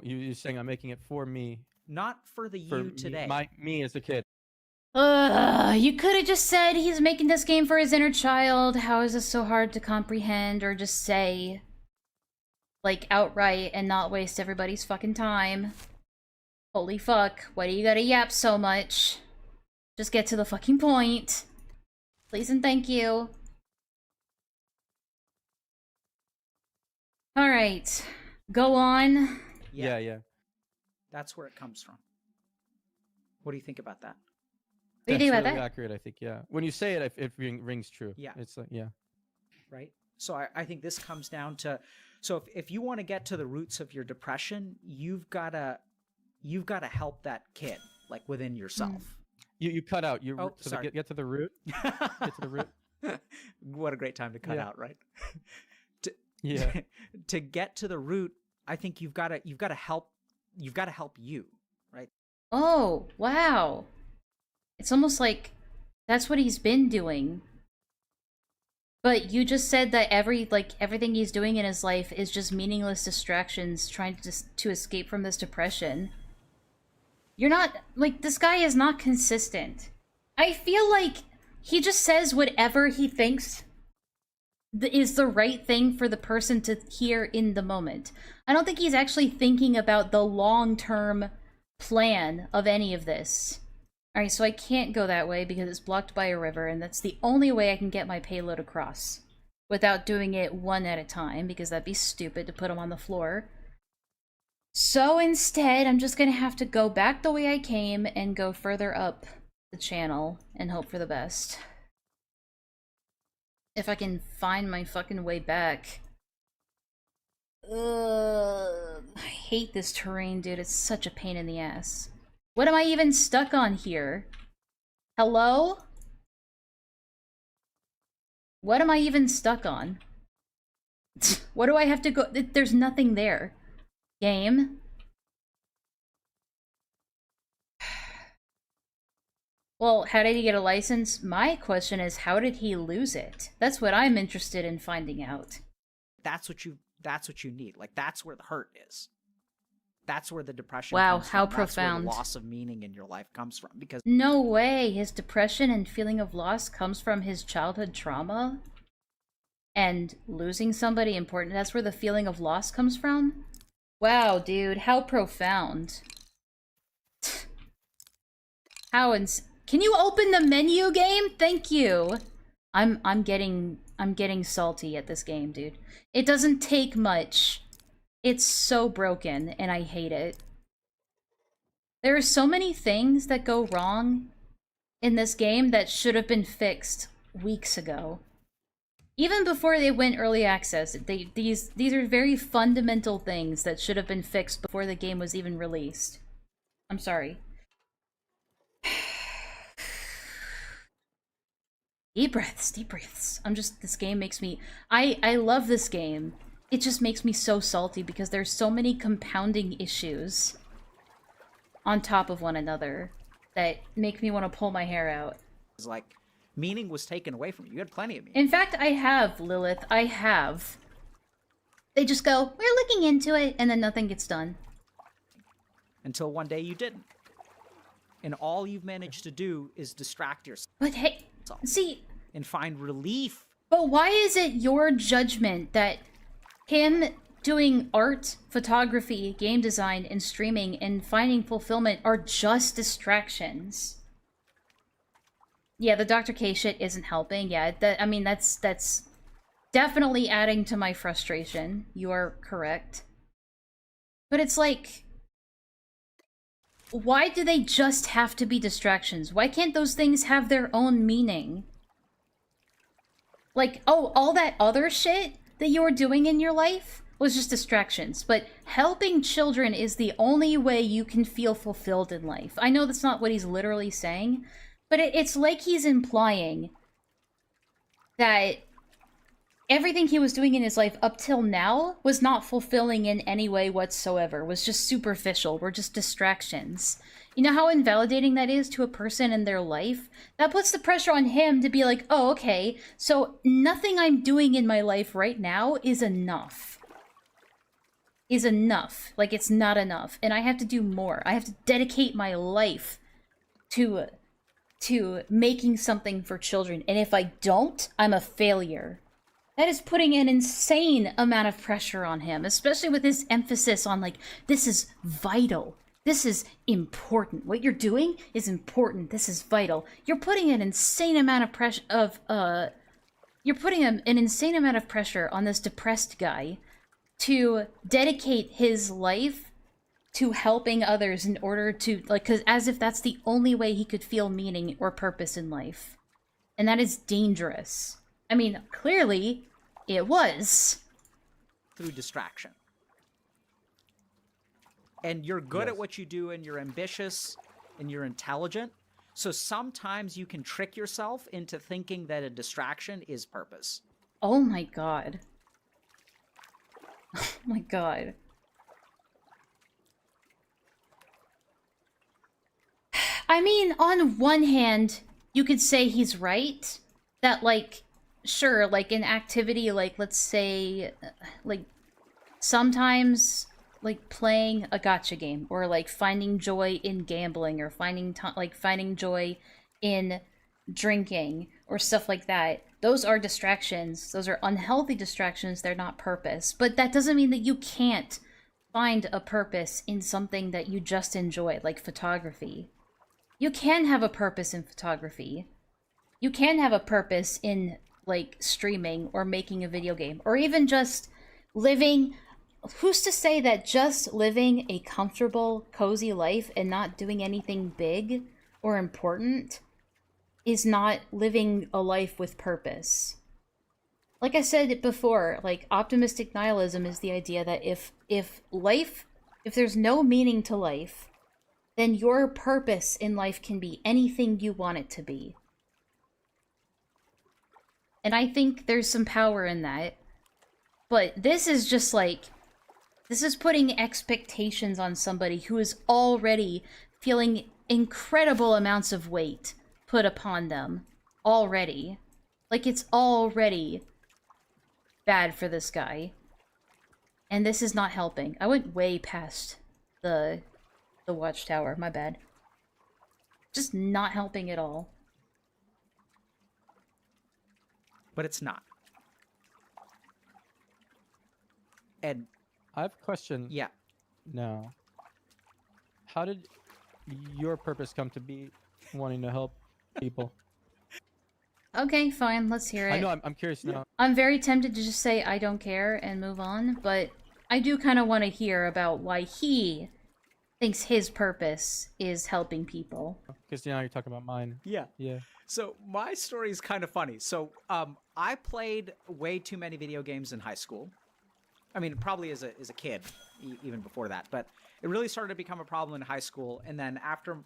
You're saying I'm making it for me. Not for the you today. Me as a kid. You could have just said he's making this game for his inner child. How is this so hard to comprehend? Or just say, like, outright and not waste everybody's fucking time. Holy fuck, why do you gotta yap so much? Just get to the fucking point. Please and thank you. Alright. Go on. Yeah. That's where it comes from. What do you think about that? What do you think about really that? accurate, I think, yeah. When you say it, it rings true. Yeah. It's like, yeah. Right? So I think this comes down to, so if you want to get to the roots of your depression, you've got to help that kid, like within yourself. You cut out. Sorry. Get to the root. Get to the root. What a great time to cut out, right? Yeah. To get to the root, I think you've got to help you, right? Oh, wow. It's almost like that's what he's been doing. But you just said that everything he's doing in his life is just meaningless distractions trying to escape from this depression. You're not, like, this guy is not consistent. I feel like he just says whatever he thinks is the right thing for the person to hear in the moment. I don't think he's actually thinking about the long-term plan of any of this. Alright, so I can't go that way because it's blocked by a river, and that's the only way I can get my payload across. Without doing it one at a time, because that'd be stupid to put them on the floor. So instead, I'm just gonna have to go back the way I came and go further up the channel and hope for the best. If I can find my fucking way back. I hate this terrain, dude. It's such a pain in the ass. What am I even stuck on here? Hello? What am I even stuck on? What do I have to go? There's nothing there. Game? Well, how did he get a license? My question is, how did he lose it? That's what I'm interested in finding out. That's what you need. Like, that's where the hurt is. That's where the depression Wow, comes how from. That's where profound. the loss of meaning in your life comes from. Because No way! His depression and feeling of loss comes from his childhood trauma? And losing somebody important, that's where the feeling of loss comes from? Wow, dude, how profound. How can you open the menu, game? Thank you! I'm getting salty at this game, dude. It doesn't take much. It's so broken, and I hate it. There are so many things that go wrong in this game that should have been fixed weeks ago. Even before they went early access, these are very fundamental things that should have been fixed before the game was even released. I'm sorry. Deep breaths, deep breaths. This game makes me... I love this game. It just makes me so salty because there's so many compounding issues on top of one another that make me want to pull my hair out. it's like, meaning was taken away from you. You had plenty of meaning. In fact, I have, Lilith. I have. They just go, we're looking into it, and then nothing gets done. Until one day you didn't. And all you've managed to do is distract yourself. But hey, see... And find relief. But why is it your judgment that him doing art, photography, game design, and streaming, and finding fulfillment are just distractions? Yeah, the Dr. K shit isn't helping. Yeah, I mean, that's definitely adding to my frustration. You are correct. But it's like... why do they just have to be distractions? Why can't those things have their own meaning? Like, oh, all that other shit that you were doing in your life was just distractions, but helping children is the only way you can feel fulfilled in life. I know that's not what he's literally saying, but it's like he's implying that everything he was doing in his life up till now was not fulfilling in any way whatsoever, was just superficial, were just distractions. You know how invalidating that is to a person in their life? That puts the pressure on him to be like, oh, okay, so nothing I'm doing in my life right now is enough. Is enough. Like, it's not enough. And I have to do more. I have to dedicate my life to making something for children. And if I don't, I'm a failure. That is putting an insane amount of pressure on him, especially with his emphasis on, like, this is vital. This is important. What you're doing is important. This is vital. You're putting an insane amount of pressure you're putting an insane amount of pressure on this depressed guy to dedicate his life to helping others in order to, like, 'cause as if that's the only way he could feel meaning or purpose in life. And that is dangerous. I mean, clearly, it was. Through distraction. And you're good at what you do, and you're ambitious, and you're intelligent. So sometimes you can trick yourself into thinking that a distraction is purpose. Oh my god. Oh my god. I mean, on one hand, you could say he's right. That, like, sure, like, an activity, like, let's say, like, sometimes, like, playing a gacha game, or, like, finding joy in gambling, or finding joy in drinking, or stuff like that. Those are distractions. Those are unhealthy distractions. They're not purpose. But that doesn't mean that you can't find a purpose in something that you just enjoy, like photography. You can have a purpose in photography. You can have a purpose in, like, streaming or making a video game, or even just living. Who's to say that just living a comfortable, cozy life and not doing anything big or important is not living a life with purpose? like I said before, like optimistic nihilism is the idea that if there's no meaning to life, then your purpose in life can be anything you want it to be. And I think there's some power in that. But this is just like, this is putting expectations on somebody who is already feeling incredible amounts of weight put upon them. Already. Like, it's already bad for this guy. And this is not helping. I went way past the watchtower, my bad. Just not helping at all. But it's not. And I have a question. yeah, Now, how did your purpose come to be wanting to help people? Okay, fine, let's hear it. I know, I'm curious now. I'm very tempted to just say I don't care and move on, but I do kind of want to hear about why he thinks his purpose is helping people. Because now you're talking about mine. yeah. Yeah. So my story is kind of funny. So I played way too many video games in high school. I mean, probably as a kid, even before that. But it really started to become a problem in high school. And then after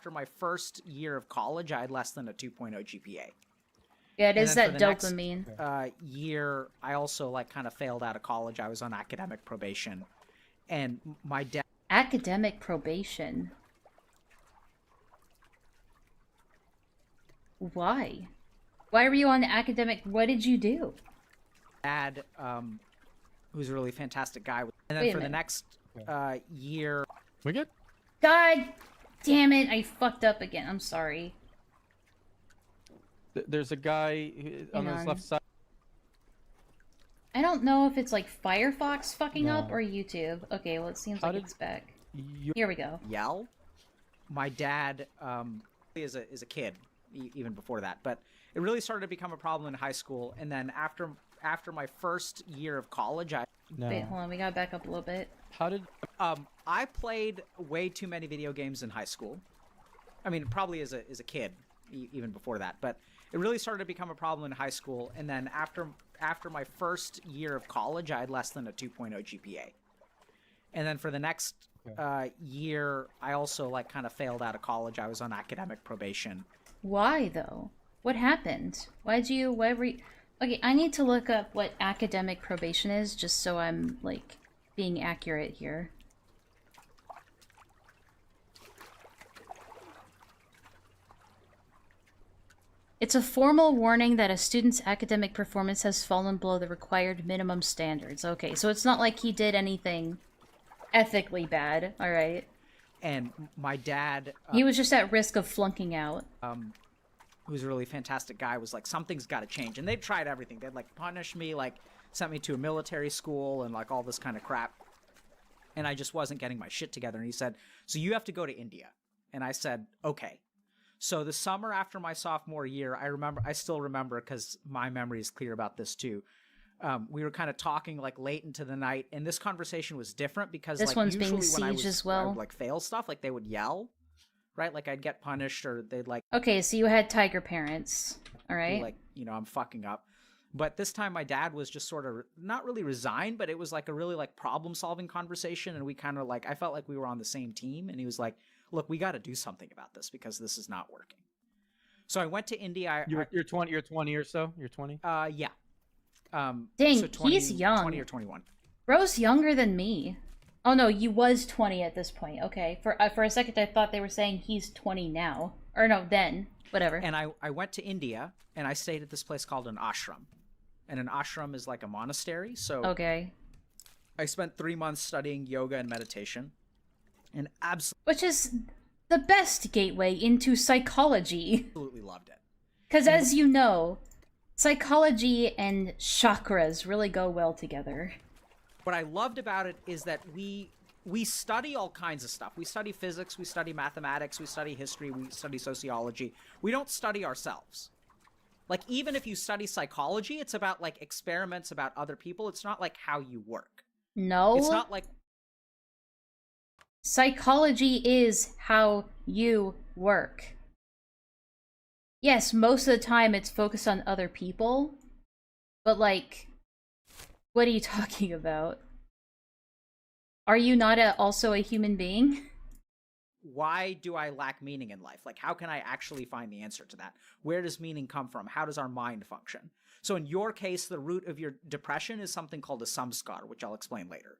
my first year of college, I had less than a 2.0 GPA. Yeah, it And is then that for the next, dopamine. year, I also like kind of failed out of college. I was on academic probation, and my dad. Academic probation. Why? Why were you on what did you do? Dad, who's a really fantastic guy, and then Wait a for the minute. next year, We good? God damn it, I fucked up again. I'm sorry. There's a guy on Hang his on. left side. I don't know if it's like Firefox fucking up No. or YouTube. Okay, well it seems How like did- it's back. You... Here we go. yell. My dad, is a kid, even before that, but it really started to become a problem in high school. And then after my first year of college, No. Wait, hold on, we gotta back up a little bit. How did... I played way too many video games in high school. I mean, probably as a kid, even before that, but it really started to become a problem in high school. And then after my first year of college, I had less than a 2.0 GPA. And then for the next year, I also like kind of failed out of college. I was on academic probation. Why though? What happened? Why were you... Okay, I need to look up what academic probation is just so I'm like being accurate here. It's a formal warning that a student's academic performance has fallen below the required minimum standards. Okay, so it's not like he did anything ethically bad, alright? And my dad, He was just at risk of flunking out. who's a really fantastic guy, was like, something's got to change. And they'd tried everything. They'd like punish me, like sent me to a military school and like all this kind of crap. And I just wasn't getting my shit together. And he said, so you have to go to India. And I said, okay. So the summer after my sophomore year, I still remember because my memory is clear about this too. We were kind of talking like late into the night, and this conversation was different because This like one's usually being when I sieged was as when I well. would, like fail stuff, like they would yell, right? Like I'd get punished or they'd like Okay, so you had tiger parents, be alright? like, I'm fucking up. But this time my dad was just sort of not really resigned, but it was like a really like problem solving conversation. And we kind of like, I felt like we were on the same team. And he was like, look, we got to do something about this because this is not working. So I went to India. You're 20 or so? You're 20? Yeah. Dang, so 20, he's young. 20 or 21. Bro's younger than me. Oh no, you was 20 at this point. Okay, for a second I thought they were saying he's 20 now. Or no, then. Whatever. And I went to India and I stayed at this place called an ashram. And an ashram is like a monastery. So Okay. I spent 3 months studying yoga and meditation. And Which is the best gateway into psychology. absolutely loved it. Because as you know, psychology and chakras really go well together. What I loved about it is that we study all kinds of stuff. We study physics, we study mathematics, we study history, we study sociology. We don't study ourselves. Like, even if you study psychology, it's about, like, experiments about other people. It's not, like, how you work. No. It's not, like... Psychology is how you work. Yes, most of the time it's focused on other people, But like, what are you talking about? Are you not also a human being? Why do I lack meaning in life? Like, how can I actually find the answer to that? Where does meaning come from? How does our mind function? So in your case, the root of your depression is something called a samskar, which I'll explain later.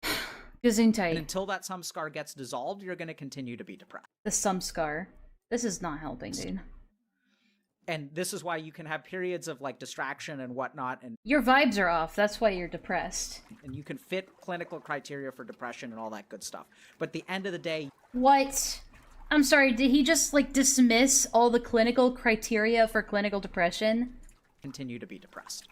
And Gesundheit. until that samskar gets dissolved, you're going to continue to be depressed. The samskar. This is not helping, dude. And this is why you can have periods of like distraction and whatnot, and Your vibes are off. That's why you're depressed. you can fit clinical criteria for depression and all that good stuff. But at the end of the day, What? I'm sorry, did he just like dismiss all the clinical criteria for clinical depression? continue to be depressed.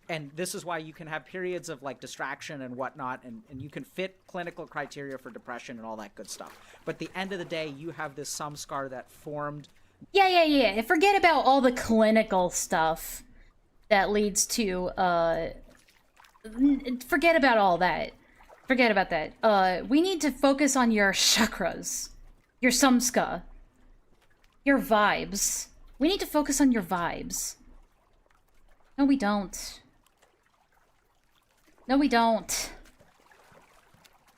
And this is why you can have periods of like distraction and whatnot, and you can fit clinical criteria for depression and all that good stuff. But at the end of the day, you have this samskar that formed. Yeah. Forget about all the clinical stuff that leads to, forget about all that. Forget about that. We need to focus on your chakras. Your samska. Your vibes. We need to focus on your vibes. No, we don't. No, we don't.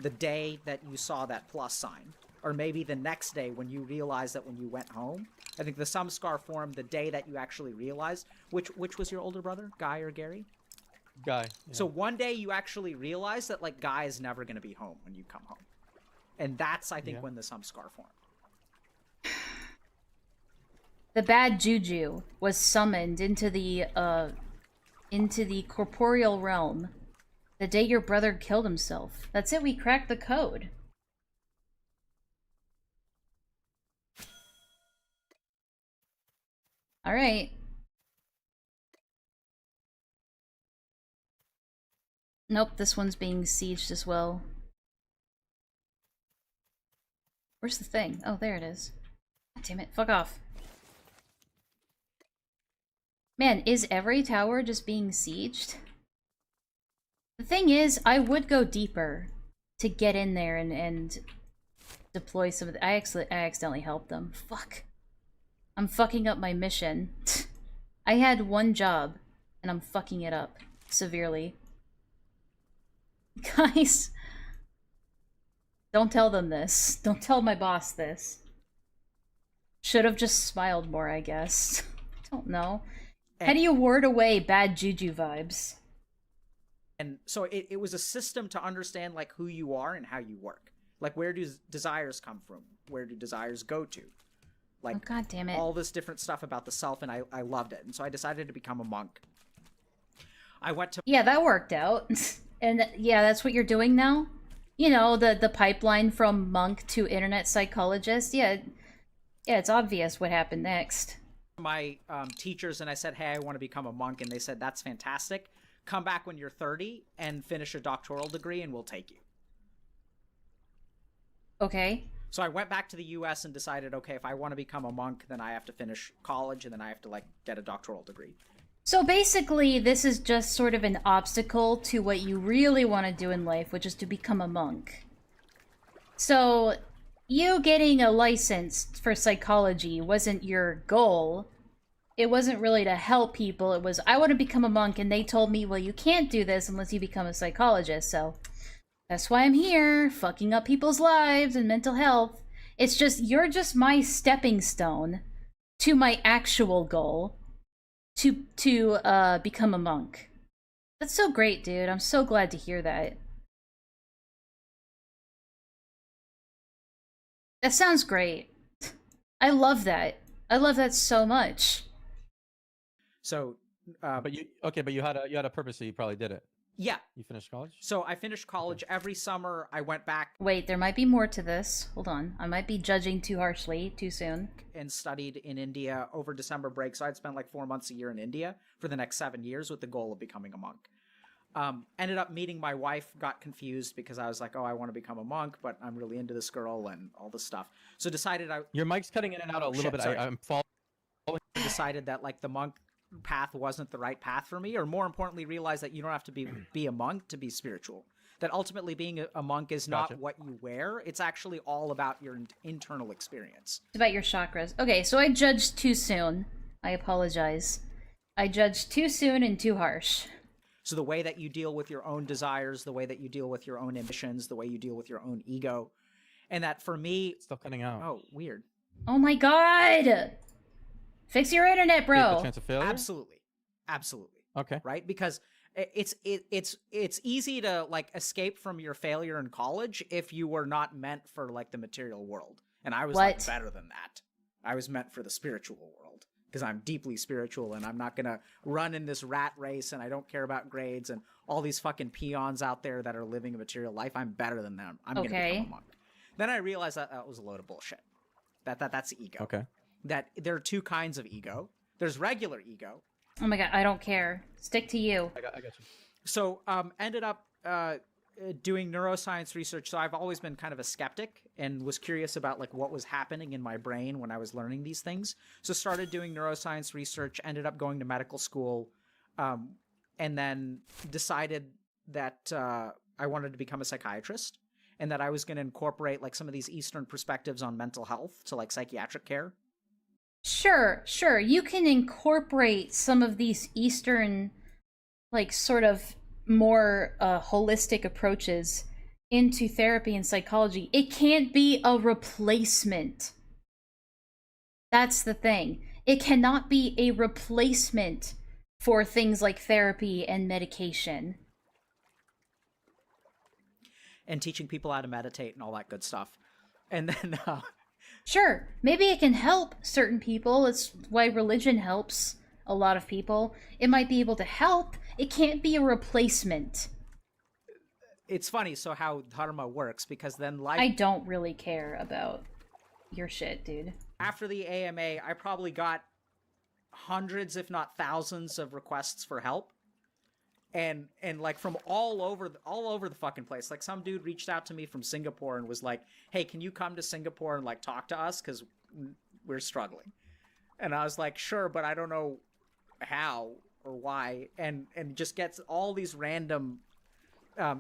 The day that you saw that plus sign, or maybe the next day when you realized that when you went home. I think the samskar formed the day that you actually realized. Which was your older brother, Guy or Gary? Guy. Yeah. So one day you actually realized that like Guy is never going to be home when you come home, and that's I think when the samskar formed. The bad juju was summoned into the corporeal realm the day your brother killed himself. That's it, we cracked the code. Alright. Nope, this one's being sieged as well. Where's the thing? Oh, there it is. God damn it, fuck off. Man, is every tower just being sieged? The thing is, I would go deeper to get in there and deploy some of the— I accidentally helped them. Fuck. I'm fucking up my mission. I had one job, and I'm fucking it up severely. Guys, don't tell them this. Don't tell my boss this. Should have just smiled more, I guess. I don't know. How do you ward away bad juju vibes? And so it was a system to understand like who you are and how you work. Like, where do desires come from? Where do desires go to? Like, oh, God damn it. all this different stuff about the self, and I loved it. And so I decided to become a monk. I went to— Yeah, that worked out. And yeah, that's what you're doing now? You know, the pipeline from monk to internet psychologist. Yeah, it's obvious what happened next. my teachers and I said, hey, I want to become a monk. And they said, that's fantastic. Come back when you're 30 and finish a doctoral degree and we'll take you. Okay. So I went back to the US and decided, okay, if I want to become a monk, then I have to finish college and then I have to like get a doctoral degree. So basically, this is just sort of an obstacle to what you really want to do in life, which is to become a monk. So, you getting a license for psychology wasn't your goal. It wasn't really to help people. It was, I want to become a monk, and they told me, well, you can't do this unless you become a psychologist, so that's why I'm here, fucking up people's lives and mental health. It's just, you're just my stepping stone to my actual goal. To become a monk. That's so great, dude. I'm so glad to hear that. That sounds great. I love that. I love that so much. So, but you had a purpose, so you probably did it. Yeah. You finished college? So I finished college. Every summer I went back Wait, there might be more to this. Hold on. I might be judging too harshly, too soon. and studied in India over December break. So I'd spent like 4 months a year in India for the next 7 years with the goal of becoming a monk. Ended up meeting my wife, got confused because I was like, oh, I want to become a monk, but I'm really into this girl and all this stuff. So decided Your mic's cutting in and out a little shit, bit. sorry. I'm following. decided that like the monk path wasn't the right path for me, or more importantly, realized that you don't have to be a monk to be spiritual. That ultimately being a monk is Gotcha. not what you wear. It's actually all about your internal experience. It's about your chakras. Okay, so I judged too soon. I apologize. I judged too soon and too harsh. So the way that you deal with your own desires, the way that you deal with your own ambitions, the way you deal with your own ego. And that for me, Still cutting out. oh, weird. Oh my god! Fix your internet, The bro! chance of failure? Absolutely. Absolutely. Okay. Right? Because it's easy to like escape from your failure in college if you were not meant for like the material world. And I was like What? better than that. I was meant for the spiritual world because I'm deeply spiritual and I'm not going to run in this rat race and I don't care about grades and all these fucking peons out there that are living a material life. I'm better than them. I'm going to Okay. become a monk. Then I realized that that was a load of bullshit. That's ego. Okay. That there are two kinds of ego. There's regular ego. Oh my god, I don't care. Stick to you. I got you. So ended up doing neuroscience research. So I've always been kind of a skeptic and was curious about like what was happening in my brain when I was learning these things. So started doing neuroscience research, ended up going to medical school, and then decided that I wanted to become a psychiatrist and that I was going to incorporate like some of these Eastern perspectives on mental health to like psychiatric care. Sure, sure. You can incorporate some of these Eastern, like, sort of more holistic approaches into therapy and psychology. It can't be a replacement. That's the thing. It cannot be a replacement for things like therapy and medication. And teaching people how to meditate and all that good stuff. And then Sure, maybe it can help certain people. It's why religion helps a lot of people. It might be able to help. It can't be a replacement. it's funny so how dharma works because then life I don't really care about your shit, dude. after the AMA, I probably got hundreds, if not thousands, of requests for help, and like from all over the fucking place. Like some dude reached out to me from Singapore and was like, "Hey, can you come to Singapore and like talk to us because we're struggling?" And I was like, "Sure, but I don't know how or why." And just gets all these random.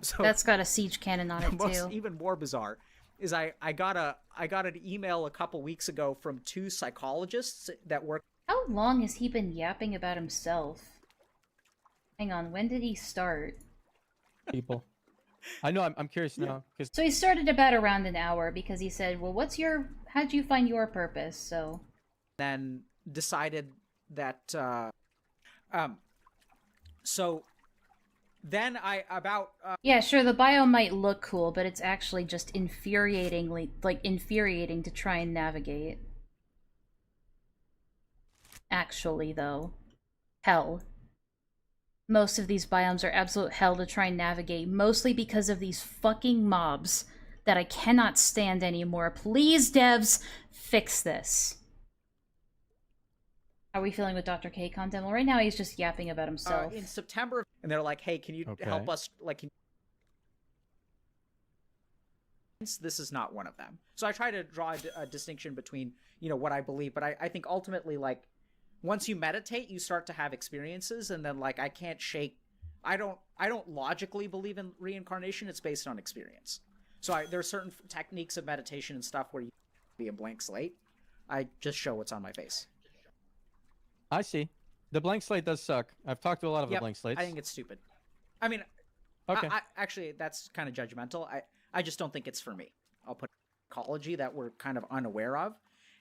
So That's got a siege cannon on it most, too. even more bizarre is I got an email a couple weeks ago from two psychologists that work. How long has he been yapping about himself? Hang on, when did he start? People. I know. I'm curious now because So he started about around an hour because he said, well, how'd you find your purpose? So Then decided that so then I about yeah, sure, the bio might look cool, but it's actually just infuriating to try and navigate. Actually, though, hell. Most of these biomes are absolute hell to try and navigate, mostly because of these fucking mobs that I cannot stand anymore. Please, devs, fix this. How are we feeling with Dr. K content? Well, right now he's just yapping about himself. in September, and they're like, "Hey, can you Okay. help us?" Like, this is not one of them. So I try to draw a distinction between what I believe, but I think ultimately like once you meditate, you start to have experiences, and then like I can't shake. I don't logically believe in reincarnation. It's based on experience. So there are certain techniques of meditation and stuff where you be a blank slate. I just show what's on my face. I see. The blank slate does suck. I've talked to a lot of the Yep, blank slates. I think it's stupid. I mean, Okay. actually, that's kind of judgmental. I just don't think it's for me. I'll put ecology that we're kind of unaware of.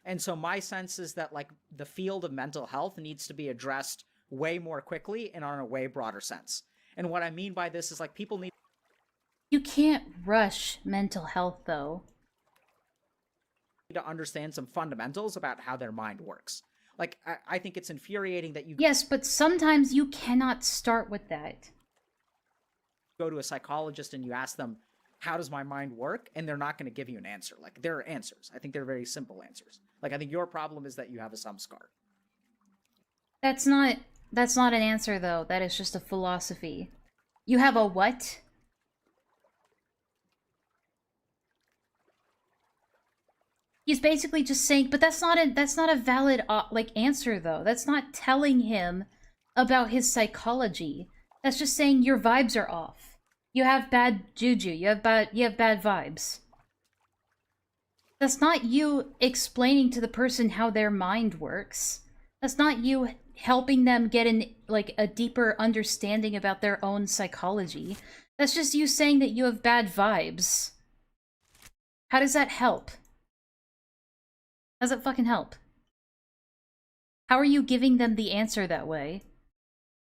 And so my sense is that like the field of mental health needs to be addressed way more quickly and on a way broader sense. And what I mean by this is like people need You can't rush mental health, though. to understand some fundamentals about how their mind works. Like, I think it's infuriating that you Yes, but sometimes you cannot start with that. go to a psychologist and you ask them, how does my mind work? And they're not going to give you an answer. Like, there are answers. I think they're very simple answers. Like, I think your problem is that you have a samskar. That's not an answer, though. That is just a philosophy. You have a what? He's basically just saying, but that's not a valid answer, though. That's not telling him about his psychology. That's just saying your vibes are off. You have bad juju. You have bad vibes. That's not you explaining to the person how their mind works. That's not you helping them get like a deeper understanding about their own psychology. That's just you saying that you have bad vibes. How does that help? How does that fucking help? How are you giving them the answer that way?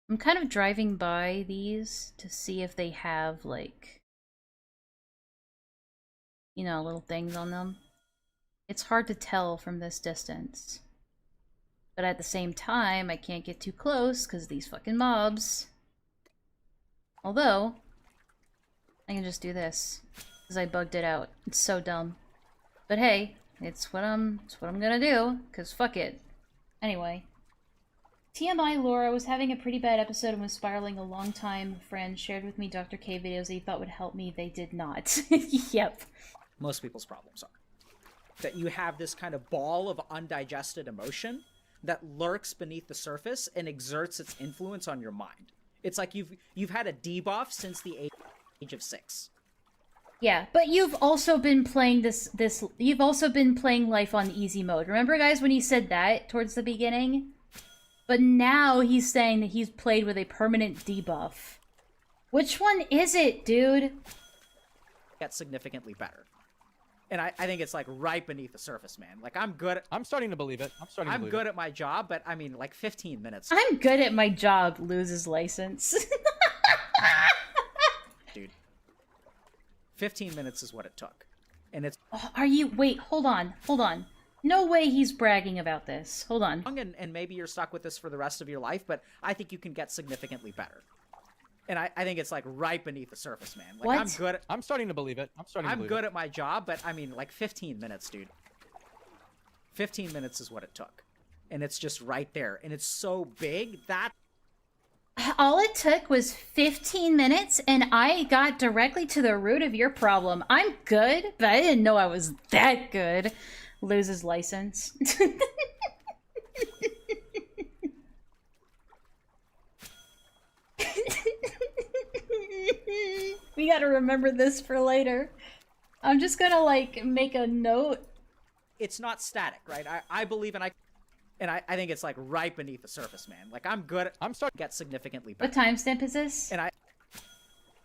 I'm kind of driving by these to see if they have, like, you know, little things on them. It's hard to tell from this distance. But at the same time, I can't get too close because these fucking mobs. Although, I can just do this because I bugged it out. It's so dumb. But hey, it's what I'm gonna do because fuck it. Anyway. TMI Laura was having a pretty bad episode and was spiraling. A long-time friend shared with me Dr. K videos that he thought would help me. They did not. Yep. Most people's problems are that you have this kind of ball of undigested emotion that lurks beneath the surface and exerts its influence on your mind. It's like you've had a debuff since the age of 6. Yeah, but you've also been playing you've also been playing life on easy mode. Remember, guys, when he said that towards the beginning? But now he's saying that he's played with a permanent debuff. Which one is it, dude? Get significantly better. And I think it's like right beneath the surface, man. Like I'm starting to believe it. I'm good at my job, but I mean like 15 minutes. I'm good at my job, loses license. Dude. 15 minutes is what it took. And it's Are you wait, hold on. No way he's bragging about this. Hold on. and maybe you're stuck with this for the rest of your life, but I think you can get significantly better. And I think it's like right beneath the surface, man. Like What? I'm starting to believe it. I'm good at my job, but I mean like 15 minutes, dude. 15 minutes is what it took. And it's just right there. And it's so big that All it took was 15 minutes and I got directly to the root of your problem. I'm good, but I didn't know I was that good. Loses license. We gotta remember this for later. I'm just gonna, like, make a note. it's not static, right? I believe and I think it's like right beneath the surface, man. Like I'm starting to get significantly better. What timestamp is this? And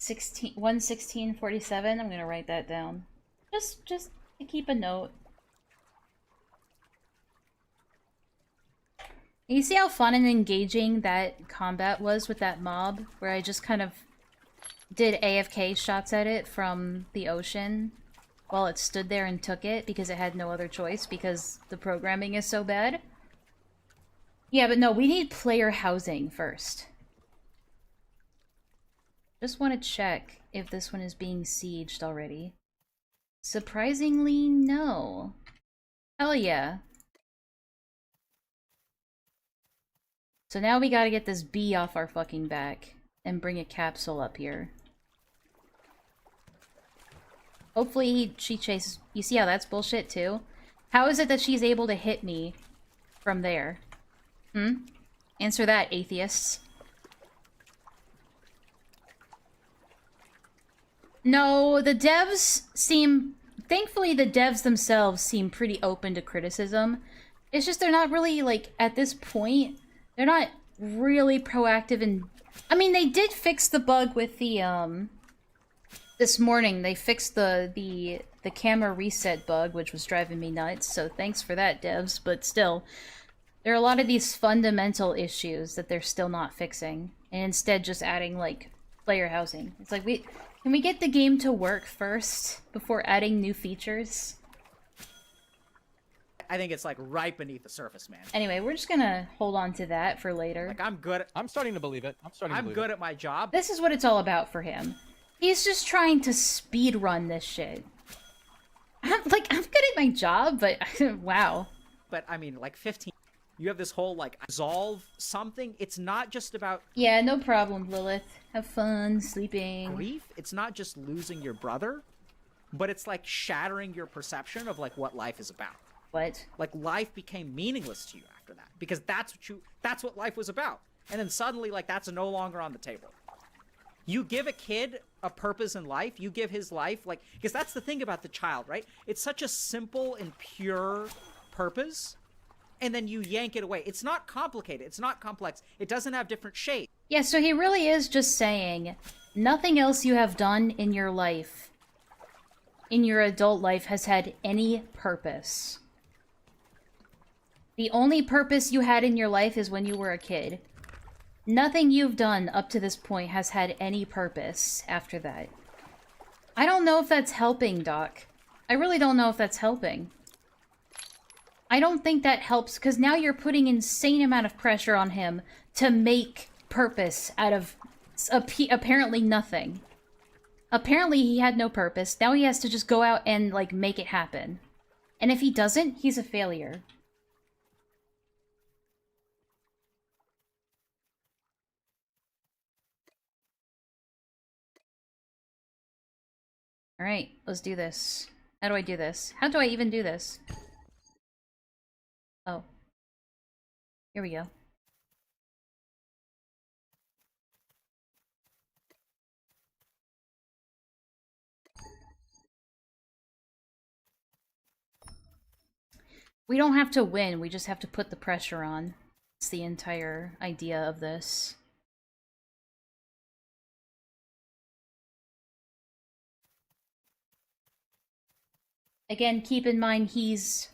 1:16:47. I'm gonna write that down. Just to keep a note. You see how fun and engaging that combat was with that mob? Where I just kind of did AFK shots at it from the ocean while it stood there and took it because it had no other choice because the programming is so bad. Yeah, but no, we need player housing first. Just want to check if this one is being sieged already. Surprisingly, no. Hell yeah. So now we gotta get this bee off our fucking back and bring a capsule up here. Hopefully she chases... You see how that's bullshit too? How is it that she's able to hit me from there? Answer that, atheists. No, the devs seem... Thankfully, the devs themselves seem pretty open to criticism. It's just they're not really, like, at this point... They're not really proactive and... I mean, they did fix the bug with the, this morning, they fixed the camera reset bug, which was driving me nuts, so thanks for that, devs, but still. There are a lot of these fundamental issues that they're still not fixing, and instead just adding, like, player housing. It's like, can we get the game to work first, before adding new features? I think it's like right beneath the surface, man. Anyway, we're just gonna hold on to that for later. Like I'm starting to believe it. I'm good at my job. This is what it's all about for him. He's just trying to speed run this shit. I'm good at my job, but wow. But I mean, like 15. You have this whole like resolve something. It's not just about Yeah, no problem, Lilith. Have fun sleeping. grief. It's not just losing your brother, but it's like shattering your perception of like what life is about. What? Like life became meaningless to you after that because that's what life was about. And then suddenly like that's no longer on the table. You give a kid a purpose in life, you give his life like because that's the thing about the child, right? It's such a simple and pure purpose and then you yank it away. It's not complicated. It's not complex. It doesn't have different shapes. Yeah, so he really is just saying nothing else you have done in your life, in your adult life, has had any purpose. The only purpose you had in your life is when you were a kid. Nothing you've done up to this point has had any purpose after that. I don't know if that's helping, Doc. I really don't know if that's helping. I don't think that helps, because now you're putting insane amount of pressure on him to make purpose out of apparently nothing. Apparently he had no purpose. Now he has to just go out and, like, make it happen. And if he doesn't, he's a failure. Alright, let's do this. How do I do this? How do I even do this? Oh. Here we go. We don't have to win, we just have to put the pressure on. It's the entire idea of this. Again, keep in mind he's...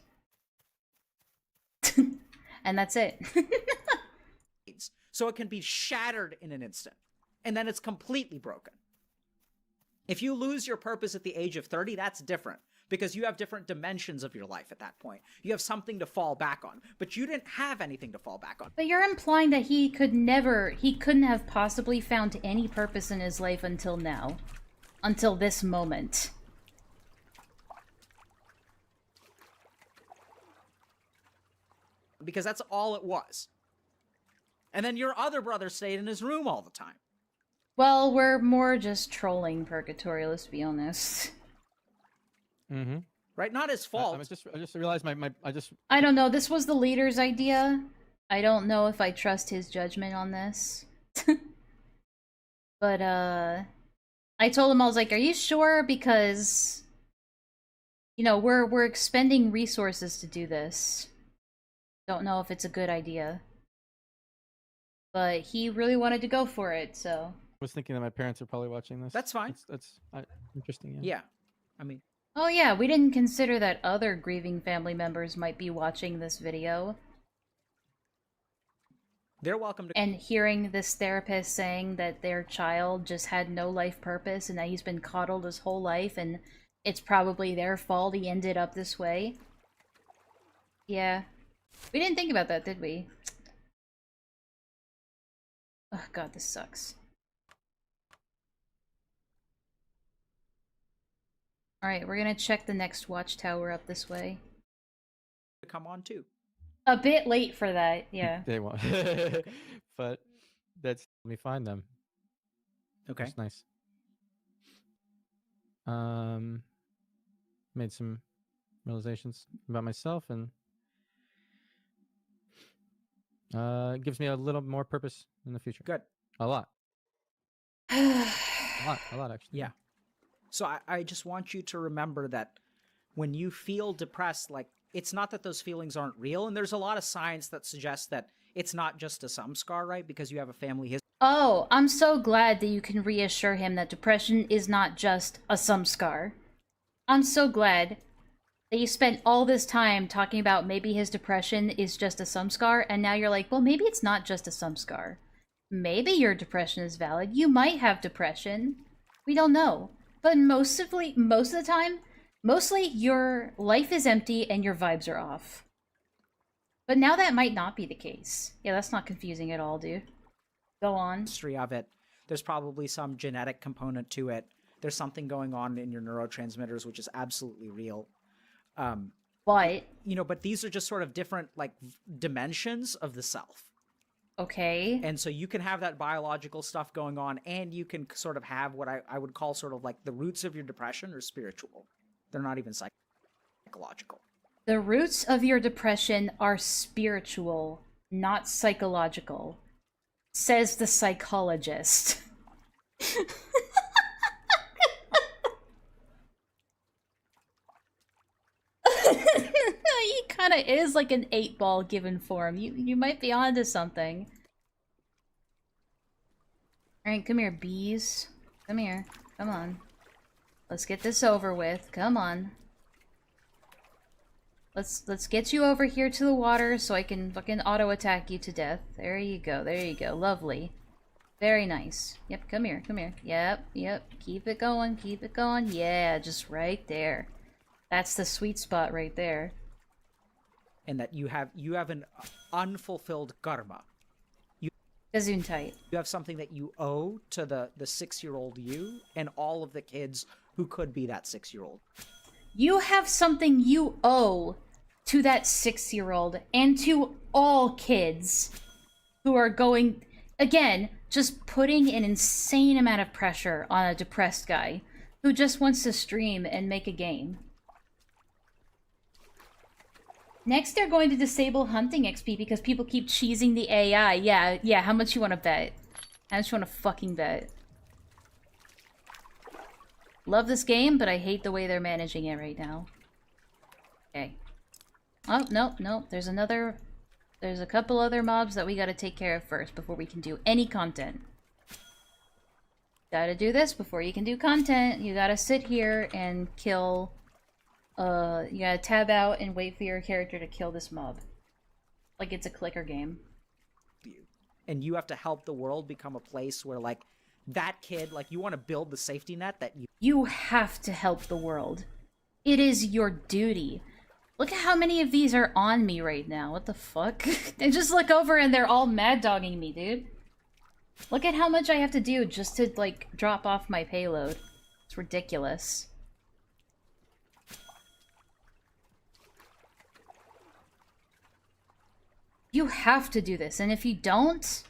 and that's it. So it can be shattered in an instant. And then it's completely broken. If you lose your purpose at the age of 30, that's different. Because you have different dimensions of your life at that point. You have something to fall back on. But you didn't have anything to fall back on. But you're implying that he couldn't have possibly found any purpose in his life until now. Until this moment. Because that's all it was. And then your other brother stayed in his room all the time. Well, we're more just trolling Purgatory, let's be honest. Mm-hmm. Right? Not his fault. I just realized I don't know, this was the leader's idea. I don't know if I trust his judgment on this. But, I told him, I was like, are you sure? Because, you know, we're expending resources to do this. Don't know if it's a good idea. But he really wanted to go for it, so... I was thinking that my parents are probably watching this. That's fine. That's interesting, yeah. Yeah. I mean... Oh yeah, we didn't consider that other grieving family members might be watching this video. They're welcome to... And hearing this therapist saying that their child just had no life purpose and that he's been coddled his whole life and it's probably their fault he ended up this way. Yeah. We didn't think about that, did we? Oh god, this sucks. Alright, we're gonna check the next watchtower up this way. come on too. A bit late for that, yeah. They won't. But let me find them. Okay. That's nice. Made some realizations about myself, and it gives me a little more purpose in the future. Good. A lot. A lot actually. Yeah. So I just want you to remember that when you feel depressed, like, it's not that those feelings aren't real, and there's a lot of science that suggests that it's not just a samskar, right? Because you have a family history. Oh, I'm so glad that you can reassure him that depression is not just a samskar. I'm so glad that you spent all this time talking about maybe his depression is just a samskar, and now you're like, well, maybe it's not just a samskar. Maybe your depression is valid. You might have depression. We don't know. But most of the time, mostly your life is empty and your vibes are off. But now that might not be the case. Yeah, that's not confusing at all, dude. Go on. History of it. There's probably some genetic component to it. There's something going on in your neurotransmitters, which is absolutely real. But you know, but these are just sort of different, like, dimensions of the self. okay. And so you can have that biological stuff going on, and you can sort of have what I would call sort of like the roots of your depression are spiritual. They're not even psychological. The roots of your depression are spiritual, not psychological, says the psychologist. He kind of is like an 8-ball given form. You might be onto something. Alright, come here, bees. Come here. Come on. Let's get this over with. Come on. Let's get you over here to the water so I can fucking auto-attack you to death. There you go, there you go. Lovely. Very nice. Yep, come here, come here. Yep, yep. Keep it going, keep it going. Yeah, just right there. That's the sweet spot right there. And that you have an unfulfilled karma. Gesundheit. You have something that you owe to the 6-year-old you and all of the kids who could be that 6-year-old. You have something you owe to that 6-year-old and to all kids who are going, again, just putting an insane amount of pressure on a depressed guy who just wants to stream and make a game. Next, they're going to disable hunting XP because people keep cheesing the AI. Yeah, how much you want to bet? How much you want to fucking bet? Love this game, but I hate the way they're managing it right now. Okay. Oh, no. There's a couple other mobs that we gotta take care of first before we can do any content. Gotta do this before you can do content. You gotta sit here and kill... you gotta tab out and wait for your character to kill this mob. Like it's a clicker game. And you have to help the world become a place where, like, that kid, like, you want to build the safety net that you... You have to help the world. It is your duty. Look at how many of these are on me right now. What the fuck? They just look over and they're all mad-dogging me, dude. Look at how much I have to do just to, like, drop off my payload. It's ridiculous. You have to do this, and if you don't,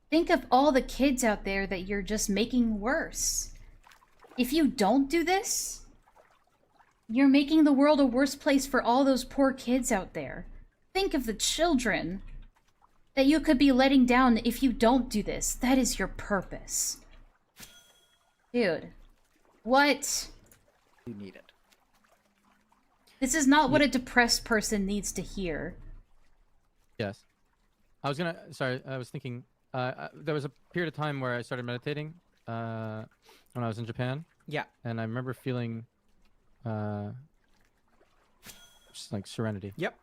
think of all the kids out there that you're just making worse. If you don't do this, you're making the world a worse place for all those poor kids out there. Think of the children that you could be letting down if you don't do this. That is your purpose. Dude, what? You need it. This is not what a depressed person needs to hear. Yes. Sorry, I was thinking, there was a period of time where I started meditating when I was in Japan. Yeah. And I remember feeling just like serenity. Yep.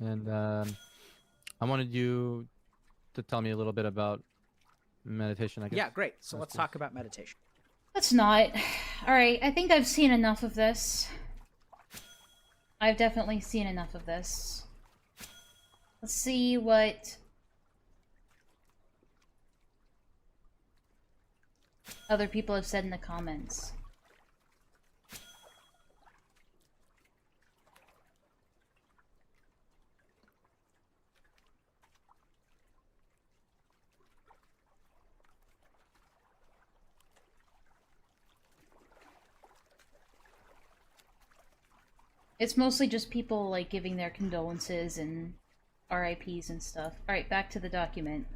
And I wanted you to tell me a little bit about meditation, I guess. Yeah, great. So let's talk about meditation. Let's not. Alright, I think I've seen enough of this. I've definitely seen enough of this. Let's see what other people have said in the comments. It's mostly just people, like, giving their condolences and RIPs and stuff. Alright, back to the document.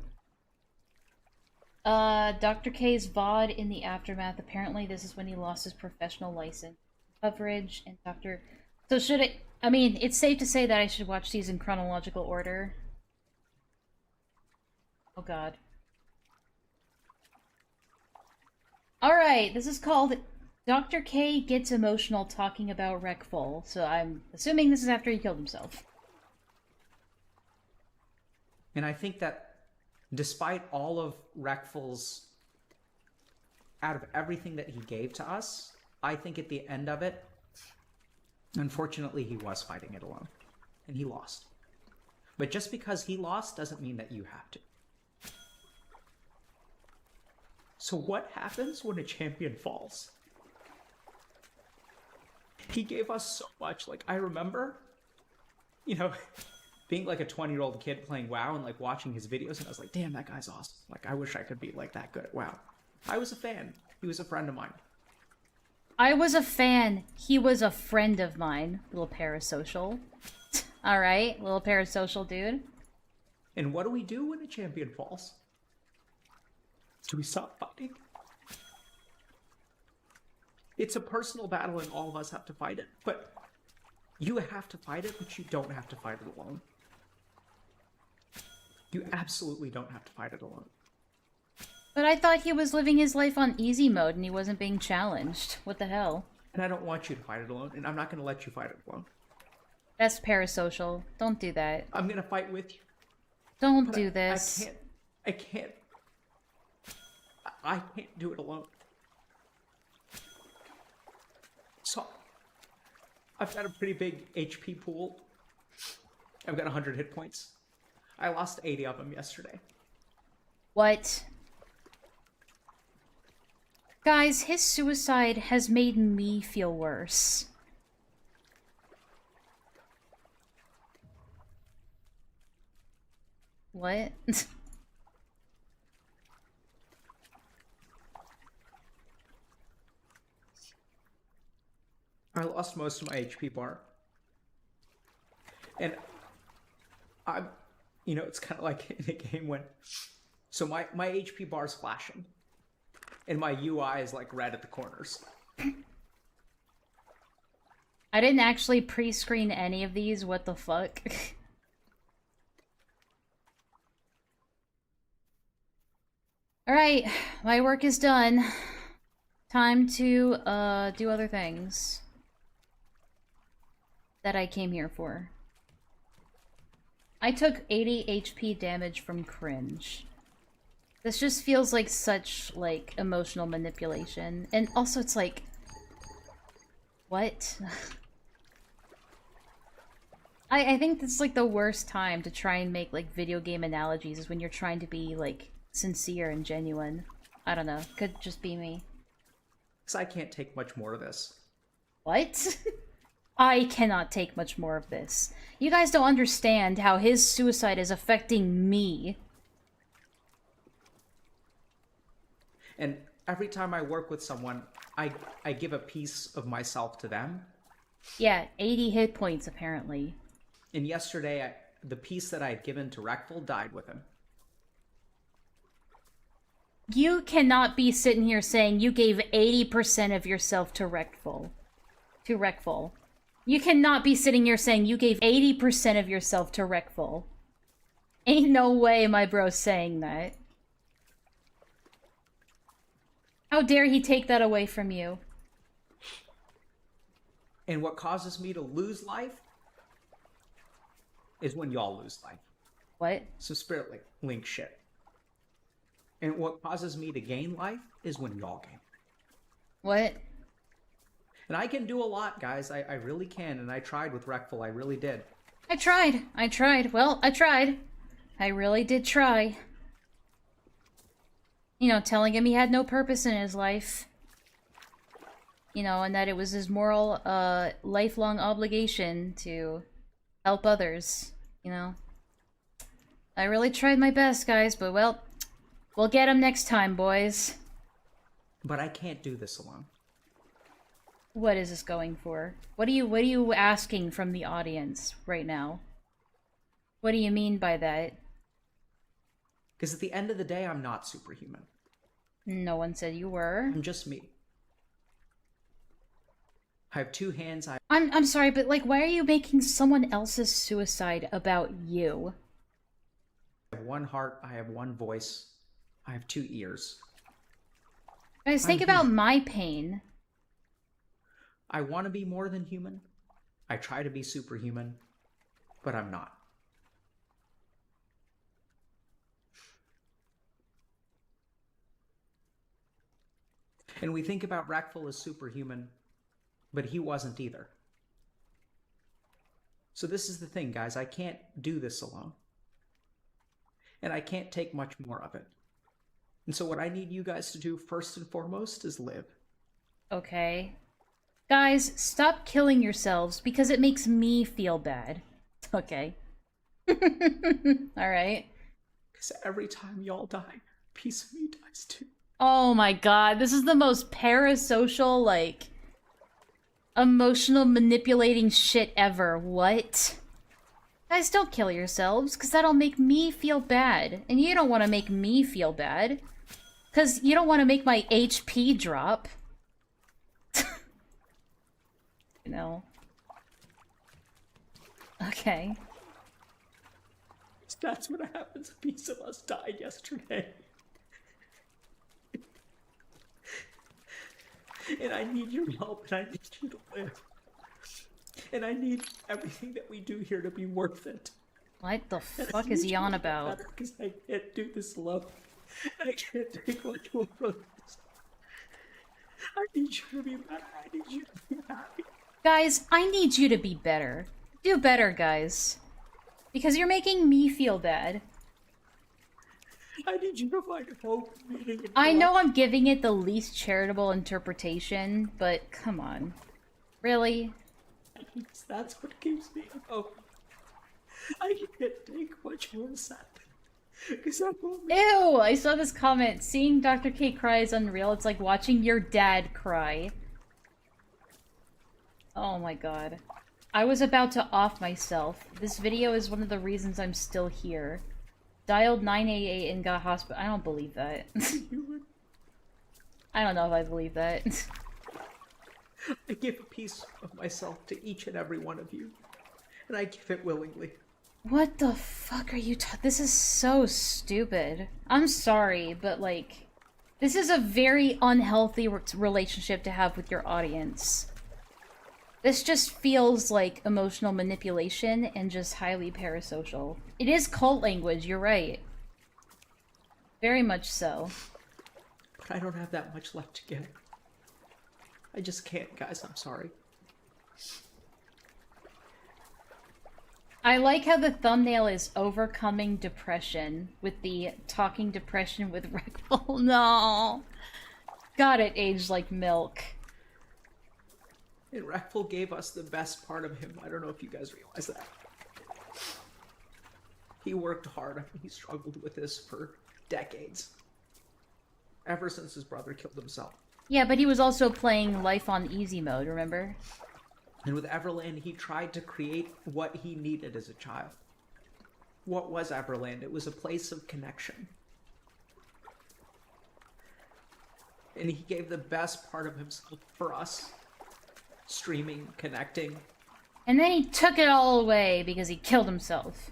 Dr. K's VOD in the aftermath. Apparently this is when he lost his professional license. Coverage and Dr... So should I mean, it's safe to say that I should watch these in chronological order. Oh god. Alright, this is called Dr. K Gets Emotional Talking About Wreckful. So I'm assuming this is after he killed himself. And I think that despite all of Wreckful's, out of everything that he gave to us, I think at the end of it, unfortunately, he was fighting it alone. And he lost. But just because he lost doesn't mean that you have to. So what happens when a champion falls? He gave us so much. Like, I remember, you know, being like a 20-year-old kid playing WoW and like watching his videos, and I was like, damn, that guy's awesome. Like, I wish I could be like that good at WoW. I was a fan. He was a friend of mine. I was a fan. He was a friend of mine. Little parasocial. Alright, little parasocial dude. And what do we do when a champion falls? Do we stop fighting? It's a personal battle and all of us have to fight it. But You have to fight it, but you don't have to fight it alone. You absolutely don't have to fight it alone. But I thought he was living his life on easy mode and he wasn't being challenged. What the hell? And I don't want you to fight it alone, and I'm not going to let you fight it alone. That's parasocial. Don't do that. I'm going to fight with you. Don't but do this. I can't do it alone. So, I've got a pretty big HP pool. I've got 100 hit points. I lost 80 of them yesterday. What? Guys, his suicide has made me feel worse. What? I lost most of my HP bar. And I'm, you know, it's kind of like in a game when, so my HP bar is flashing. And my UI is like red at the corners. I didn't actually pre-screen any of these, what the fuck? Alright, my work is done. Time to, do other things that I came here for. I took 80 HP damage from cringe. This just feels like such, like, emotional manipulation. And also it's like... What? I think this is, like, the worst time to try and make, like, video game analogies is when you're trying to be, like, sincere and genuine. I don't know. Could just be me. Because I can't take much more of this. What? I cannot take much more of this. You guys don't understand how his suicide is affecting me. And every time I work with someone, I give a piece of myself to them. Yeah, 80 hit points, apparently. And yesterday, the piece that I had given to Reckful died with him. You cannot be sitting here saying you gave 80% of yourself to Reckful. To Reckful. You cannot be sitting here saying you gave 80% of yourself to Reckful. Ain't no way my bro's saying that. How dare he take that away from you? And what causes me to lose life is when y'all lose life. What? So Spirit Link shit. And what causes me to gain life is when y'all gain. What? And I can do a lot, guys. I really can. And I tried with Reckful. I really did. I tried. Well, I tried. I really did try. You know, telling him he had no purpose in his life. You know, and that it was his moral, lifelong obligation to help others, you know. I really tried my best, guys, but well, we'll get him next time, boys. But I can't do this alone. What is this going for? What are you asking from the audience right now? What do you mean by that? Because at the end of the day, I'm not superhuman. No one said you were. I'm just me. I have two hands. I'm sorry, but like, why are you making someone else's suicide about you? I have one heart. I have one voice. I have two ears. Guys, think about my pain. I want to be more than human. I try to be superhuman, but I'm not. And we think about Reckful as superhuman, but he wasn't either. So this is the thing, guys. I can't do this alone. And I can't take much more of it. And so what I need you guys to do first and foremost is live. Okay. Guys, stop killing yourselves because it makes me feel bad. Okay. Alright. Because every time y'all die, a piece of me dies too. Oh my god, this is the most parasocial, like, emotional manipulating shit ever. What? Guys, don't kill yourselves, because that'll make me feel bad. And you don't want to make me feel bad. Because you don't want to make my HP drop. You know. Okay. That's what happens. A piece of us died yesterday. And I need your help, and I need you to live. And I need everything that we do here to be worth it. What the And I fuck need is he you to on get about? better, 'cause I can't do this alone. And I can't take much more of this. I need you to be better. I need you to be happy. Guys, I need you to be better. Do better, guys. Because you're making me feel bad. I need you to find hope. Meaning, and I joy. know I'm giving it the least charitable interpretation, but come on. Really? That's what keeps me hope. I can't take much more sadness. Because I'm only Ew! I saw this comment. Seeing Dr. K cry is unreal. It's like watching your dad cry. Oh my god. I was about to off myself. This video is one of the reasons I'm still here. Dialed 988 and got hospital. I don't believe that. I don't know if I believe that. I give a piece of myself to each and every one of you. And I give it willingly. What the fuck are you this is so stupid. I'm sorry, but like... This is a very unhealthy relationship to have with your audience. This just feels like emotional manipulation and just highly parasocial. It is cult language, you're right. Very much so. But I don't have that much left to give. I just can't, guys. I'm sorry. I like how the thumbnail is overcoming depression with the talking depression with Reckful. No. God, it aged like milk. And Reckful gave us the best part of him. I don't know if you guys realize that. He worked hard. I mean, he struggled with this for decades. Ever since his brother killed himself. Yeah, but he was also playing life on easy mode, remember? And with Everland, he tried to create what he needed as a child. What was Everland? It was a place of connection. And he gave the best part of himself for us. Streaming, connecting, And then he took it all away because he killed himself.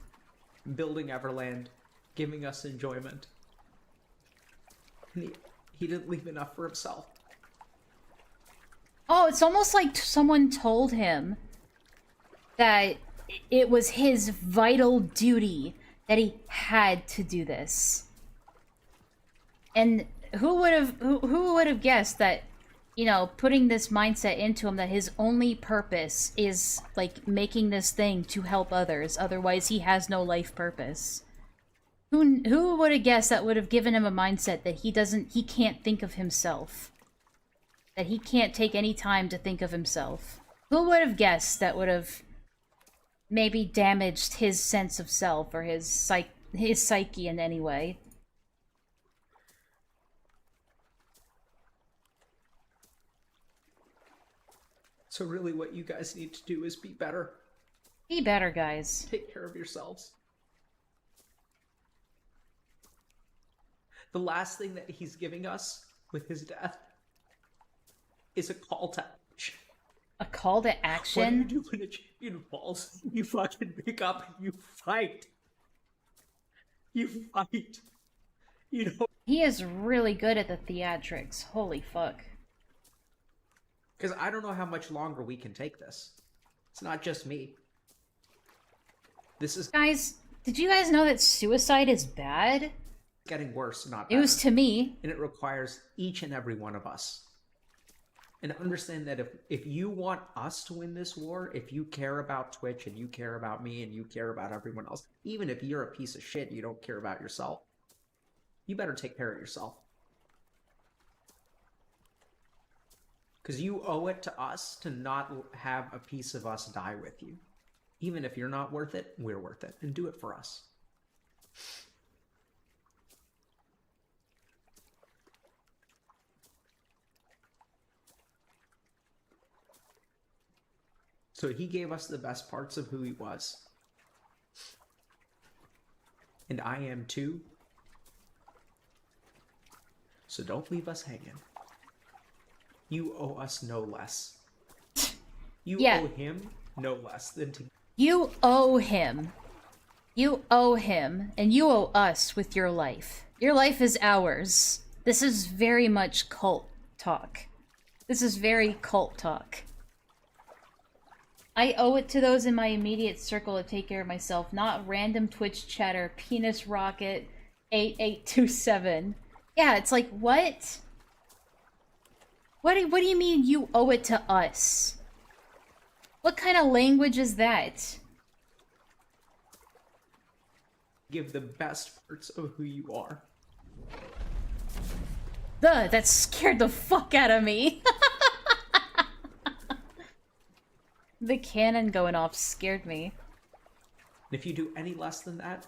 building Everland, giving us enjoyment. And he didn't leave enough for himself. Oh, it's almost like someone told him that it was his vital duty that he had to do this. And who would have guessed that, you know, putting this mindset into him that his only purpose is like making this thing to help others, otherwise he has no life purpose. Who would have guessed that would have given him a mindset that he can't think of himself? That he can't take any time to think of himself? Who would have guessed that would have maybe damaged his sense of self or his psyche in any way? So really what you guys need to do is be better. Be better, guys. Take care of yourselves. The last thing that he's giving us with his death is a call to action. A call to What do you action? do when a champion falls? You fucking pick up and you fight. You fight. You know? He is really good at the theatrics. Holy fuck. Because I don't know how much longer we can take this. It's not just me. This is Guys, did you guys know that suicide is bad? getting worse, not It better. was to me. And it requires each and every one of us. And understand that if you want us to win this war, if you care about Twitch and you care about me and you care about everyone else, even if you're a piece of shit and you don't care about yourself, you better take care of yourself. Because you owe it to us to not have a piece of us die with you. Even if you're not worth it, we're worth it. And do it for us. So he gave us the best parts of who he was. And I am too. So don't leave us hanging. You owe us no less. You Yeah. owe him no less than to... You owe him. You owe him, and you owe us with your life. Your life is ours. This is very much cult talk. This is very cult talk. I owe it to those in my immediate circle to take care of myself, not random Twitch chatter, penis rocket 8827. Yeah, it's like, what? What do you mean you owe it to us? What kind of language is that? Give the best parts of who you are. Duh, that scared the fuck out of me. The cannon going off scared me. And if you do any less than that,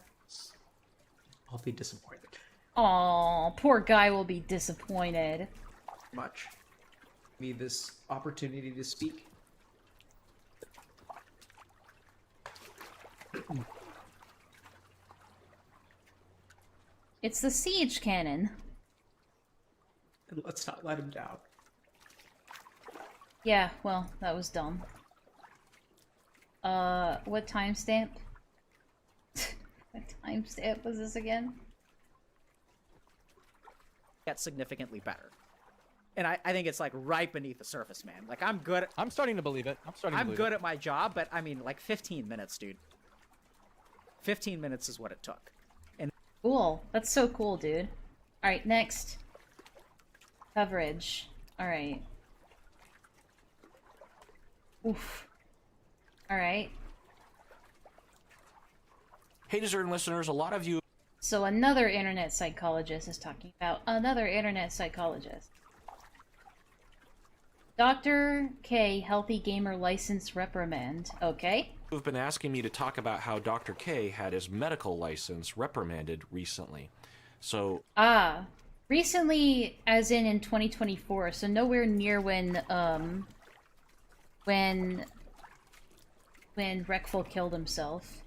I'll be disappointed. Aw, poor guy will be disappointed. Much. Me this opportunity to speak. It's the siege cannon. And let's not let him down. Yeah, well, that was dumb. What timestamp? What timestamp was this again? Get significantly better. And I think it's like right beneath the surface, man. Like I'm starting to believe it. I'm good at my job, but I mean like 15 minutes, dude. 15 minutes is what it took. And Cool. That's so cool, dude. Alright, next. Coverage. Alright. Oof. Alright. Hey, Desert listeners, a lot of you... So another internet psychologist is talking about another internet psychologist. Dr. K, Healthy Gamer License Reprimand. Okay. Who've been asking me to talk about how Dr. K had his medical license reprimanded recently. So... Recently, as in 2024, so nowhere near when Reckful killed himself.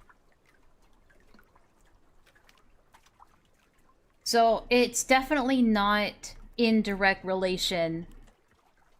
So it's definitely not in direct relation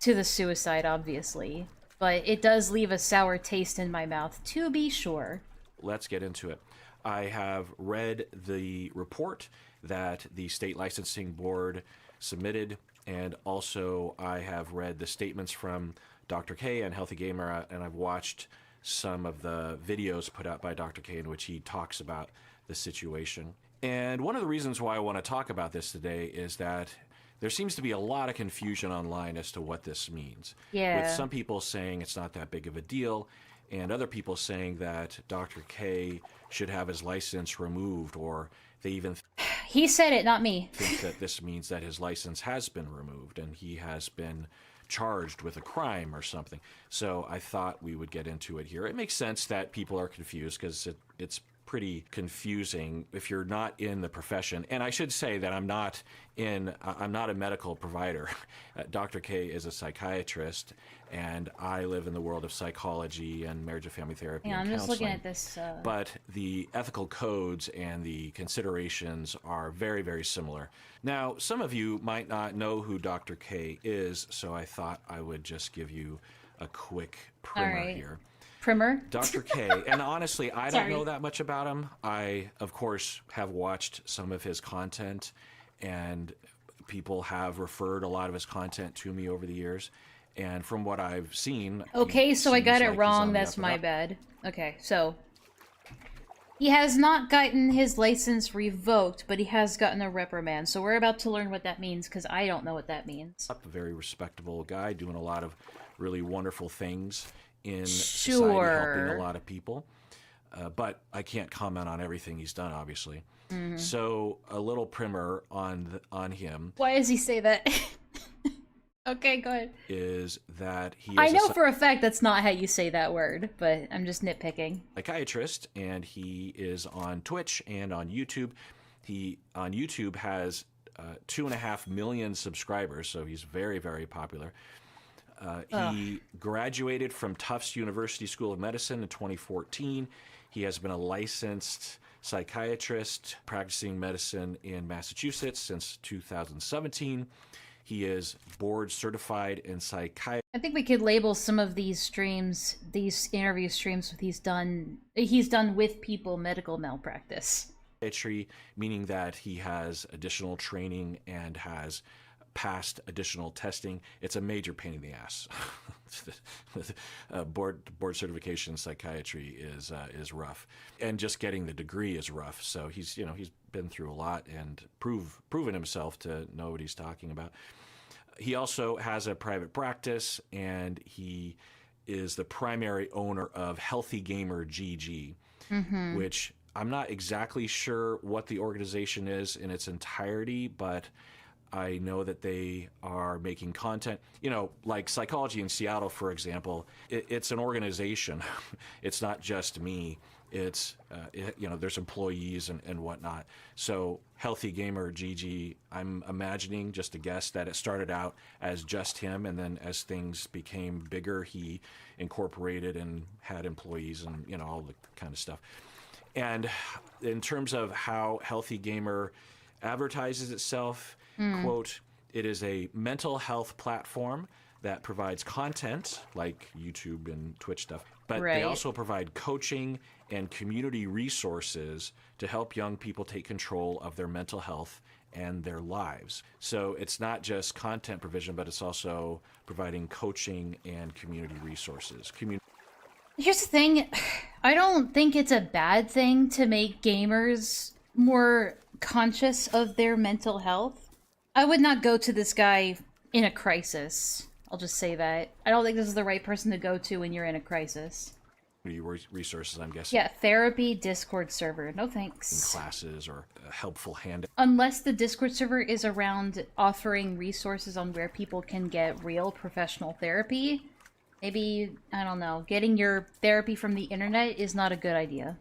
to the suicide, obviously. But it does leave a sour taste in my mouth, to be sure. Let's get into it. I have read the report that the state licensing board submitted, and also I have read the statements from Dr. K and Healthy Gamer, and I've watched some of the videos put out by Dr. K in which he talks about the situation. And one of the reasons why I want to talk about this today is that there seems to be a lot of confusion online as to what this means. Yeah. With some people saying it's not that big of a deal, and other people saying that Dr. K should have his license removed, or they even He said it, not me. think that this means that his license has been removed and he has been charged with a crime or something. So I thought we would get into it here. It makes sense that people are confused because it's pretty confusing if you're not in the profession. And I should say that I'm not a medical provider. Dr. K is a psychiatrist, and I live in the world of psychology and marriage and family therapy and I'm just counseling. looking at this. But the ethical codes and the considerations are very, very similar. Now, some of you might not know who Dr. K is, so I thought I would just give you a quick primer here. Primer? Dr. K, and honestly, I don't know that much about him. I, of course, have watched some of his content, and people have referred a lot of his content to me over the years. And from what I've seen... Okay, so I got it like wrong. That's my bad. Okay, so... He has not gotten his license revoked, but he has gotten a reprimand. So we're about to learn what that means, because I don't know what that means. A very respectable guy, doing a lot of really wonderful things in Sure. society, helping a lot of people. But I can't comment on everything he's done, obviously. Mm-hmm. So a little primer on him. Why does he say that? Okay, go ahead. Is that he is I know for a fact that's not how you say that word, but I'm just nitpicking. Psychiatrist, and he is on Twitch and on YouTube. He on YouTube has 2.5 million subscribers, so he's very, very popular. He graduated from Tufts University School of Medicine in 2014. He has been a licensed psychiatrist practicing medicine in Massachusetts since 2017. He is board certified in psychiatry. I think we could label some of these streams, these interview streams, with he's done with people medical malpractice. Meaning that he has additional training and has passed additional testing. It's a major pain in the ass. Board certification in psychiatry is rough, and just getting the degree is rough. So he's been through a lot and proven himself to know what he's talking about. He also has a private practice, and he is the primary owner of Healthy Gamer GG, which I'm not exactly sure what the organization is in its entirety, but I know that they are making content, like Psychology in Seattle, for example. It's an organization. It's not just me. It's, there's employees and whatnot. So Healthy Gamer GG, I'm imagining, just a guess, that it started out as just him, and then as things became bigger, he incorporated and had employees and, all the kind of stuff. And in terms of how Healthy Gamer advertises itself, quote, it is a mental health platform that provides content like YouTube and Twitch stuff, but they also provide coaching and community resources to help young people take control of their mental health and their lives. So it's not just content provision, but it's also providing coaching and community resources. Here's the thing, I don't think it's a bad thing to make gamers more conscious of their mental health. I would not go to this guy in a crisis. I'll just say that. I don't think this is the right person to go to when you're in a crisis. Resources, I'm guessing. Yeah, therapy, Discord server. No thanks. Classes or a helpful hand. Unless the Discord server is around offering resources on where people can get real professional therapy, maybe, I don't know, getting your therapy from the internet is not a good idea.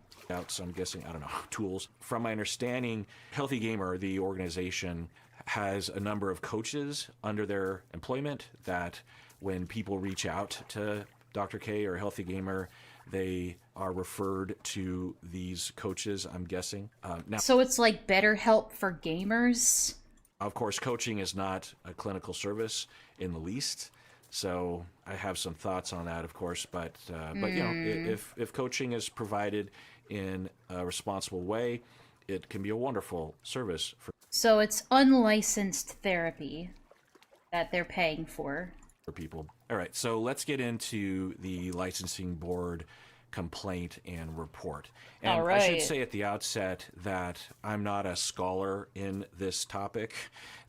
So I'm guessing, I don't know, tools. From my understanding, Healthy Gamer, the organization, has a number of coaches under their employment that when people reach out to Dr. K or Healthy Gamer, they are referred to these coaches, I'm guessing. Now, so it's like BetterHelp for gamers? Of course, coaching is not a clinical service in the least. So I have some thoughts on that, of course. But if coaching is provided in a responsible way, it can be a wonderful service. So it's unlicensed therapy that they're paying for people. All right, so let's get into the licensing board complaint and report. And I should say at the outset that I'm not a scholar in this topic.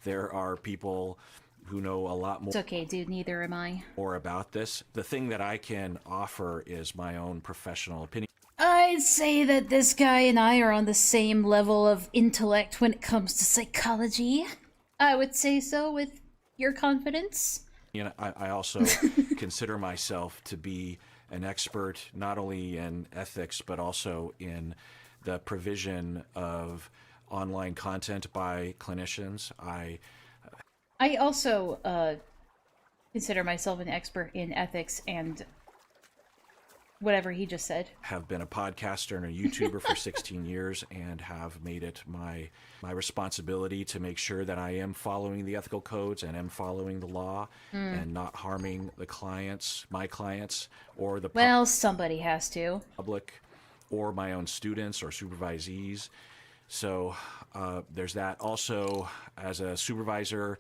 There are people who know a lot more. It's okay, dude, neither am I. More about this. The thing that I can offer is my own professional opinion. I'd say that this guy and I are on the same level of intellect when it comes to psychology. I would say so with your confidence. I also consider myself to be an expert not only in ethics but also in the provision of online content by clinicians. I also consider myself an expert in ethics and whatever he just said. Have been a podcaster and a YouTuber for 16 years and have made it my responsibility to make sure that I am following the ethical codes and am following the law and not harming my clients, or the somebody has to. Public, or my own students or supervisees. So there's that. Also, as a supervisor,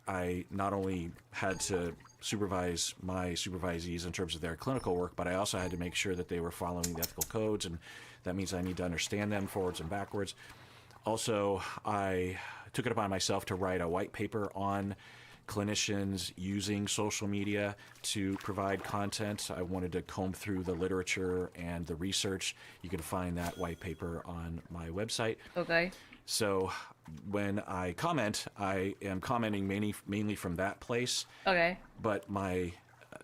I not only had to supervise my supervisees in terms of their clinical work, but I also had to make sure that they were following the ethical codes, and that means I need to understand them forwards and backwards. Also, I took it upon myself to write a white paper on clinicians using social media to provide content. I wanted to comb through the literature and the research. You can find that white paper on my website. Okay. So when I comment, I am commenting mainly from that place. Okay. But my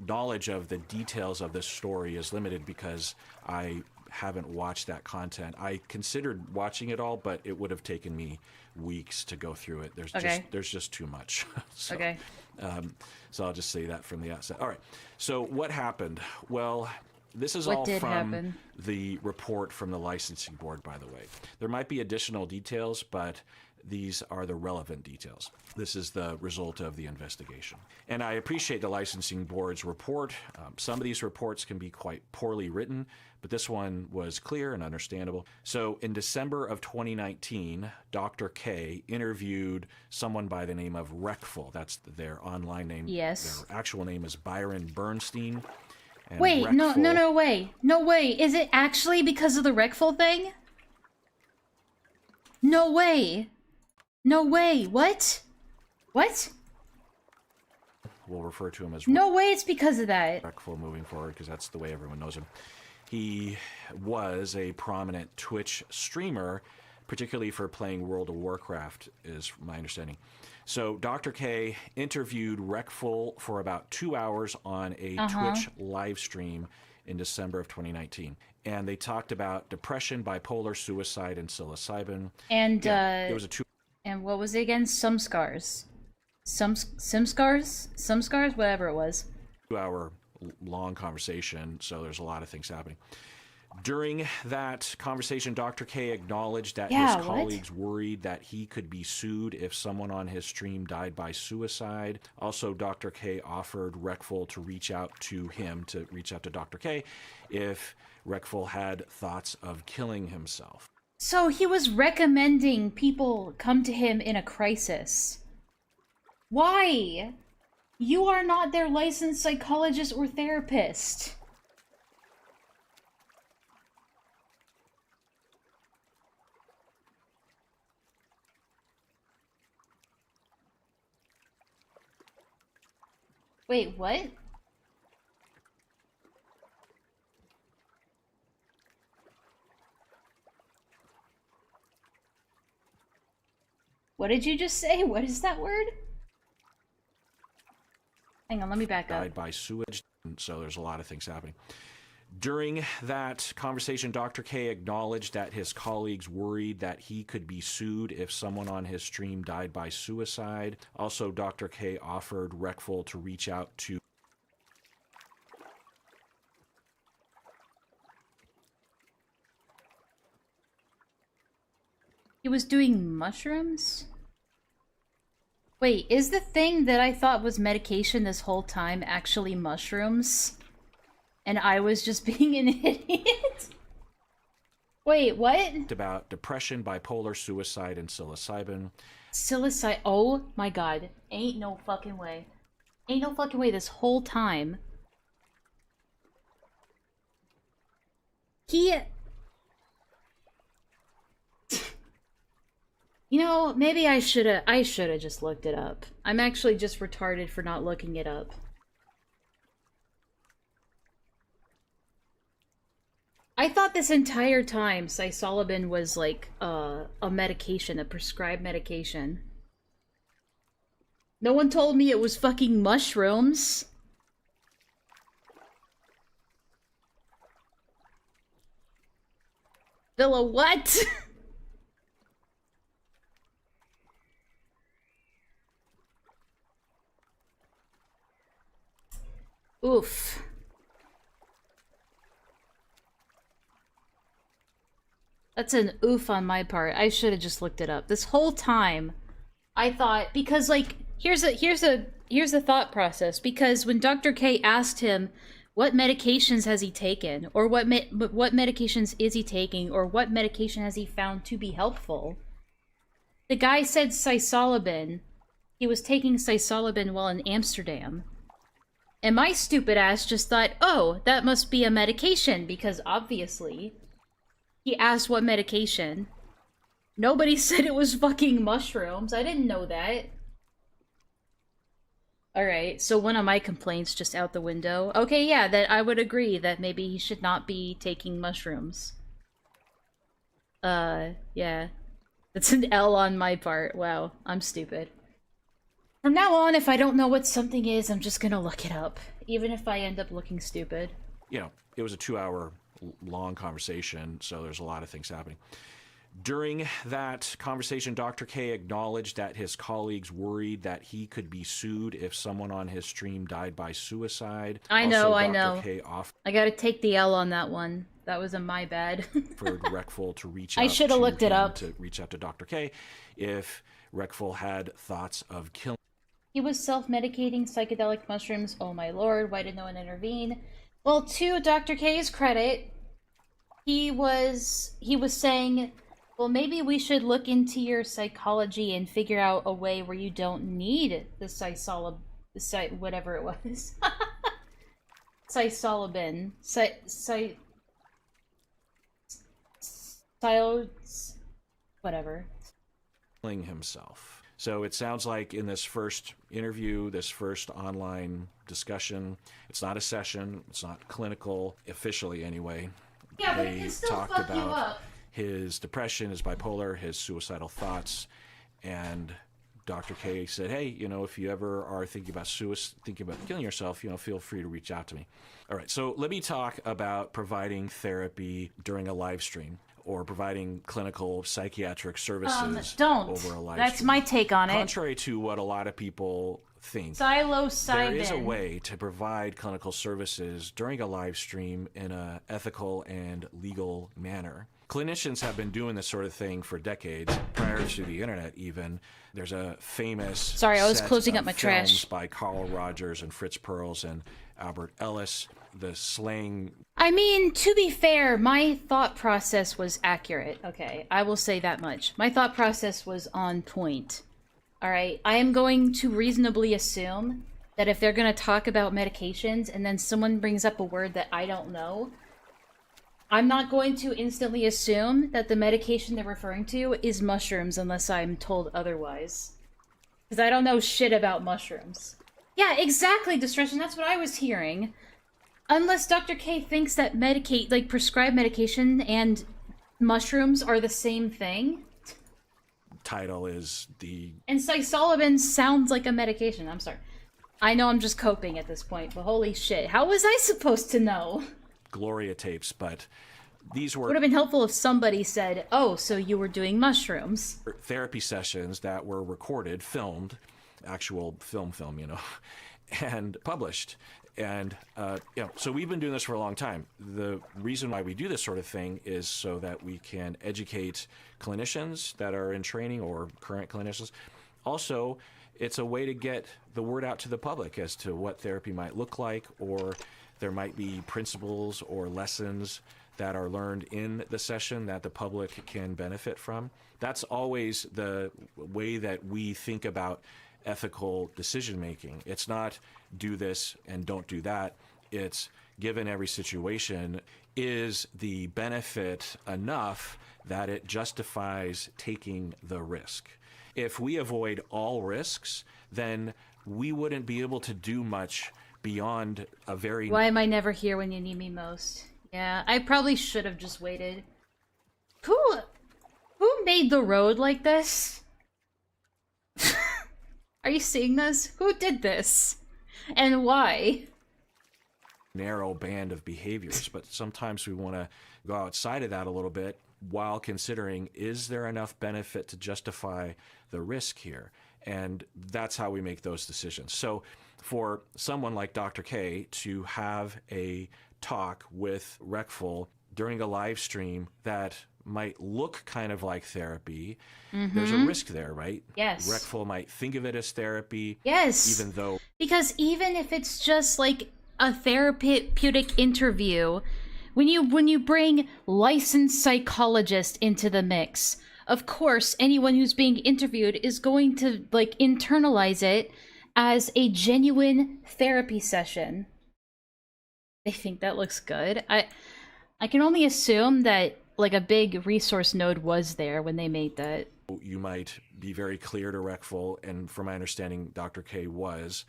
knowledge of the details of this story is limited because I haven't watched that content. I considered watching it all, but it would have taken me weeks to go through it. There's just too much. So, okay. So I'll just say that from the outset. All right. So what happened? Well, this is all from the report from the licensing board, by the way. There might be additional details, but These are the relevant details. This is the result of the investigation. And I appreciate the licensing board's report. Some of these reports can be quite poorly written, but this one was clear and understandable. So in December of 2019, Dr. K interviewed someone by the name of Reckful. That's their online name. Yes. Their actual name is Byron Bernstein. And Wait, Reckful- no way. No way. Is it actually because of the Reckful thing? No way. No way. What? What? We'll refer to him as No way it's because of that. Reckful moving forward because that's the way everyone knows him. He was a prominent Twitch streamer, particularly for playing World of Warcraft, is my understanding. So Dr. K interviewed Reckful for about 2 hours on a Twitch live stream in December of 2019. And they talked about depression, bipolar, suicide, and psilocybin. And it was a and what was it again? Some scars. Some scars? Whatever it was. 2 hour long conversation, so there's a lot of things happening. During that conversation, Dr. K acknowledged that his colleagues worried that he could be sued if someone on his stream died by suicide. Also, Dr. K offered Reckful to reach out to him, to reach out to Dr. K, if Reckful had thoughts of killing himself. So he was recommending people come to him in a crisis. Why? You are not their licensed psychologist or therapist. Wait, what? What did you just say? What is that word? Hang on, let me back up. Died by sewage, so there's a lot of things happening. During that conversation, Dr. K acknowledged that his colleagues worried that he could be sued if someone on his stream died by suicide. Also, Dr. K offered Reckful to reach out to He was doing mushrooms? Wait, is the thing that I thought was medication this whole time actually mushrooms? And I was just being an idiot? Wait, what? about depression, bipolar, suicide, and psilocybin. Psilocybin. Oh my god. Ain't no fucking way. Ain't no fucking way this whole time. He... You know, maybe I should've just looked it up. I'm actually just retarded for not looking it up. I thought this entire time psilocybin was like a medication, a prescribed medication. No one told me it was fucking mushrooms. Villa, what? Oof. That's an oof on my part. I should have just looked it up. This whole time, I thought, because like, here's a thought process. Because when Dr. K asked him, what medications has he taken, or what medications is he taking, or what medication has he found to be helpful, the guy said psilocybin. He was taking psilocybin while in Amsterdam. And my stupid ass just thought, oh, that must be a medication, because obviously he asked what medication. Nobody said it was fucking mushrooms. I didn't know that. Alright, so one of my complaints just out the window. Okay, yeah, that I would agree that maybe he should not be taking mushrooms. Yeah. That's an L on my part. Wow, I'm stupid. From now on, if I don't know what something is, I'm just gonna look it up. Even if I end up looking stupid. You know, it was a 2 hour long conversation, so there's a lot of things happening. During that conversation, Dr. K acknowledged that his colleagues worried that he could be sued if someone on his stream died by suicide. I know, I Dr. know. K offered I gotta take the L on that one. That was a my bad. Reckful to reach out I should have looked it him, up. to reach out to Dr. K if Reckful had thoughts of killing. He was self-medicating psychedelic mushrooms. Oh my lord, why did no one intervene? Well, to Dr. K's credit, he was saying, well, maybe we should look into your psychology and figure out a way where you don't need the whatever it was. Psilocybin. Whatever. Killing himself. So it sounds like in this first interview, this first online discussion, it's not a session, it's not clinical, officially anyway. Yeah, but they it can still talked fuck you about up. his depression, his bipolar, his suicidal thoughts, and Dr. K said, hey, you know, if you ever are thinking about killing yourself, you know, feel free to reach out to me. All right, so let me talk about providing therapy during a live stream or providing clinical psychiatric services Don't. over a live That's stream. my take on it. Contrary to what a lot of people think, Psilocybin. there is a way to provide clinical services during a live stream in an ethical and legal manner. Clinicians have been doing this sort of thing for decades, prior to the internet even. There's a famous Sorry, I was set closing of up my films trash. by Carl Rogers and Fritz Perls and Albert Ellis. The slang. I mean, to be fair, my thought process was accurate. Okay, I will say that much. My thought process was on point. Alright, I am going to reasonably assume that if they're going to talk about medications and then someone brings up a word that I don't know, I'm not going to instantly assume that the medication they're referring to is mushrooms unless I'm told otherwise. Because I don't know shit about mushrooms. Yeah, exactly, Destruction, that's what I was hearing. Unless Dr. K thinks that prescribed medication and mushrooms are the same thing. Title is the... And psilocybin sounds like a medication, I'm sorry. I know I'm just coping at this point, but holy shit, how was I supposed to know? Gloria tapes, but these were... Would have been helpful if somebody said, oh, so you were doing mushrooms. Therapy sessions that were recorded, filmed, actual film, you know, and published. And, you know, so we've been doing this for a long time. The reason why we do this sort of thing is so that we can educate clinicians that are in training or current clinicians. Also, it's a way to get the word out to the public as to what therapy might look like, or there might be principles or lessons that are learned in the session that the public can benefit from. That's always the way that we think about ethical decision making. It's not do this and don't do that. It's given every situation, is the benefit enough that it justifies taking the risk? If we avoid all risks, then we wouldn't be able to do much beyond a very... Why am I never here when you need me most? Yeah, I probably should have just waited. Who made the road like this? Are you seeing this? Who did this? And why? narrow band of behaviors, but sometimes we want to go outside of that a little bit while considering, is there enough benefit to justify the risk here? And that's how we make those decisions. So for someone like Dr. K to have a talk with Reckful during a live stream that might look kind of like therapy, there's a risk there, right? Yes. Reckful might think of it as therapy. Yes. Even though... Because even if it's just like a therapeutic interview, when you bring licensed psychologists into the mix, of course, anyone who's being interviewed is going to like internalize it as a genuine therapy session. I think that looks good. I can only assume that like a big resource node was there when they made that. You might be very clear to Reckful, and from my understanding, Dr. K was.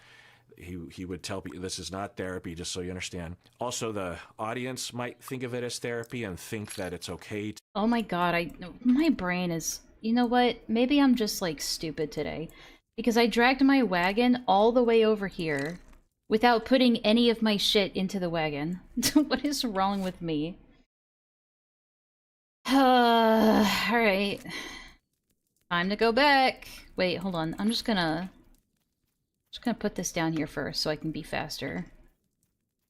He would tell people this is not therapy, just so you understand. Also, the audience might think of it as therapy and think that it's okay. Oh my god, my brain is... You know what? Maybe I'm just like stupid today. Because I dragged my wagon all the way over here without putting any of my shit into the wagon. What is wrong with me? Alright. Time to go back. Wait, hold on. I'm just gonna put this down here first so I can be faster.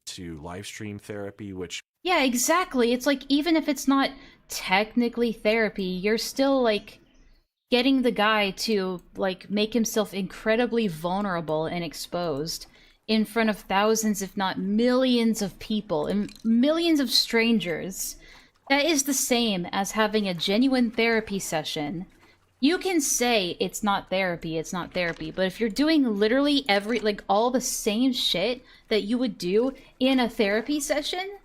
To live stream therapy, which Yeah, exactly. It's like, even if it's not technically therapy, you're still, like, getting the guy to, like, make himself incredibly vulnerable and exposed in front of thousands, if not millions of people, and millions of strangers. That is the same as having a genuine therapy session. You can say it's not therapy, but if you're doing literally like, all the same shit that you would do in a therapy session,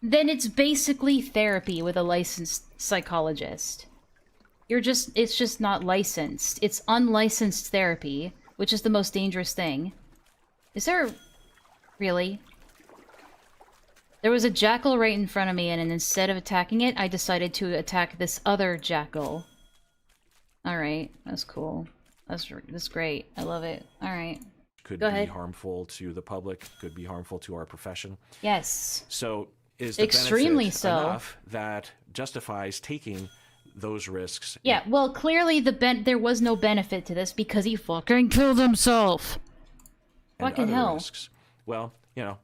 then it's basically therapy with a licensed psychologist. It's just not licensed. It's unlicensed therapy, which is the most dangerous thing. Is there... Really? There was a jackal right in front of me, and instead of attacking it, I decided to attack this other jackal. Alright, that's cool. That's great. I love it. Alright. could Go be ahead. harmful to the public, could be harmful to our profession. Yes. So is the Extremely benefit so. enough that justifies taking those risks? Yeah, well, clearly there was no benefit to this because he fucking killed himself. and Fucking other hell. risks? Well,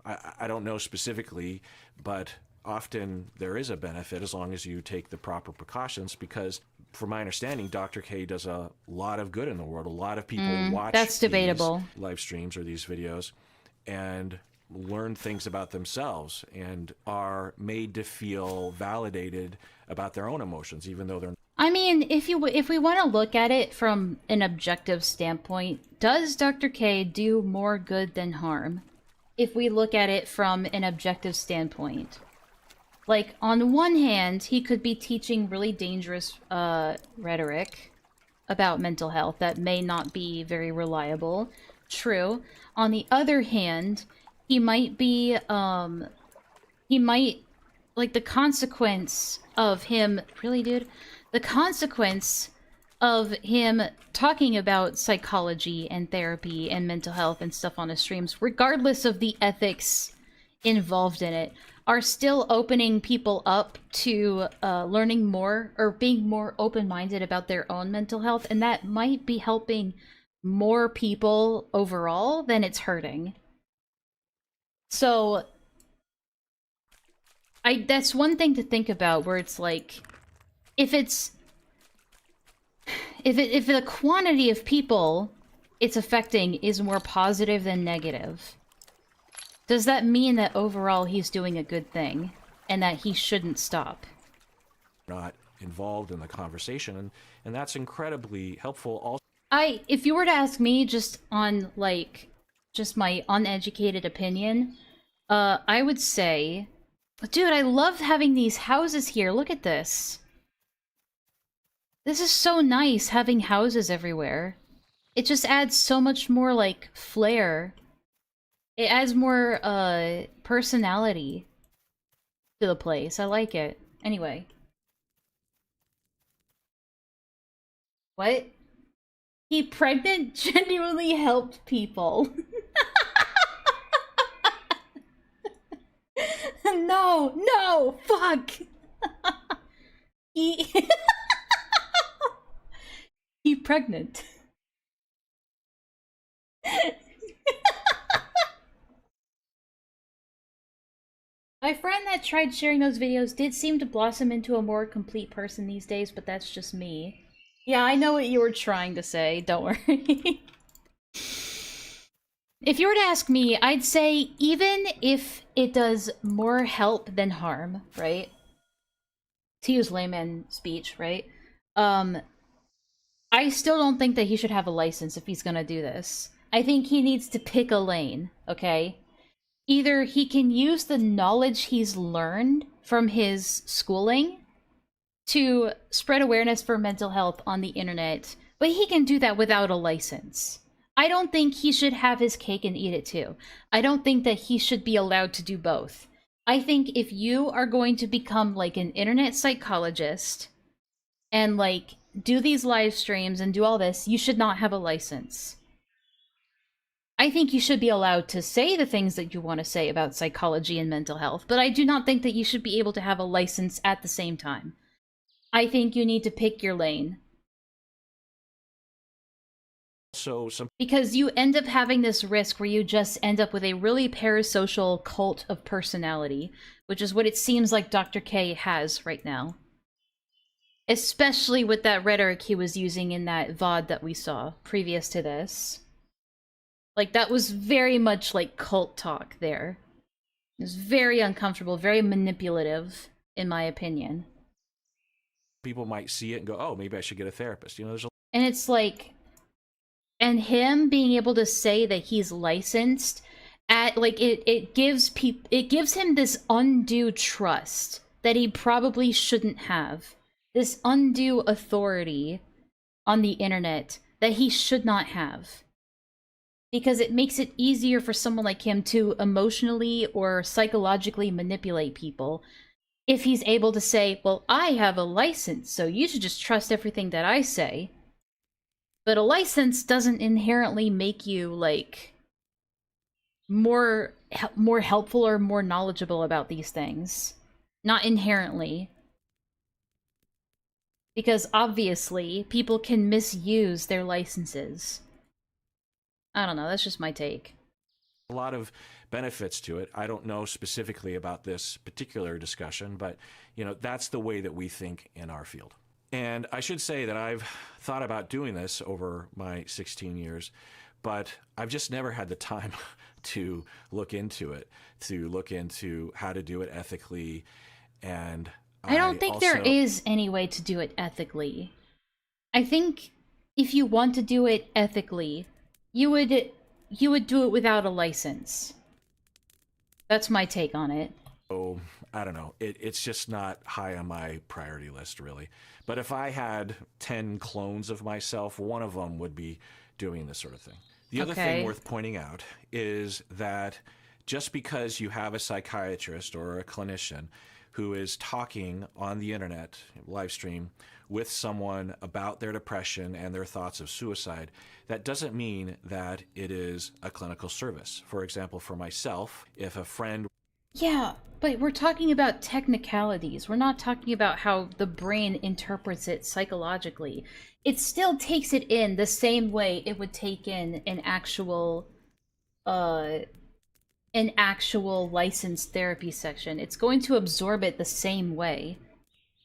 I don't know specifically, but often there is a benefit as long as you take the proper precautions, because from my understanding, Dr. K does a lot of good in the world. A lot of people watch that's debatable. these live streams or these videos and learn things about themselves and are made to feel validated about their own emotions, even though they're I mean, if we want to look at it from an objective standpoint, does Dr. K do more good than harm? If we look at it from an objective standpoint. Like, on one hand, he could be teaching really dangerous rhetoric about mental health that may not be very reliable. True. On the other hand, he might be, like, the consequence of him... Really, dude? The consequence of him talking about psychology and therapy and mental health and stuff on his streams, regardless of the ethics involved in it, are still opening people up to learning more or being more open-minded about their own mental health, and that might be helping more people overall than it's hurting. So that's one thing to think about, where it's like, if the quantity of people it's affecting is more positive than negative, does that mean that overall he's doing a good thing and that he shouldn't stop? not involved in the conversation, and that's incredibly helpful. Also, If you were to ask me, just on, like, just my uneducated opinion, I would say, dude, I love having these houses here. Look at this. This is so nice, having houses everywhere. It just adds so much more, like, flair. It adds more, personality to the place. I like it. Anyway. What? He pregnant genuinely helped people. No, fuck. He he pregnant. My friend that tried sharing those videos did seem to blossom into a more complete person these days, but that's just me. Yeah, I know what you were trying to say, don't worry. If you were to ask me, I'd say even if it does more help than harm, right? To use layman speech, right? I still don't think that he should have a license if he's gonna do this. I think he needs to pick a lane, okay? Either he can use the knowledge he's learned from his schooling to spread awareness for mental health on the internet, but he can do that without a license. I don't think he should have his cake and eat it too. I don't think that he should be allowed to do both. I think if you are going to become like an internet psychologist and like do these live streams and do all this, you should not have a license. I think you should be allowed to say the things that you want to say about psychology and mental health, but I do not think that you should be able to have a license at the same time. I think you need to pick your lane. So some Because you end up having this risk where you just end up with a really parasocial cult of personality, which is what it seems like Dr. K has right now. Especially with that rhetoric he was using in that VOD that we saw previous to this. Like, that was very much like cult talk there. It was very uncomfortable, very manipulative, in my opinion. people might see it and go, "Oh, maybe I should get a therapist." You know, there's a And it's like, and him being able to say that he's licensed at, like, it gives him this undue trust that he probably shouldn't have. This undue authority on the internet that he should not have. Because it makes it easier for someone like him to emotionally or psychologically manipulate people if he's able to say, well, I have a license, so you should just trust everything that I say. But a license doesn't inherently make you, like, more helpful or more knowledgeable about these things. Not inherently. Because obviously, people can misuse their licenses. I don't know, that's just my take. a lot of benefits to it. I don't know specifically about this particular discussion, but you know, that's the way that we think in our field. And I should say that I've thought about doing this over my 16 years, but I've just never had the time to look into it, to look into how to do it ethically. And I don't think also, there is any way to do it ethically. I think if you want to do it ethically, you would do it without a license. That's my take on it. Oh, I don't know. It's just not high on my priority list, really. But if I had 10 clones of myself, one of them would be doing this sort of thing. The other thing worth pointing out is that just because you have a psychiatrist or a clinician who is talking on the internet, live stream, with someone about their depression and their thoughts of suicide, that doesn't mean that it is a clinical service. For example, for myself, if a friend... Yeah, but we're talking about technicalities. We're not talking about how the brain interprets it psychologically. It still takes it in the same way it would take in an actual licensed therapy section. It's going to absorb it the same way.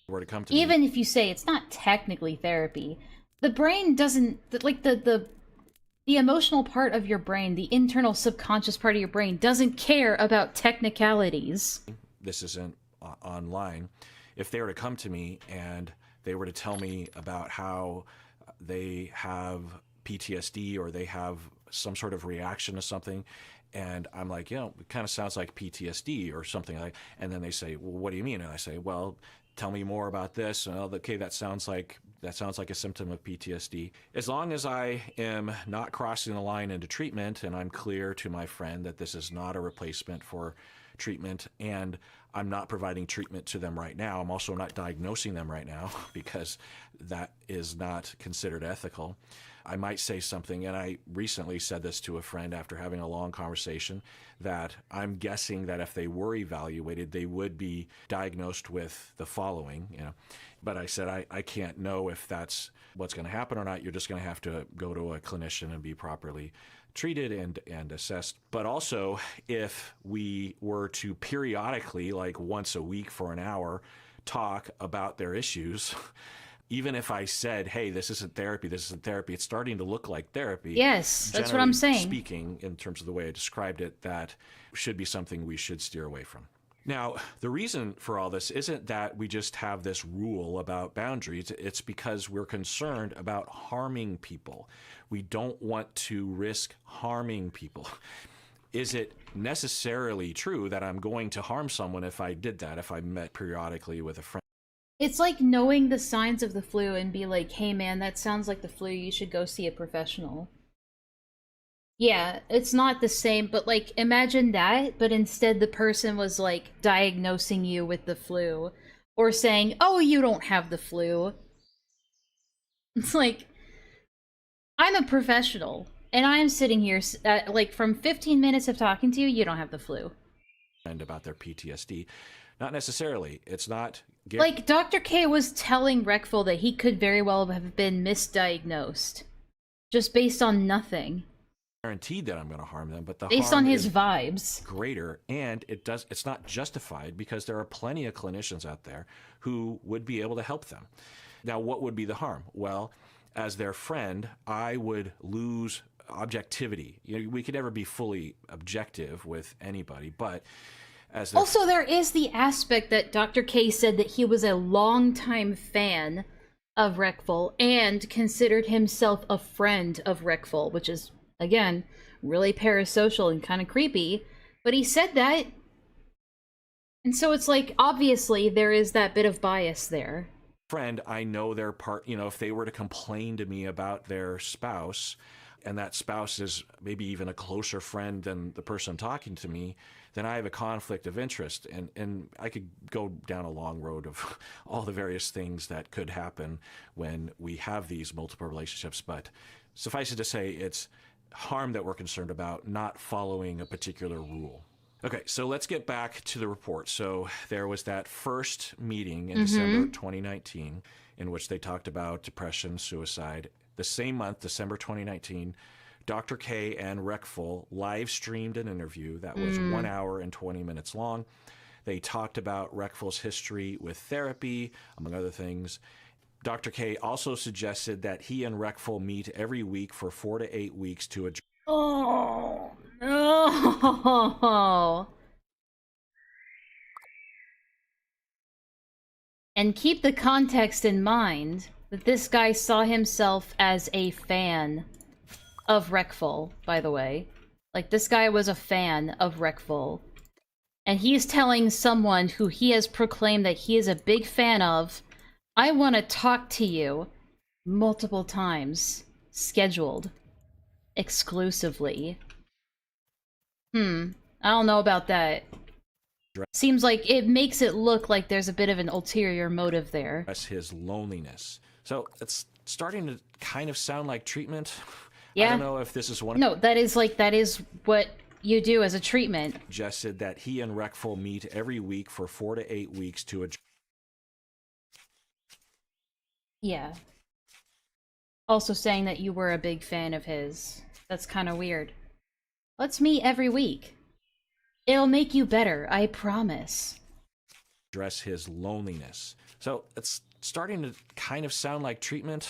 were to come to Even me, if you say it's not technically therapy, the brain doesn't, like, the emotional part of your brain, the internal subconscious part of your brain, doesn't care about technicalities. this isn't online, if they were to come to me and they were to tell me about how they have PTSD or they have some sort of reaction to something, and I'm like, you know, it kind of sounds like PTSD or something like, and then they say, well, what do you mean? And I say, well, tell me more about this. And okay, that sounds like a symptom of PTSD. As long as I am not crossing the line into treatment and I'm clear to my friend that this is not a replacement for treatment, and I'm not providing treatment to them right now, I'm also not diagnosing them right now because that is not considered ethical. I might say something, and I recently said this to a friend after having a long conversation, that I'm guessing that if they were evaluated, they would be diagnosed with the following, you know. But I said, I can't know if that's what's going to happen or not. You're just going to have to go to a clinician and be properly treated and assessed. But also, if we were to periodically, like once a week for an hour, talk about their issues, even if I said, hey, this isn't therapy, it's starting to look like therapy. Yes, that's what I'm saying. Speaking, in terms of the way I described it, that should be something we should steer away from. Now, the reason for all this isn't that we just have this rule about boundaries. It's because we're concerned about harming people. We don't want to risk harming people. Is it necessarily true that I'm going to harm someone if I did that, if I met periodically with a friend? It's like knowing the signs of the flu and be like, hey man, that sounds like the flu, you should go see a professional. Yeah, it's not the same, but like, imagine that, but instead the person was like diagnosing you with the flu, or saying, oh, you don't have the flu. It's like, I'm a professional. And I am sitting here, like, from 15 minutes of talking to you, you don't have the flu. And about their PTSD. Not necessarily. It's not... Like, Dr. K was telling Reckful that he could very well have been misdiagnosed. Just based on nothing. Guaranteed that I'm going to harm them, but the based harm on his is vibes. Greater, and it's not justified because there are plenty of clinicians out there who would be able to help them. Now, what would be the harm? Well, as their friend, I would lose objectivity. You know, we could never be fully objective with anybody, but as their also, there is the aspect that Dr. K said that he was a longtime fan of Reckful and considered himself a friend of Reckful, which is, again, really parasocial and kind of creepy. But he said that. And so it's like, obviously, there is that bit of bias there. friend, I know their part, you know, if they were to complain to me about their spouse, and that spouse is maybe even a closer friend than the person talking to me, then I have a conflict of interest. And I could go down a long road of all the various things that could happen when we have these multiple relationships. But suffice it to say, it's harm that we're concerned about, not following a particular rule. Okay, so let's get back to the report. So there was that first meeting in December 2019 in which they talked about depression, suicide. The same month, December 2019, Dr. K and Reckful live streamed an interview that was 1 hour and 20 minutes long. They talked about Reckful's history with therapy, among other things. Dr. K also suggested that he and Reckful meet every week for 4 to 8 weeks to address. Oh, no. And keep the context in mind that this guy saw himself as a fan of Reckful, by the way. Like, this guy was a fan of Reckful. And he's telling someone who he has proclaimed that he is a big fan of, I want to talk to you multiple times. Scheduled. Exclusively. I don't know about that. Seems like it makes it look like there's a bit of an ulterior motive there. His loneliness. So it's starting to kind of sound like treatment. Yeah. I don't know if this is one. No, that is what you do as a treatment. Suggested that he and Reckful meet every week for 4 to 8 weeks to address. Yeah. Also saying that you were a big fan of his. That's kind of weird. Let's meet every week. It'll make you better, I promise. Address his loneliness. So it's starting to kind of sound like treatment.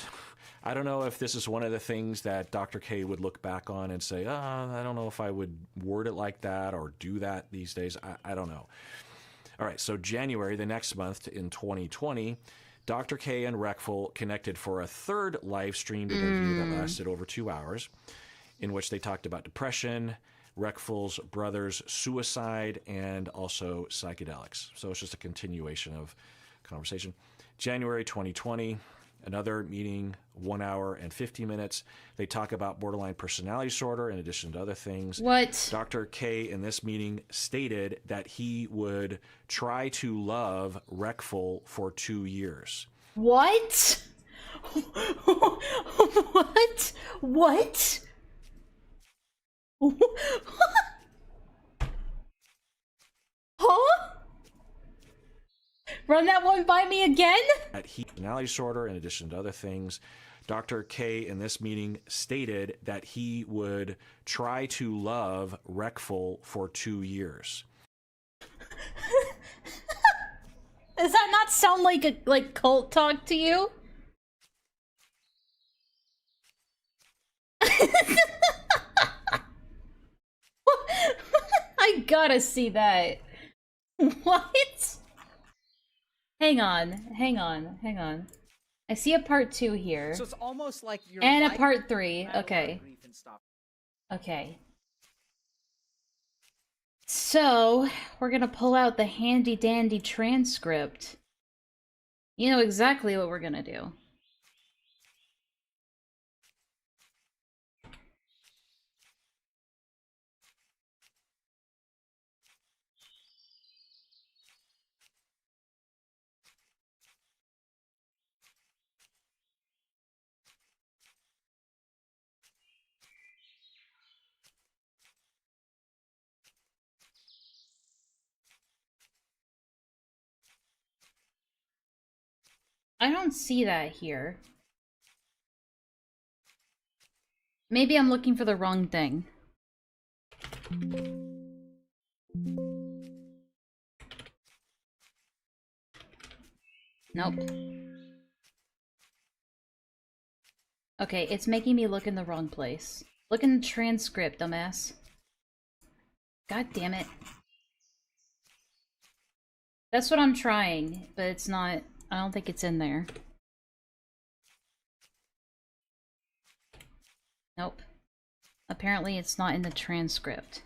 I don't know if this is one of the things that Dr. K would look back on and say, I don't know if I would word it like that or do that these days. I don't know. All right, so January, the next month in 2020, Dr. K and Reckful connected for a third live streamed interview that lasted over 2 hours, in which they talked about depression, Reckful's brother's suicide, and also psychedelics. So it's just a continuation of conversation. January 2020, another meeting, 1 hour and 50 minutes. They talk about borderline personality disorder in addition to other things. What? Dr. K in this meeting stated that he would try to love Reckful for 2 years. What? What? What? Huh? Run that one by me again? That he personality disorder in addition to other things. Dr. K in this meeting stated that he would try to love Reckful for 2 years. Does that not sound like cult talk to you? I gotta see that. What? Hang on. I see a part 2 here. So it's almost like you're And a like part 3. battle Okay. grief and stuff. Okay. So, we're gonna pull out the handy dandy transcript. You know exactly what we're gonna do. I don't see that here. Maybe I'm looking for the wrong thing. Nope. Okay, it's making me look in the wrong place. Look in the transcript, dumbass. God damn it. That's what I'm trying, but it's not... I don't think it's in there. Nope. Apparently it's not in the transcript.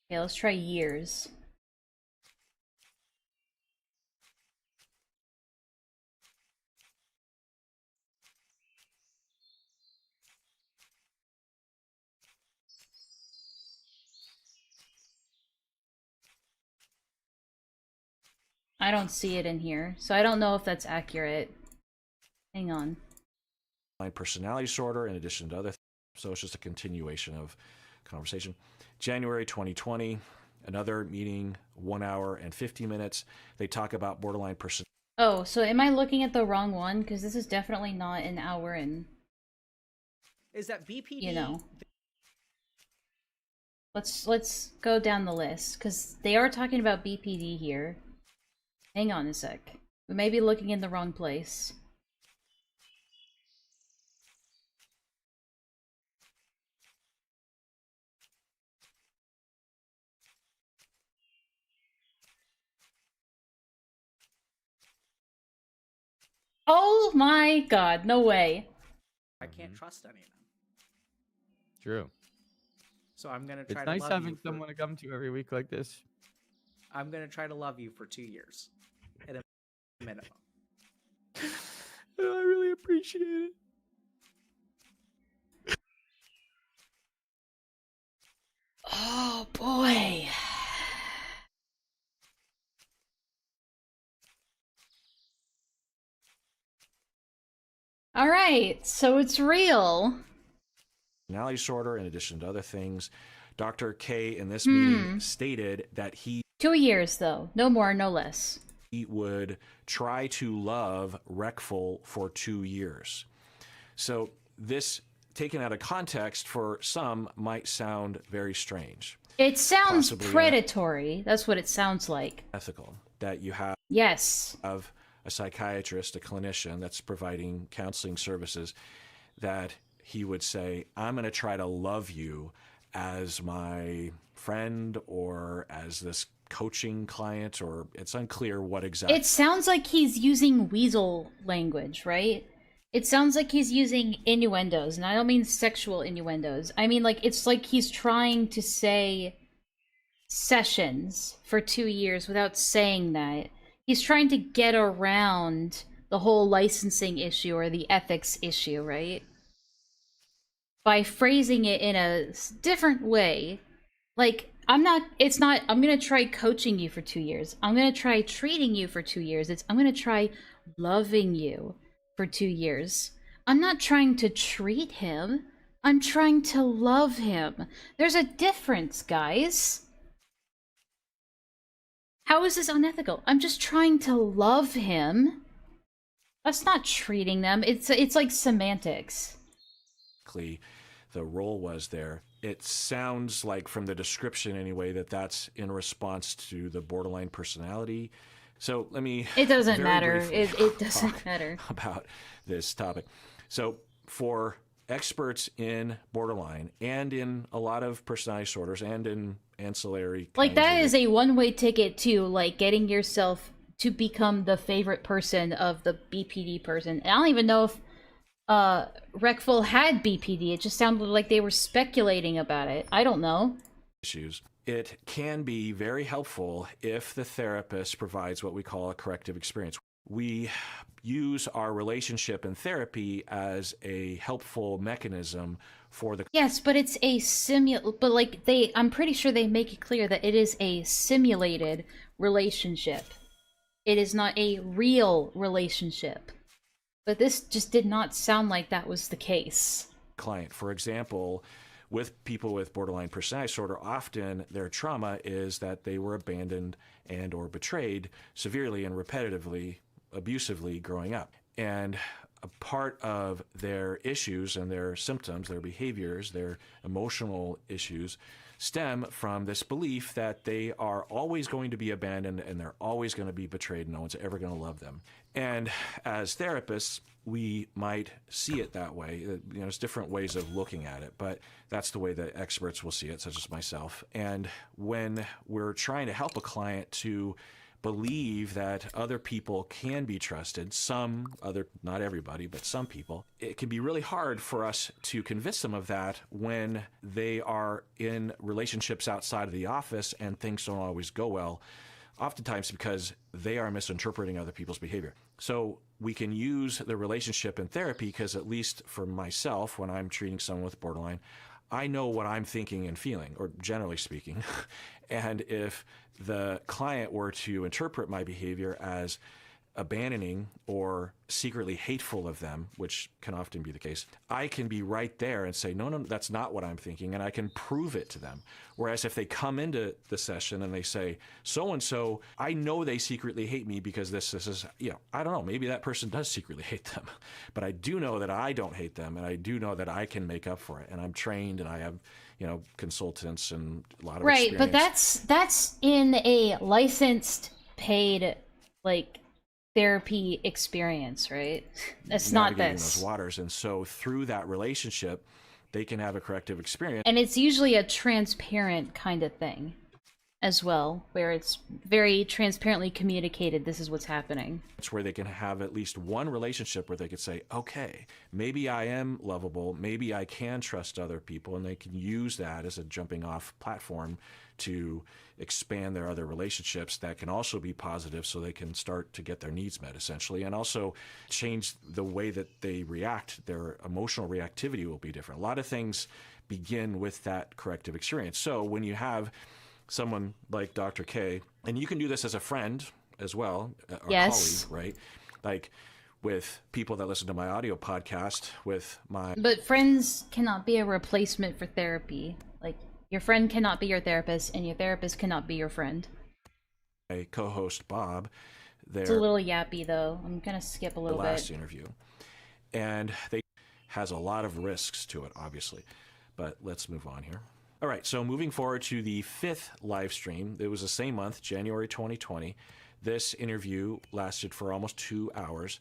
Okay, let's try years. I don't see it in here, so I don't know if that's accurate. Hang on. Personality disorder, in addition to other. So it's just a continuation of conversation. January 2020, another meeting, 1 hour and 50 minutes. They talk about borderline personality. Oh, so am I looking at the wrong one? Because this is definitely not an hour and... Is that BPD? You know. Let's go down the list, because they are talking about BPD here. Hang on a sec. We may be looking in the wrong place. Oh my god, no way. I can't trust any of them. True. So I'm gonna try It's to nice love having you for, someone to come to every week like this. I'm gonna try to love you for 2 years. At a minimum. I really appreciate it. Oh boy. Alright, so it's real. Personality disorder, in addition to other things. Dr. K in this meeting stated that he 2 years, though. No more, no less. would try to love Reckful for 2 years. So this, taken out of context, for some might sound very strange. It sounds Possibly predatory. That's what it sounds like. Ethical that you have Yes. a psychiatrist, a clinician that's providing counseling services, that he would say, I'm going to try to love you as my friend or as this coaching client, or it's unclear what exactly. It sounds like he's using weasel language, right? It sounds like he's using innuendos, and I don't mean sexual innuendos. I mean, like, it's like he's trying to say sessions for 2 years without saying that. He's trying to get around the whole licensing issue or the ethics issue, right? By phrasing it in a different way. Like, I'm gonna try coaching you for 2 years. I'm gonna try treating you for 2 years. I'm gonna try loving you for 2 years. I'm not trying to treat him. I'm trying to love him. There's a difference, guys. How is this unethical? I'm just trying to love him. That's not treating them. It's like semantics. The role was there. It sounds like, from the description anyway, that that's in response to the borderline personality. So let me... It doesn't very matter. briefly It doesn't matter about this topic. So for experts in borderline and in a lot of personality disorders and in ancillary... Like, that kinds is a one-way ticket to, like, getting yourself to become the favorite person of the BPD person. And I don't even know if Reckful had BPD. It just sounded like they were speculating about it. I don't know. Issues. It can be very helpful if the therapist provides what we call a corrective experience. We use our relationship in therapy as a helpful mechanism for the... Yes, but it's a but like I'm pretty sure they make it clear that it is a simulated relationship. It is not a real relationship. But this just did not sound like that was the case. client. For example, with people with borderline personality disorder, often their trauma is that they were abandoned and or betrayed severely and repetitively, abusively growing up. And a part of their issues and their symptoms, their behaviors, their emotional issues stem from this belief that they are always going to be abandoned and they're always going to be betrayed and no one's ever going to love them. And as therapists, we might see it that way. You know, there's different ways of looking at it, but that's the way that experts will see it, such as myself. And when we're trying to help a client to believe that other people can be trusted, not everybody, but some people, it can be really hard for us to convince them of that when they are in relationships outside of the office and things don't always go well, oftentimes because they are misinterpreting other people's behavior. So we can use the relationship in therapy because, at least for myself, when I'm treating someone with borderline, I know what I'm thinking and feeling, or generally speaking. And if the client were to interpret my behavior as abandoning or secretly hateful of them, which can often be the case, I can be right there and say, no, that's not what I'm thinking, and I can prove it to them. Whereas if they come into the session and they say, so-and-so, I know they secretly hate me because this is, I don't know, maybe that person does secretly hate them, but I do know that I don't hate them, and I do know that I can make up for it, and I'm trained, and I have, consultants and a lot of Right, experience. but that's in a licensed, paid, therapy experience, right? That's not navigating this. those waters, and so through that relationship, they can have a corrective experience. And it's usually a transparent kind of thing as well, where it's very transparently communicated, this is what's happening. It's where they can have at least one relationship where they could say, okay, maybe I am lovable, maybe I can trust other people, and they can use that as a jumping off platform to expand their other relationships that can also be positive, so they can start to get their needs met, essentially, and also change the way that they react. Their emotional reactivity will be different. A lot of things begin with that corrective experience. So when you have someone like Dr. K, and you can do this as a friend as well, or yes. colleague, right? Like with people that listen to my audio podcast, with my... But friends cannot be a replacement for therapy. Like, your friend cannot be your therapist, and your therapist cannot be your friend. My co-host, Bob, it's a little yappy, though. I'm gonna skip a little bit. The last interview. And they has a lot of risks to it, obviously. But let's move on here. All right, so moving forward to the 5th live stream, it was the same month, January 2020. This interview lasted for almost 2 hours,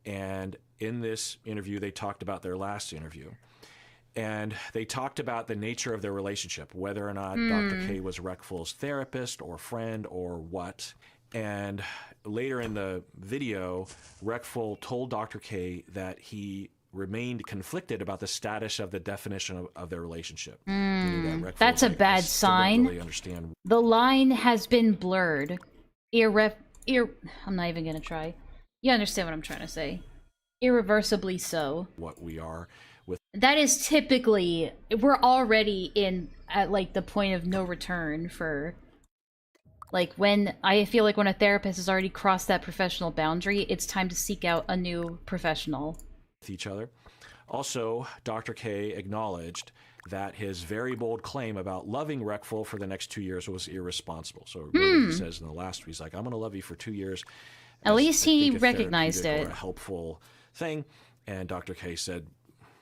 and in this interview, they talked about their last interview. And they talked about the nature of their relationship, whether or not Dr. K was Reckful's therapist or friend or what. And later in the video, Reckful told Dr. K that he remained conflicted about the status of the definition of their relationship. That's a bad sign. Really understand. The line has been blurred. I'm not even gonna try. You understand what I'm trying to say. Irreversibly so. What we are with. That is typically, we're already at the point of no return for, when I feel like when a therapist has already crossed that professional boundary, it's time to seek out a new professional. Each other. Also, Dr. K acknowledged that his very bold claim about loving Reckful for the next 2 years was irresponsible. So he says in the last, he's like, I'm going to love you for 2 years. At least he recognized it. Or a helpful thing. And Dr. K said,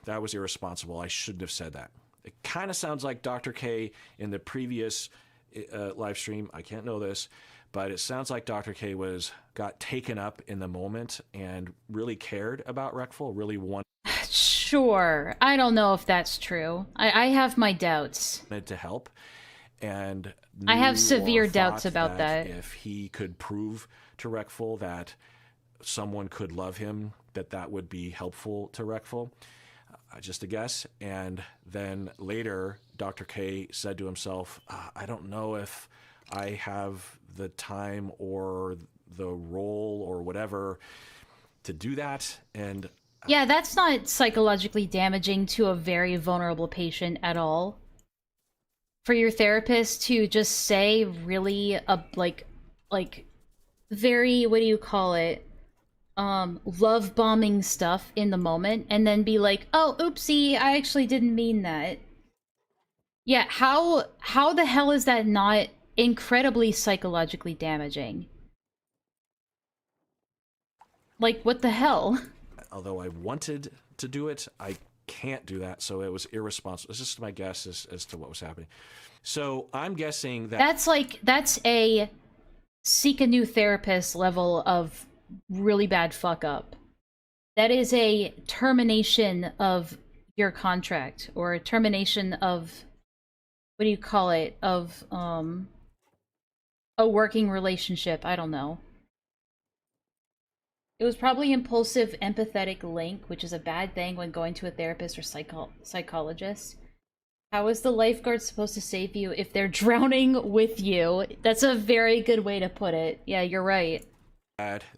that was irresponsible. I shouldn't have said that. It kind of sounds like Dr. K in the previous live stream. I can't know this, but it sounds like Dr. K got taken up in the moment and really cared about Reckful, really wanted Sure. I don't know if that's true. I have my doubts. to help, and I have severe thought doubts about that. If he could prove to Reckful that someone could love him, that would be helpful to Reckful. Just a guess. And then later, Dr. K said to himself, I don't know if I have the time or the role or whatever to do that. And yeah, that's not psychologically damaging to a very vulnerable patient at all. For your therapist to just say really very, what do you call it? love bombing stuff in the moment and then be like, oh, oopsie, I actually didn't mean that. Yeah, how the hell is that not incredibly psychologically damaging? Like, what the hell? Although I wanted to do it, I can't do that, so it was irresponsible. It's just my guess as to what was happening. So I'm guessing that That's a seek a new therapist level of really bad fuck up. That is a termination of your contract, or a termination of, what do you call it, of a working relationship. I don't know. It was probably impulsive empathetic link, which is a bad thing when going to a therapist or psychologist. How is the lifeguard supposed to save you if they're drowning with you? That's a very good way to put it. Yeah, you're right.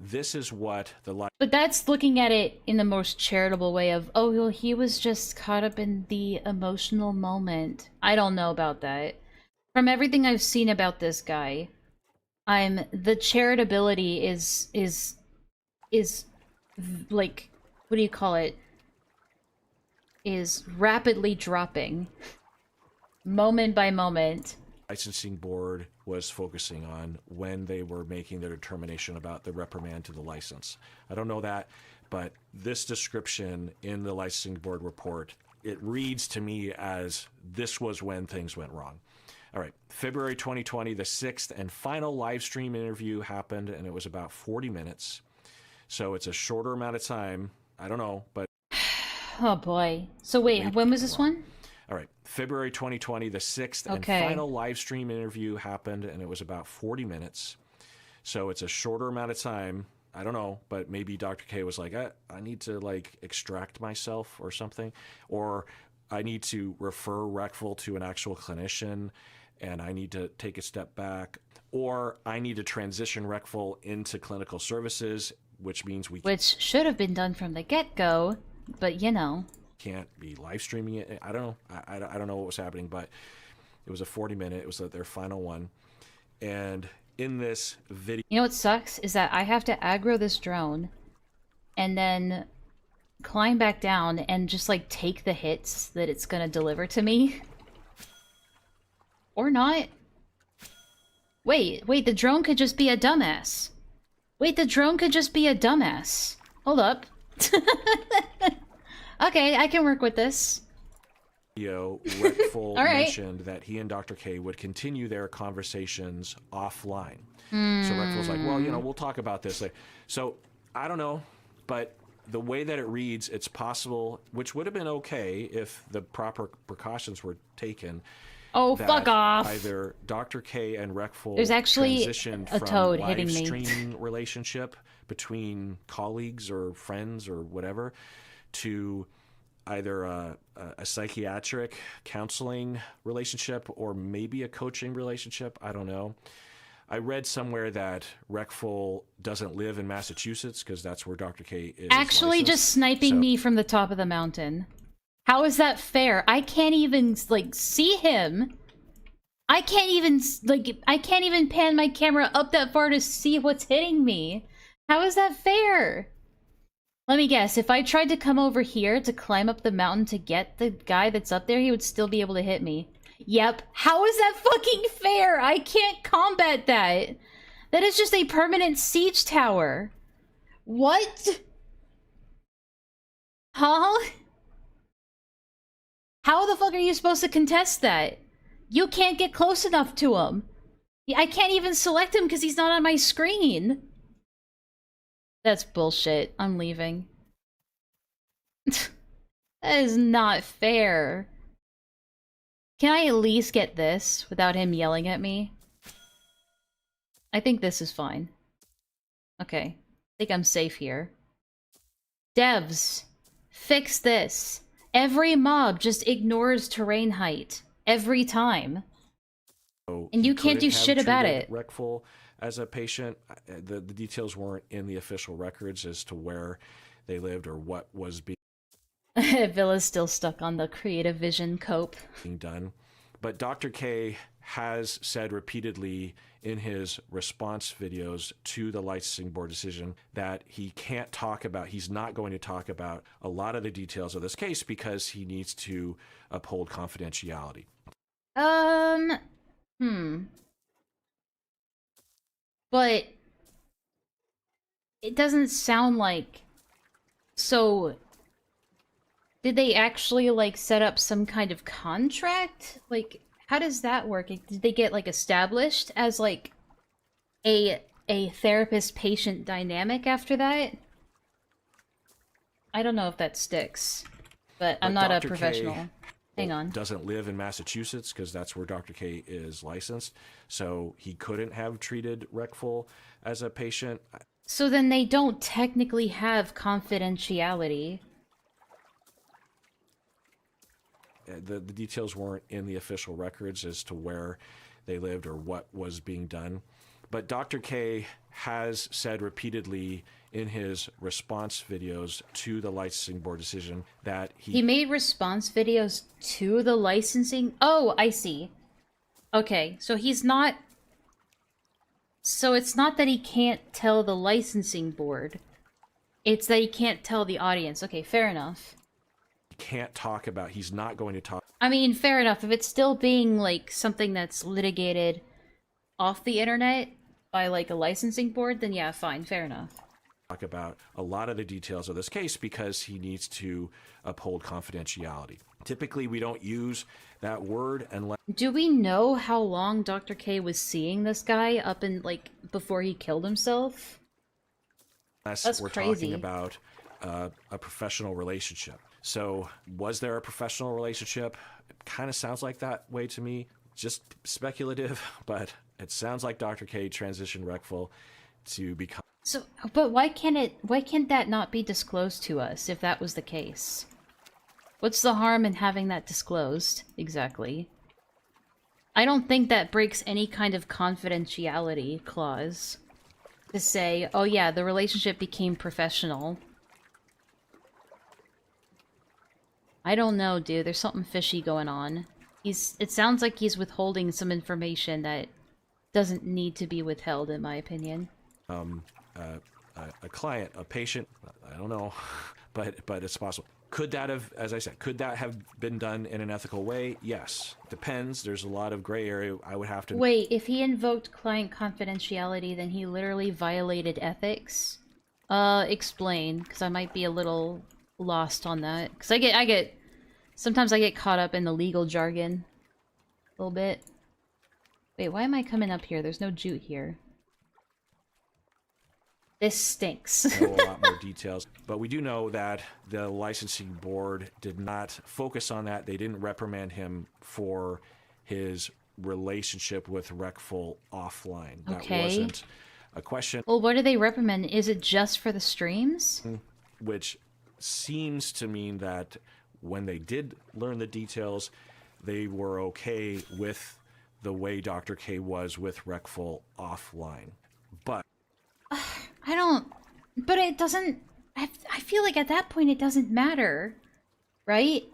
this is what the But that's looking at it in the most charitable way of, oh, well, he was just caught up in the emotional moment. I don't know about that. From everything I've seen about this guy, the charitability is like, what do you call it? Is rapidly dropping. Moment by moment. licensing board was focusing on when they were making their determination about the reprimand to the license. I don't know that, but this description in the licensing board report, it reads to me as this was when things went wrong. All right, February 2020, the 6th and final live stream interview happened, and it was about 40 minutes. So it's a shorter amount of time. I don't know, but... Oh boy. So wait, when was this one? All right, February 2020, the 6th and final live stream interview happened, and it was about 40 minutes. So it's a shorter amount of time. I don't know, but maybe Dr. K was like, I need to, like, extract myself or something. Or I need to refer Reckful to an actual clinician, and I need to take a step back. Or I need to transition Reckful into clinical services, which means which should have been done from the get-go, but you know. Can't be live streaming it. I don't know. I don't know what was happening, but it was a 40-minute. It was their final one. And in this video... You know what sucks? Is that I have to aggro this drone and then climb back down and just, like, take the hits that it's gonna deliver to me. Or not. Wait, the drone could just be a dumbass. Wait, the drone could just be a dumbass. Hold up. Okay, I can work with this. Reckful mentioned that he and Dr. K would continue their conversations offline. So Reckful's like, well, you know, we'll talk about this later. So I don't know, but the way that it reads, it's possible, which would have been okay if the proper precautions were taken. Oh, fuck off! Either Dr. K and Reckful There's actually transitioned a from toad live hitting me. streaming relationship between colleagues or friends or whatever to either a psychiatric counseling relationship or maybe a coaching relationship. I don't know. I read somewhere that Reckful doesn't live in Massachusetts because that's where Dr. K is Actually licensed. just sniping me from the top of the mountain. How is that fair? I can't even, like, see him. I can't even pan my camera up that far to see what's hitting me. How is that fair? Let me guess, if I tried to come over here to climb up the mountain to get the guy that's up there, he would still be able to hit me. Yep. How is that fucking fair? I can't combat that. That is just a permanent siege tower. What? Huh? How the fuck are you supposed to contest that? You can't get close enough to him. I can't even select him because he's not on my screen. That's bullshit. I'm leaving. That is not fair. Can I at least get this without him yelling at me? I think this is fine. Okay. I think I'm safe here. Devs, fix this. Every mob just ignores terrain height. Every time. And you can't do shit about it. Reckful as a patient, the details weren't in the official records as to where they lived or what was being Villa's still stuck on the creative vision cope. done. But Dr. K has said repeatedly in his response videos to the licensing board decision that he can't talk about, he's not going to talk about a lot of the details of this case because he needs to uphold confidentiality. But it doesn't sound like... So, did they actually, like, set up some kind of contract? Like, how does that work? Did they get, like, established as, like, a therapist-patient dynamic after that? I don't know if that sticks, but I'm not Dr. a professional. K Hang on. doesn't live in Massachusetts because that's where Dr. K is licensed, so he couldn't have treated Reckful as a patient. So then they don't technically have confidentiality. The details weren't in the official records as to where they lived or what was being done. But Dr. K has said repeatedly in his response videos to the licensing board decision that He made response videos to the licensing? Oh, I see. Okay, so he's not... So it's not that he can't tell the licensing board. It's that he can't tell the audience. Okay, fair enough. can't talk about, he's not going to talk I mean, fair enough. If it's still being, like, something that's litigated off the internet by, like, a licensing board, then yeah, fine, fair enough. about a lot of the details of this case because he needs to uphold confidentiality. Typically, we don't use that word unless... Do we know how long Dr. K was seeing this guy up in, like, before he killed himself? Unless we're talking about a professional relationship. So, was there a professional relationship? It kind of sounds like that way to me. Just speculative, but it sounds like Dr. K transitioned Reckful to become... So, but why can't that not be disclosed to us if that was the case? What's the harm in having that disclosed, exactly? I don't think that breaks any kind of confidentiality clause. To say, oh yeah, the relationship became professional. I don't know, dude. There's something fishy going on. It sounds like he's withholding some information that doesn't need to be withheld, in my opinion. A client, a patient, I don't know, but it's possible. Could that have, as I said, could that have been done in an ethical way? Yes. Depends. There's a lot of gray area. I would have to... Wait, if he invoked client confidentiality, then he literally violated ethics? Explain, because I might be a little lost on that. Because sometimes I get caught up in the legal jargon. A little bit. Wait, why am I coming up here? There's no jute here. This stinks. Know a lot more details, but we do know that the licensing board did not focus on that. They didn't reprimand him for his relationship with Reckful offline. That wasn't a question. Well, what do they reprimand? Is it just for the streams? Which seems to mean that when they did learn the details, they were okay with the way Dr. K was with Reckful offline. But I don't... But it doesn't... I feel like at that point it doesn't matter. Right?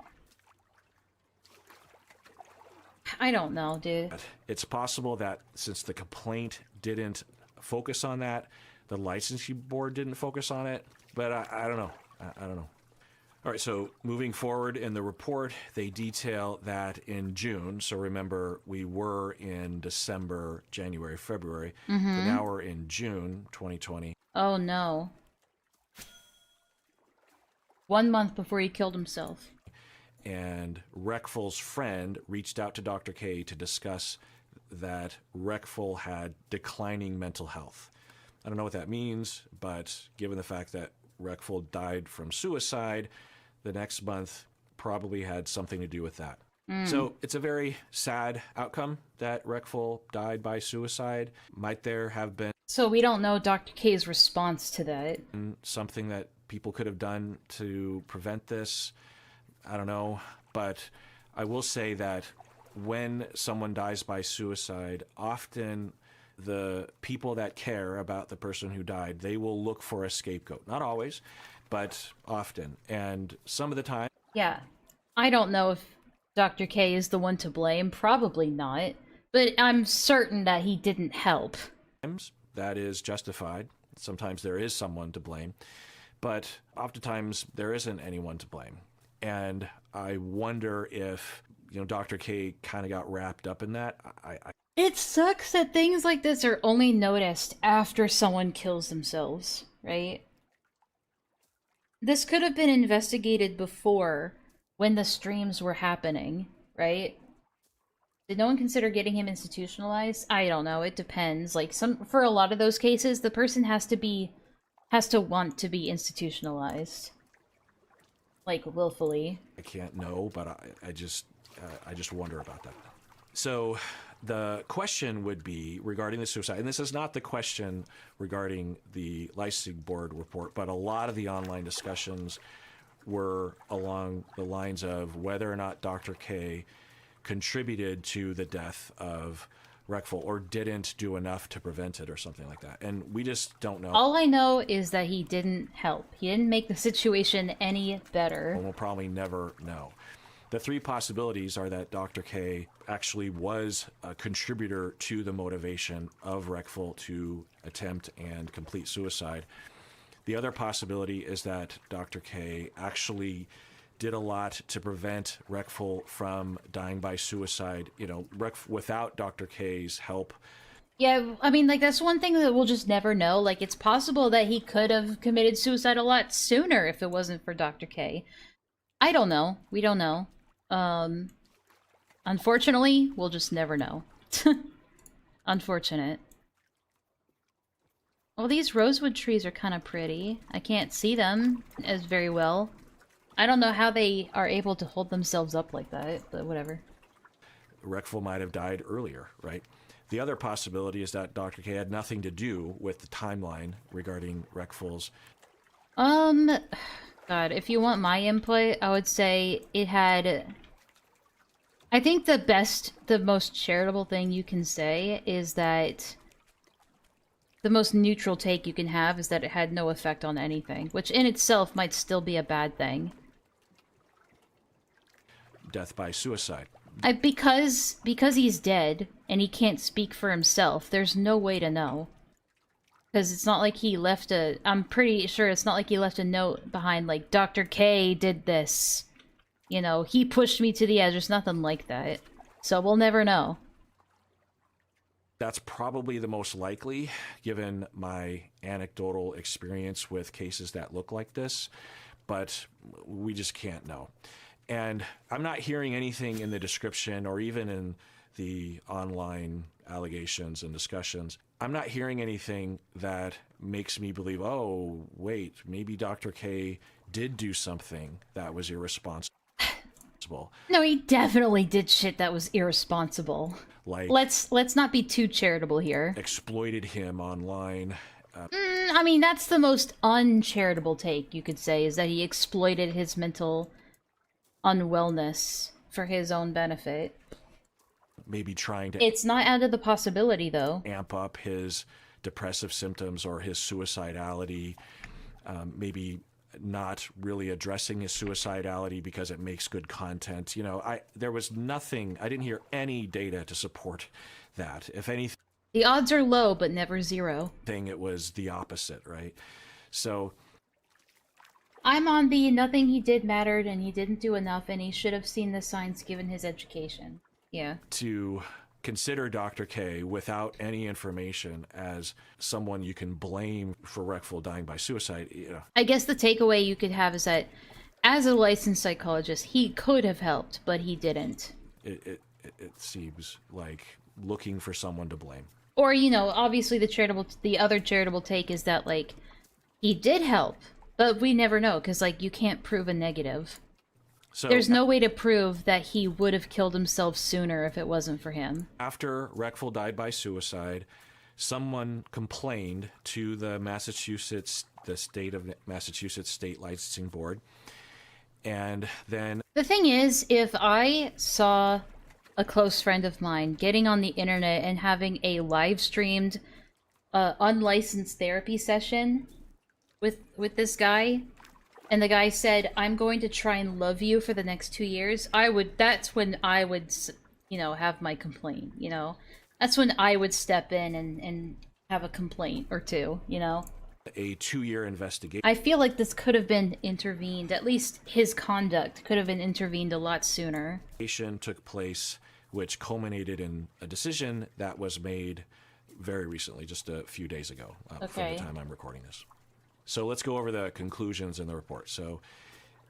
I don't know, dude. It's possible that since the complaint didn't focus on that, the licensing board didn't focus on it. But I don't know. I don't know. All right, so moving forward in the report, they detail that in June. So remember, we were in December, January, February. Mm-hmm. So now we're in June 2020. Oh, no. 1 month before he killed himself. And Reckful's friend reached out to Dr. K to discuss that Reckful had declining mental health. I don't know what that means, but given the fact that Reckful died from suicide, the next month probably had something to do with that. So it's a very sad outcome that Reckful died by suicide. Might there have been... So we don't know Dr. K's response to that. Something that people could have done to prevent this? I don't know. But I will say that when someone dies by suicide, often the people that care about the person who died, they will look for a scapegoat. Not always, but often. And some of the time... Yeah. I don't know if Dr. K is the one to blame. Probably not. But I'm certain that he didn't help. That is justified. Sometimes there is someone to blame, but oftentimes there isn't anyone to blame. And I wonder if, Dr. K kind of got wrapped up in that. It sucks that things like this are only noticed after someone kills themselves, right? This could have been investigated before, when the streams were happening, right? Did no one consider getting him institutionalized? I don't know, it depends. Like, for a lot of those cases, the person has to want to be institutionalized. Like, willfully. I can't know, but I just wonder about that. So the question would be regarding the suicide, and this is not the question regarding the licensing board report, but a lot of the online discussions were along the lines of whether or not Dr. K contributed to the death of Reckful or didn't do enough to prevent it or something like that. And we just don't know. All I know is that he didn't help. He didn't make the situation any better. And we'll probably never know. The three possibilities are that Dr. K actually was a contributor to the motivation of Reckful to attempt and complete suicide. The other possibility is that Dr. K actually did a lot to prevent Reckful from dying by suicide. Without Dr. K's help. Yeah, I mean, like, that's one thing that we'll just never know. Like, it's possible that he could have committed suicide a lot sooner if it wasn't for Dr. K. I don't know. We don't know. Unfortunately, we'll just never know. Unfortunate. Well, these rosewood trees are kind of pretty. I can't see them as very well. I don't know how they are able to hold themselves up like that, but whatever. Reckful might have died earlier, right? The other possibility is that Dr. K had nothing to do with the timeline regarding Reckful's. God, if you want my input, I would say it had... I think the most charitable thing you can say is that the most neutral take you can have is that it had no effect on anything, which in itself might still be a bad thing. Death by suicide. Because he's dead, and he can't speak for himself, there's no way to know. Because it's not like he left I'm pretty sure it's not like he left a note behind, like, Dr. K did this. He pushed me to the edge. There's nothing like that. So we'll never know. That's probably the most likely, given my anecdotal experience with cases that look like this. But we just can't know. And I'm not hearing anything in the description or even in the online allegations and discussions. I'm not hearing anything that makes me believe, oh, wait, maybe Dr. K did do something that was irresponsible. No, he definitely did shit that was irresponsible. Like, let's not be too charitable here. Exploited him online. I mean, that's the most uncharitable take you could say, is that he exploited his mental unwellness for his own benefit. Maybe trying to... It's not out of the possibility, though. Amp up his depressive symptoms or his suicidality. Maybe not really addressing his suicidality because it makes good content. There was nothing... I didn't hear any data to support that. If anything... The odds are low, but never zero. It was the opposite, right? So... I'm on the nothing he did mattered and he didn't do enough and he should have seen the signs given his education. Yeah. To consider Dr. K without any information as someone you can blame for Reckful dying by suicide. I guess the takeaway you could have is that as a licensed psychologist, he could have helped, but he didn't. It seems like looking for someone to blame. Or, obviously the other charitable take is that, like, he did help. But we never know, because, like, you can't prove a negative. So, there's no way to prove that he would have killed himself sooner if it wasn't for him. After Reckful died by suicide, someone complained to the state of Massachusetts State Licensing Board. And then... The thing is, if I saw a close friend of mine getting on the internet and having a live-streamed, unlicensed therapy session... with this guy, and the guy said, "I'm going to try and love you for the next 2 years," that's when I would, you know, have my complaint, you know? That's when I would step in and have a complaint or two, you know? A 2-year investigation I feel like this could have been intervened, at least his conduct could have been intervened a lot sooner. took place, which culminated in a decision that was made very recently, just a few days ago, from Okay. the time I'm recording this. So let's go over the conclusions in the report. So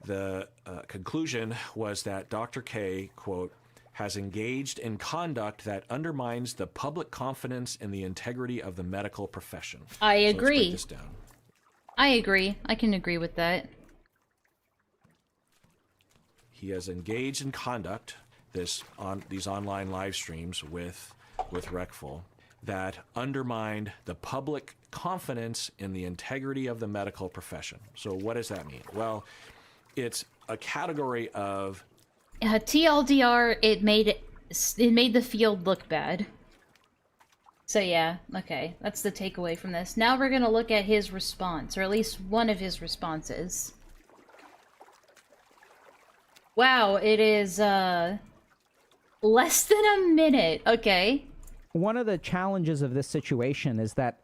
the conclusion was that Dr. K, quote, has engaged in conduct that undermines the public confidence in the integrity of the medical profession. I So let's agree. break this down. I agree. I can agree with that. He has engaged in conduct these online live streams with Recful that undermined the public confidence in the integrity of the medical profession. So what does that mean? Well, it's a category of TLDR, it made the field look bad. So yeah, okay, that's the takeaway from this. Now we're gonna look at his response, or at least one of his responses. Wow, it is less than a minute. Okay. One of the challenges of this situation is that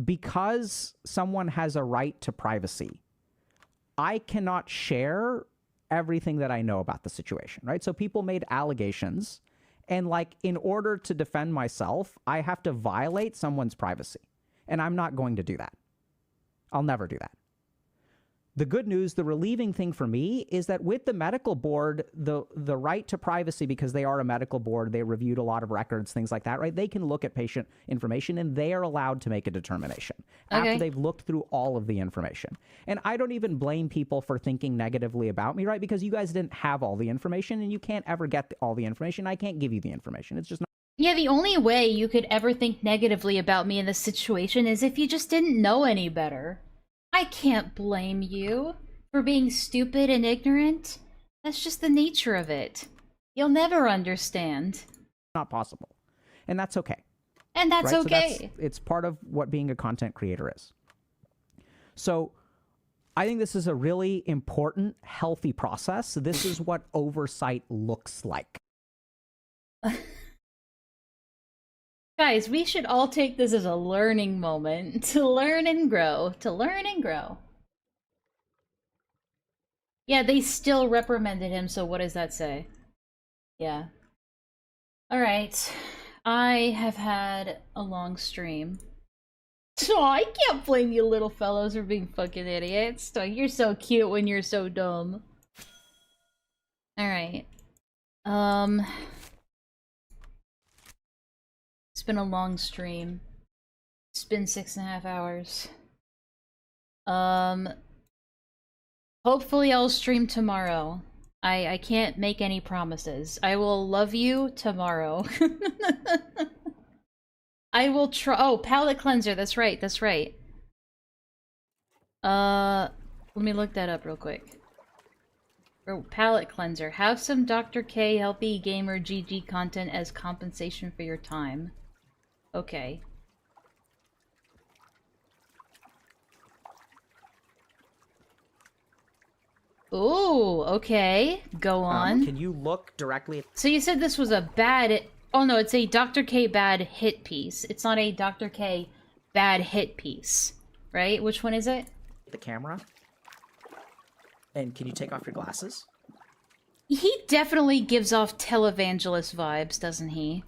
because someone has a right to privacy, I cannot share everything that I know about the situation, right? So people made allegations, and like, in order to defend myself, I have to violate someone's privacy. And I'm not going to do that. I'll never do that. The good news, the relieving thing for me, is that with the medical board, the right to privacy, because they are a medical board, they reviewed a lot of records, things like that, right? They can look at patient information, and they are allowed to make a determination after they've looked through all of the information. And I don't even blame people for thinking negatively about me, right? Because you guys didn't have all the information, and you can't ever get all the information. I can't give you the information. It's just not. Yeah, the only way you could ever think negatively about me in this situation is if you just didn't know any better. I can't blame you for being stupid and ignorant. That's just the nature of it. You'll never understand. Not possible. And that's okay. And that's right? okay. So it's part of what being a content creator is. So I think this is a really important, healthy process. This is what oversight looks like. Guys, we should all take this as a learning moment. To learn and grow. To learn and grow. Yeah, they still reprimanded him, so what does that say? Yeah. Alright. I have had a long stream. Oh, I can't blame you little fellows for being fucking idiots. Oh, you're so cute when you're so dumb. Alright. It's been a long stream. It's been 6.5 hours. Hopefully I'll stream tomorrow. I can't make any promises. I will love you tomorrow. I will try. Oh, palate cleanser. That's right. That's right. Let me look that up real quick. Oh, palate cleanser. Have some Dr. K Healthy Gamer GG content as compensation for your time. Okay. Ooh, okay. Go on. Can you look directly at So you said this was a bad... Oh no, it's a Dr. K bad hit piece. It's not a Dr. K bad hit piece. Right? Which one is it? the camera? And can you take off your glasses? He definitely gives off televangelist vibes, doesn't he?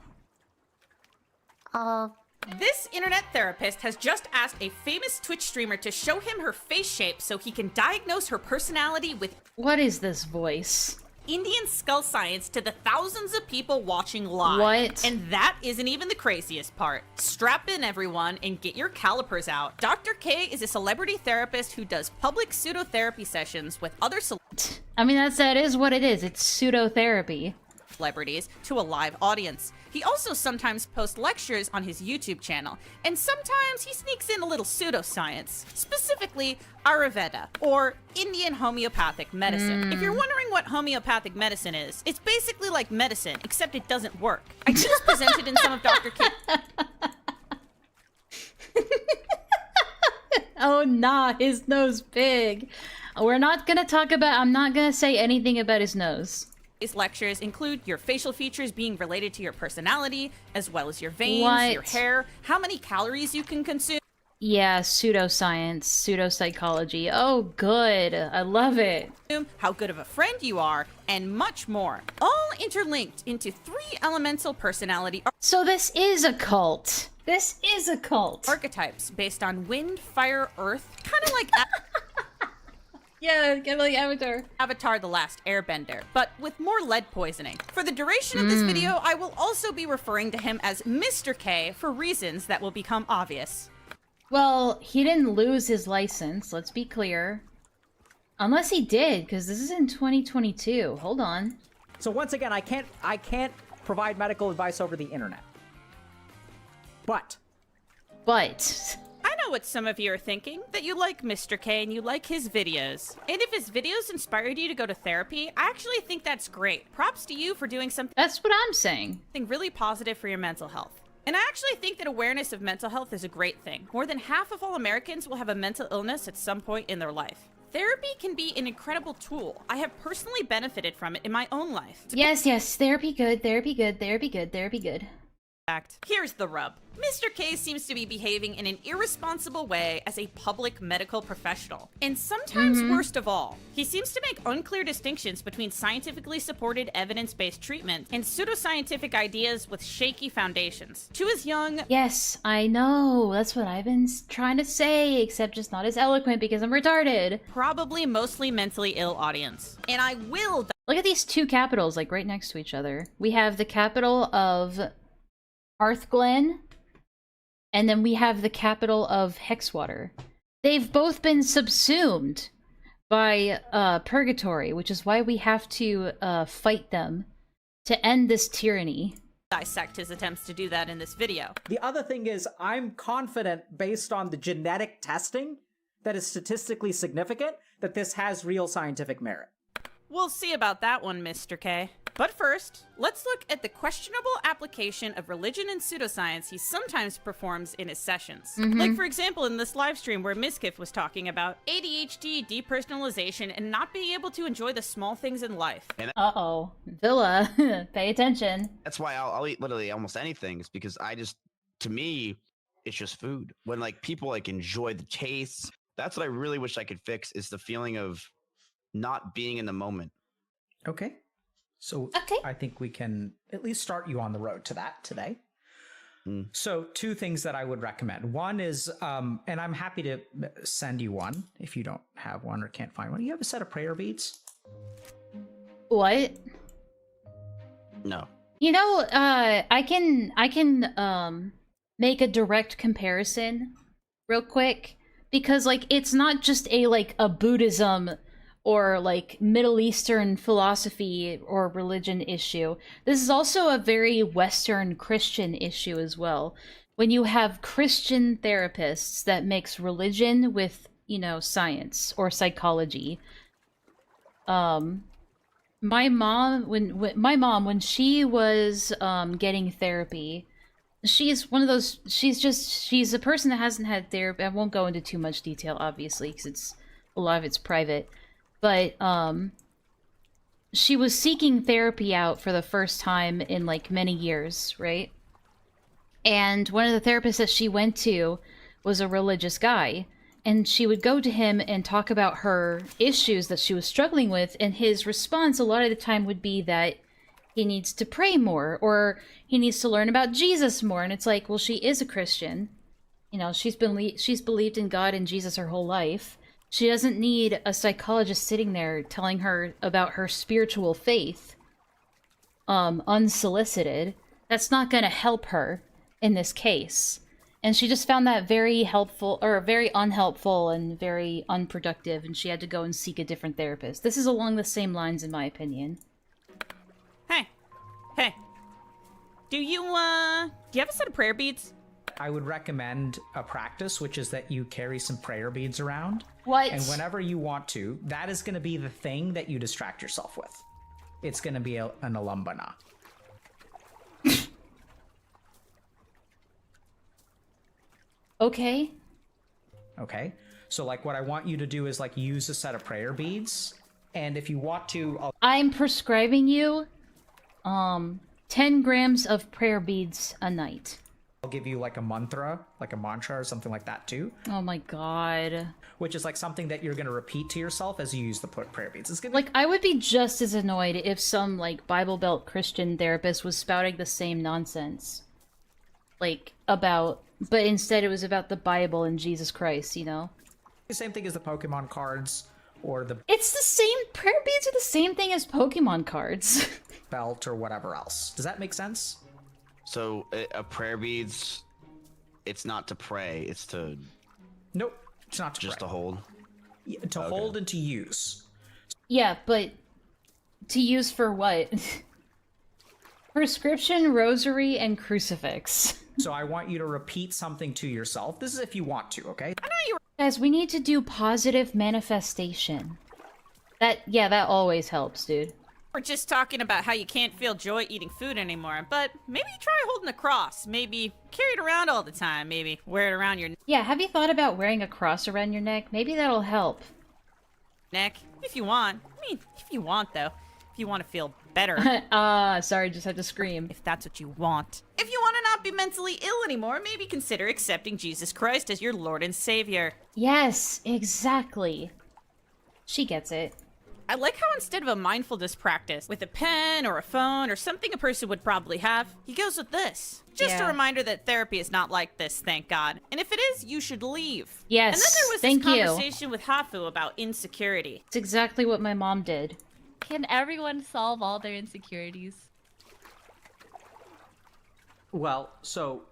This internet therapist has just asked a famous Twitch streamer to show him her face shape so he can diagnose her personality with What is this voice? Indian skull science to the thousands of people watching live. What? And that isn't even the craziest part. Strap in, everyone, and get your calipers out. Dr. K is a celebrity therapist who does public pseudotherapy sessions with other I mean, that is what it is. It's pseudo-therapy. celebrities to a live audience. He also sometimes posts lectures on his YouTube channel, and sometimes he sneaks in a little pseudoscience, specifically Ayurveda, or Indian homeopathic medicine. If you're wondering what homeopathic medicine is, it's basically like medicine, except it doesn't work. I just presented in some of Dr. K. Oh nah, his nose big. We're not gonna talk about. I'm not gonna say anything about his nose. These lectures include your facial features being related to your personality, as well as your veins, your What? hair, how many calories you can consume, Yeah, pseudoscience, pseudopsychology. Oh, good. I love it. how good of a friend you are, and much more. All interlinked into 3 elemental personality So this is a cult. This is a cult. archetypes based on wind, fire, earth, kind of like Yeah, kind of like Avatar. Avatar The Last Airbender, but with more lead poisoning. For the duration of this video, I will also be referring to him as Mr. K for reasons that will become obvious. Well, he didn't lose his license, let's be clear. Unless he did, because this is in 2022. Hold on. So once again, I can't provide medical advice over the internet. But I know what some of you are thinking, that you like Mr. K and you like his videos. And if his videos inspired you to go to therapy, I actually think that's great. Props to you for doing something that's what I'm saying. really positive for your mental health. And I actually think that awareness of mental health is a great thing. More than half of all Americans will have a mental illness at some point in their life. Therapy can be an incredible tool. I have personally benefited from it in my own life. Yes, therapy good, therapy good, therapy good, therapy good. Here's the rub. Mr. K seems to be behaving in an irresponsible way as a public medical professional. And sometimes worst of all, he seems to make unclear distinctions between scientifically supported evidence-based treatment and pseudoscientific ideas with shaky foundations. To his young... Yes, I know. That's what I've been trying to say, except just not as eloquent because I'm retarded. probably mostly mentally ill audience. And I will... Look at these 2 capitals, like, right next to each other. We have the capital of Hearthglen, and then we have the capital of Hexwater. They've both been subsumed by Purgatory, which is why we have to fight them to end this tyranny. dissect his attempts to do that in this video. the other thing is, I'm confident, based on the genetic testing that is statistically significant, that this has real scientific merit. We'll see about that one, Mr. K. But first, let's look at the questionable application of religion and pseudoscience he sometimes performs in his sessions. Like, for example, in this live stream where Miskiff was talking about ADHD, depersonalization, and not being able to enjoy the small things in life. Uh-oh. Villa, pay attention. That's why I'll eat literally almost anything. Is because to me, it's just food. When like people like enjoy the taste, that's what I really wish I could fix, is the feeling of not being in the moment. Okay. So I think we can at least start you on the road to that today. So 2 things that I would recommend. One is, and I'm happy to send you one if you don't have one or can't find one. You have a set of prayer beads? What? No. You know, I can make a direct comparison real quick, because like it's not just a Buddhism or like Middle Eastern philosophy or religion issue. This is also a very Western Christian issue as well. When you have Christian therapists that mix religion with, you know, science or psychology. My mom, when she was getting therapy, she's one of those, she's a person that hasn't had therapy. I won't go into too much detail, obviously, because a lot of it's private. But she was seeking therapy out for the first time in like many years, right? And one of the therapists that she went to was a religious guy, and she would go to him and talk about her issues that she was struggling with, and his response a lot of the time would be that he needs to pray more, or he needs to learn about Jesus more. And it's like, well, she is a Christian. You know, she's believed in God and Jesus her whole life. She doesn't need a psychologist sitting there telling her about her spiritual faith, unsolicited. That's not going to help her in this case. And she just found that very helpful, or very unhelpful and very unproductive, and she had to go and seek a different therapist. This is along the same lines, in my opinion. Hey. Do you have a set of prayer beads? I would recommend a practice, which is that you carry some prayer beads around. What? And whenever you want to, that is going to be the thing that you distract yourself with. It's going to be an alambana. Okay. Okay. So like what I want you to do is like use a set of prayer beads, and if you want to, I'm prescribing you 10 grams of prayer beads a night. I'll give you like a mantra or something like that too. Oh my god. Which is like something that you're going to repeat to yourself as you use the prayer beads. It's gonna Like, I would be just as annoyed if some, like, Bible Belt Christian therapist was spouting the same nonsense. Like, about... But instead it was about the Bible and Jesus Christ, you know? the same thing as the Pokemon cards or the It's the same... Prayer beads are the same thing as Pokemon cards. belt or whatever else. Does that make sense? So a prayer beads, it's not to pray, it's to Nope, it's not to just pray. to hold. Yeah, to hold and to use. Yeah, but... To use for what? Prescription, rosary, and crucifix. So I want you to repeat something to yourself. This is if you want to, okay? Guys, we need to do positive manifestation. That always helps, dude. We're just talking about how you can't feel joy eating food anymore, but maybe try holding a cross. Maybe carry it around all the time. Maybe wear it around your Yeah, have you thought about wearing a cross around your neck? Maybe that'll help. neck, if you want. I mean, if you want, though. If you want to feel better. Sorry, just had to scream. If that's what you want. If you want to not be mentally ill anymore, maybe consider accepting Jesus Christ as your Lord and Savior. Yes, exactly. She gets it. I like how instead of a mindfulness practice with a pen or a phone or something a person would probably have, he goes with this. Just a Yeah. reminder that therapy is not like this, thank God. And if it is, you should leave. Yes, And then there was thank this you. conversation with Hafu about insecurity. It's exactly what my mom did. Can everyone solve all their insecurities? Well, so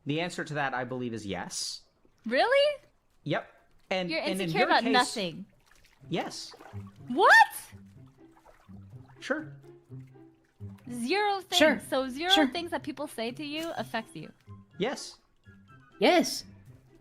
the answer to that I believe is yes. Really? Yep. And You're and in insecure your about case, nothing. Yes. What? Sure. Zero things. Sure. So zero Sure. things that people say to you affects you. Yes. Yes.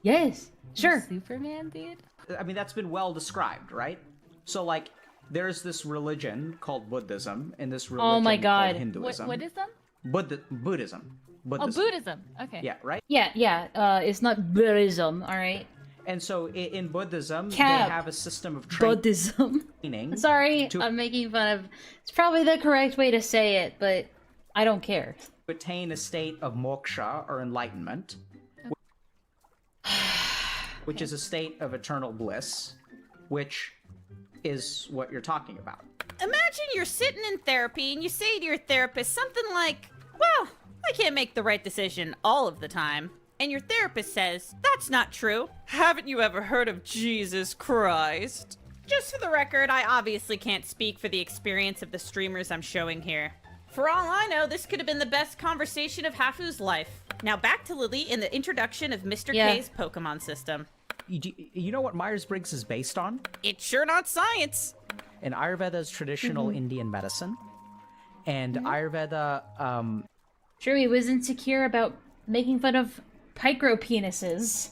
Yes. Sure. Superman, dude. I mean, that's been well described, right? So, like, there's this religion called Buddhism, and this religion Oh my called God. Hinduism. What is them? Buddhism. Oh, Buddhism. Okay. Yeah, right? Yeah, it's not Buddhism, alright? And so in Buddhism, Cap. they have a system of Buddhism. training. Sorry, to I'm making fun of... It's probably the correct way to say it, but I don't care. attain a state of moksha, or enlightenment, which is a state of eternal bliss, which is what you're talking about. Imagine you're sitting in therapy and you say to your therapist something like, well, I can't make the right decision all of the time. And your therapist says, that's not true. Haven't you ever heard of Jesus Christ? Just for the record, I obviously can't speak for the experience of the streamers I'm showing here. For all I know, this could have been the best conversation of Hafu's life. Now back to Lily in the introduction of Mr. Yeah. K's Pokemon system. You know what Myers-Briggs is based on? It's sure not science. And Ayurveda is traditional Indian medicine. And Ayurveda, Sure, he was insecure about making fun of micro-penises.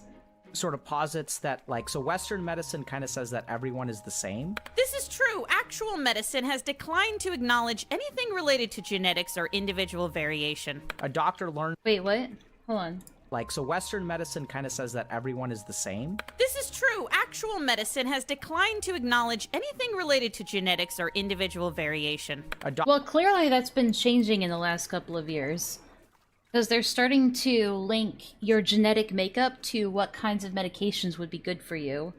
sort of posits that, like, so Western medicine kind of says that everyone is the same. This is true. Actual medicine has declined to acknowledge anything related to genetics or individual variation. A doctor learns, Wait, what? Hold on. like, so Western medicine kind of says that everyone is the same. This is true. Actual medicine has declined to acknowledge anything related to genetics or individual variation. Well, clearly that's been changing in the last couple of years. Because they're starting to link your genetic makeup to what kinds of medications would be good for you.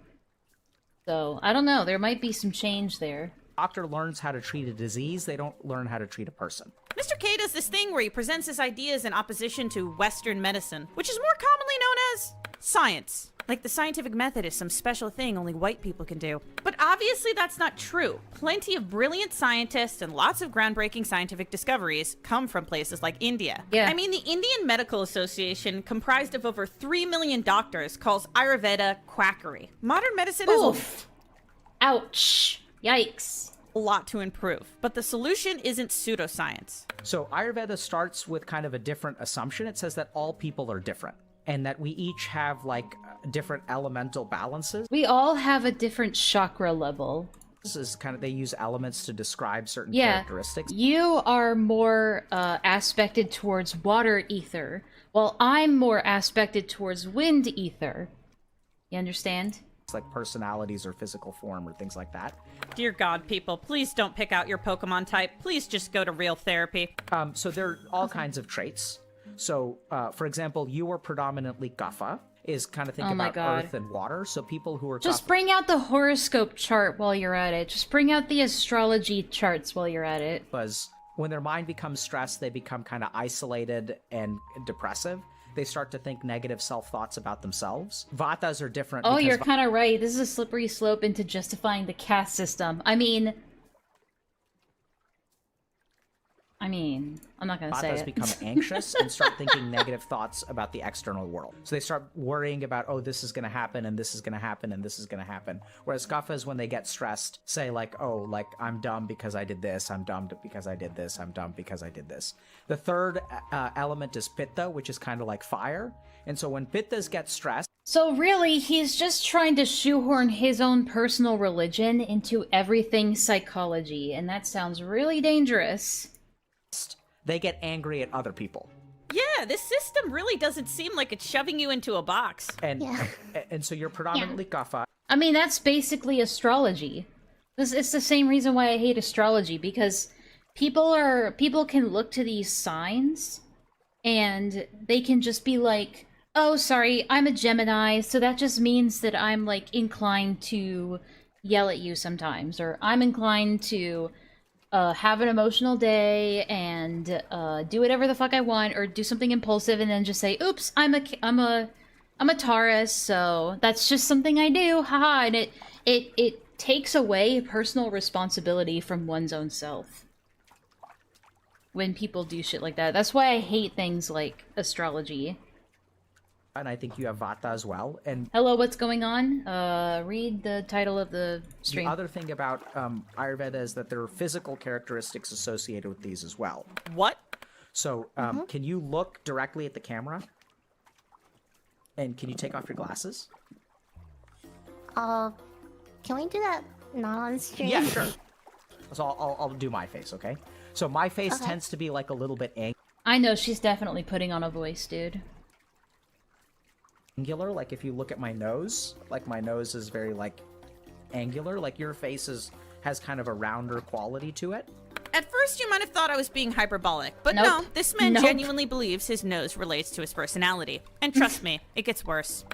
So, I don't know, there might be some change there. Doctor learns how to treat a disease, they don't learn how to treat a person. Mr. K does this thing where he presents his ideas in opposition to Western medicine, which is more commonly known as science. Like the scientific method is some special thing only white people can do. But obviously that's not true. Plenty of brilliant scientists and lots of groundbreaking scientific discoveries come from places like India. Yeah. I mean, the Indian Medical Association, comprised of over 3 million doctors, calls Ayurveda quackery. Modern medicine has Oof. Ouch. Yikes. a lot to improve, but the solution isn't pseudoscience. So Ayurveda starts with kind of a different assumption. It says that all people are different, and that we each have, like, different elemental balances. We all have a different chakra level. This is kind of, they use elements to describe certain Yeah. characteristics. You are more aspected towards water ether, while I'm more aspected towards wind ether. You understand? like personalities or physical form or things like that. Dear God, people, please don't pick out your Pokemon type. Please just go to real therapy. So there are all kinds of traits. So, for example, you are predominantly Guffa, is kind of think Oh my about God. earth and water. So people who are Just Guffa, bring out the horoscope chart while you're at it. Just bring out the astrology charts while you're at it. was when their mind becomes stressed, they become kind of isolated and depressive. They start to think negative self-thoughts about themselves. Vatas are different. Oh, because you're kind of right. This is a slippery slope into justifying the caste system. I mean, I'm not gonna say Vatas it. become anxious and start thinking negative thoughts about the external world. So they start worrying about, oh, this is going to happen, and this is going to happen, and this is going to happen. Whereas Guffas, when they get stressed, say like, oh, like, I'm dumb because I did this, I'm dumb because I did this, I'm dumb because I did this. The third element is Pitta, which is kind of like fire. And so when Pittas get stressed, So really, he's just trying to shoehorn his own personal religion into everything psychology, and that sounds really dangerous. they get angry at other people. Yeah, this system really doesn't seem like it's shoving you into a box. And and so you're predominantly Guffa. I mean, that's basically astrology. It's the same reason why I hate astrology, because people can look to these signs and they can just be like, oh, sorry, I'm a Gemini, so that just means that I'm like inclined to yell at you sometimes, or I'm inclined to have an emotional day and do whatever the fuck I want, or do something impulsive and then just say, oops, I'm a Taurus, so that's just something I do, haha, and it takes away personal responsibility from one's own self when people do shit like that. That's why I hate things like astrology. And I think you have Vata as well. And hello, what's going on? Read the title of the stream. the other thing about Ayurveda is that there are physical characteristics associated with these as well. What? So can you look directly at the camera? And can you take off your glasses? Can we do that not on stream? Yeah, sure. So I'll do my face, okay? So my face Okay. tends to be like a little bit I know, she's definitely putting on a voice, dude. angular. Like if you look at my nose, like my nose is very like angular. Like your face has kind of a rounder quality to it. At first, you might have thought I was being hyperbolic, but Nope. no, this man Nope. genuinely believes his nose relates to his personality. And trust me, it gets worse.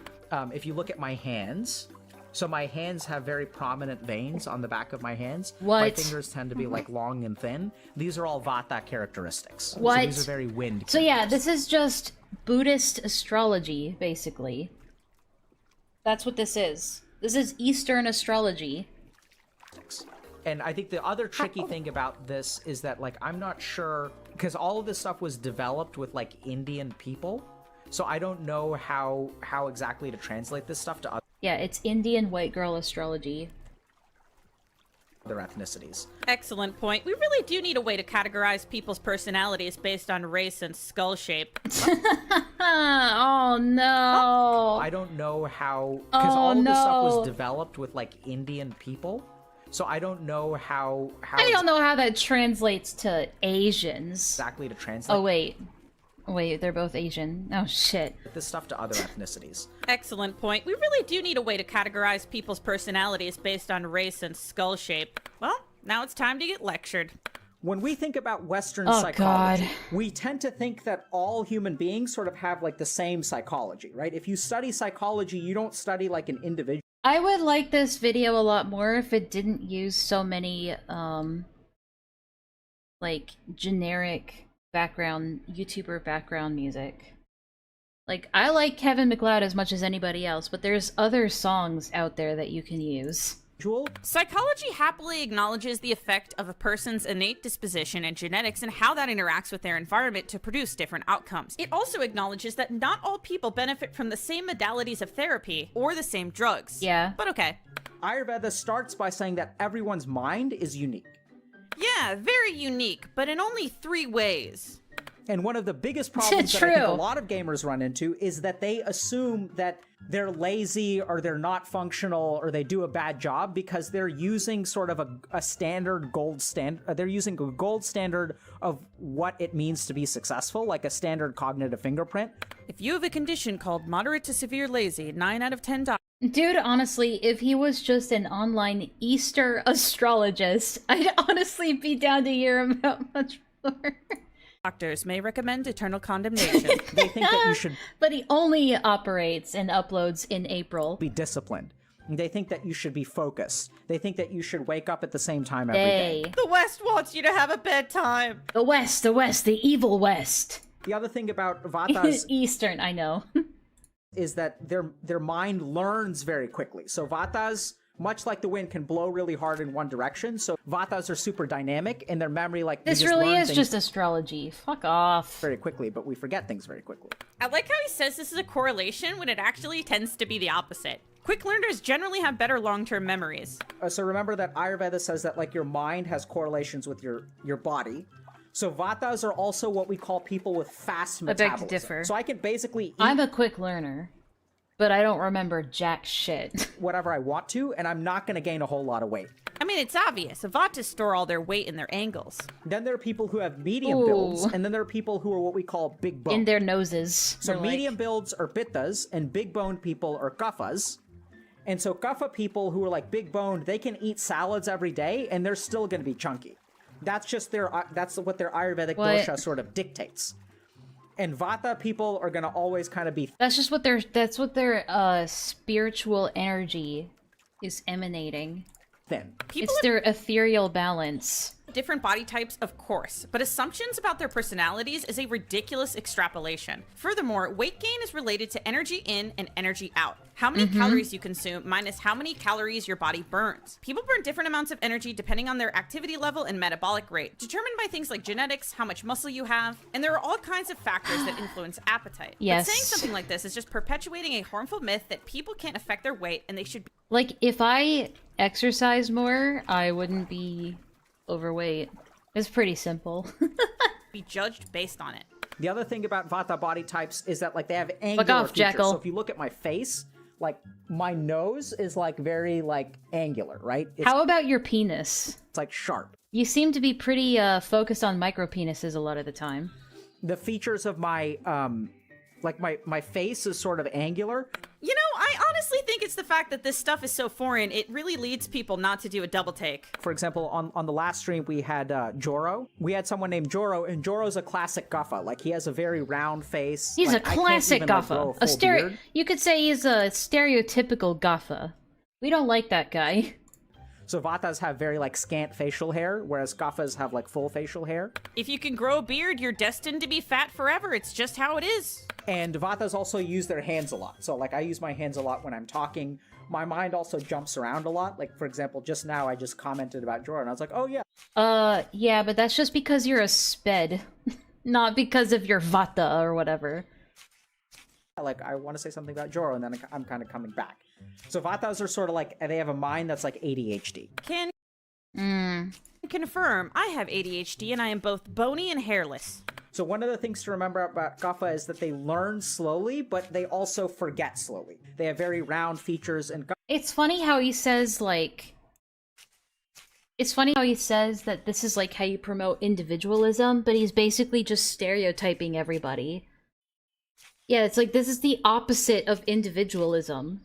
If you look at my hands, so my hands have very prominent veins on the back of my hands. My What? fingers tend to be like long and thin. These are all Vata characteristics. What? So these are very wind. So yeah, this is just Buddhist astrology, basically. That's what this is. This is Eastern astrology. And I think the other tricky thing about this is that, like, I'm not sure, because all of this stuff was developed with, like, Indian people, so I don't know how exactly to translate this stuff to Yeah, it's Indian white girl astrology. other ethnicities. Excellent point. We really do need a way to categorize people's personalities based on race and skull shape. Oh no! I don't know how, because Oh, all of this stuff no. was developed with, like, Indian people, so I don't know how I don't know how that translates to Asians. exactly to translate Oh wait, they're both Asian. Oh shit. this stuff to other ethnicities. Excellent point. We really do need a way to categorize people's personalities based on race and skull shape. Well, now it's time to get lectured. When we think about Western Oh, psychology, God. we tend to think that all human beings sort of have like the same psychology, right? If you study psychology, you don't study like an individual. I would like this video a lot more if it didn't use so many, like, generic YouTuber background music. Like, I like Kevin MacLeod as much as anybody else, but there's other songs out there that you can use. Psychology happily acknowledges the effect of a person's innate disposition and genetics and how that interacts with their environment to produce different outcomes. It also acknowledges that not all people benefit from the same modalities of therapy or the same drugs. Yeah. But okay. Ayurveda starts by saying that everyone's mind is unique. Yeah, very unique, but in only 3 ways. And one of the biggest problems that I think True. a lot of gamers run into is that they assume that they're lazy or they're not functional or they do a bad job because they're using sort of a standard gold standard. They're using a gold standard of what it means to be successful, like a standard cognitive fingerprint. If you have a condition called moderate to severe lazy, 9 out of 10 doctors Dude, honestly, if he was just an online Easter astrologist, I'd honestly be down to hear about much more. Doctors may recommend eternal condemnation. They think that you should But he only operates and uploads in April. be disciplined. They think that you should be focused. They think that you should wake up at the same time every day. The West wants you to have a bedtime. The West, the evil West. The other thing about Vatas Eastern, I know. is that their mind learns very quickly. So Vatas, much like the wind, can blow really hard in one direction. So Vatas are super dynamic in their memory. Like This really is just astrology. Fuck off. Very quickly, but we forget things very quickly. I like how he says this is a correlation when it actually tends to be the opposite. Quick learners generally have better long-term memories. So remember that Ayurveda says that like your mind has correlations with your body. So Vatas are also what we call people with fast I metabolism. beg to differ. So I can basically eat I'm a quick learner, but I don't remember jack shit. whatever I want to, and I'm not going to gain a whole lot of weight. I mean, it's obvious. Vatas store all their weight in their angles. Then there are people who have medium Ooh. builds, and then there are people who are what we call big bone. In their noses. So They're like- medium builds are pittas, and big boned people are kaphas. And so kapha people who are like big boned, they can eat salads every day, and they're still going to be chunky. That's just that's what their Ayurvedic What? dosha sort of dictates. And Vata people are going to always kind of be That's just what their spiritual energy is emanating. thin. It's their ethereal balance. Different body types, of course, but assumptions about their personalities is a ridiculous extrapolation. Furthermore, weight gain is related to energy in and energy out. How many calories you consume minus how many calories your body burns. People burn different amounts of energy depending on their activity level and metabolic rate, determined by things like genetics, how much muscle you have, and there are all kinds of factors that influence appetite. Yes. But saying something like this is just perpetuating a harmful myth that people can't affect their weight and they should be Like, if I exercise more, I wouldn't be overweight. It's pretty simple. judged based on it. The other thing about Vata body types is that like they have angular off, features. Jackal. So if you look at my face, like my nose is like very like angular, right? How about your penis? It's like sharp. You seem to be pretty focused on micro penises a lot of the time. The features of my like my face is sort of angular. You know, I honestly think it's the fact that this stuff is so foreign, it really leads people not to do a double take. For example, on the last stream we had Joro. We had someone named Joro, and Joro's a classic Guffa. Like he has a very round face. He's like, a classic I can't even, like, Guffa. grow A full stereo. beard. You could say he's a stereotypical Guffa. We don't like that guy. So Vatas have very like scant facial hair, whereas Guffas have like full facial hair. If you can grow a beard, you're destined to be fat forever. It's just how it is. And Vatas also use their hands a lot. So like I use my hands a lot when I'm talking. My mind also jumps around a lot. Like for example, just now I just commented about Jordan. I was like, oh yeah. Yeah, but that's just because you're a sped. Not because of your Vata or whatever. Like I want to say something about Joro, and then I'm kind of coming back. So Vatas are sort of like, they have a mind that's like ADHD. Can confirm, I have ADHD and I am both bony and hairless. So one of the things to remember about Guffa is that they learn slowly, but they also forget slowly. They have very round features, and It's funny how he says, like... It's funny how he says that this is, like, how you promote individualism, but he's basically just stereotyping everybody. Yeah, it's like, this is the opposite of individualism.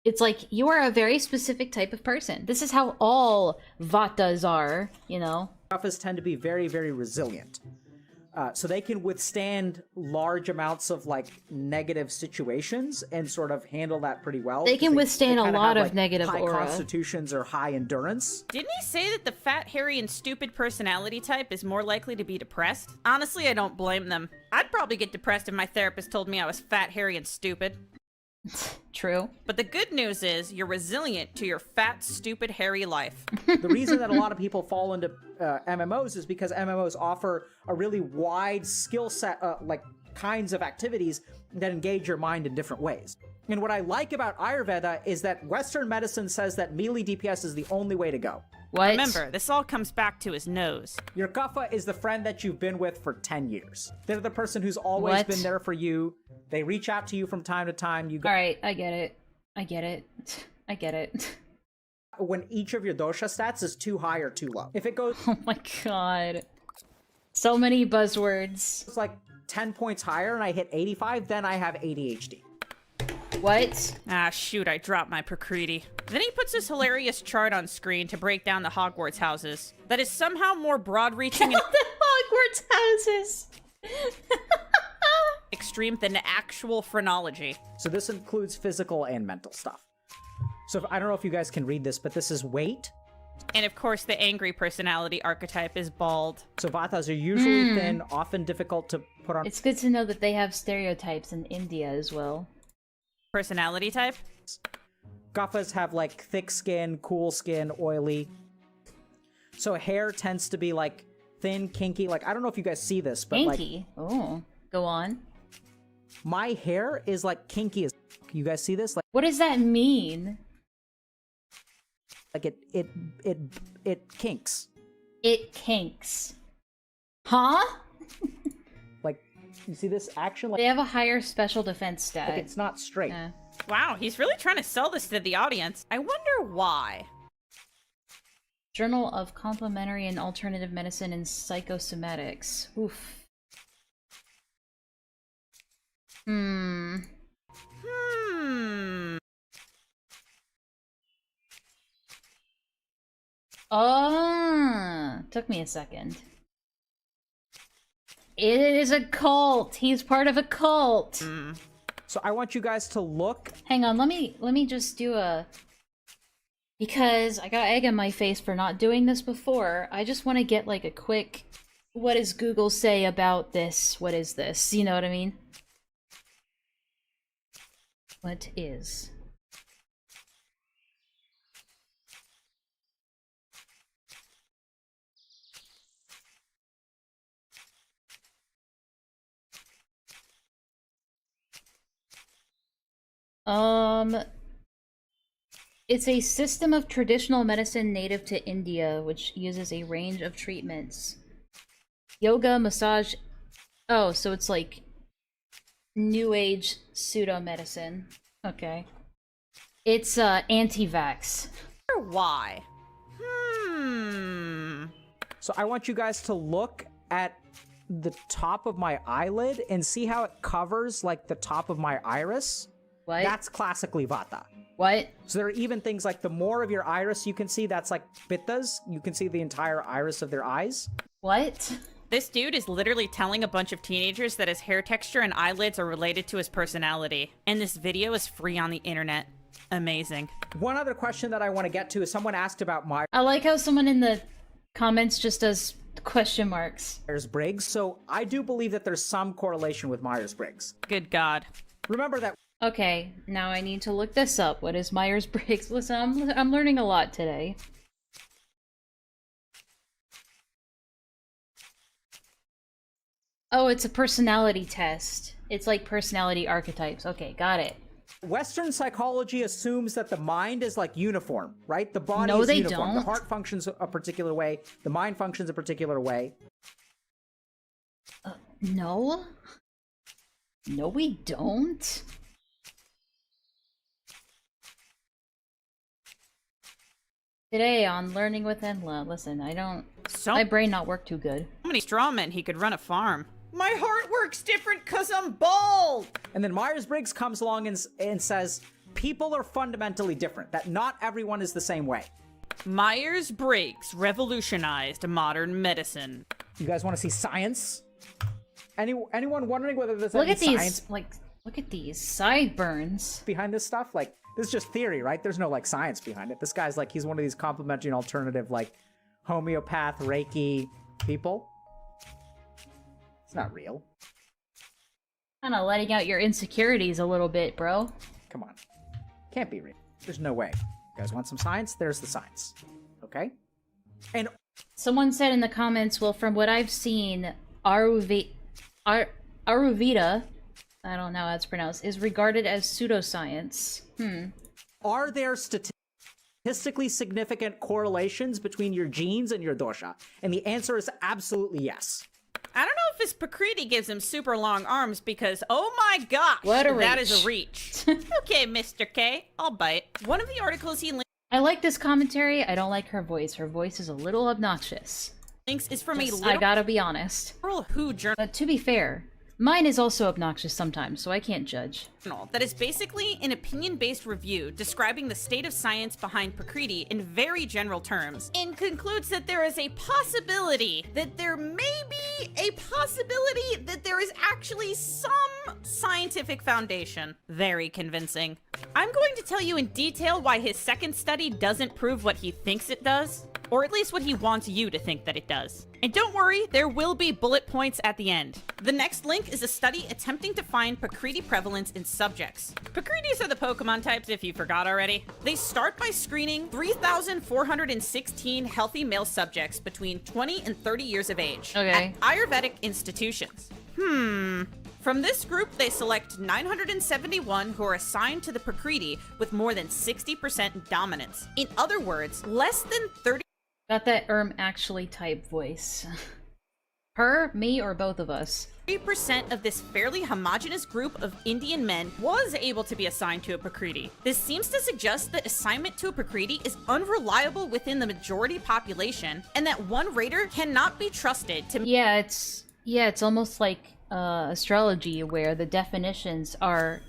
It's like, you are a very specific type of person. This is how all Vatas are, you know? Guffas tend to be very, very resilient. So they can withstand large amounts of like negative situations and sort of handle that pretty well. They can withstand a kinda lot have, of negative high aura. constitutions or high endurance. Didn't he say that the fat, hairy, and stupid personality type is more likely to be depressed? Honestly, I don't blame them. I'd probably get depressed if my therapist told me I was fat, hairy, and stupid. True. But the good news is you're resilient to your fat, stupid, hairy life. The reason that a lot of people fall into MMOs is because MMOs offer a really wide skill set, like kinds of activities that engage your mind in different ways. And what I like about Ayurveda is that Western medicine says that melee DPS is the only way to go. What? Remember, this all comes back to his nose. Your Guffa is the friend that you've been with for 10 years. They're the person who's always What? been there for you. They reach out to you from time to time. You go. Alright, I get it. I get it. I get it. When each of your dosha stats is too high or too low. If it goes Oh my god. So many buzzwords. it's like 10 points higher and I hit 85, then I have ADHD. What? Ah, shoot, I dropped my Prakriti. Then he puts this hilarious chart on screen to break down the Hogwarts houses. That is somehow more broad-reaching and The Hogwarts houses! extreme than actual phrenology. So this includes physical and mental stuff. So I don't know if you guys can read this, but this is weight. And of course, the angry personality archetype is bald. So Vatas are usually thin, often difficult to put on. It's good to know that they have stereotypes in India as well. Personality type? Gaffas have like thick skin, cool skin, oily. So hair tends to be like thin, kinky. Like I don't know if you guys see this, but Kinky? Oh, go on. My hair is like kinky as you guys see this? Like What does that mean? Like it kinks. It kinks. Huh? Like you see this action? Like They have a higher special defense stat. like it's not straight. Wow, he's really trying to sell this to the audience. I wonder why. Journal of Complementary and Alternative Medicine and Psychosomatics. Oof. Hmm. Took me a second. It is a cult. He's part of a cult. So I want you guys to look. Hang on, let me just do a, because I got egg on my face for not doing this before. I just want to get like a quick, what does Google say about this? What is this? You know what I mean? What is? It's a system of traditional medicine native to India, which uses a range of treatments. Yoga, massage... Oh, so it's like New Age pseudo-medicine. Okay. It's, anti-vax. Why? So I want you guys to look at the top of my eyelid and see how it covers like the top of my iris. What? That's classically Vata. What? So there are even things like the more of your iris you can see, that's like Pittas. You can see the entire iris of their eyes. What? This dude is literally telling a bunch of teenagers that his hair texture and eyelids are related to his personality. And this video is free on the internet. Amazing. One other question that I want to get to is someone asked about I like how someone in the comments just does question marks. Myers-Briggs. So I do believe that there's some correlation with Myers-Briggs. Good God. Remember that. Okay, now I need to look this up. What is Myers-Briggs? Listen, I'm learning a lot today. Oh, it's a personality test. It's like personality archetypes. Okay, got it. Western psychology assumes that the mind is like uniform, right? The body No, is they uniform. The don't. heart functions a particular way. The mind functions a particular way. No? No, we don't. Today on Learning with Enlaa, listen, my brain not work too good. How many straw men he could run a farm? My heart works different because I'm bald! And then Myers-Briggs comes along and says, people are fundamentally different, that not everyone is the same way. Myers-Briggs revolutionized modern medicine. You guys want to see science? Anyone wondering whether there's Look any at these, science look at these sideburns behind this stuff? Like, this is just theory, right? There's no, like, science behind it. This guy's like, he's one of these complementary and alternative, like, homeopath, Reiki people. It's not real. Kind of letting out your insecurities a little bit, bro. Come on. Can't be real. There's no way. You guys want some science? There's the science. Okay? And Someone said in the comments, well, from what I've seen, Ayurveda, I don't know how it's pronounced, is regarded as pseudoscience. Are there statistically significant correlations between your genes and your dosha? And the answer is absolutely yes. I don't know if his Prakriti gives him super long arms because, oh my gosh, What a that is reach. a reach. Okay, Mr. K, I'll bite. One of the articles he I like this commentary. I don't like her voice. Her voice is a little obnoxious. links is from Just- a little I gotta be honest. girl who journal. But to be fair, Mine is also obnoxious sometimes, so I can't judge. That is basically an opinion-based review describing the state of science behind Prakriti in very general terms, and concludes that there is a possibility that there may be a possibility that there is actually some scientific foundation. Very convincing. I'm going to tell you in detail why his second study doesn't prove what he thinks it does, or at least what he wants you to think that it does. And don't worry, there will be bullet points at the end. The next link is a study attempting to find Prakriti prevalence in subjects. Prakritis are the Pokemon types if you forgot already. They start by screening 3,416 healthy male subjects between 20 and 30 years of age at Ayurvedic institutions. From this group, they select 971 who are assigned to the Prakriti with more than 60% dominance. In other words, less than 30. Got that actually type voice. Her, me, or both of us? 30% of this fairly homogenous group of Indian men was able to be assigned to a Prakriti. This seems to suggest that assignment to a Prakriti is unreliable within the majority population, and that one rater cannot be trusted to— Yeah, it's almost like astrology, where the definitions are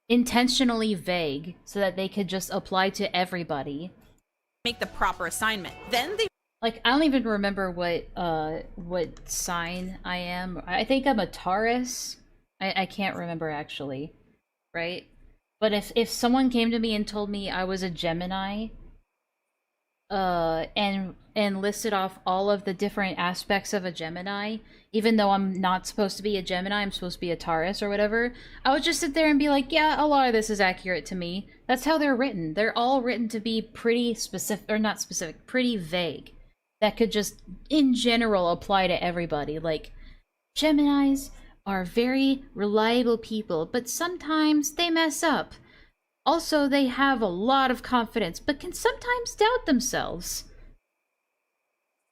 intentionally vague so that they could just apply to everybody. Make the proper assignment. Then they— Like, I don't even remember what sign I am. I think I'm a Taurus. I can't remember actually, right? But if someone came to me and told me I was a Gemini, and listed off all of the different aspects of a Gemini, even though I'm not supposed to be a Gemini, I'm supposed to be a Taurus or whatever, I would just sit there and be like, yeah, a lot of this is accurate to me. That's how they're written. They're all written to be pretty specific, or not specific, pretty vague. That could just, in general, apply to everybody. Like, Geminis are very reliable people, but sometimes they mess up. Also, they have a lot of confidence, but can sometimes doubt themselves.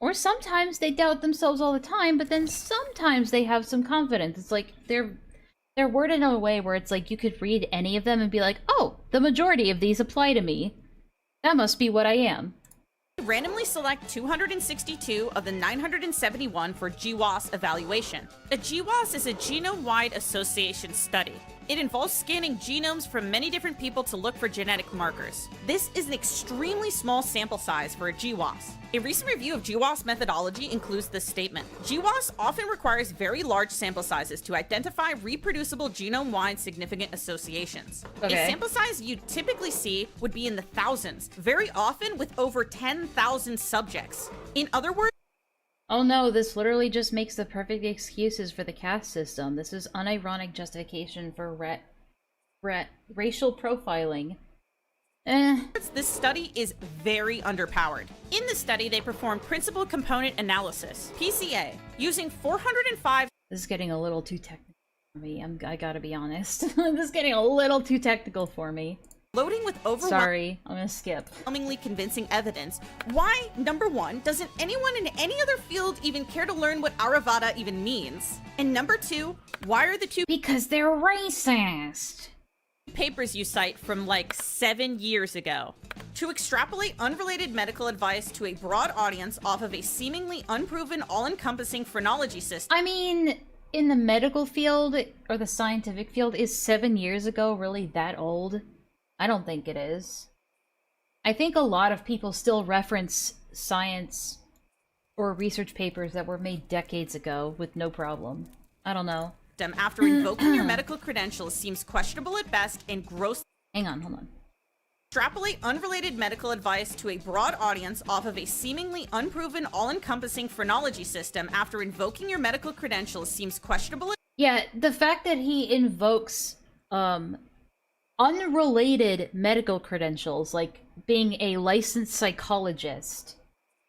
Or sometimes they doubt themselves all the time, but then sometimes they have some confidence. It's like, they're worded in a way where it's like you could read any of them and be like, oh, the majority of these apply to me. That must be what I am. Randomly select 262 of the 971 for GWAS evaluation. A GWAS is a genome-wide association study. It involves scanning genomes from many different people to look for genetic markers. This is an extremely small sample size for a GWAS. A recent review of GWAS methodology includes this statement: GWAS often requires very large sample sizes to identify reproducible genome-wide significant associations. Okay. A sample size you typically see would be in the thousands, very often with over 10,000 subjects. In other words— Oh no, this literally just makes the perfect excuses for the caste system. This is unironic justification for racial profiling. This study is very underpowered. In the study, they performed principal component analysis, PCA, using 405— This is getting a little too technical for me. I gotta be honest. This is getting a little too technical for me. Loading with Sorry, I'm gonna skip. Overwhelmingly convincing evidence. Why, number one, doesn't anyone in any other field even care to learn what Ayurveda even means? And number two, why are the two— Because they're racist! Papers you cite from like 7 years ago to extrapolate unrelated medical advice to a broad audience off of a seemingly unproven, all-encompassing phrenology system? I mean, in the medical field, or the scientific field, is 7 years ago really that old? I don't think it is. I think a lot of people still reference science or research papers that were made decades ago with no problem. I don't know. After invoking your medical credentials seems questionable at best and gross— Hang on, hold on. Extrapolate unrelated medical advice to a broad audience off of a seemingly unproven, all-encompassing phrenology system after invoking your medical credentials seems questionable. Yeah, the fact that he invokes, unrelated medical credentials, like being a licensed psychologist,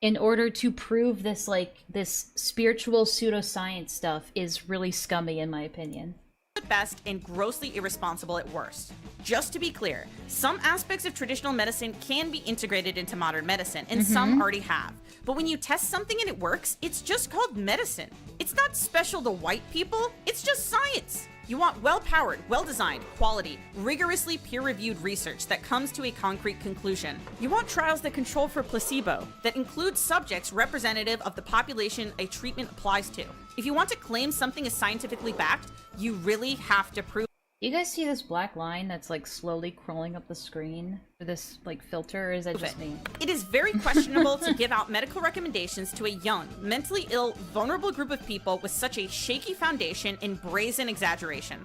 in order to prove this, like, this spiritual pseudoscience stuff is really scummy in my opinion. At best and grossly irresponsible at worst. Just to be clear, some aspects of traditional medicine can be integrated into modern medicine, and some already have. But when you test something and it works, it's just called medicine. It's not special to white people, it's just science. You want well-powered, well-designed, quality, rigorously peer-reviewed research that comes to a concrete conclusion. You want trials that control for placebo, that include subjects representative of the population a treatment applies to. If you want to claim something is scientifically backed, you really have to prove. You guys see this black line that's like slowly crawling up the screen for this like filter, or is that just me? It is very questionable to give out medical recommendations to a young, mentally ill, vulnerable group of people with such a shaky foundation and brazen exaggeration.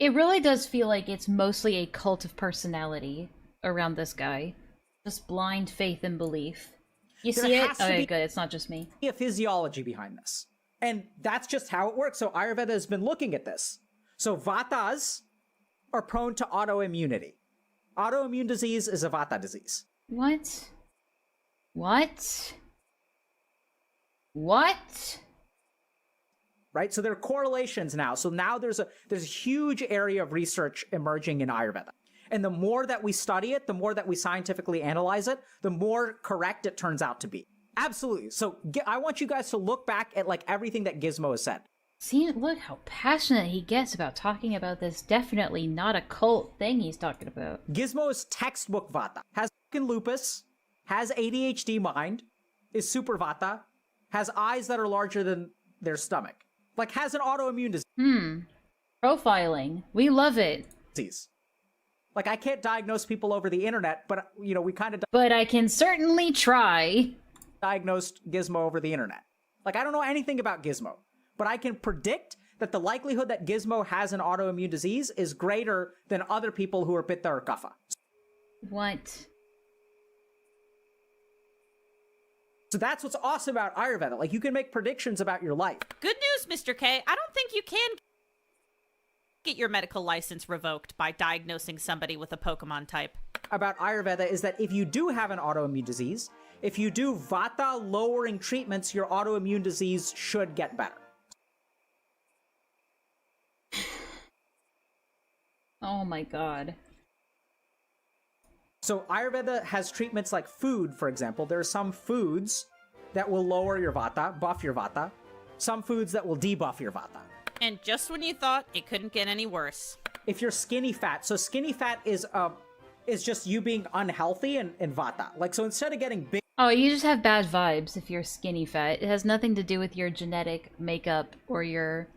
It really does feel like it's mostly a cult of personality around this guy. Just blind faith and belief. You There see it? has to Okay, be good. It's not just me. a physiology behind this. And that's just how it works. So Ayurveda has been looking at this. So Vatas are prone to autoimmunity. Autoimmune disease is a Vata disease. What? What? What? Right? So there are correlations now. So now there's a huge area of research emerging in Ayurveda. And the more that we study it, the more that we scientifically analyze it, the more correct it turns out to be. Absolutely. So I want you guys to look back at like everything that Gizmo has said. See, look how passionate he gets about talking about this definitely not a cult thing he's talking about. Gizmo is textbook Vata. Has fucking lupus, has ADHD mind, is super Vata, has eyes that are larger than their stomach. Like, has an autoimmune Profiling. We love it. disease. Like, I can't diagnose people over the internet, but, you know, we kind of But I can certainly try. diagnosed Gizmo over the internet. Like, I don't know anything about Gizmo, but I can predict that the likelihood that Gizmo has an autoimmune disease is greater than other people who are Pitta or Kapha. What? So that's what's awesome about Ayurveda. Like, you can make predictions about your life. Good news, Mr. K. I don't think you can get your medical license revoked by diagnosing somebody with a Pokemon type. About Ayurveda is that if you do have an autoimmune disease, if you do Vata lowering treatments, your autoimmune disease should get better. Oh my god. So Ayurveda has treatments like food, for example. There are some foods that will lower your Vata, buff your Vata. Some foods that will debuff your Vata. And just when you thought it couldn't get any worse. If you're skinny fat, so skinny fat is just you being unhealthy and Vata. Like, so instead of getting big... Oh, you just have bad vibes if you're skinny fat. It has nothing to do with your genetic makeup or your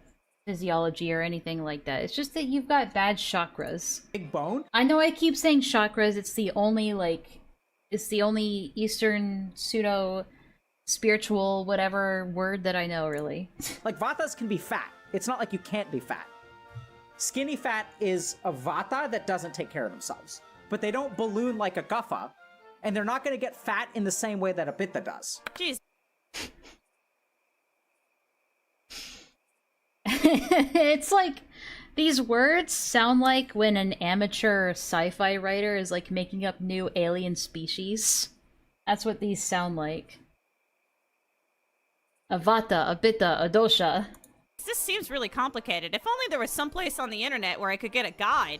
physiology or anything like that. It's just that you've got bad chakras. Big bone? I know I keep saying chakras. It's the only Eastern pseudo spiritual whatever word that I know, really. Like, Vatas can be fat. It's not like you can't be fat. Skinny fat is a Vata that doesn't take care of themselves. But they don't balloon like a Kapha, and they're not going to get fat in the same way that a Pitta does. Jeez. It's like, these words sound like when an amateur sci-fi writer is like making up new alien species. That's what these sound like. A Vata, a Pitta, a Dosha. This seems really complicated. If only there was someplace on the internet where I could get a guide.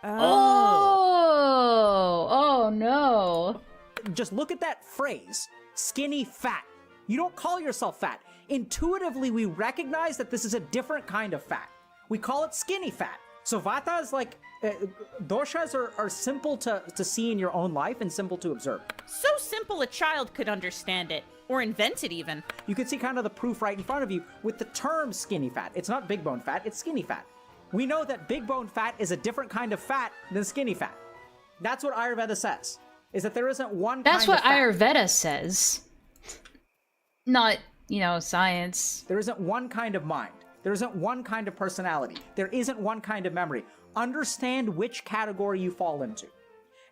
Oh no. Just look at that phrase, skinny fat. You don't call yourself fat. Intuitively, we recognize that this is a different kind of fat. We call it skinny fat. So Vata is like, doshas are simple to see in your own life and simple to observe. So simple a child could understand it. Or invent it, even. You can see kind of the proof right in front of you with the term skinny fat. It's not big bone fat, it's skinny fat. We know that big bone fat is a different kind of fat than skinny fat. That's what Ayurveda says, is that there isn't one That's kind of fat. what Ayurveda says. Not, science. There isn't one kind of mind. There isn't one kind of personality. There isn't one kind of memory. Understand which category you fall into.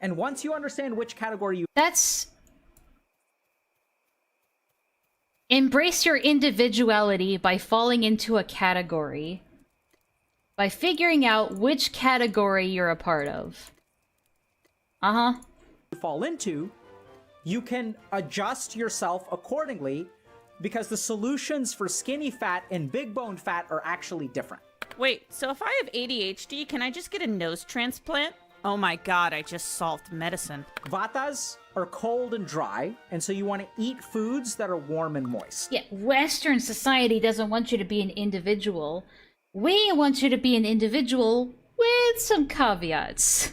And once you understand which category you... That's... Embrace your individuality by falling into a category. By figuring out which category you're a part of. fall into, you can adjust yourself accordingly because the solutions for skinny fat and big bone fat are actually different. Wait, so if I have ADHD, can I just get a nose transplant? Oh my god, I just solved medicine. Vatas are cold and dry, and so you want to eat foods that are warm and moist. Yeah, Western society doesn't want you to be an individual. We want you to be an individual with some caveats.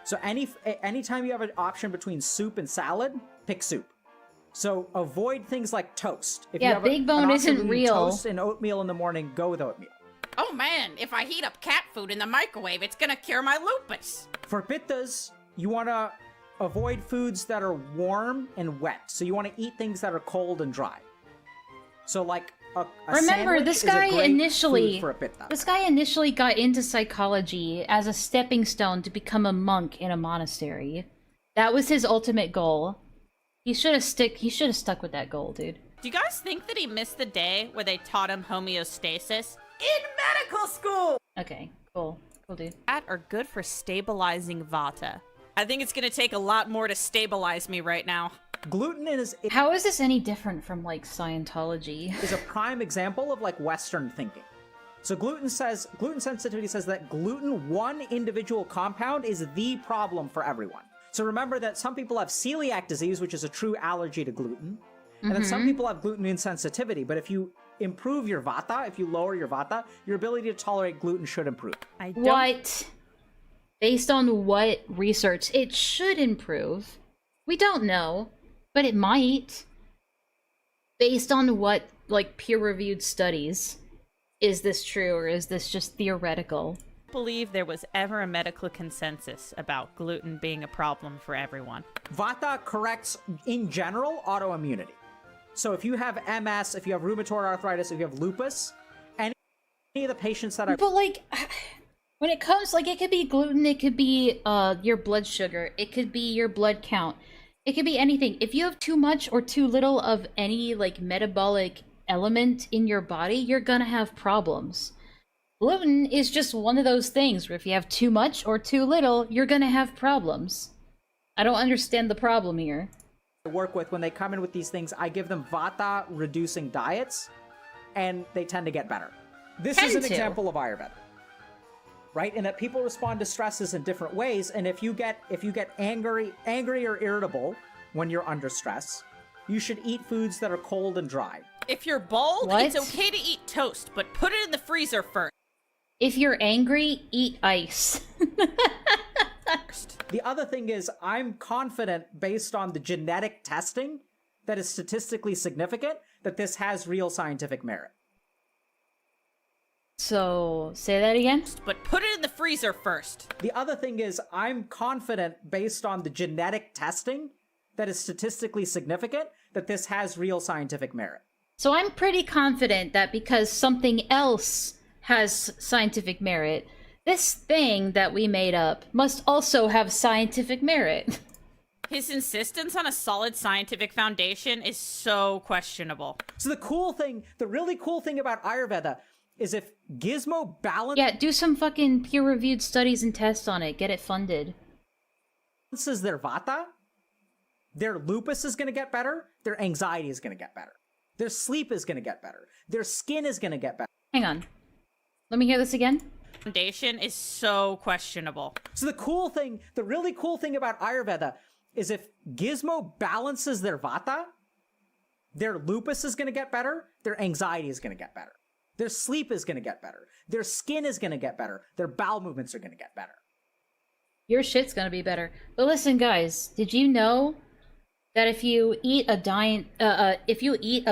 So anytime you have an option between soup and salad, pick soup. So avoid things like toast. If Yeah, you have Big an Bone option isn't to eat real. Toast and oatmeal in the morning, go with oatmeal. Oh man, if I heat up cat food in the microwave, it's gonna cure my lupus. For pittas, you want to avoid foods that are warm and wet. So you want to eat things that are cold and dry. So like a Remember, sandwich this is a guy great initially food for a pitta. this guy initially got into psychology as a stepping stone to become a monk in a monastery. That was his ultimate goal. He should have stuck with that goal, dude. Do you guys think that he missed the day where they taught him homeostasis in medical school? Okay, cool. Cool, dude. That are good for stabilizing Vata. I think it's gonna take a lot more to stabilize me right now. Gluten How is this any different from, like, Scientology? is a prime example of like Western thinking. So gluten sensitivity says that gluten, one individual compound, is the problem for everyone. So remember that some people have celiac disease, which is a true allergy to gluten. And then some people have gluten insensitivity. But if you improve your vata, if you lower your vata, your ability to tolerate gluten should improve. What? Based on what research? It should improve. We don't know, but it might. Based on what, like, peer-reviewed studies? Is this true, or is this just theoretical? I believe there was ever a medical consensus about gluten being a problem for everyone. Vata corrects, in general, autoimmunity. So if you have MS, if you have rheumatoid arthritis, if you have lupus, any of the patients that But, like, when it comes, like, it could be gluten, it could be your blood sugar, it could be your blood count, it could be anything. If you have too much or too little of any, like, metabolic element in your body, you're gonna have problems. Gluten is just one of those things where if you have too much or too little, you're gonna have problems. I don't understand the problem here. I work with, when they come in with these things, I give them vata reducing diets, and they tend to get better. This is an example of Ayurveda, right? In that people respond to stresses in different ways, and if you get angry or irritable when you're under stress, you should eat foods that are cold and dry. If you're bald, What? it's okay to eat toast, but put it in the freezer first. If you're angry, eat ice. The other thing is, I'm confident, based on the genetic testing that is statistically significant, that this has real scientific merit. So, say that again? But put it in the freezer first. The other thing is, I'm confident, based on the genetic testing that is statistically significant, that this has real scientific merit. So I'm pretty confident that because something else has scientific merit, this thing that we made up must also have scientific merit. His insistence on a solid scientific foundation is so questionable. So the really cool thing about Ayurveda is if Gizmo balances Yeah, do some fucking peer-reviewed studies and tests on it. Get it funded. their vata, their lupus is going to get better, their anxiety is going to get better, their sleep is going to get better, their skin is going to get better. Hang on. Let me hear this again. Foundation is so questionable. So the really cool thing about Ayurveda is if Gizmo balances their vata, their lupus is going to get better, their anxiety is going to get better, their sleep is going to get better, their skin is going to get better, their bowel movements are going to get better. Your shit's gonna be better. But listen, guys, did you know that if you eat a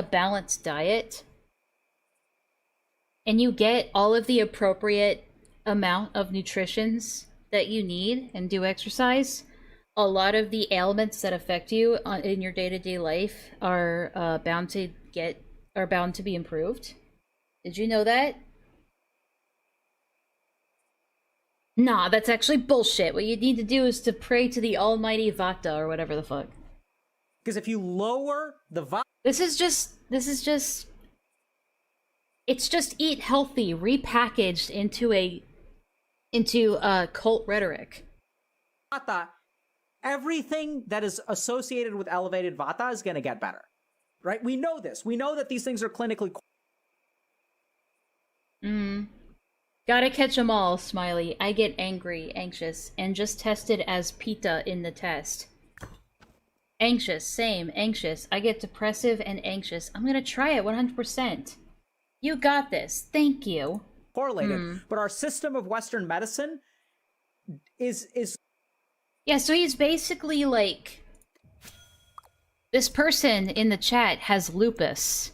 balanced diet, and you get all of the appropriate amount of nutritions that you need and do exercise, a lot of the ailments that affect you in your day-to-day life are bound to be improved? Did you know that? Nah, that's actually bullshit. What you need to do is to pray to the almighty Vata or whatever the fuck. Because if you lower the vata... It's just eat healthy, repackaged into cult rhetoric. Vata, everything that is associated with elevated vata is going to get better. Right? We know this. We know that these things are clinically... Gotta catch 'em all, Smiley. I get angry, anxious, and just tested as Pitta in the test. Anxious, same, anxious. I get depressive and anxious. I'm gonna try it 100%. You got this. Thank you. Correlated. But our system of Western medicine is... Yeah, so he's basically like... this person in the chat has lupus.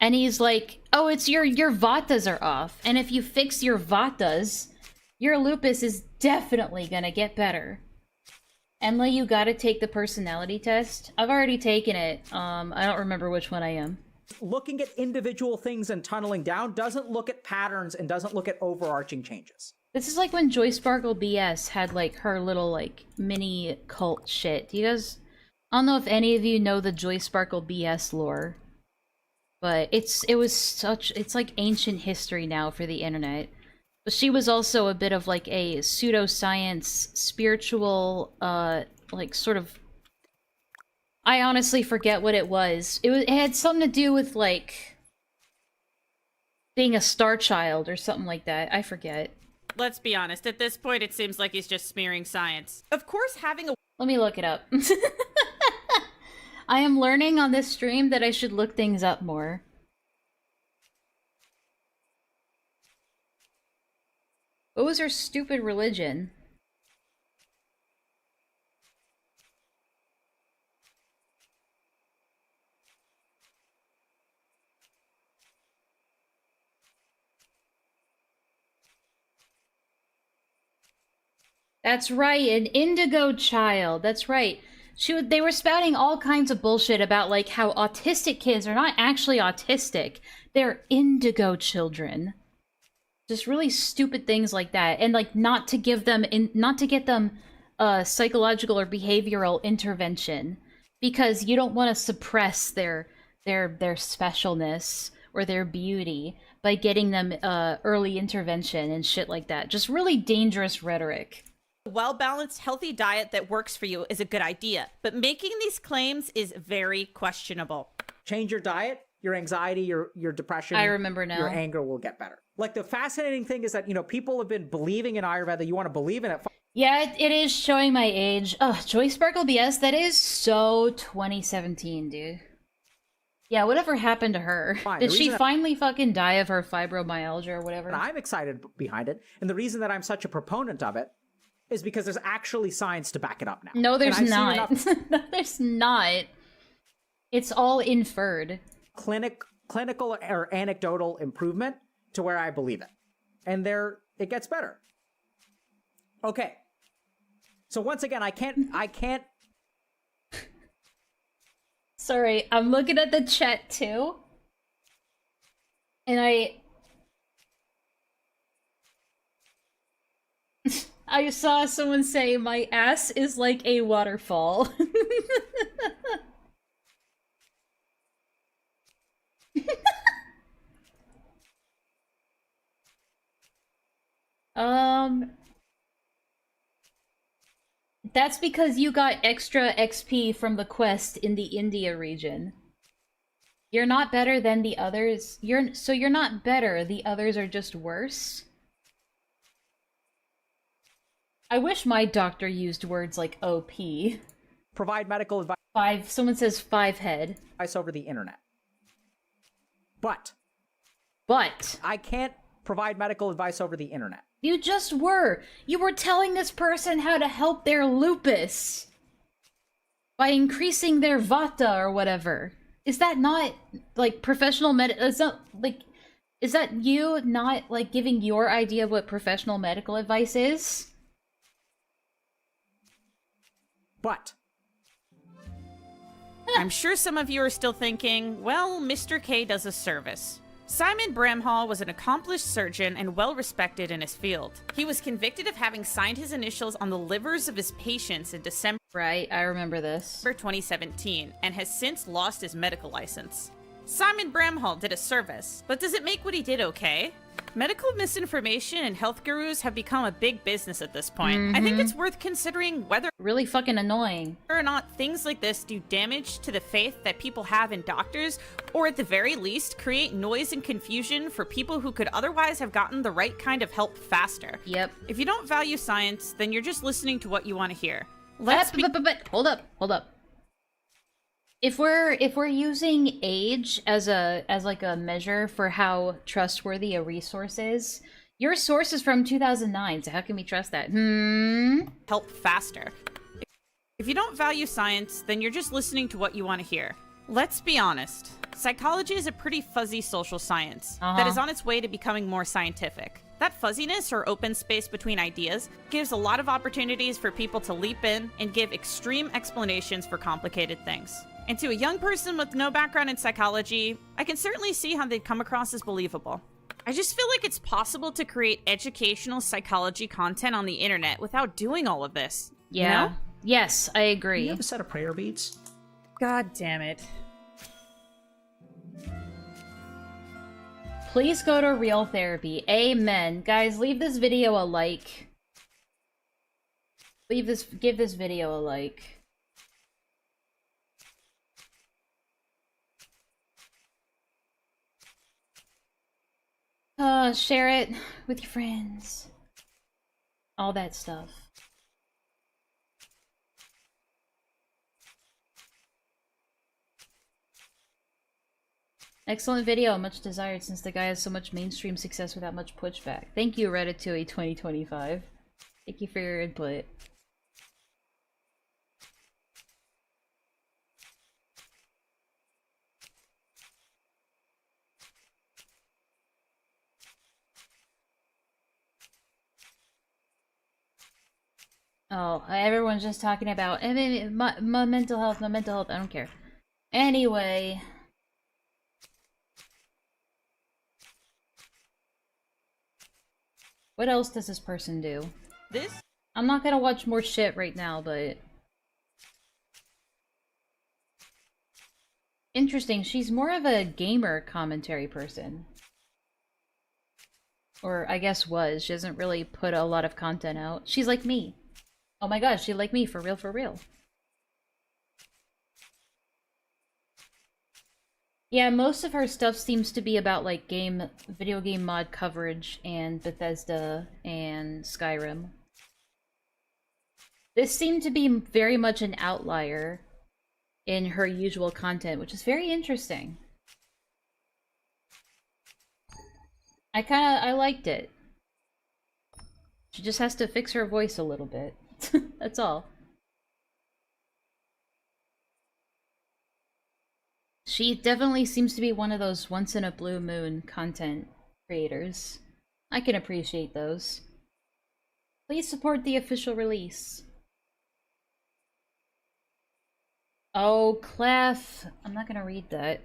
And he's like, oh, it's your vatas are off. And if you fix your vatas, your lupus is definitely gonna get better. Enlaa, you gotta take the personality test. I've already taken it. I don't remember which one I am. Looking at individual things and tunneling down doesn't look at patterns and doesn't look at overarching changes. This is like when Joy Sparkle BS had like her little like mini cult shit. Do you guys... I don't know if any of you know the Joy Sparkle BS lore. But it's like ancient history now for the internet. But she was also a bit of like a pseudoscience, spiritual, like sort of... I honestly forget what it was. It had something to do with like being a star child or something like that. I forget. Let's be honest, at this point it seems like he's just smearing science. Of course having a... Let me look it up. I am learning on this stream that I should look things up more. What was her stupid religion? That's right, an indigo child. That's right. They were spouting all kinds of bullshit about like how autistic kids are not actually autistic. They're indigo children. Just really stupid things like that. And like not to get them psychological or behavioral intervention because you don't want to suppress their specialness or their beauty by getting them early intervention and shit like that. Just really dangerous rhetoric. A well-balanced, healthy diet that works for you is a good idea, but making these claims is very questionable. Change your diet, your anxiety, your depression. I remember now. Your anger will get better. Like the fascinating thing is that, you know, people have been believing in Ayurveda. You want to believe in it. Yeah, it is showing my age. Oh, Joy Sparkle BS, that is so 2017, dude. Yeah, whatever happened to her? Fine. Did she finally fucking die of her fibromyalgia or whatever? And I'm excited behind it. And the reason that I'm such a proponent of it is because there's actually science to back it up now. No, there's not. No, there's not. It's all inferred. Clinical or anecdotal improvement to where I believe it. And it gets better. Okay. So once again, I can't... Sorry, I'm looking at the chat too. And I saw someone say, my ass is like a waterfall. That's because you got extra XP from the quest in the India region. You're not better than the others. You're not better, the others are just worse. I wish my doctor used words like OP. Provide medical advice. Someone says 5 head. Advice over the internet. But I can't provide medical advice over the internet. You just were. You were telling this person how to help their lupus by increasing their vata or whatever. Is that not like professional is that you not like giving your idea of what professional medical advice is? But I'm sure some of you are still thinking, well, Mr. K does a service. Simon Bramhall was an accomplished surgeon and well-respected in his field. He was convicted of having signed his initials on the livers of his patients in December Right, I remember this. 2017, and has since lost his medical license. Simon Bramhall did a service, but does it make what he did okay? Medical misinformation and health gurus have become a big business at this point. I think it's worth considering whether really fucking annoying or not things like this do damage to the faith that people have in doctors, or at the very least create noise and confusion for people who could otherwise have gotten the right kind of help faster. Yep. If you don't value science, then you're just listening to what you want to hear. But hold up. If we're using age as like a measure for how trustworthy a resource is, your source is from 2009, so how can we trust that? Help faster. If you don't value science, then you're just listening to what you want to hear. Let's be honest. Psychology is a pretty fuzzy social science that is on its way to becoming more scientific. That fuzziness or open space between ideas gives a lot of opportunities for people to leap in and give extreme explanations for complicated things. And to a young person with no background in psychology, I can certainly see how they'd come across as believable. I just feel like it's possible to create educational psychology content on the internet without doing all of this. Yeah. You know? Yes, I agree. You have a set of prayer beads? God damn it. Please go to real therapy. Amen. Guys, leave this video a like. Give this video a like. Share it with your friends. All that stuff. Excellent video, much desired since the guy has so much mainstream success without much pushback. Thank you, Ratatouille 2025. Thank you for your input. Oh, everyone's just talking about my mental health, my mental health. I don't care. Anyway. What else does this person do? This? I'm not gonna watch more shit right now, but... Interesting, she's more of a gamer commentary person. Or, I guess was. She doesn't really put a lot of content out. She's like me. Oh my gosh, she's like me, for real, for real. Yeah, most of her stuff seems to be about, like, video game mod coverage and Bethesda and Skyrim. This seemed to be very much an outlier in her usual content, which is very interesting. I liked it. She just has to fix her voice a little bit. That's all. She definitely seems to be one of those once-in-a-blue-moon content creators. I can appreciate those. Please support the official release. Oh, Clef. I'm not gonna read that.